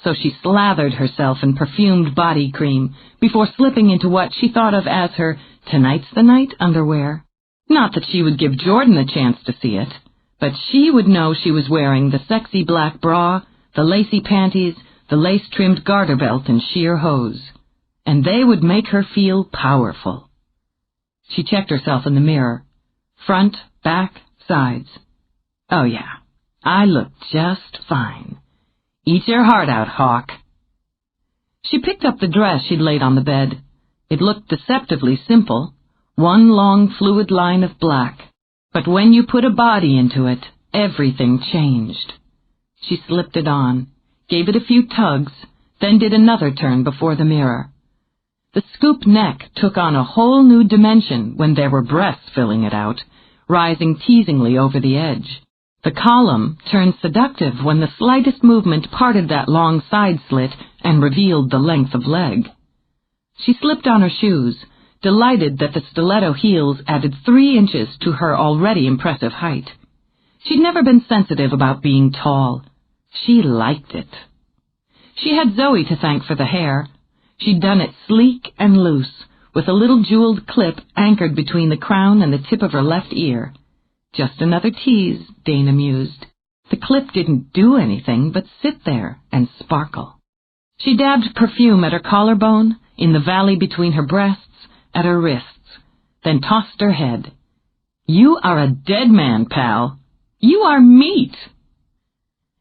so she slathered herself in perfumed body cream before slipping into what she thought of as her tonight's the night underwear. Not that she would give Jordan a chance to see it, but she would know she was wearing the sexy black bra, the lacy panties, the lace-trimmed garter belt and sheer hose, and they would make her feel powerful. She checked herself in the mirror. Front, back, sides. Oh yeah, I look just fine. Eat your heart out, Hawk. She picked up the dress she'd laid on the bed. It looked deceptively simple, one long fluid line of black. But when you put a body into it, everything changed. She slipped it on, gave it a few tugs, then did another turn before the mirror. The scoop neck took on a whole new dimension when there were breasts filling it out, rising teasingly over the edge. The column turned seductive when the slightest movement parted that long side slit and revealed the length of leg. She slipped on her shoes, delighted that the stiletto heels added 3 inches to her already impressive height. She'd never been sensitive about being tall. She liked it. She had Zoe to thank for the hair. She'd done it sleek and loose, with a little jeweled clip anchored between the crown and the tip of her left ear. Just another tease, Dana mused. The clip didn't do anything but sit there and sparkle. She dabbed perfume at her collarbone, in the valley between her breasts, at her wrists, then tossed her head. You are a dead man, pal. You are meat.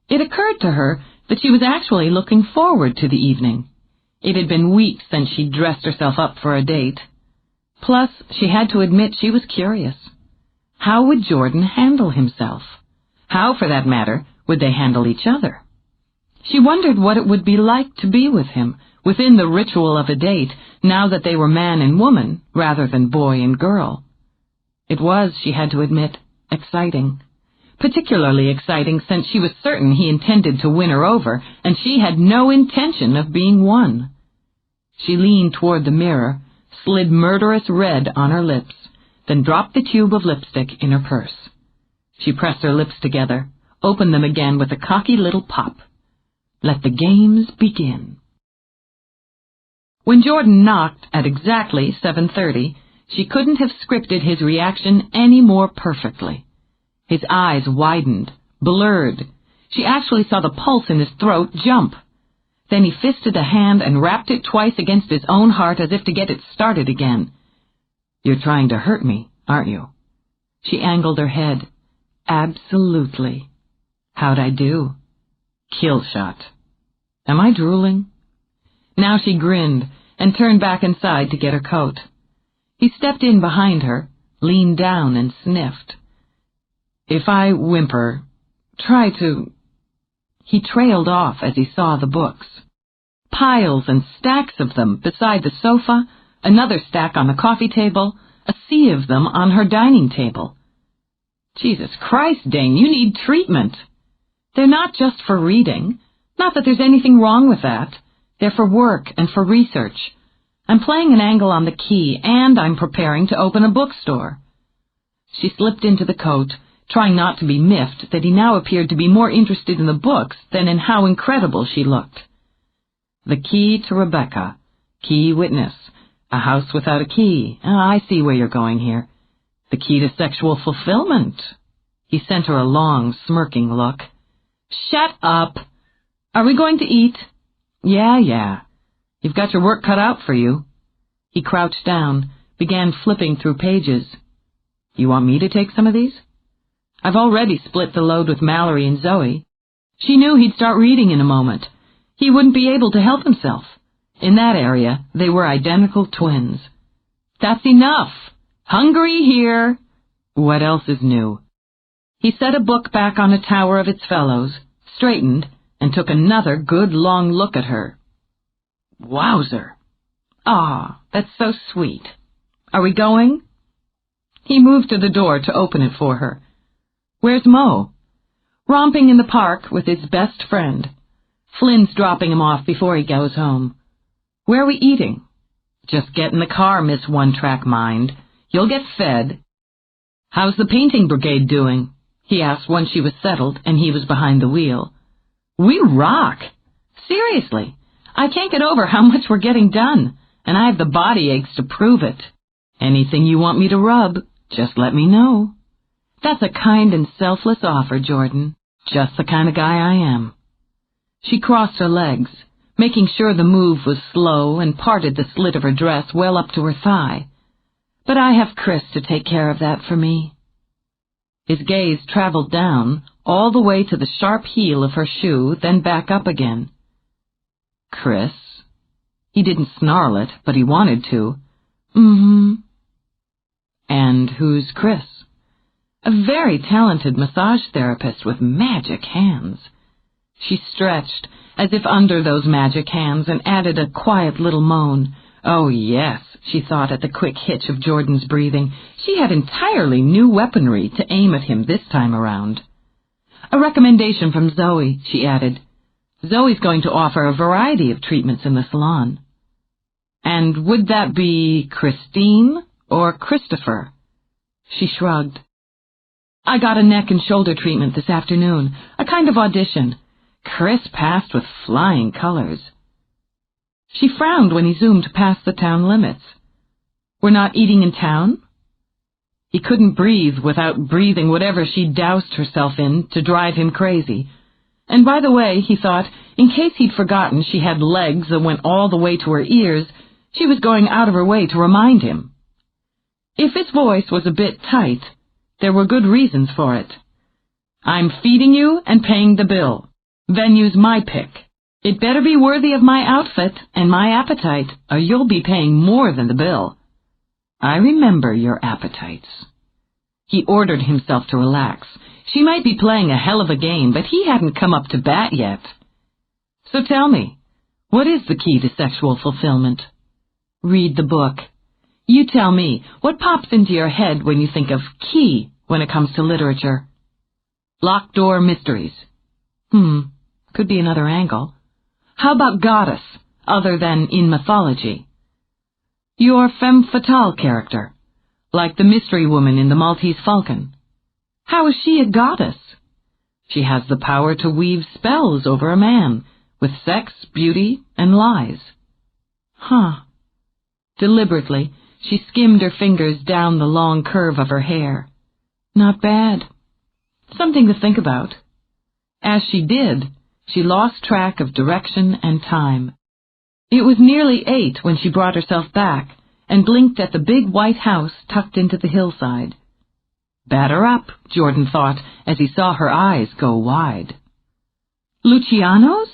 It occurred to her that she was actually looking forward to the evening. It had been weeks since she'd dressed herself up for a date. Plus, she had to admit she was curious. How would Jordan handle himself? How, for that matter, would they handle each other? She wondered what it would be like to be with him, within the ritual of a date, now that they were man and woman, rather than boy and girl. It was, she had to admit, exciting. Particularly exciting since she was certain he intended to win her over, and she had no intention of being won. She leaned toward the mirror, slid murderous red on her lips, then dropped the tube of lipstick in her purse. She pressed her lips together, opened them again with a cocky little pop. Let the games begin. When Jordan knocked at exactly 7:30, she couldn't have scripted his reaction any more perfectly. His eyes widened, blurred. She actually saw the pulse in his throat jump. Then he fisted a hand and rapped it twice against his own heart as if to get it started again. You're trying to hurt me, aren't you? She angled her head. Absolutely. How'd I do? Kill shot. Am I drooling? Now she grinned and turned back inside to get her coat. He stepped in behind her, leaned down and sniffed. If I whimper, try to... He trailed off as he saw the books. Piles and stacks of them beside the sofa, another stack on the coffee table, a sea of them on her dining table. Jesus Christ, Dane, you need treatment. They're not just for reading. Not that there's anything wrong with that. They're for work and for research. I'm playing an angle on the key, and I'm preparing to open a bookstore. She slipped into the coat, trying not to be miffed that he now appeared to be more interested in the books than in how incredible she looked. The key to Rebecca. Key witness. A house without a key. I see where you're going here. The key to sexual fulfillment. He sent her a long, smirking look. Shut up. Are we going to eat? Yeah. You've got your work cut out for you. He crouched down, began flipping through pages. You want me to take some of these? I've already split the load with Mallory and Zoe. She knew he'd start reading in a moment. He wouldn't be able to help himself. In that area, they were identical twins. That's enough. Hungry here. What else is new? He set a book back on a tower of its fellows, straightened, and took another good long look at her. Wowzer. Ah, that's so sweet. Are we going? He moved to the door to open it for her. Where's Mo? Romping in the park with his best friend. Flynn's dropping him off before he goes home. Where are we eating? Just get in the car, Miss One-Track Mind. You'll get fed. How's the painting brigade doing? He asked when she was settled and he was behind the wheel. We rock. Seriously, I can't get over how much we're getting done, and I have the body aches to prove it. Anything you want me to rub, just let me know. That's a kind and selfless offer, Jordan. Just the kind of guy I am. She crossed her legs, making sure the move was slow, and parted the slit of her dress well up to her thigh. But I have Chris to take care of that for me. His gaze traveled down, all the way to the sharp heel of her shoe, then back up again. Chris? He didn't snarl it, but he wanted to. Mm-hmm. And who's Chris? A very talented massage therapist with magic hands. She stretched, as if under those magic hands, and added a quiet little moan. Oh, yes, she thought at the quick hitch of Jordan's breathing. She had entirely new weaponry to aim at him this time around. A recommendation from Zoe, she added. Zoe's going to offer a variety of treatments in the salon. And would that be Christine or Christopher? She shrugged. I got a neck and shoulder treatment this afternoon, a kind of audition. Chris passed with flying colors. She frowned when he zoomed past the town limits. We're not eating in town? He couldn't breathe without breathing whatever she doused herself in to drive him crazy. And by the way, he thought, in case he'd forgotten she had legs that went all the way to her ears, she was going out of her way to remind him. If his voice was a bit tight, there were good reasons for it. I'm feeding you and paying the bill. Venue's my pick. It better be worthy of my outfit and my appetite, or you'll be paying more than the bill. I remember your appetites. He ordered himself to relax. She might be playing a hell of a game, but he hadn't come up to bat yet. So tell me, what is the key to sexual fulfillment? Read the book. You tell me, what pops into your head when you think of key when it comes to literature? Locked door mysteries. Could be another angle. How about goddess, other than in mythology? Your femme fatale character, like the mystery woman in the Maltese Falcon. How is she a goddess? She has the power to weave spells over a man, with sex, beauty, and lies. Deliberately, she skimmed her fingers down the long curve of her hair. Not bad. Something to think about. As she did, she lost track of direction and time. It was nearly 8 when she brought herself back and blinked at the big white house tucked into the hillside. Batter up, Jordan thought, as he saw her eyes go wide. Luciano's?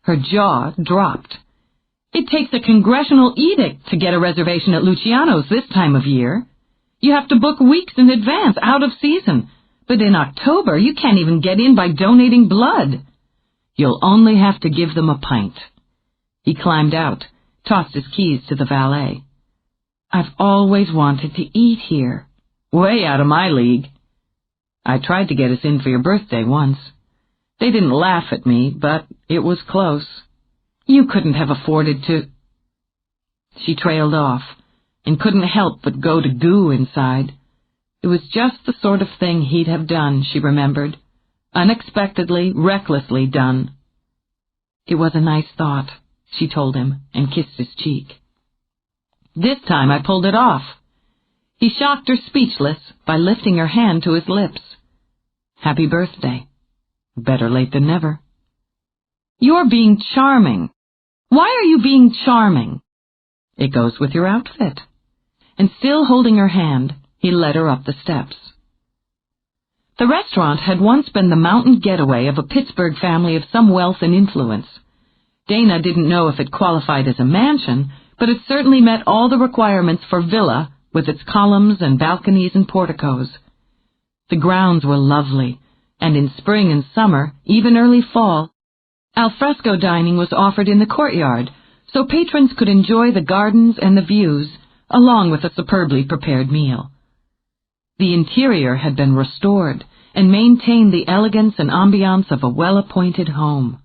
Her jaw dropped. It takes a congressional edict to get a reservation at Luciano's this time of year. You have to book weeks in advance, out of season. But in October, you can't even get in by donating blood. You'll only have to give them a pint. He climbed out, tossed his keys to the valet. I've always wanted to eat here. Way out of my league. I tried to get us in for your birthday once. They didn't laugh at me, but it was close. You couldn't have afforded to... She trailed off, and couldn't help but go to goo inside. It was just the sort of thing he'd have done, she remembered. Unexpectedly, recklessly done. It was a nice thought, she told him, and kissed his cheek. This time I pulled it off. He shocked her speechless by lifting her hand to his lips. Happy birthday. Better late than never. You're being charming. Why are you being charming? It goes with your outfit. And still holding her hand, he led her up the steps. The restaurant had once been the mountain getaway of a Pittsburgh family of some wealth and influence. Dana didn't know if it qualified as a mansion, but it certainly met all the requirements for villa, with its columns and balconies and porticos. The grounds were lovely, and in spring and summer, even early fall, alfresco dining was offered in the courtyard, so patrons could enjoy the gardens and the views, along with a superbly prepared meal. The interior had been restored and maintained the elegance and ambiance of a well-appointed home.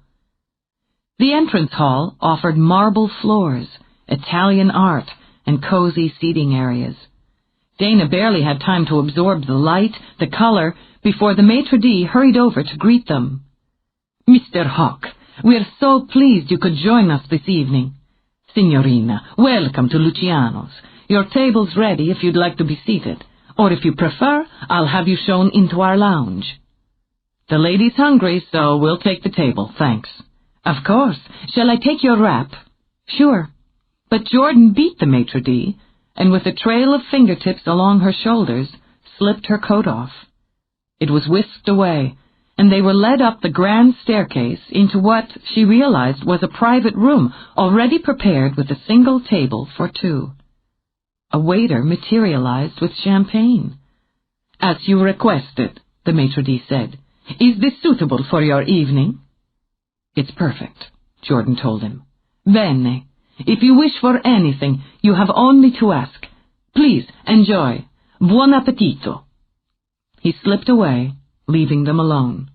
The entrance hall offered marble floors, Italian art, and cozy seating areas. Dana barely had time to absorb the light, the color, before the maitre d' hurried over to greet them. "Mr. Hawk, we're so pleased you could join us this evening. Signorina, welcome to Luciano's. Your table's ready if you'd like to be seated, or if you prefer, I'll have you shown into our lounge." "The lady's hungry, so we'll take the table, thanks." "Of course. Shall I take your wrap?" "Sure." But Jordan beat the maitre d', and with a trail of fingertips along her shoulders, slipped her coat off. It was whisked away, and they were led up the grand staircase into what she realized was a private room already prepared with a single table for two. A waiter materialized with champagne. "As you requested," the maitre d' said. "Is this suitable for your evening?" "It's perfect," Jordan told him. "Bene. If you wish for anything, you have only to ask. Please, enjoy. Buon appetito." He slipped away, leaving them alone.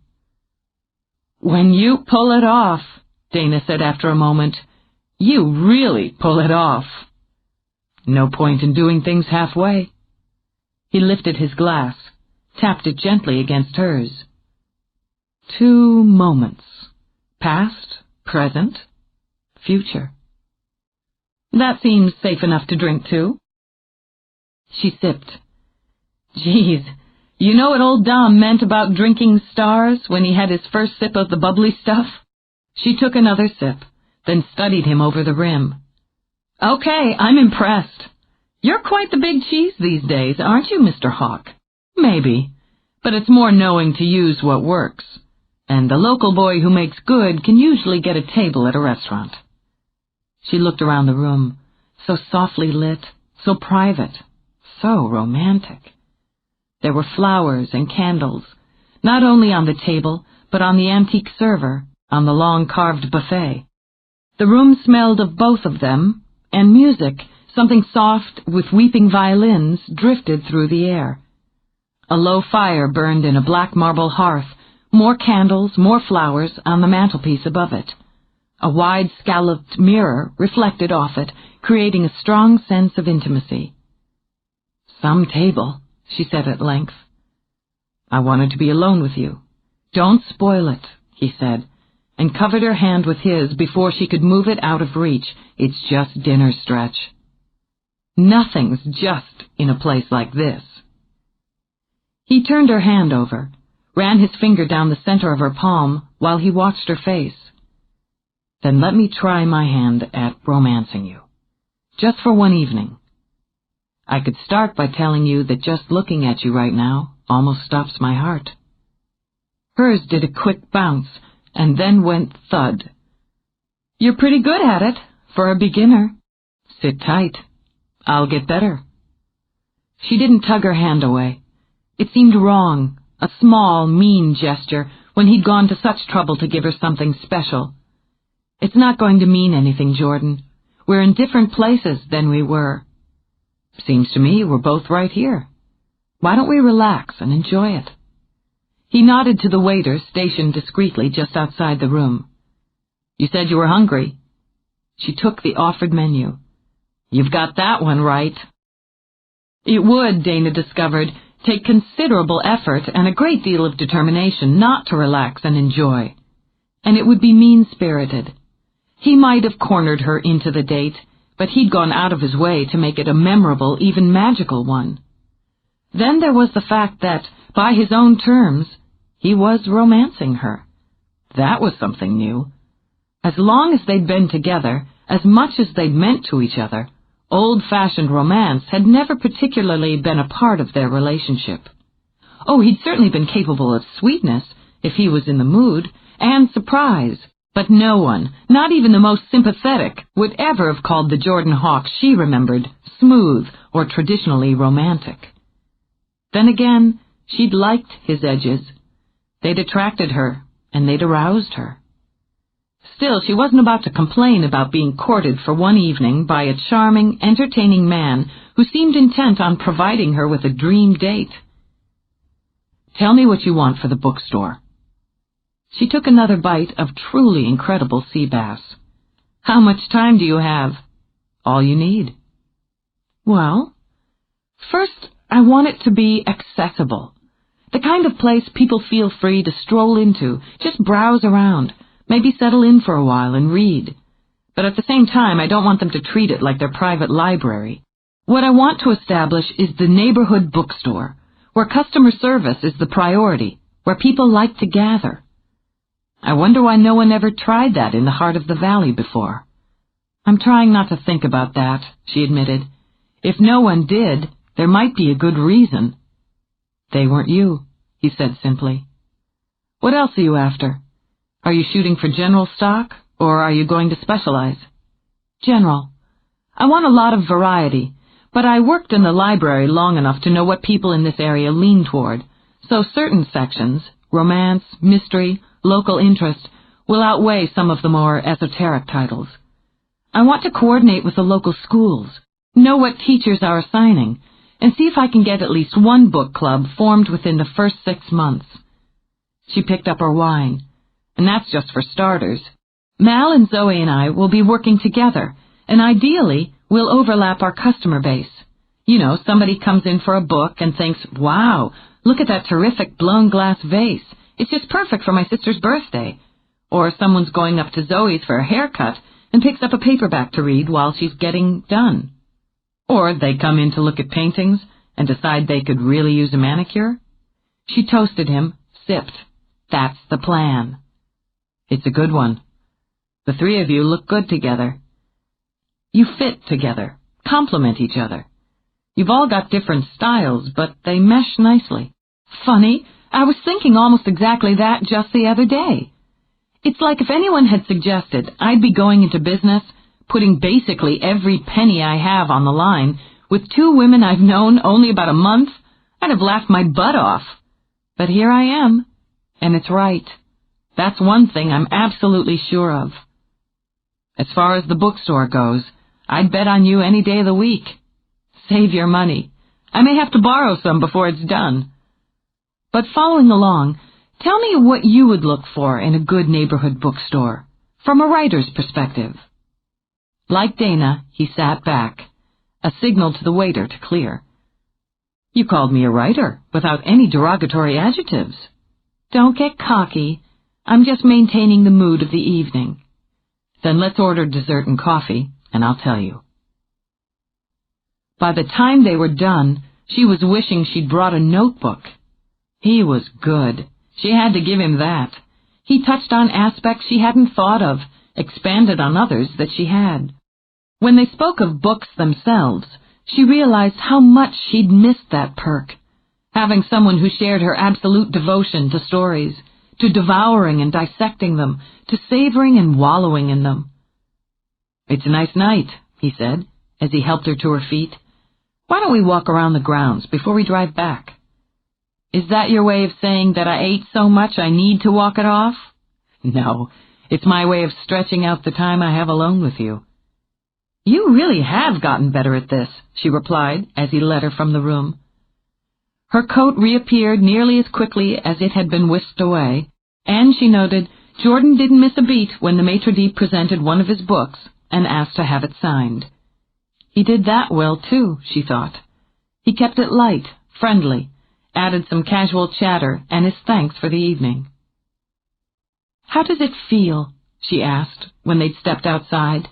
"When you pull it off," Dana said after a moment, "you really pull it off." "No point in doing things halfway." He lifted his glass, tapped it gently against hers. 2 moments. Past, present, future. "That seems safe enough to drink to." She sipped. "Geez, you know what old Dom meant about drinking stars when he had his first sip of the bubbly stuff?" She took another sip, then studied him over the rim. "Okay, I'm impressed. You're quite the big cheese these days, aren't you, Mr. Hawk?" "Maybe, but it's more knowing to use what works. And the local boy who makes good can usually get a table at a restaurant." She looked around the room, so softly lit, so private, so romantic. There were flowers and candles, not only on the table, but on the antique server, on the long carved buffet. The room smelled of both of them, and music, something soft with weeping violins, drifted through the air. A low fire burned in a black marble hearth, more candles, more flowers on the mantelpiece above it. A wide scalloped mirror reflected off it, creating a strong sense of intimacy. "Some table," she said at length. "I wanted to be alone with you." "Don't spoil it," he said, and covered her hand with his before she could move it out of reach. "It's just dinner stretch." "Nothing's just in a place like this." He turned her hand over, ran his finger down the center of her palm while he watched her face. "Then let me try my hand at romancing you. Just for one evening. I could start by telling you that just looking at you right now almost stops my heart." Hers did a quick bounce, and then went thud. "You're pretty good at it, for a beginner." "Sit tight. I'll get better." She didn't tug her hand away. It seemed wrong, a small, mean gesture, when he'd gone to such trouble to give her something special. "It's not going to mean anything, Jordan. We're in different places than we were." "Seems to me we're both right here. Why don't we relax and enjoy it?" He nodded to the waiter stationed discreetly just outside the room. "You said you were hungry." She took the offered menu. "You've got that one right." It would, Dana discovered, take considerable effort and a great deal of determination not to relax and enjoy. And it would be mean-spirited. He might have cornered her into the date, but he'd gone out of his way to make it a memorable, even magical one. Then there was the fact that, by his own terms, he was romancing her. That was something new. As long as they'd been together, as much as they'd meant to each other, old-fashioned romance had never particularly been a part of their relationship. Oh, he'd certainly been capable of sweetness, if he was in the mood, and surprise, but no one, not even the most sympathetic, would ever have called the Jordan Hawk she remembered smooth or traditionally romantic. Then again, she'd liked his edges. They'd attracted her, and they'd aroused her. Still, she wasn't about to complain about being courted for one evening by a charming, entertaining man who seemed intent on providing her with a dream date. "Tell me what you want for the bookstore." She took another bite of truly incredible sea bass. "How much time do you have?" "All you need." "Well, first, I want it to be accessible. The kind of place people feel free to stroll into, just browse around, maybe settle in for a while and read. But at the same time, I don't want them to treat it like their private library. What I want to establish is the neighborhood bookstore, where customer service is the priority, where people like to gather. I wonder why no one ever tried that in the heart of the valley before." "I'm trying not to think about that," she admitted. "If no one did, there might be a good reason." "They weren't you," he said simply. "What else are you after? Are you shooting for general stock, or are you going to specialize?" "General. I want a lot of variety, but I worked in the library long enough to know what people in this area lean toward, so certain sections, romance, mystery, local interest, will outweigh some of the more esoteric titles. I want to coordinate with the local schools, know what teachers are assigning, and see if I can get at least one book club formed within the first 6 months." She picked up her wine. "And that's just for starters. Mal and Zoe and I will be working together, and ideally we'll overlap our customer base. You know, somebody comes in for a book and thinks, 'Wow, look at that terrific blown glass vase. It's just perfect for my sister's birthday.' Or someone's going up to Zoe's for a haircut and picks up a paperback to read while she's getting done. Or they come in to look at paintings and decide they could really use a manicure." She toasted him, sipped. "That's the plan." "It's a good one. The three of you look good together. You fit together, complement each other. You've all got different styles, but they mesh nicely." "Funny, I was thinking almost exactly that just the other day. It's like if anyone had suggested I'd be going into business, putting basically every penny I have on the line, with two women I've known only about a month, I'd have laughed my butt off. But here I am, and it's right. That's one thing I'm absolutely sure of. As far as the bookstore goes, I'd bet on you any day of the week. Save your money. I may have to borrow some before it's done. But following along, tell me what you would look for in a good neighborhood bookstore, from a writer's perspective." Like Dana, he sat back, a signal to the waiter to clear. "You called me a writer, without any derogatory adjectives." "Don't get cocky. I'm just maintaining the mood of the evening." "Then let's order dessert and coffee, and I'll tell you." By the time they were done, she was wishing she'd brought a notebook. He was good. She had to give him that. He touched on aspects she hadn't thought of, expanded on others that she had. When they spoke of books themselves, she realized how much she'd missed that perk, having someone who shared her absolute devotion to stories, to devouring and dissecting them, to savoring and wallowing in them. "It's a nice night," he said, as he helped her to her feet. "Why don't we walk around the grounds before we drive back?" "Is that your way of saying that I ate so much I need to walk it off?" "No, it's my way of stretching out the time I have alone with you." "You really have gotten better at this," she replied as he led her from the room. Her coat reappeared nearly as quickly as it had been whisked away, and she noted Jordan didn't miss a beat when the maitre d' presented one of his books and asked to have it signed. He did that well, too, she thought. He kept it light, friendly, added some casual chatter and his thanks for the evening. "How does it feel," she asked when they'd stepped outside,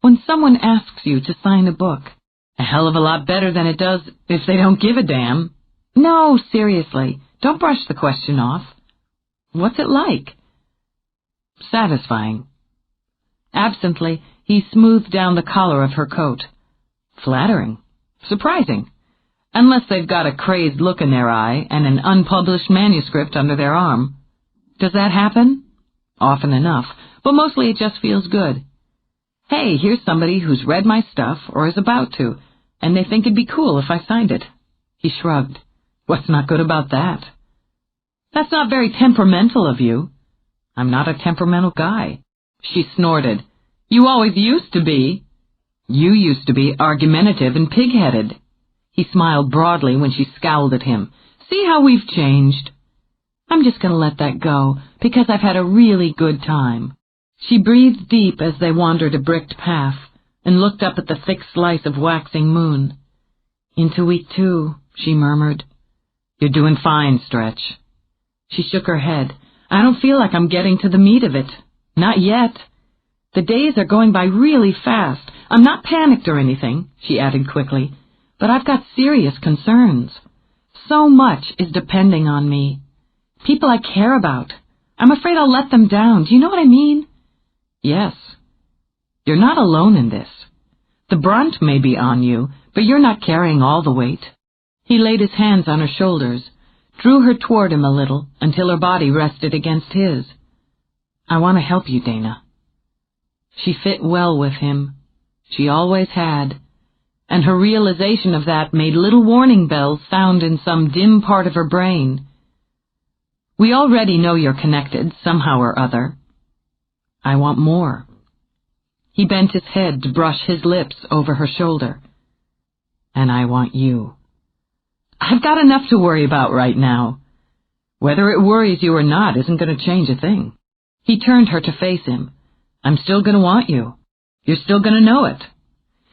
"when someone asks you to sign a book?" "A hell of a lot better than it does if they don't give a damn." "No, seriously, don't brush the question off. What's it like?" "Satisfying. Absently, he smoothed down the collar of her coat. Flattering. Surprising. Unless they've got a crazed look in their eye and an unpublished manuscript under their arm. Does that happen? Often enough, but mostly it just feels good. Hey, here's somebody who's read my stuff or is about to, and they think it'd be cool if I signed it. He shrugged. What's not good about that? That's not very temperamental of you. I'm not a temperamental guy. She snorted. You always used to be. You used to be argumentative and pig-headed. He smiled broadly when she scowled at him. See how we've changed? I'm just going to let that go, because I've had a really good time. She breathed deep as they wandered a bricked path, and looked up at the thick slice of waxing moon. Into week 2, she murmured. You're doing fine, Stretch. She shook her head. I don't feel like I'm getting to the meat of it. Not yet. The days are going by really fast. I'm not panicked or anything, she added quickly, but I've got serious concerns. So much is depending on me. People I care about. I'm afraid I'll let them down. Do you know what I mean? Yes. You're not alone in this. The brunt may be on you, but you're not carrying all the weight. He laid his hands on her shoulders, drew her toward him a little until her body rested against his. I want to help you, Dana. She fit well with him. She always had. And her realization of that made little warning bells sound in some dim part of her brain. We already know you're connected, somehow or other. I want more. He bent his head to brush his lips over her shoulder. And I want you. I've got enough to worry about right now. Whether it worries you or not isn't going to change a thing. He turned her to face him. I'm still going to want you. You're still going to know it.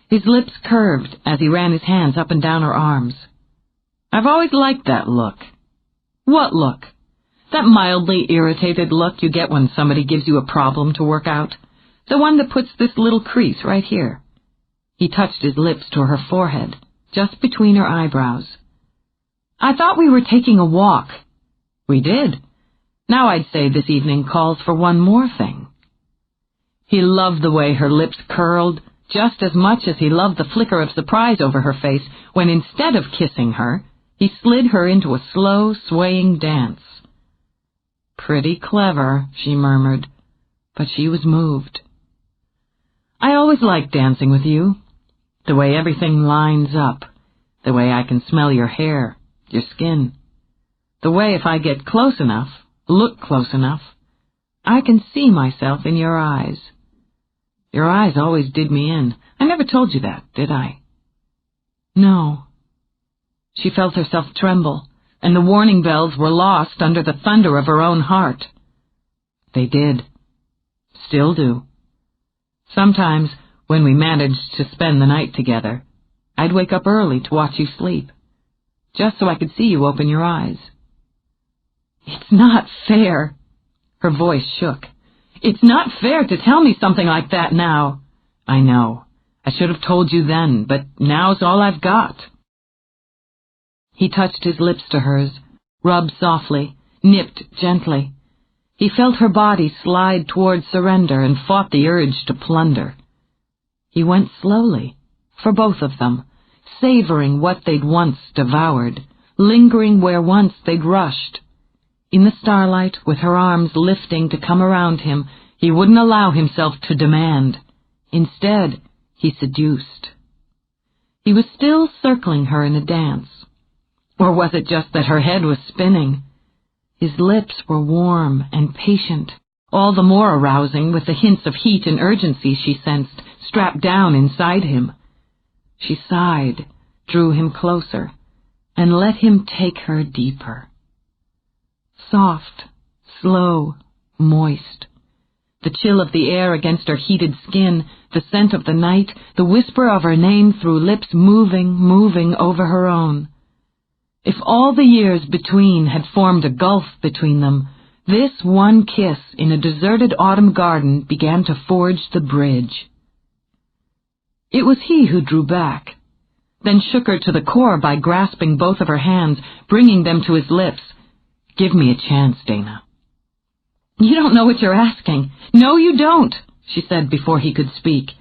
His lips curved as he ran his hands up and down her arms. I've always liked that look. What look? That mildly irritated look you get when somebody gives you a problem to work out. The one that puts this little crease right here. He touched his lips to her forehead, just between her eyebrows. I thought we were taking a walk. We did. Now I'd say this evening calls for one more thing. He loved the way her lips curled, just as much as he loved the flicker of surprise over her face when instead of kissing her, he slid her into a slow, swaying dance. Pretty clever, she murmured, but she was moved. I always liked dancing with you. The way everything lines up. The way I can smell your hair, your skin. The way if I get close enough, look close enough, I can see myself in your eyes. Your eyes always did me in. I never told you that, did I? No. She felt herself tremble, and the warning bells were lost under the thunder of her own heart. They did. Still do. Sometimes, when we managed to spend the night together, I'd wake up early to watch you sleep, just so I could see you open your eyes. It's not fair. Her voice shook. It's not fair to tell me something like that now. I know. I should have told you then, but now's all I've got. He touched his lips to hers, rubbed softly, nipped gently. He felt her body slide toward surrender and fought the urge to plunder. He went slowly, for both of them, savoring what they'd once devoured, lingering where once they'd rushed. In the starlight, with her arms lifting to come around him, he wouldn't allow himself to demand. Instead, he seduced. He was still circling her in a dance. Or was it just that her head was spinning? His lips were warm and patient, all the more arousing with the hints of heat and urgency she sensed strapped down inside him. She sighed, drew him closer, and let him take her deeper. Soft, slow, moist. The chill of the air against her heated skin, the scent of the night, the whisper of her name through lips moving over her own. If all the years between had formed a gulf between them, this one kiss in a deserted autumn garden began to forge the bridge. It was he who drew back, then shook her to the core by grasping both of her hands, bringing them to his lips. Give me a chance, Dana. You don't know what you're asking. No, you don't, she said before he could speak,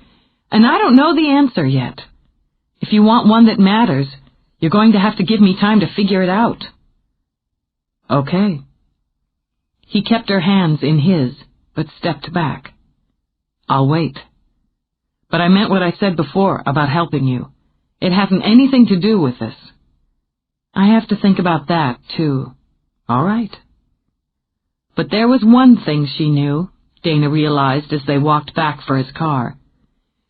"and I don't know the answer yet. If you want one that matters, you're going to have to give me time to figure it out." "Okay." He kept her hands in his, but stepped back. "I'll wait. But I meant what I said before about helping you. It hasn't anything to do with this." "I have to think about that, too." "All right." But there was one thing she knew, Dana realized as they walked back for his car.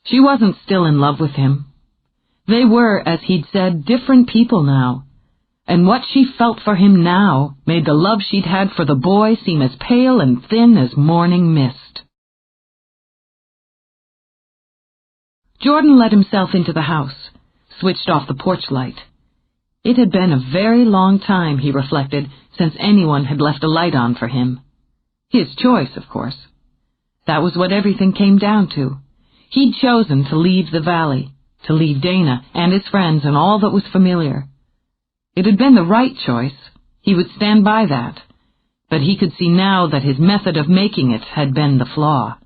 She wasn't still in love with him. They were, as he'd said, different people now, and what she felt for him now made the love she'd had for the boy seem as pale and thin as morning mist. Jordan let himself into the house, switched off the porch light. It had been a very long time, he reflected, since anyone had left a light on for him. His choice, of course. That was what everything came down to. He'd chosen to leave the valley, to leave Dana and his friends and all that was familiar. It had been the right choice. He would stand by that. But he could see now that his method of making it had been the flaw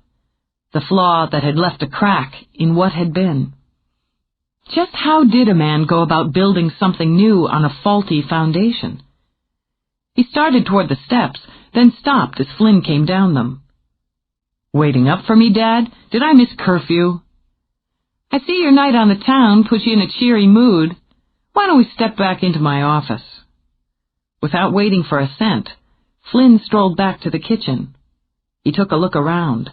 that had left a crack in what had been. Just how did a man go about building something new on a faulty foundation? He started toward the steps, then stopped as Flynn came down them. "Waiting up for me, Dad? Did I miss curfew?" "I see your night on the town put you in a cheery mood. Why don't we step back into my office?" Without waiting for assent, Flynn strolled back to the kitchen. He took a look around.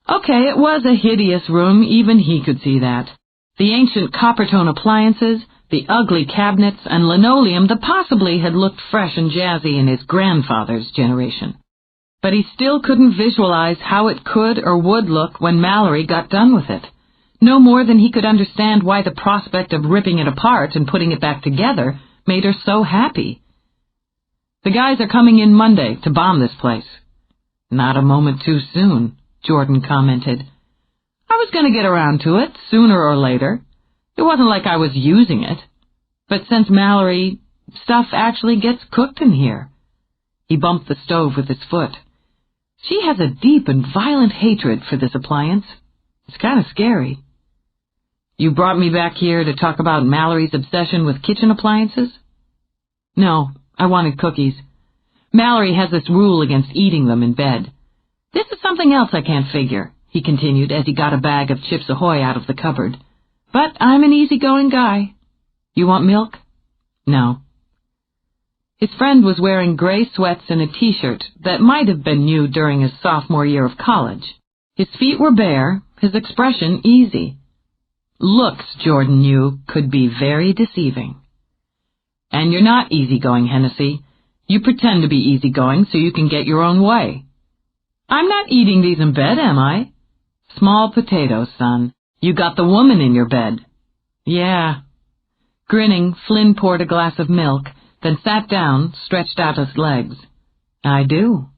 Okay, it was a hideous room, even he could see that. The ancient copper-tone appliances, the ugly cabinets, and linoleum that possibly had looked fresh and jazzy in his grandfather's generation. But he still couldn't visualize how it could or would look when Mallory got done with it, no more than he could understand why the prospect of ripping it apart and putting it back together made her so happy. "The guys are coming in Monday to bomb this place." "Not a moment too soon," Jordan commented. "I was going to get around to it, sooner or later. It wasn't like I was using it. But since Mallory, stuff actually gets cooked in here." He bumped the stove with his foot. "She has a deep and violent hatred for this appliance. It's kind of scary." "You brought me back here to talk about Mallory's obsession with kitchen appliances?" "No, I wanted cookies. Mallory has this rule against eating them in bed. This is something else I can't figure," he continued as he got a bag of Chips Ahoy out of the cupboard. "But I'm an easygoing guy. You want milk?" "No." His friend was wearing gray sweats and a T-shirt that might have been new during his sophomore year of college. His feet were bare, his expression easy. Looks, Jordan knew, could be very deceiving. "And you're not easygoing, Hennessy. You pretend to be easygoing so you can get your own way." "I'm not eating these in bed, am I?" "Small potatoes, son. You got the woman in your bed." "Yeah." Grinning, Flynn poured a glass of milk, then sat down, stretched out his legs. "I do.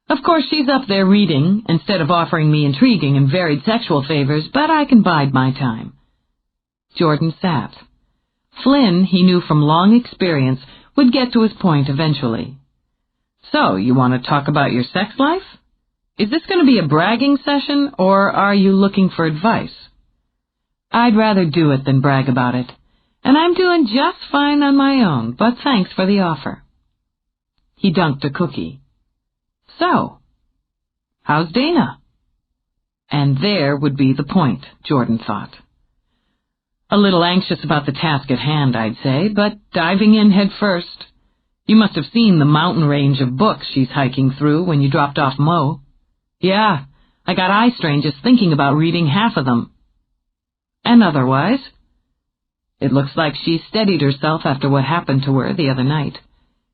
Of course she's up there reading, instead of offering me intriguing and varied sexual favors, but I can bide my time." Jordan sat. Flynn, he knew from long experience, would get to his point eventually. "So, you want to talk about your sex life? Is this going to be a bragging session, or are you looking for advice?" "I'd rather do it than brag about it, and I'm doing just fine on my own, but thanks for the offer." He dunked a cookie. "So, how's Dana?" And there would be the point, Jordan thought. "A little anxious about the task at hand, I'd say, but diving in head first. You must have seen the mountain range of books she's hiking through when you dropped off Mo." "Yeah, I got eye strain just thinking about reading half of them." "And otherwise?" "It looks like she steadied herself after what happened to her the other night.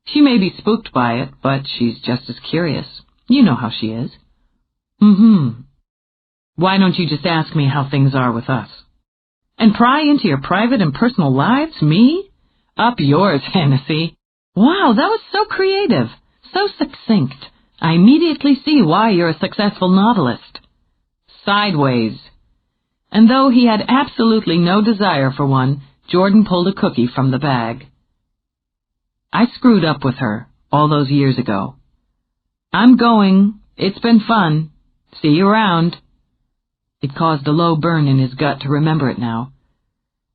She may be spooked by it, but she's just as curious. You know how she is." "Mm-hmm. Why don't you just ask me how things are with us?" "And pry into your private and personal lives, me? Up yours, Hennessy." "Wow, that was so creative, so succinct. I immediately see why you're a successful novelist." "Sideways." And though he had absolutely no desire for one, Jordan pulled a cookie from the bag. "I screwed up with her all those years ago. I'm going. It's been fun. See you around." It caused a low burn in his gut to remember it now.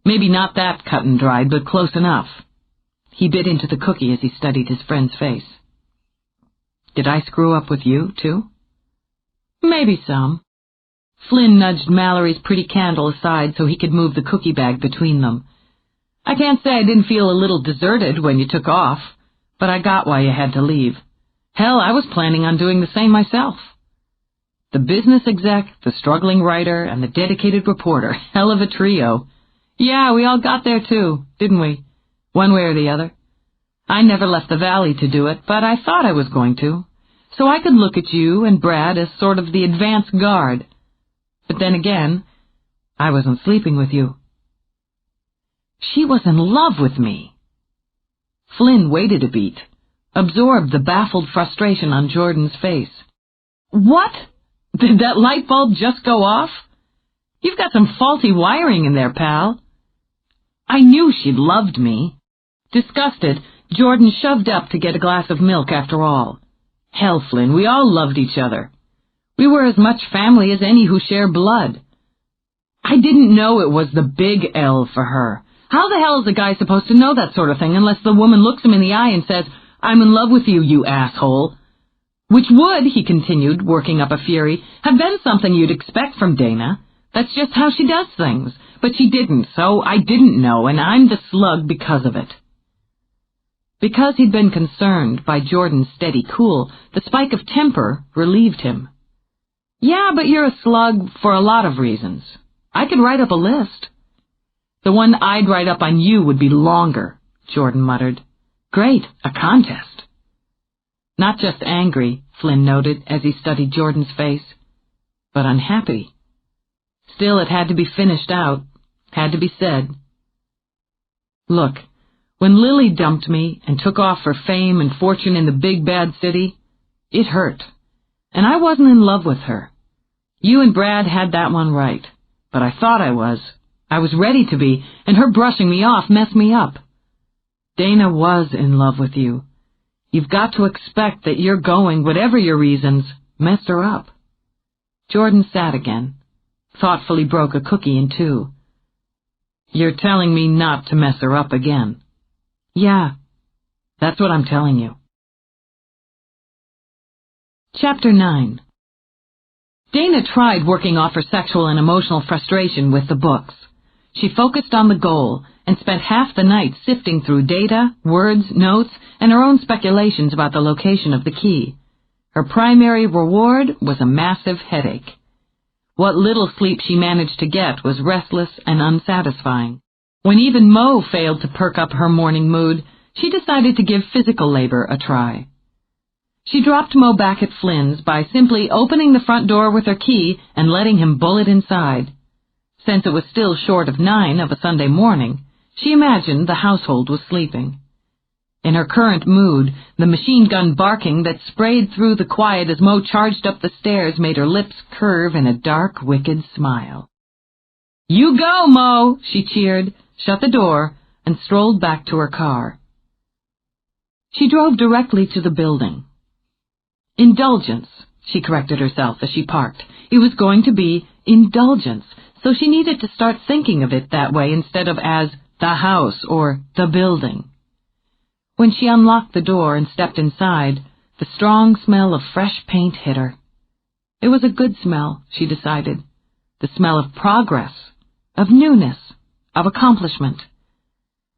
Maybe not that cut and dried, but close enough. He bit into the cookie as he studied his friend's face. Did I screw up with you, too? Maybe some. Flynn nudged Mallory's pretty candle aside so he could move the cookie bag between them. I can't say I didn't feel a little deserted when you took off, but I got why you had to leave. Hell, I was planning on doing the same myself. The business exec, the struggling writer, and the dedicated reporter. Hell of a trio. Yeah, we all got there too, didn't we? One way or the other. I never left the valley to do it, but I thought I was going to. So I could look at you and Brad as sort of the advance guard. But then again, I wasn't sleeping with you. She was in love with me. Flynn waited a beat, absorbed the baffled frustration on Jordan's face. What? Did that light bulb just go off? You've got some faulty wiring in there, pal. I knew she'd loved me. Disgusted, Jordan shoved up to get a glass of milk after all. Hell, Flynn, we all loved each other. We were as much family as any who share blood. I didn't know it was the big L for her. How the hell is a guy supposed to know that sort of thing unless the woman looks him in the eye and says, I'm in love with you, you asshole? Which would, he continued, working up a fury, have been something you'd expect from Dana. That's just how she does things. But she didn't, so I didn't know, and I'm the slug because of it. Because he'd been concerned by Jordan's steady cool, the spike of temper relieved him. Yeah, but you're a slug for a lot of reasons. I could write up a list. The one I'd write up on you would be longer, Jordan muttered. Great, a contest. Not just angry, Flynn noted as he studied Jordan's face, but unhappy. Still, it had to be finished out, had to be said. Look, when Lily dumped me and took off for fame and fortune in the big bad city, it hurt, and I wasn't in love with her. You and Brad had that one right, but I thought I was. I was ready to be, and her brushing me off messed me up. Dana was in love with you. You've got to expect that your going, whatever your reasons, messed her up. Jordan sat again, thoughtfully broke a cookie in two. You're telling me not to mess her up again. Yeah, that's what I'm telling you. Chapter 9. Dana tried working off her sexual and emotional frustration with the books. She focused on the goal and spent half the night sifting through data, words, notes, and her own speculations about the location of the key. Her primary reward was a massive headache. What little sleep she managed to get was restless and unsatisfying. When even Mo failed to perk up her morning mood, she decided to give physical labor a try. She dropped Mo back at Flynn's by simply opening the front door with her key and letting him bullet inside. Since it was still short of 9 of a Sunday morning, she imagined the household was sleeping. In her current mood, the machine gun barking that sprayed through the quiet as Mo charged up the stairs made her lips curve in a dark, wicked smile. You go, Mo, she cheered, shut the door, and strolled back to her car. She drove directly to the building. Indulgence, she corrected herself as she parked. It was going to be indulgence, so she needed to start thinking of it that way instead of as the house or the building. When she unlocked the door and stepped inside, the strong smell of fresh paint hit her. It was a good smell, she decided. The smell of progress, of newness, of accomplishment.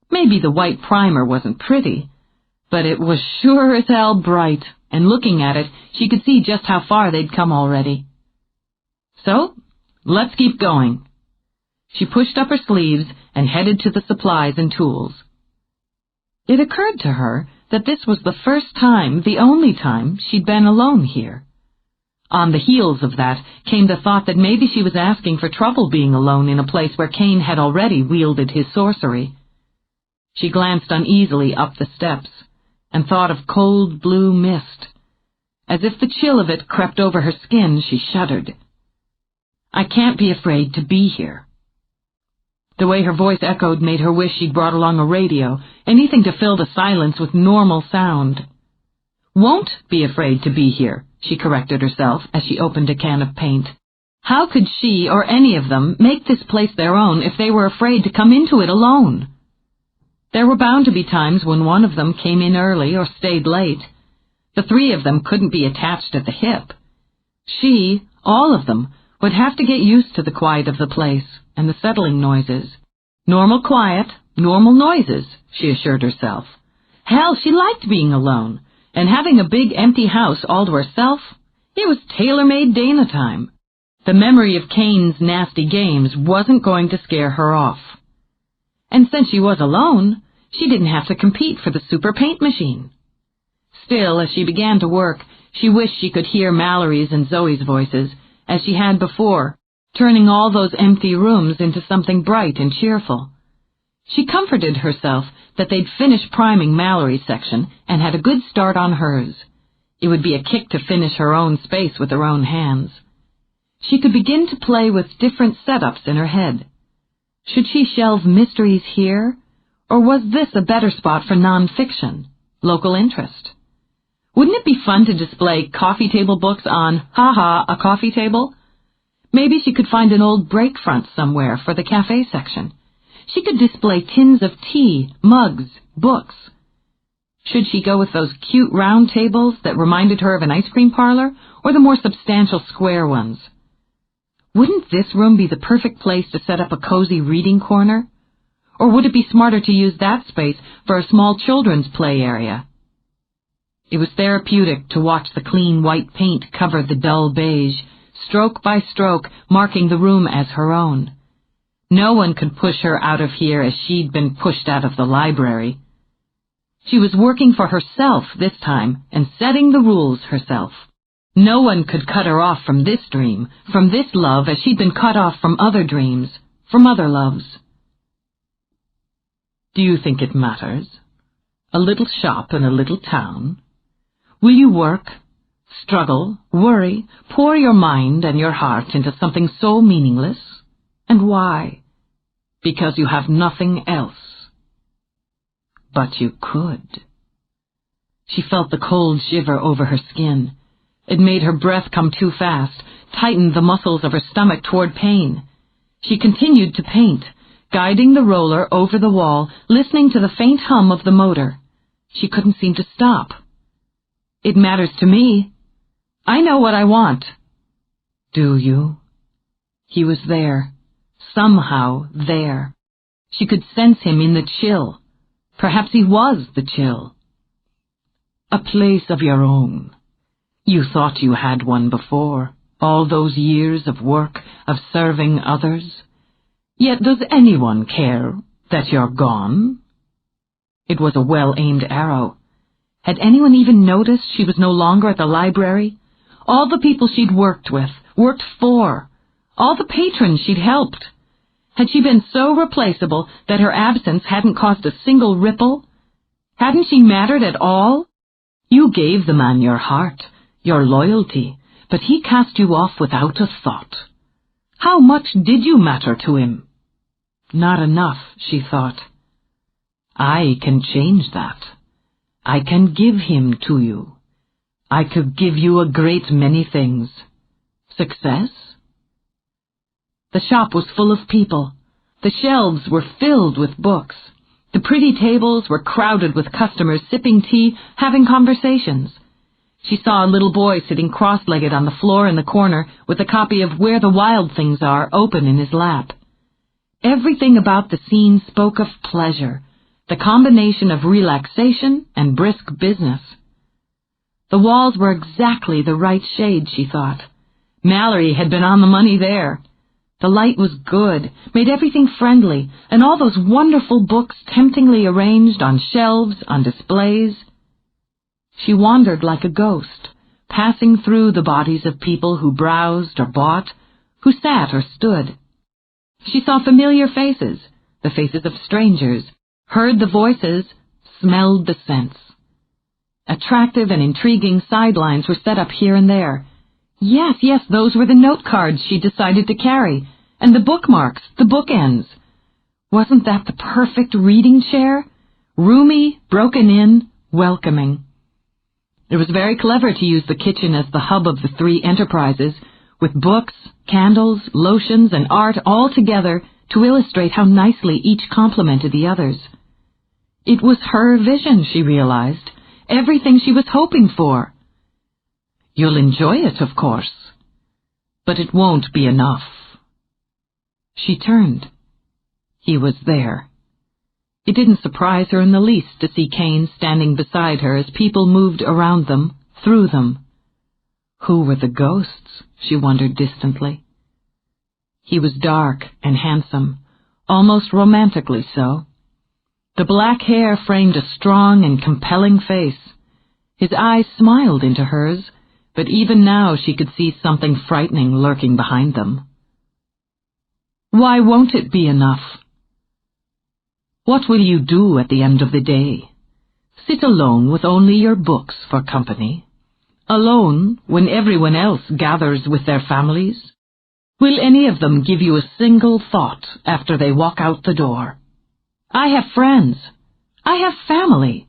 Maybe the white primer wasn't pretty, but it was sure as hell bright, and looking at it, she could see just how far they'd come already. So, let's keep going. She pushed up her sleeves and headed to the supplies and tools. It occurred to her that this was the first time, the only time, she'd been alone here. On the heels of that came the thought that maybe she was asking for trouble being alone in a place where Cain had already wielded his sorcery. She glanced uneasily up the steps and thought of cold blue mist. As if the chill of it crept over her skin, she shuddered. I can't be afraid to be here. The way her voice echoed made her wish she'd brought along a radio, anything to fill the silence with normal sound. Won't be afraid to be here, she corrected herself as she opened a can of paint. How could she or any of them make this place their own if they were afraid to come into it alone? There were bound to be times when one of them came in early or stayed late. The three of them couldn't be attached at the hip. She, all of them, would have to get used to the quiet of the place and the settling noises. Normal quiet, normal noises, she assured herself. Hell, she liked being alone, and having a big empty house all to herself. It was tailor-made Dana time. The memory of Kane's nasty games wasn't going to scare her off. And since she was alone, she didn't have to compete for the super paint machine. Still, as she began to work, she wished she could hear Mallory's and Zoe's voices, as she had before, turning all those empty rooms into something bright and cheerful. She comforted herself that they'd finished priming Mallory's section and had a good start on hers. It would be a kick to finish her own space with her own hands. She could begin to play with different setups in her head. Should she shelve mysteries here, or was this a better spot for non-fiction, local interest? Wouldn't it be fun to display coffee table books on, a coffee table? Maybe she could find an old break front somewhere for the cafe section. She could display tins of tea, mugs, books. Should she go with those cute round tables that reminded her of an ice cream parlor, or the more substantial square ones? Wouldn't this room be the perfect place to set up a cozy reading corner? Or would it be smarter to use that space for a small children's play area? It was therapeutic to watch the clean white paint cover the dull beige, stroke by stroke marking the room as her own. No one could push her out of here as she'd been pushed out of the library. She was working for herself this time and setting the rules herself. No one could cut her off from this dream, from this love, as she'd been cut off from other dreams, from other loves. Do you think it matters? A little shop in a little town? Will you work, struggle, worry, pour your mind and your heart into something so meaningless? And why? Because you have nothing else. But you could. She felt the cold shiver over her skin. It made her breath come too fast, tightened the muscles of her stomach toward pain. She continued to paint, guiding the roller over the wall, listening to the faint hum of the motor. She couldn't seem to stop. It matters to me. I know what I want. Do you? He was there. Somehow there. She could sense him in the chill. Perhaps he was the chill. A place of your own. You thought you had one before, all those years of work, of serving others. Yet does anyone care that you're gone? It was a well-aimed arrow. Had anyone even noticed she was no longer at the library? All the people she'd worked with, worked for, all the patrons she'd helped. Had she been so replaceable that her absence hadn't caused a single ripple? Hadn't she mattered at all? You gave the man your heart, your loyalty, but he cast you off without a thought. How much did you matter to him? Not enough, she thought. I can change that. I can give him to you. I could give you a great many things. Success? The shop was full of people. The shelves were filled with books. The pretty tables were crowded with customers sipping tea, having conversations. She saw a little boy sitting cross-legged on the floor in the corner with a copy of Where the Wild Things Are open in his lap. Everything about the scene spoke of pleasure, the combination of relaxation and brisk business. The walls were exactly the right shade, she thought. Mallory had been on the money there. The light was good, made everything friendly, and all those wonderful books temptingly arranged on shelves, on displays. She wandered like a ghost, passing through the bodies of people who browsed or bought, who sat or stood. She saw familiar faces, the faces of strangers, heard the voices, smelled the scents. Attractive and intriguing sidelines were set up here and there. Yes, those were the note cards she decided to carry, and the bookmarks, the bookends. Wasn't that the perfect reading chair? Roomy, broken in, welcoming. It was very clever to use the kitchen as the hub of the three enterprises, with books, candles, lotions, and art all together to illustrate how nicely each complemented the others. It was her vision, she realized, everything she was hoping for. You'll enjoy it, of course, but it won't be enough. She turned. He was there. It didn't surprise her in the least to see Kane standing beside her as people moved around them, through them. Who were the ghosts? She wondered distantly. He was dark and handsome, almost romantically so. The black hair framed a strong and compelling face. His eyes smiled into hers, but even now she could see something frightening lurking behind them. Why won't it be enough? What will you do at the end of the day? Sit alone with only your books for company? Alone when everyone else gathers with their families? Will any of them give you a single thought after they walk out the door? I have friends. I have family.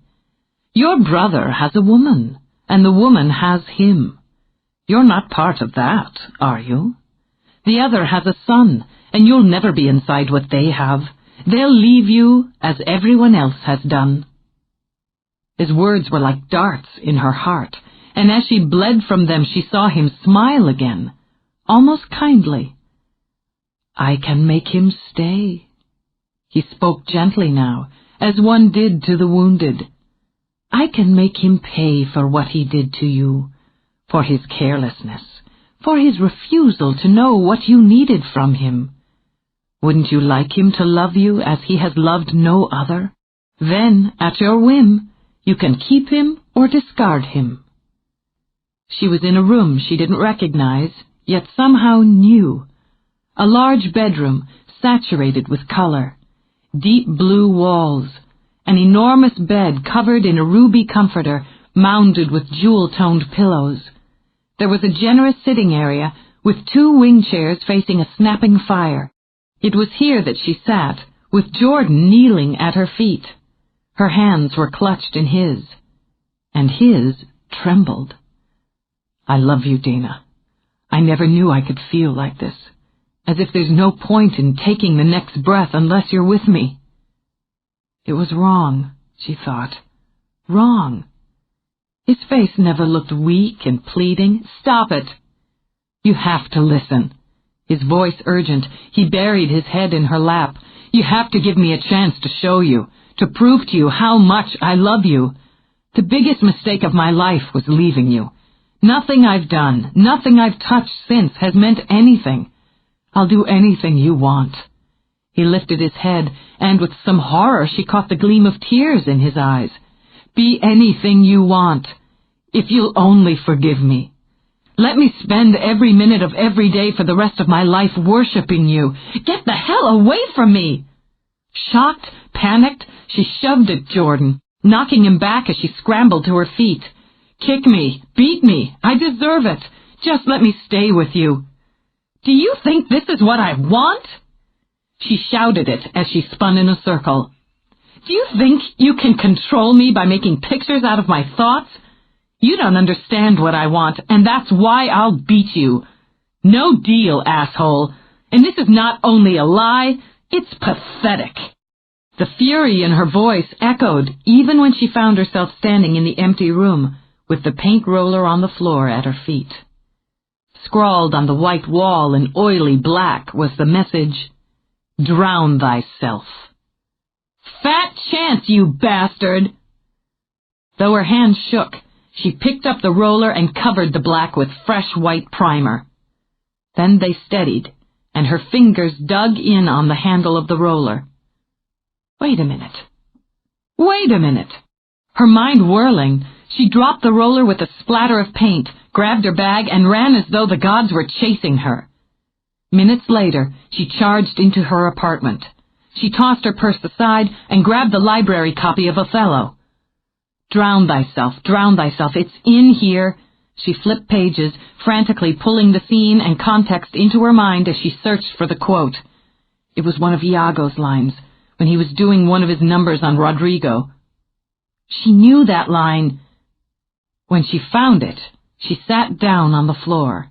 Your brother has a woman, and the woman has him. You're not part of that, are you? The other has a son, and you'll never be inside what they have. They'll leave you as everyone else has done. His words were like darts in her heart, and as she bled from them she saw him smile again, almost kindly. I can make him stay. He spoke gently now, as one did to the wounded. I can make him pay for what he did to you, for his carelessness, for his refusal to know what you needed from him. Wouldn't you like him to love you as he has loved no other? Then, at your whim, you can keep him or discard him. She was in a room she didn't recognize, yet somehow knew. A large bedroom, saturated with color. Deep blue walls. An enormous bed covered in a ruby comforter, mounded with jewel-toned pillows. There was a generous sitting area, with 2 wing chairs facing a snapping fire. It was here that she sat, with Jordan kneeling at her feet. Her hands were clutched in his, and his trembled. I love you, Dana. I never knew I could feel like this, as if there's no point in taking the next breath unless you're with me. It was wrong, she thought. Wrong. His face never looked weak and pleading. Stop it. You have to listen. His voice urgent, he buried his head in her lap. You have to give me a chance to show you, to prove to you how much I love you. The biggest mistake of my life was leaving you. Nothing I've done, nothing I've touched since has meant anything. I'll do anything you want. He lifted his head, and with some horror she caught the gleam of tears in his eyes. Be anything you want, if you'll only forgive me. Let me spend every minute of every day for the rest of my life worshiping you. Get the hell away from me! Shocked, panicked, she shoved at Jordan, knocking him back as she scrambled to her feet. Kick me, beat me, I deserve it. Just let me stay with you. Do you think this is what I want? She shouted it as she spun in a circle. Do you think you can control me by making pictures out of my thoughts? You don't understand what I want, and that's why I'll beat you. No deal, asshole. And this is not only a lie, it's pathetic. The fury in her voice echoed even when she found herself standing in the empty room, with the paint roller on the floor at her feet. Scrawled on the white wall in oily black was the message, Drown thyself. Fat chance, you bastard! Though her hands shook, she picked up the roller and covered the black with fresh white primer. Then they steadied, and her fingers dug in on the handle of the roller. Wait a minute. Wait a minute. Her mind whirling, she dropped the roller with a splatter of paint, grabbed her bag, and ran as though the gods were chasing her. Minutes later, she charged into her apartment. She tossed her purse aside and grabbed the library copy of Othello. Drown thyself, it's in here. She flipped pages, frantically pulling the scene and context into her mind as she searched for the quote. It was one of Iago's lines, when he was doing one of his numbers on Rodrigo. She knew that line. When she found it, she sat down on the floor.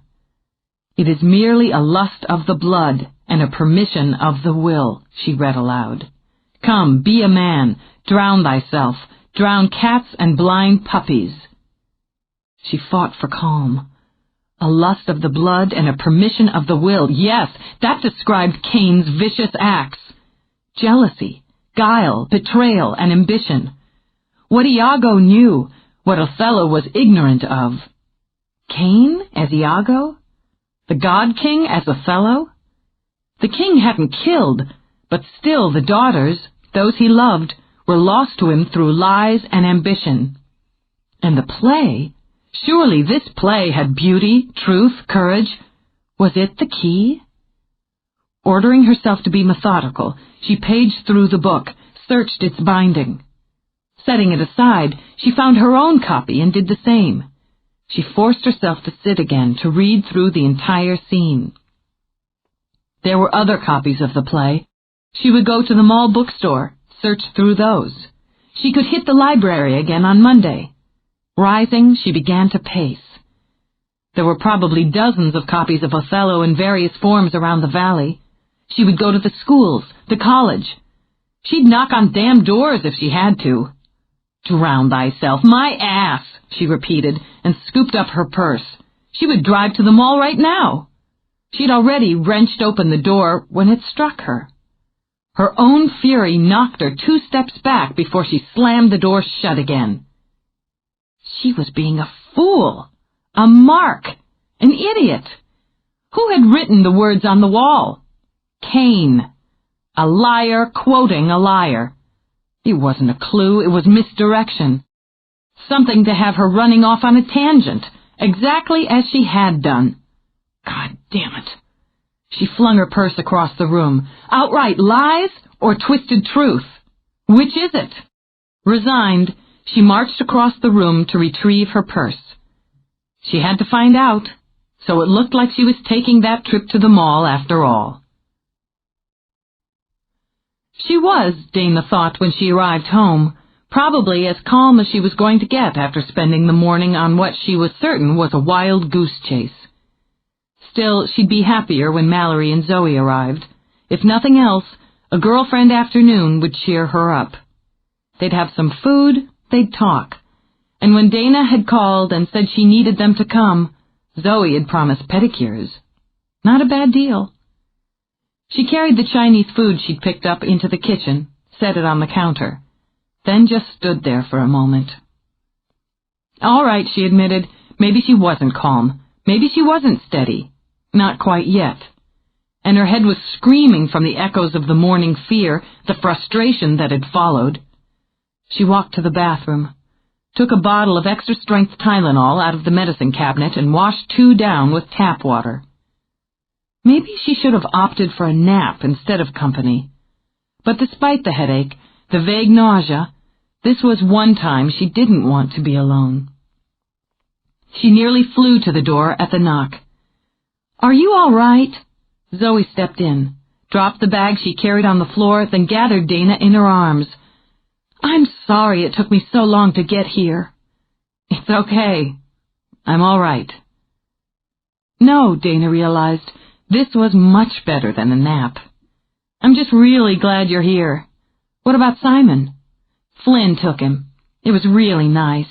"It is merely a lust of the blood and a permission of the will," she read aloud. "Come, be a man, drown thyself, drown cats and blind puppies." She fought for calm. A lust of the blood and a permission of the will. Yes, that described Cain's vicious acts. Jealousy, guile, betrayal, and ambition. What Iago knew, what Othello was ignorant of. Cain as Iago? The God King as Othello? The king hadn't killed, but still the daughters, those he loved, were lost to him through lies and ambition. And the play? Surely this play had beauty, truth, courage. Was it the key? Ordering herself to be methodical, she paged through the book, searched its binding. Setting it aside, she found her own copy and did the same. She forced herself to sit again, to read through the entire scene. There were other copies of the play. She would go to the mall bookstore, search through those. She could hit the library again on Monday. Rising, she began to pace. There were probably dozens of copies of Othello in various forms around the valley. She would go to the schools, the college. She'd knock on damn doors if she had to. "Drown thyself, my ass," she repeated, and scooped up her purse. She would drive to the mall right now. She'd already wrenched open the door when it struck her. Her own fury knocked her 2 steps back before she slammed the door shut again. She was being a fool, a mark, an idiot. Who had written the words on the wall? Cain. A liar quoting a liar. It wasn't a clue, it was misdirection. Something to have her running off on a tangent, exactly as she had done. God damn it. She flung her purse across the room. Outright lies or twisted truth? Which is it? Resigned, she marched across the room to retrieve her purse. She had to find out, so it looked like she was taking that trip to the mall after all. She was, Dana thought when she arrived home, probably as calm as she was going to get after spending the morning on what she was certain was a wild goose chase. Still, she'd be happier when Mallory and Zoe arrived. If nothing else, a girlfriend afternoon would cheer her up. They'd have some food, they'd talk. And when Dana had called and said she needed them to come, Zoe had promised pedicures. Not a bad deal. She carried the Chinese food she'd picked up into the kitchen, set it on the counter, then just stood there for a moment. All right, she admitted, maybe she wasn't calm, maybe she wasn't steady. Not quite yet. And her head was screaming from the echoes of the morning fear, the frustration that had followed. She walked to the bathroom, took a bottle of extra-strength Tylenol out of the medicine cabinet and washed 2 down with tap water. Maybe she should have opted for a nap instead of company. But despite the headache, the vague nausea, this was one time she didn't want to be alone. She nearly flew to the door at the knock. "Are you all right?" Zoe stepped in, dropped the bag she carried on the floor, then gathered Dana in her arms. "I'm sorry it took me so long to get here." "It's okay. I'm all right." No, Dana realized, this was much better than a nap. "I'm just really glad you're here. What about Simon?" "Flynn took him. It was really nice.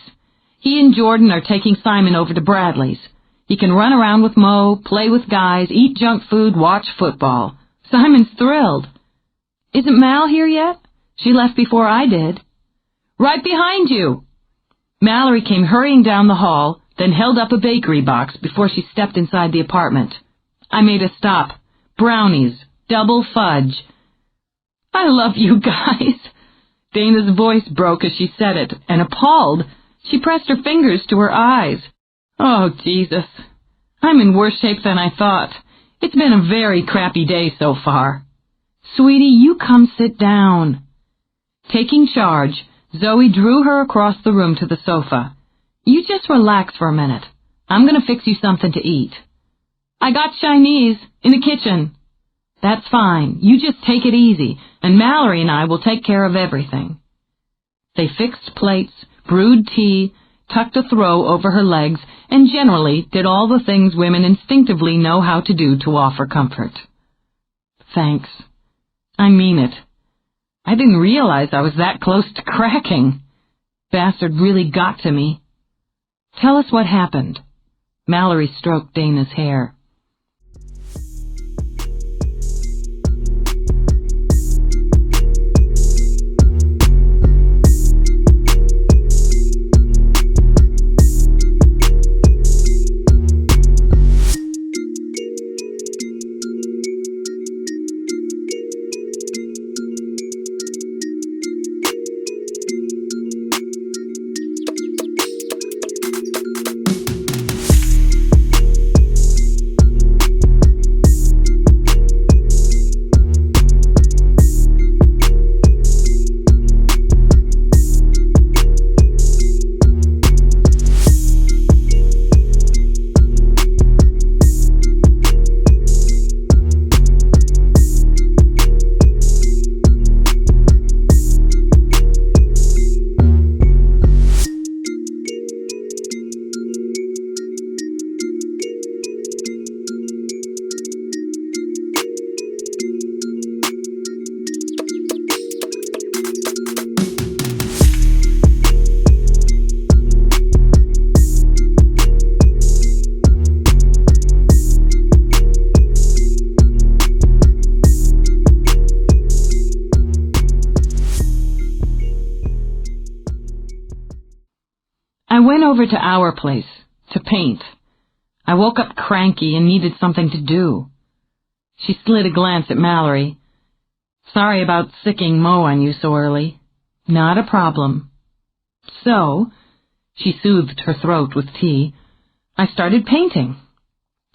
He and Jordan are taking Simon over to Bradley's. He can run around with Mo, play with guys, eat junk food, watch football. Simon's thrilled." "Isn't Mal here yet? She left before I did." "Right behind you." Mallory came hurrying down the hall, then held up a bakery box before she stepped inside the apartment. "I made a stop. Brownies, double fudge." "I love you guys." Dana's voice broke as she said it, and appalled, she pressed her fingers to her eyes. "Oh, Jesus. I'm in worse shape than I thought. It's been a very crappy day so far." "Sweetie, you come sit down." Taking charge, Zoe drew her across the room to the sofa. "You just relax for a minute. I'm going to fix you something to eat." "I got Chinese in the kitchen." "That's fine. You just take it easy, and Mallory and I will take care of everything." They fixed plates, brewed tea, tucked a throw over her legs, and generally did all the things women instinctively know how to do to offer comfort. Thanks. I mean it. I didn't realize I was that close to cracking. Bastard really got to me. Tell us what happened. Mallory stroked Dana's hair. I went over to our place, to paint. I woke up cranky and needed something to do. She slid a glance at Mallory. Sorry about sicking Mo on you so early. Not a problem. So, she soothed her throat with tea, I started painting.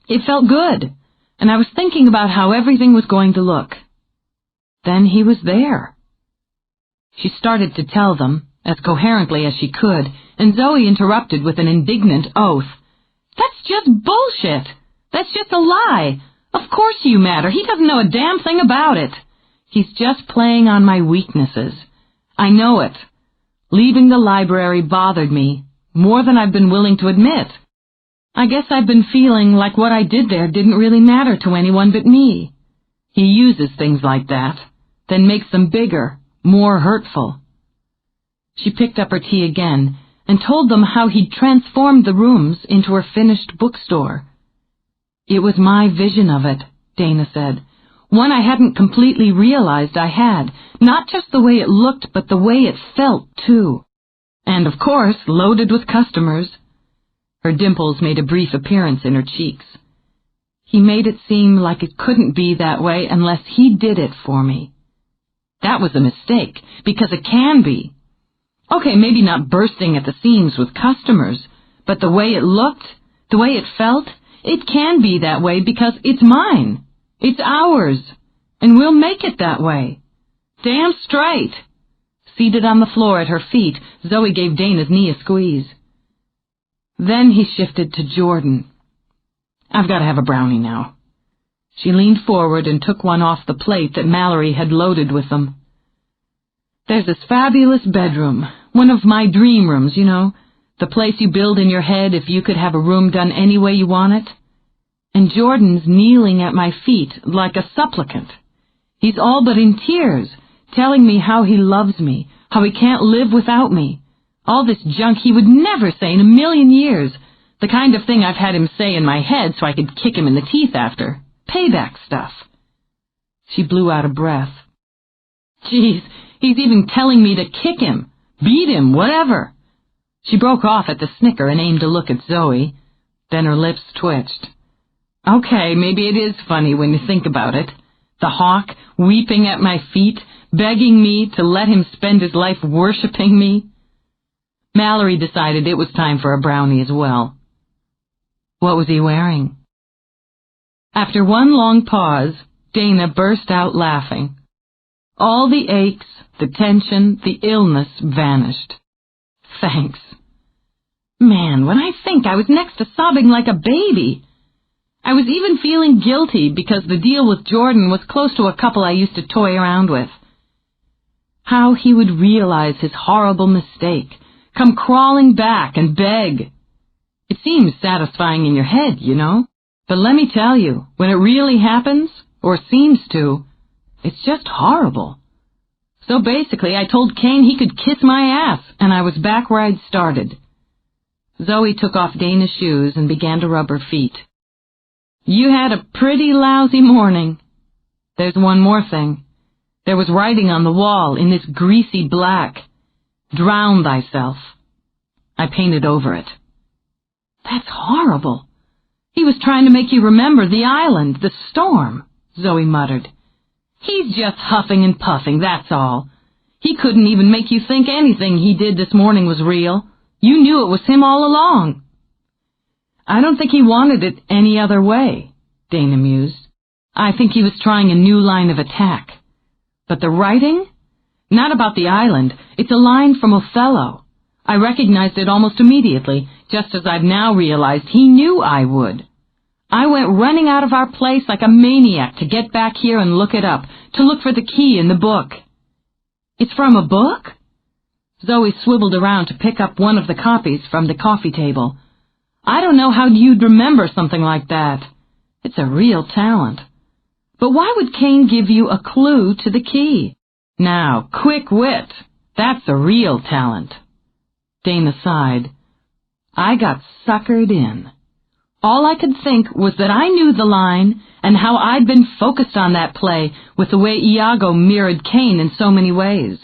It felt good, and I was thinking about how everything was going to look. Then he was there. She started to tell them, as coherently as she could, and Zoe interrupted with an indignant oath. That's just bullshit! That's just a lie! Of course you matter. He doesn't know a damn thing about it. He's just playing on my weaknesses. I know it. Leaving the library bothered me, more than I've been willing to admit. I guess I've been feeling like what I did there didn't really matter to anyone but me. He uses things like that, then makes them bigger, more hurtful. She picked up her tea again and told them how he'd transformed the rooms into her finished bookstore. It was my vision of it, Dana said, one I hadn't completely realized I had, not just the way it looked, but the way it felt, too. And, of course, loaded with customers. Her dimples made a brief appearance in her cheeks. He made it seem like it couldn't be that way unless he did it for me. That was a mistake, because it can be. Okay, maybe not bursting at the seams with customers, but the way it looked, the way it felt, it can be that way because it's mine. It's ours, and we'll make it that way. Damn straight. Seated on the floor at her feet, Zoe gave Dana's knee a squeeze. Then he shifted to Jordan. I've got to have a brownie now. She leaned forward and took one off the plate that Mallory had loaded with them. There's this fabulous bedroom, one of my dream rooms, you know, the place you build in your head if you could have a room done any way you want it. And Jordan's kneeling at my feet like a supplicant. He's all but in tears, telling me how he loves me, how he can't live without me. All this junk he would never say in a million years, the kind of thing I've had him say in my head so I could kick him in the teeth after. Payback stuff. She blew out a breath. Geez, he's even telling me to kick him, beat him, whatever. She broke off at the snicker and aimed a look at Zoe. Then her lips twitched. Okay, maybe it is funny when you think about it. The hawk, weeping at my feet, begging me to let him spend his life worshipping me. Mallory decided it was time for a brownie as well. What was he wearing? After one long pause, Dana burst out laughing. All the aches, the tension, the illness vanished. Thanks. Man, when I think I was next to sobbing like a baby. I was even feeling guilty because the deal with Jordan was close to a couple I used to toy around with. How he would realize his horrible mistake, come crawling back and beg. It seems satisfying in your head, you know. But let me tell you, when it really happens, or seems to, it's just horrible. So basically, I told Kane he could kiss my ass, and I was back where I'd started. Zoe took off Dana's shoes and began to rub her feet. You had a pretty lousy morning. There's one more thing. There was writing on the wall in this greasy black. Drown thyself. I painted over it. That's horrible. He was trying to make you remember the island, the storm, Zoe muttered. He's just huffing and puffing, that's all. He couldn't even make you think anything he did this morning was real. You knew it was him all along. I don't think he wanted it any other way, Dana mused. I think he was trying a new line of attack. But the writing? Not about the island. It's a line from Othello. I recognized it almost immediately, just as I've now realized he knew I would. I went running out of our place like a maniac to get back here and look it up, to look for the key in the book. It's from a book? Zoe swiveled around to pick up one of the copies from the coffee table. I don't know how you'd remember something like that. It's a real talent. But why would Kane give you a clue to the key? Now, quick wit. That's a real talent. Dana sighed. I got suckered in. All I could think was that I knew the line and how I'd been focused on that play with the way Iago mirrored Kane in so many ways.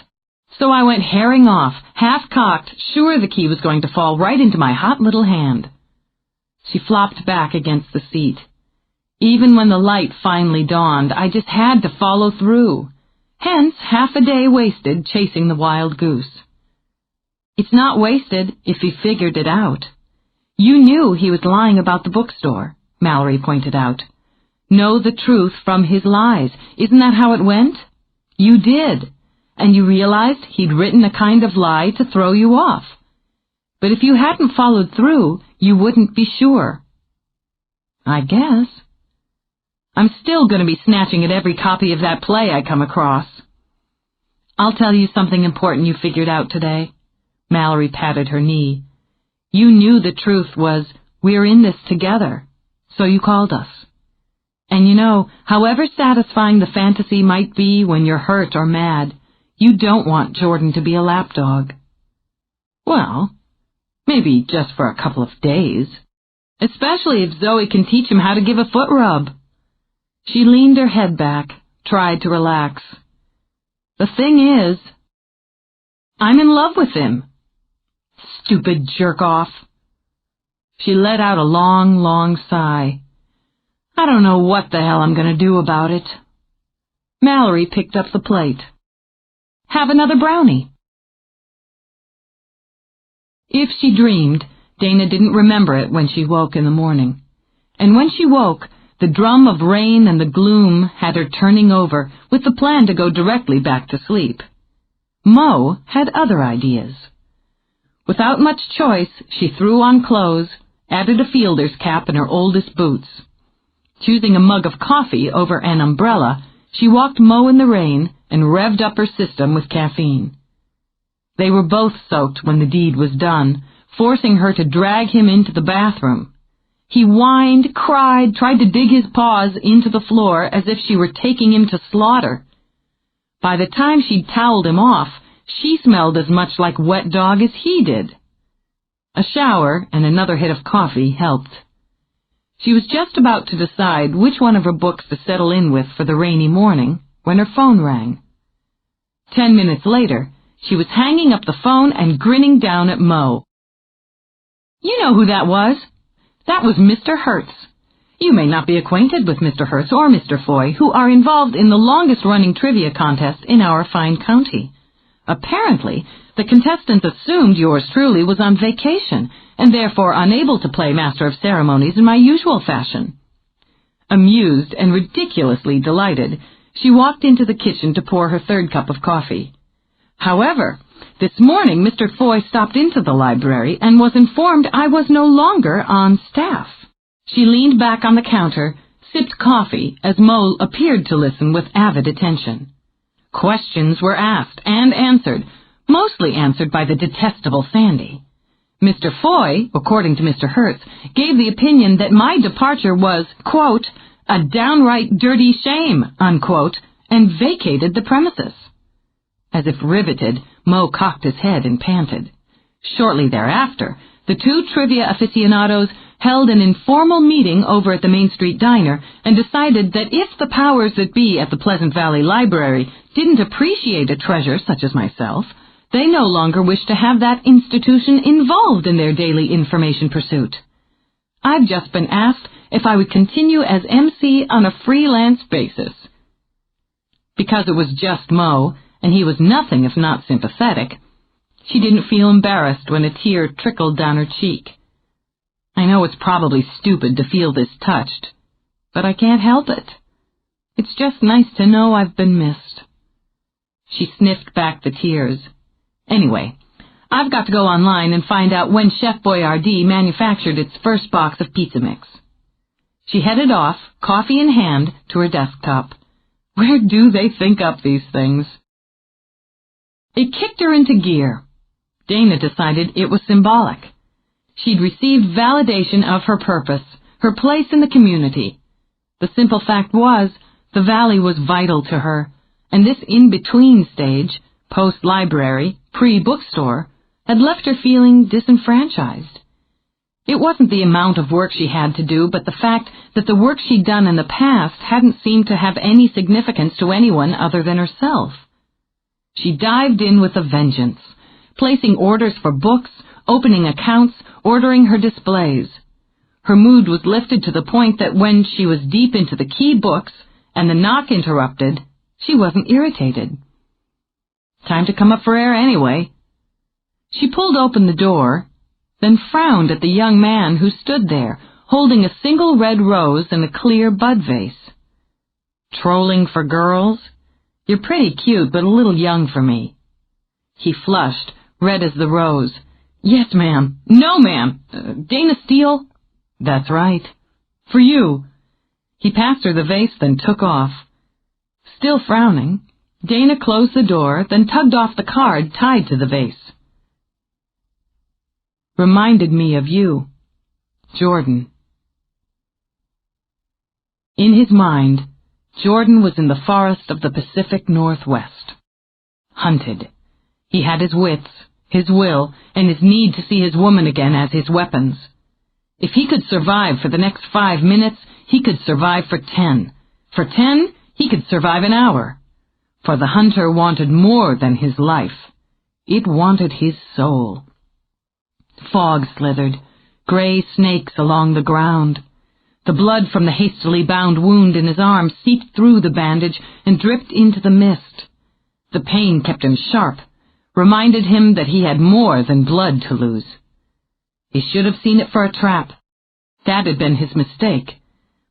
So I went herring off, half-cocked, sure the key was going to fall right into my hot little hand. She flopped back against the seat. Even when the light finally dawned, I just had to follow through. Hence, half a day wasted chasing the wild goose. It's not wasted if he figured it out. You knew he was lying about the bookstore, Mallory pointed out. Know the truth from his lies. Isn't that how it went? You did. And you realized he'd written a kind of lie to throw you off. But if you hadn't followed through, you wouldn't be sure. I guess. I'm still going to be snatching at every copy of that play I come across. I'll tell you something important you figured out today. Mallory patted her knee. You knew the truth was, we're in this together, so you called us. And you know, however satisfying the fantasy might be when you're hurt or mad, you don't want Jordan to be a lapdog. Well, maybe just for a couple of days. Especially if Zoe can teach him how to give a foot rub. She leaned her head back, tried to relax. The thing is, I'm in love with him. Stupid jerk-off. She let out a long, long sigh. I don't know what the hell I'm going to do about it. Mallory picked up the plate. Have another brownie. If she dreamed, Dana didn't remember it when she woke in the morning. And when she woke, the drum of rain and the gloom had her turning over with the plan to go directly back to sleep. Mo had other ideas. Without much choice, she threw on clothes, added a fielder's cap and her oldest boots. Choosing a mug of coffee over an umbrella, she walked Mo in the rain and revved up her system with caffeine. They were both soaked when the deed was done, forcing her to drag him into the bathroom. He whined, cried, tried to dig his paws into the floor as if she were taking him to slaughter. By the time she'd toweled him off, she smelled as much like wet dog as he did. A shower and another hit of coffee helped. She was just about to decide which one of her books to settle in with for the rainy morning when her phone rang. 10 minutes later, she was hanging up the phone and grinning down at Mo. You know who that was. That was Mr. Hertz. You may not be acquainted with Mr. Hertz or Mr. Foy, who are involved in the longest-running trivia contest in our fine county. Apparently, the contestants assumed yours truly was on vacation, and therefore unable to play Master of Ceremonies in my usual fashion. Amused and ridiculously delighted, she walked into the kitchen to pour her third cup of coffee. However, this morning Mr. Foy stopped into the library and was informed I was no longer on staff. She leaned back on the counter, sipped coffee as Mo appeared to listen with avid attention. Questions were asked and answered, mostly answered by the detestable Sandy. Mr. Foy, according to Mr. Hertz, gave the opinion that my departure was, quote, a downright dirty shame, unquote, and vacated the premises. As if riveted, Mo cocked his head and panted. Shortly thereafter, the two trivia aficionados held an informal meeting over at the Main Street Diner and decided that if the powers that be at the Pleasant Valley Library didn't appreciate a treasure such as myself, they no longer wished to have that institution involved in their daily information pursuit. I've just been asked if I would continue as MC on a freelance basis. Because it was just Mo, and he was nothing if not sympathetic, she didn't feel embarrassed when a tear trickled down her cheek. I know it's probably stupid to feel this touched, but I can't help it. It's just nice to know I've been missed. She sniffed back the tears. Anyway, I've got to go online and find out when Chef Boyardee manufactured its first box of pizza mix. She headed off, coffee in hand, to her desktop. Where do they think up these things? It kicked her into gear. Dana decided it was symbolic. She'd received validation of her purpose, her place in the community. The simple fact was, the valley was vital to her, and this in-between stage, post-library, pre-bookstore, had left her feeling disenfranchised. It wasn't the amount of work she had to do, but the fact that the work she'd done in the past hadn't seemed to have any significance to anyone other than herself. She dived in with a vengeance, placing orders for books, opening accounts, ordering her displays. Her mood was lifted to the point that when she was deep into the key books and the knock interrupted, she wasn't irritated. Time to come up for air anyway. She pulled open the door, then frowned at the young man who stood there, holding a single red rose in a clear bud vase. Trolling for girls? You're pretty cute, but a little young for me. He flushed, red as the rose. Yes, ma'am. No, ma'am. Dana Steele? That's right. For you. He passed her the vase, then took off. Still frowning, Dana closed the door, then tugged off the card tied to the vase. Reminded me of you, Jordan. In his mind, Jordan was in the forest of the Pacific Northwest. Hunted. He had his wits, his will, and his need to see his woman again as his weapons. If he could survive for the next 5 minutes, he could survive for 10. For 10, he could survive an hour. For the hunter wanted more than his life. It wanted his soul. Fog slithered, gray snakes along the ground. The blood from the hastily bound wound in his arm seeped through the bandage and dripped into the mist. The pain kept him sharp, reminded him that he had more than blood to lose. He should have seen it for a trap. That had been his mistake.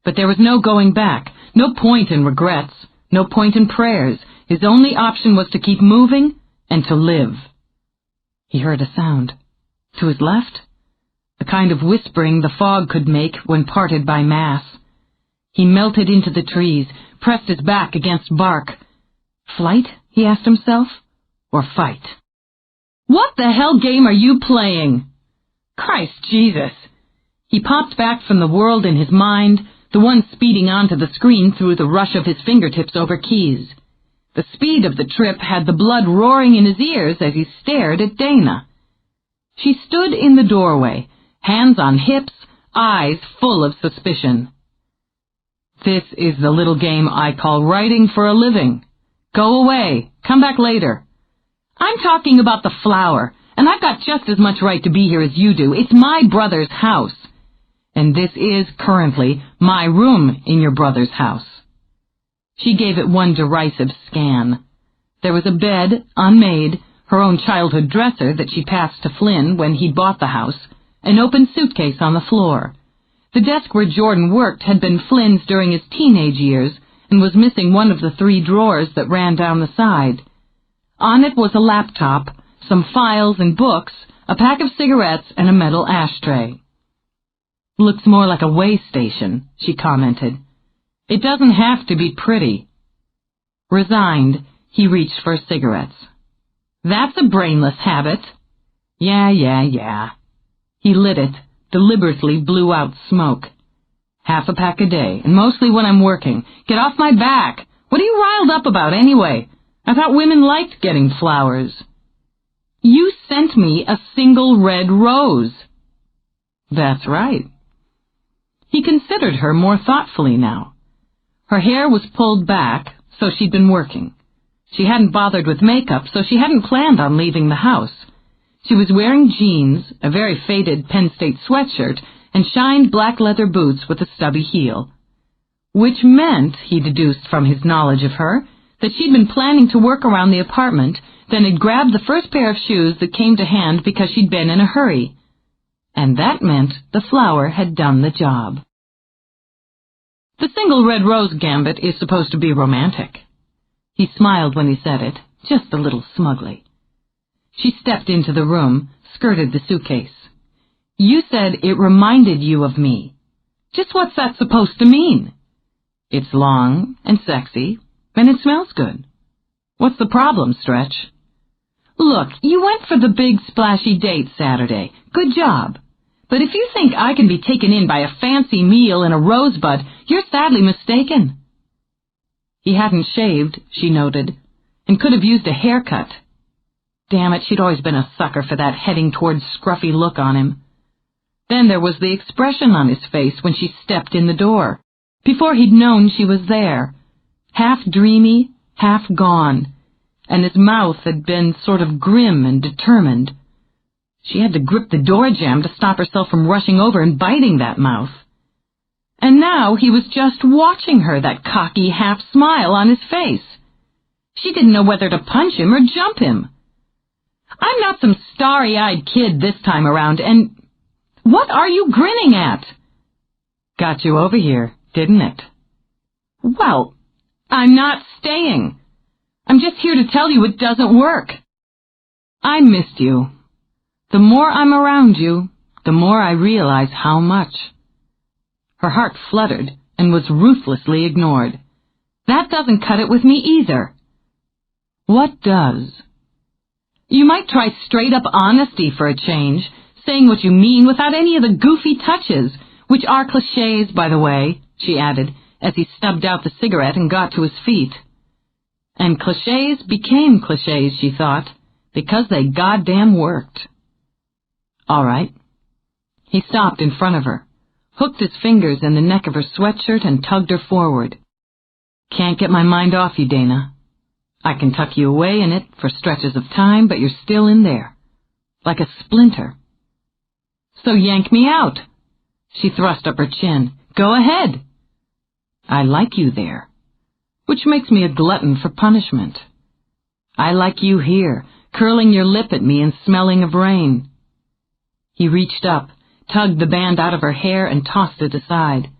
But there was no going back, no point in regrets, no point in prayers. His only option was to keep moving and to live. He heard a sound. To his left, the kind of whispering the fog could make when parted by mass. He melted into the trees, pressed his back against bark. Flight, he asked himself, or fight? What the hell game are you playing? Christ Jesus! He popped back from the world in his mind, the one speeding onto the screen through the rush of his fingertips over keys. The speed of the trip had the blood roaring in his ears as he stared at Dana. She stood in the doorway, hands on hips, eyes full of suspicion. This is the little game I call writing for a living. Go away. Come back later. I'm talking about the flower, and I've got just as much right to be here as you do. It's my brother's house. And this is, currently, my room in your brother's house. She gave it one derisive scan. There was a bed, unmade, her own childhood dresser that she passed to Flynn when he bought the house, an open suitcase on the floor. The desk where Jordan worked had been Flynn's during his teenage years and was missing one of the 3 drawers that ran down the side. On it was a laptop, some files and books, a pack of cigarettes, and a metal ashtray. Looks more like a way station, she commented. It doesn't have to be pretty. Resigned, he reached for cigarettes. That's a brainless habit. Yeah. He lit it, deliberately blew out smoke. "Half a pack a day, and mostly when I'm working. Get off my back! What are you riled up about anyway? I thought women liked getting flowers." "You sent me a single red rose." "That's right." He considered her more thoughtfully now. Her hair was pulled back, so she'd been working. She hadn't bothered with makeup, so she hadn't planned on leaving the house. She was wearing jeans, a very faded Penn State sweatshirt, and shined black leather boots with a stubby heel. Which meant, he deduced from his knowledge of her, that she'd been planning to work around the apartment, then had grabbed the first pair of shoes that came to hand because she'd been in a hurry. And that meant the flower had done the job. The single red rose gambit is supposed to be romantic. He smiled when he said it, just a little smugly. She stepped into the room, skirted the suitcase. "You said it reminded you of me. Just what's that supposed to mean?" "It's long and sexy, and it smells good. What's the problem, Stretch?" "Look, you went for the big splashy date Saturday. Good job. But if you think I can be taken in by a fancy meal and a rosebud, you're sadly mistaken." He hadn't shaved, she noted, and could have used a haircut. Damn it, she'd always been a sucker for that heading towards scruffy look on him. Then there was the expression on his face when she stepped in the door, before he'd known she was there, half dreamy, half gone, and his mouth had been sort of grim and determined. She had to grip the door jamb to stop herself from rushing over and biting that mouth. And now he was just watching her, that cocky half-smile on his face. She didn't know whether to punch him or jump him. "I'm not some starry-eyed kid this time around, and what are you grinning at?" "Got you over here, didn't it?" "Well, I'm not staying. I'm just here to tell you it doesn't work. I missed you. The more I'm around you, the more I realize how much." Her heart fluttered and was ruthlessly ignored. "That doesn't cut it with me either." "What does?" "You might try straight-up honesty for a change, saying what you mean without any of the goofy touches, which are clichés, by the way," she added, as he stubbed out the cigarette and got to his feet. And clichés became clichés, she thought, because they goddamn worked. "All right." He stopped in front of her, hooked his fingers in the neck of her sweatshirt and tugged her forward. "Can't get my mind off you, Dana. I can tuck you away in it for stretches of time, but you're still in there, like a splinter." "So yank me out." She thrust up her chin. "Go ahead." "I like you there, which makes me a glutton for punishment. I like you here, curling your lip at me and smelling of rain." He reached up, tugged the band out of her hair and tossed it aside.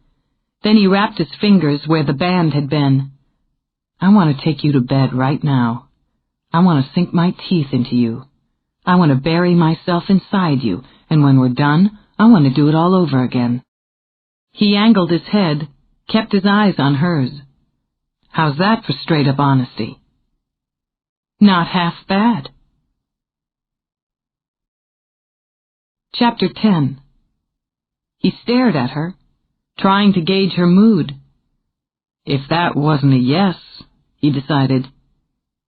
Then he wrapped his fingers where the band had been. "I want to take you to bed right now. I want to sink my teeth into you. I want to bury myself inside you, and when we're done, I want to do it all over again." He angled his head, kept his eyes on hers. "How's that for straight-up honesty?" "Not half bad." Chapter 10. He stared at her, trying to gauge her mood. If that wasn't a yes, he decided,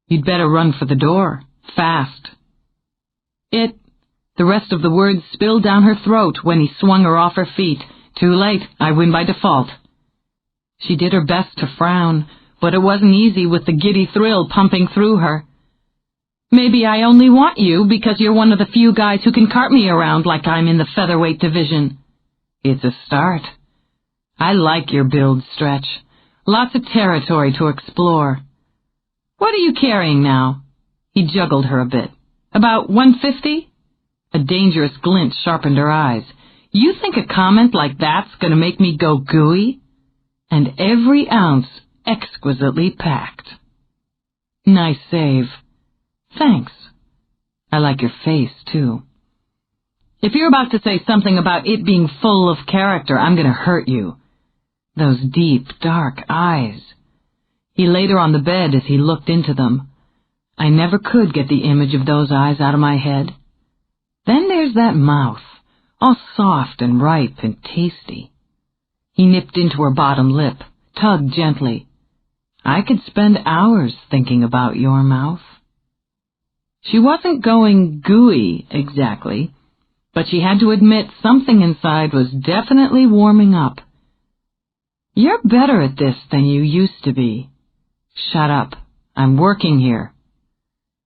you'd better run for the door, fast. The rest of the words spilled down her throat when he swung her off her feet. "Too late, I win by default." She did her best to frown, but it wasn't easy with the giddy thrill pumping through her. "Maybe I only want you because you're one of the few guys who can cart me around like I'm in the featherweight division." "It's a start. I like your build, Stretch. Lots of territory to explore." "What are you carrying now?" He juggled her a bit. "About 150? A dangerous glint sharpened her eyes. "You think a comment like that's going to make me go gooey?" "And every ounce exquisitely packed." "Nice save." "Thanks. I like your face, too. If you're about to say something about it being full of character, I'm going to hurt you. Those deep, dark eyes." He laid her on the bed as he looked into them. I never could get the image of those eyes out of my head. Then there's that mouth, all soft and ripe and tasty. He nipped into her bottom lip, tugged gently. I could spend hours thinking about your mouth. She wasn't going gooey exactly, but she had to admit something inside was definitely warming up. You're better at this than you used to be. Shut up. I'm working here.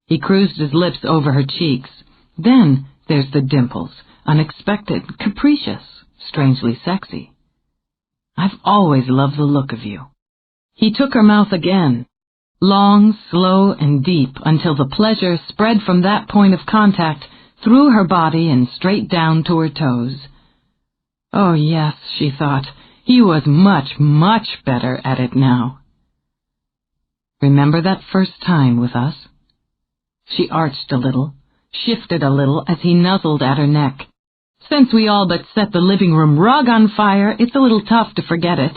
He cruised his lips over her cheeks. Then there's the dimples, unexpected, capricious, strangely sexy. I've always loved the look of you. He took her mouth again, long, slow, and deep, until the pleasure spread from that point of contact through her body and straight down to her toes. Oh yes, she thought, he was much, much better at it now. Remember that first time with us? She arched a little, shifted a little as he nuzzled at her neck. Since we all but set the living room rug on fire, it's a little tough to forget it.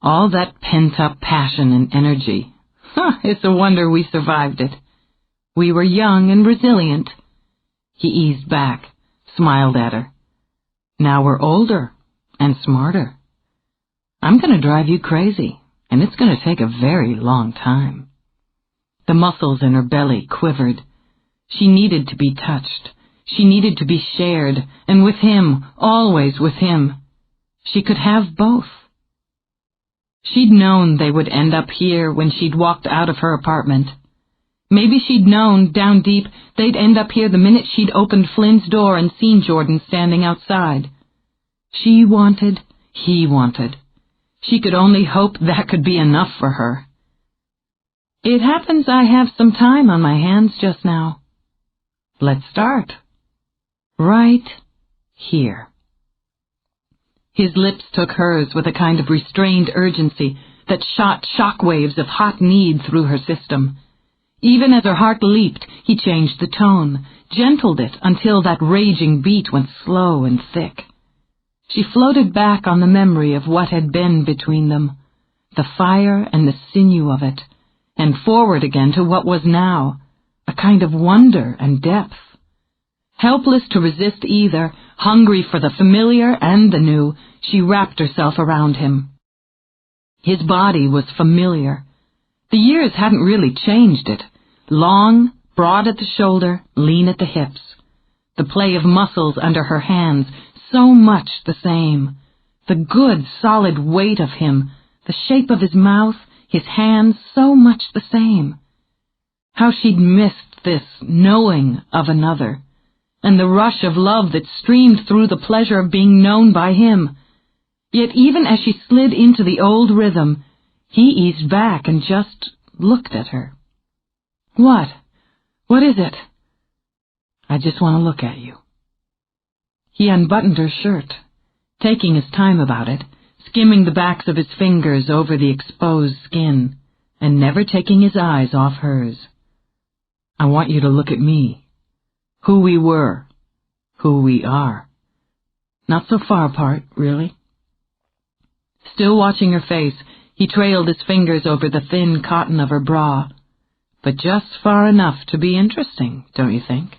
All that pent-up passion and energy. It's a wonder we survived it. We were young and resilient. He eased back, smiled at her. Now we're older and smarter. I'm going to drive you crazy, and it's going to take a very long time. The muscles in her belly quivered. She needed to be touched. She needed to be shared, and with him, always with him. She could have both. She'd known they would end up here when she'd walked out of her apartment. Maybe she'd known, down deep, they'd end up here the minute she'd opened Flynn's door and seen Jordan standing outside. She wanted, he wanted. She could only hope that could be enough for her. It happens I have some time on my hands just now. Let's start. Right here. His lips took hers with a kind of restrained urgency that shot shock waves of hot need through her system. Even as her heart leaped, he changed the tone, gentled it until that raging beat went slow and thick. She floated back on the memory of what had been between them, the fire and the sinew of it, and forward again to what was now, a kind of wonder and depth. Helpless to resist either, hungry for the familiar and the new, she wrapped herself around him. His body was familiar. The years hadn't really changed it. Long, broad at the shoulder, lean at the hips. The play of muscles under her hands, so much the same. The good, solid weight of him, the shape of his mouth, his hands, so much the same. How she'd missed this knowing of another, and the rush of love that streamed through the pleasure of being known by him. Yet even as she slid into the old rhythm, he eased back and just looked at her. What? What is it? I just want to look at you. He unbuttoned her shirt, taking his time about it, skimming the backs of his fingers over the exposed skin, and never taking his eyes off hers. I want you to look at me. Who we were. Who we are. Not so far apart, really. Still watching her face, he trailed his fingers over the thin cotton of her bra, but just far enough to be interesting, don't you think?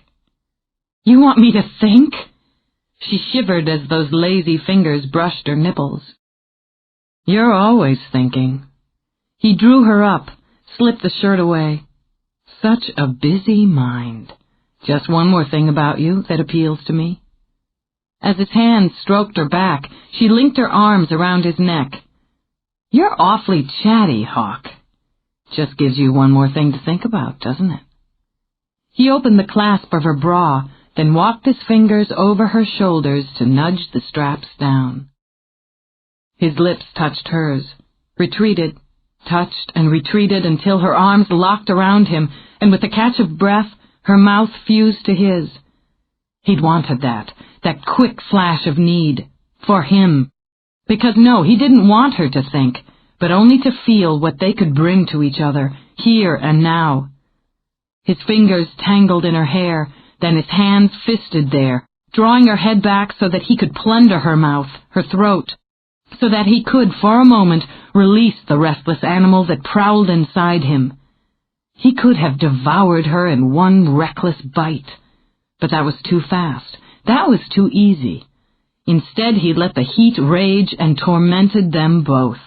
You want me to think? She shivered as those lazy fingers brushed her nipples. You're always thinking. He drew her up, slipped the shirt away. Such a busy mind. Just one more thing about you that appeals to me. As his hand stroked her back, she linked her arms around his neck. You're awfully chatty, Hawk. Just gives you one more thing to think about, doesn't it? He opened the clasp of her bra, then walked his fingers over her shoulders to nudge the straps down. His lips touched hers, retreated, touched and retreated until her arms locked around him, and with a catch of breath, her mouth fused to his. He'd wanted that quick flash of need, for him. Because no, he didn't want her to think, but only to feel what they could bring to each other, here and now. His fingers tangled in her hair, then his hands fisted there, drawing her head back so that he could plunder her mouth, her throat, so that he could, for a moment, release the restless animal that prowled inside him. He could have devoured her in one reckless bite, but that was too fast, That was too easy. Instead, he let the heat rage and tormented them both.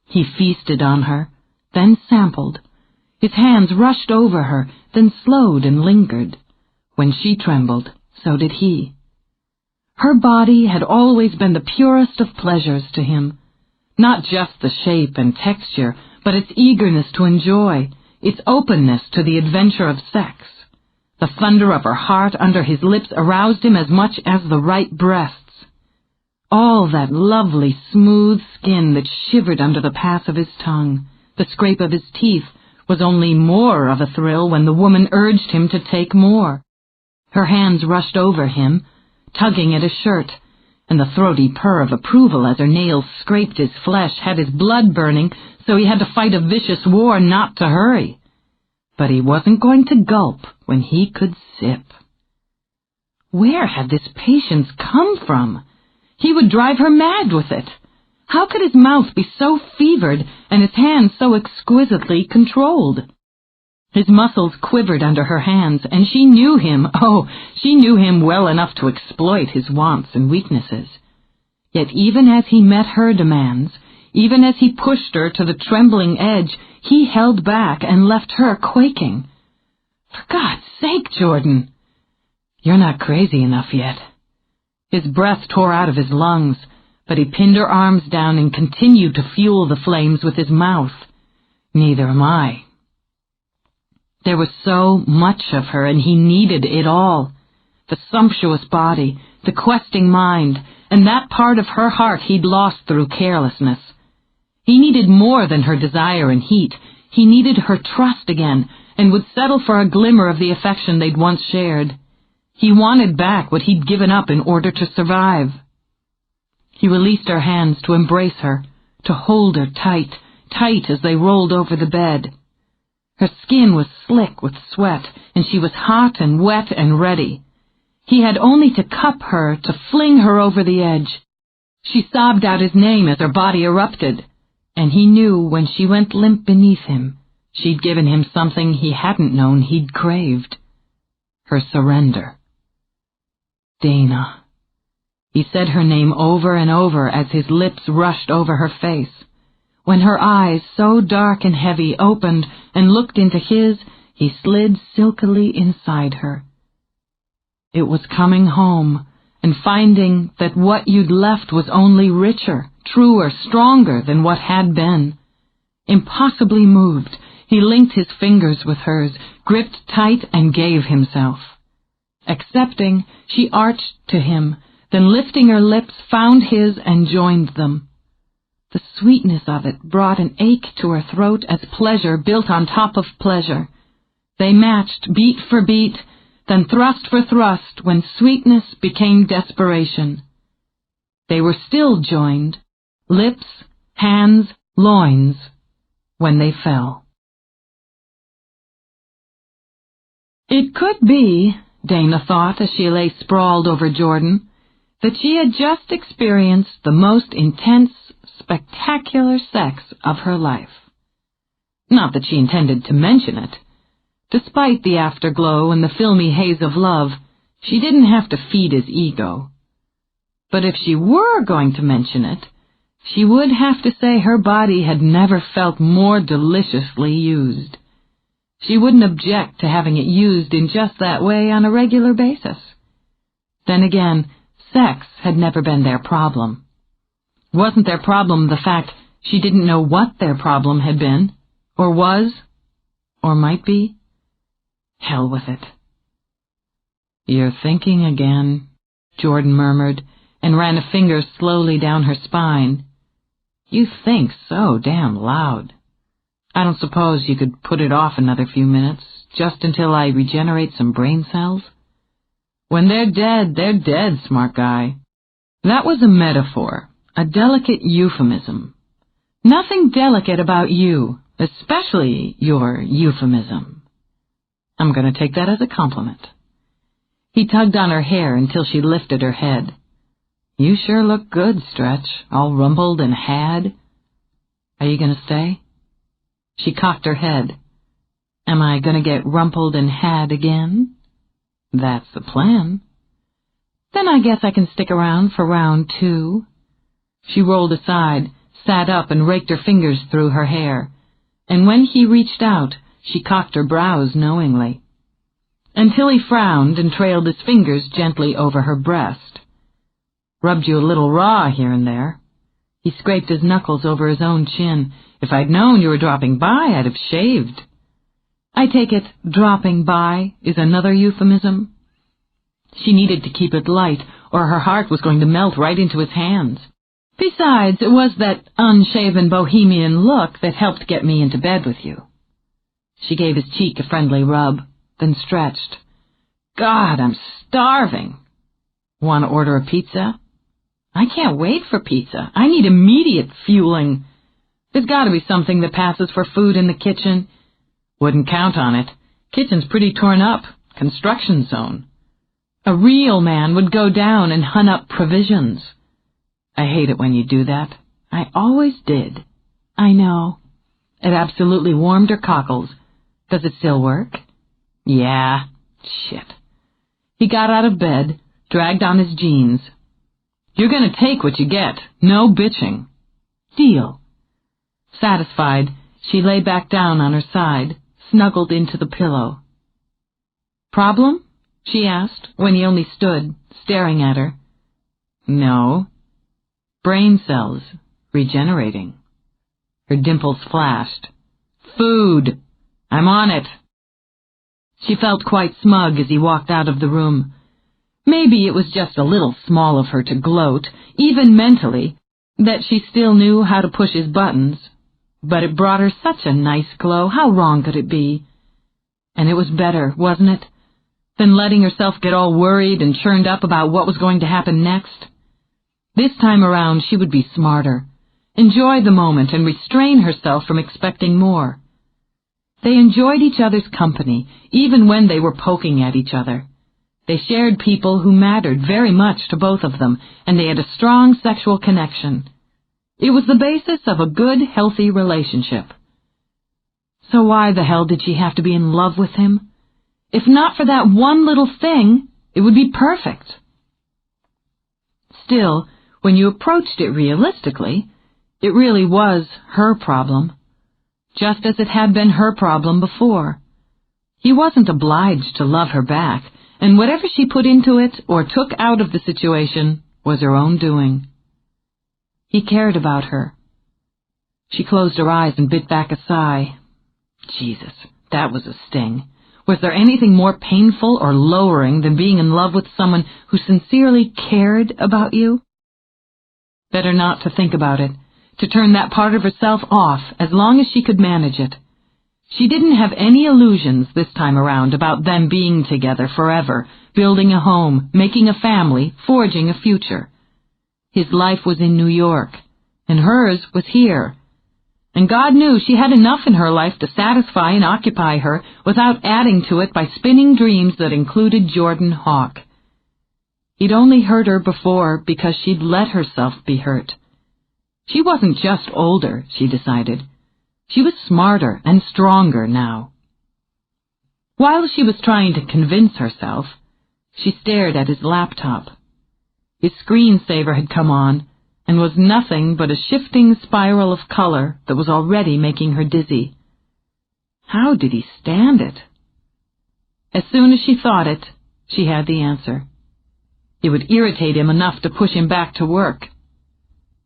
He feasted on her, then sampled. His hands rushed over her, then slowed and lingered. When she trembled, so did he. Her body had always been the purest of pleasures to him. Not just the shape and texture, but its eagerness to enjoy, its openness to the adventure of sex. The thunder of her heart under his lips aroused him as much as the right breasts. All that lovely, smooth skin that shivered under the pass of his tongue, the scrape of his teeth, was only more of a thrill when the woman urged him to take more. Her hands rushed over him, tugging at his shirt, and the throaty purr of approval as her nails scraped his flesh had his blood burning, so he had to fight a vicious war not to hurry. But he wasn't going to gulp when he could sip. Where had this patience come from? He would drive her mad with it. How could his mouth be so fevered and his hands so exquisitely controlled? His muscles quivered under her hands, and she knew him, she knew him well enough to exploit his wants and weaknesses. Yet even as he met her demands, even as he pushed her to the trembling edge, he held back and left her quaking. For God's sake, Jordan! You're not crazy enough yet. His breath tore out of his lungs, but he pinned her arms down and continued to fuel the flames with his mouth. Neither am I. There was so much of her, and he needed it all. The sumptuous body, the questing mind, and that part of her heart he'd lost through carelessness. He needed more than her desire and heat. He needed her trust again, and would settle for a glimmer of the affection they'd once shared. He wanted back what he'd given up in order to survive. He released her hands to embrace her, to hold her tight, tight as they rolled over the bed. Her skin was slick with sweat, and she was hot and wet and ready. He had only to cup her, to fling her over the edge. She sobbed out his name as her body erupted, and he knew when she went limp beneath him, she'd given him something he hadn't known he'd craved. Her surrender. Dana. He said her name over and over as his lips rushed over her face. When her eyes, so dark and heavy, opened and looked into his, he slid silkily inside her. It was coming home, and finding that what you'd left was only richer, truer, stronger than what had been. Impossibly moved, he linked his fingers with hers, gripped tight and gave himself. Accepting, she arched to him, then lifting her lips, found his and joined them. The sweetness of it brought an ache to her throat as pleasure built on top of pleasure. They matched beat for beat, then thrust for thrust when sweetness became desperation. They were still joined, lips, hands, loins, when they fell. It could be, Dana thought as she lay sprawled over Jordan, that she had just experienced the most intense, spectacular sex of her life. Not that she intended to mention it. Despite the afterglow and the filmy haze of love, she didn't have to feed his ego. But if she were going to mention it, she would have to say her body had never felt more deliciously used. She wouldn't object to having it used in just that way on a regular basis. Then again, sex had never been their problem. Wasn't their problem the fact she didn't know what their problem had been, or was, or might be? Hell with it. You're thinking again, Jordan murmured, and ran a finger slowly down her spine. You think so damn loud. I don't suppose you could put it off another few minutes, just until I regenerate some brain cells? When they're dead, smart guy. That was a metaphor, a delicate euphemism. Nothing delicate about you, especially your euphemism. I'm going to take that as a compliment. He tugged on her hair until she lifted her head. You sure look good, Stretch, all rumpled and had. Are you going to stay? She cocked her head. Am I going to get rumpled and had again? That's the plan. Then I guess I can stick around for round 2. She rolled aside, sat up, and raked her fingers through her hair, and when he reached out, she cocked her brows knowingly, until he frowned and trailed his fingers gently over her breast. Rubbed you a little raw here and there. He scraped his knuckles over his own chin. If I'd known you were dropping by, I'd have shaved. I take it dropping by is another euphemism? She needed to keep it light, or her heart was going to melt right into his hands. Besides, it was that unshaven bohemian look that helped get me into bed with you. She gave his cheek a friendly rub, then stretched. God, I'm starving. Want to order a pizza? I can't wait for pizza. I need immediate fueling. There's got to be something that passes for food in the kitchen. Wouldn't count on it. Kitchen's pretty torn up. Construction zone. A real man would go down and hunt up provisions. I hate it when you do that. I always did. I know. It absolutely warmed her cockles. Does it still work? Yeah. Shit. He got out of bed, dragged on his jeans. You're going to take what you get. No bitching. Deal. Satisfied, she lay back down on her side, snuggled into the pillow. Problem? She asked, when he only stood, staring at her. No. Brain cells, regenerating. Her dimples flashed. Food! I'm on it. She felt quite smug as he walked out of the room. Maybe it was just a little small of her to gloat, even mentally, that she still knew how to push his buttons. But it brought her such a nice glow. How wrong could it be? And it was better, wasn't it, than letting herself get all worried and churned up about what was going to happen next? This time around she would be smarter, enjoy the moment, and restrain herself from expecting more. They enjoyed each other's company, even when they were poking at each other. They shared people who mattered very much to both of them, and they had a strong sexual connection. It was the basis of a good, healthy relationship. So why the hell did she have to be in love with him? If not for that one little thing, it would be perfect. Still, when you approached it realistically, it really was her problem, just as it had been her problem before. He wasn't obliged to love her back, and whatever she put into it or took out of the situation was her own doing. He cared about her. She closed her eyes and bit back a sigh. Jesus, that was a sting. Was there anything more painful or lowering than being in love with someone who sincerely cared about you? Better not to think about it, to turn that part of herself off as long as she could manage it. She didn't have any illusions this time around about them being together forever, building a home, making a family, forging a future. His life was in New York, and hers was here. And God knew she had enough in her life to satisfy and occupy her without adding to it by spinning dreams that included Jordan Hawk. He'd only hurt her before because she'd let herself be hurt. She wasn't just older, she decided. She was smarter and stronger now. While she was trying to convince herself, she stared at his laptop. His screensaver had come on, and was nothing but a shifting spiral of color that was already making her dizzy. How did he stand it? As soon as she thought it, she had the answer. It would irritate him enough to push him back to work.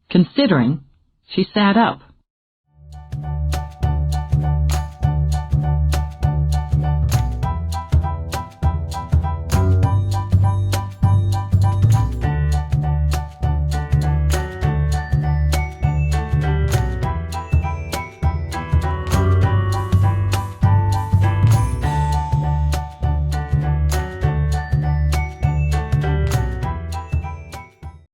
Considering, she sat up.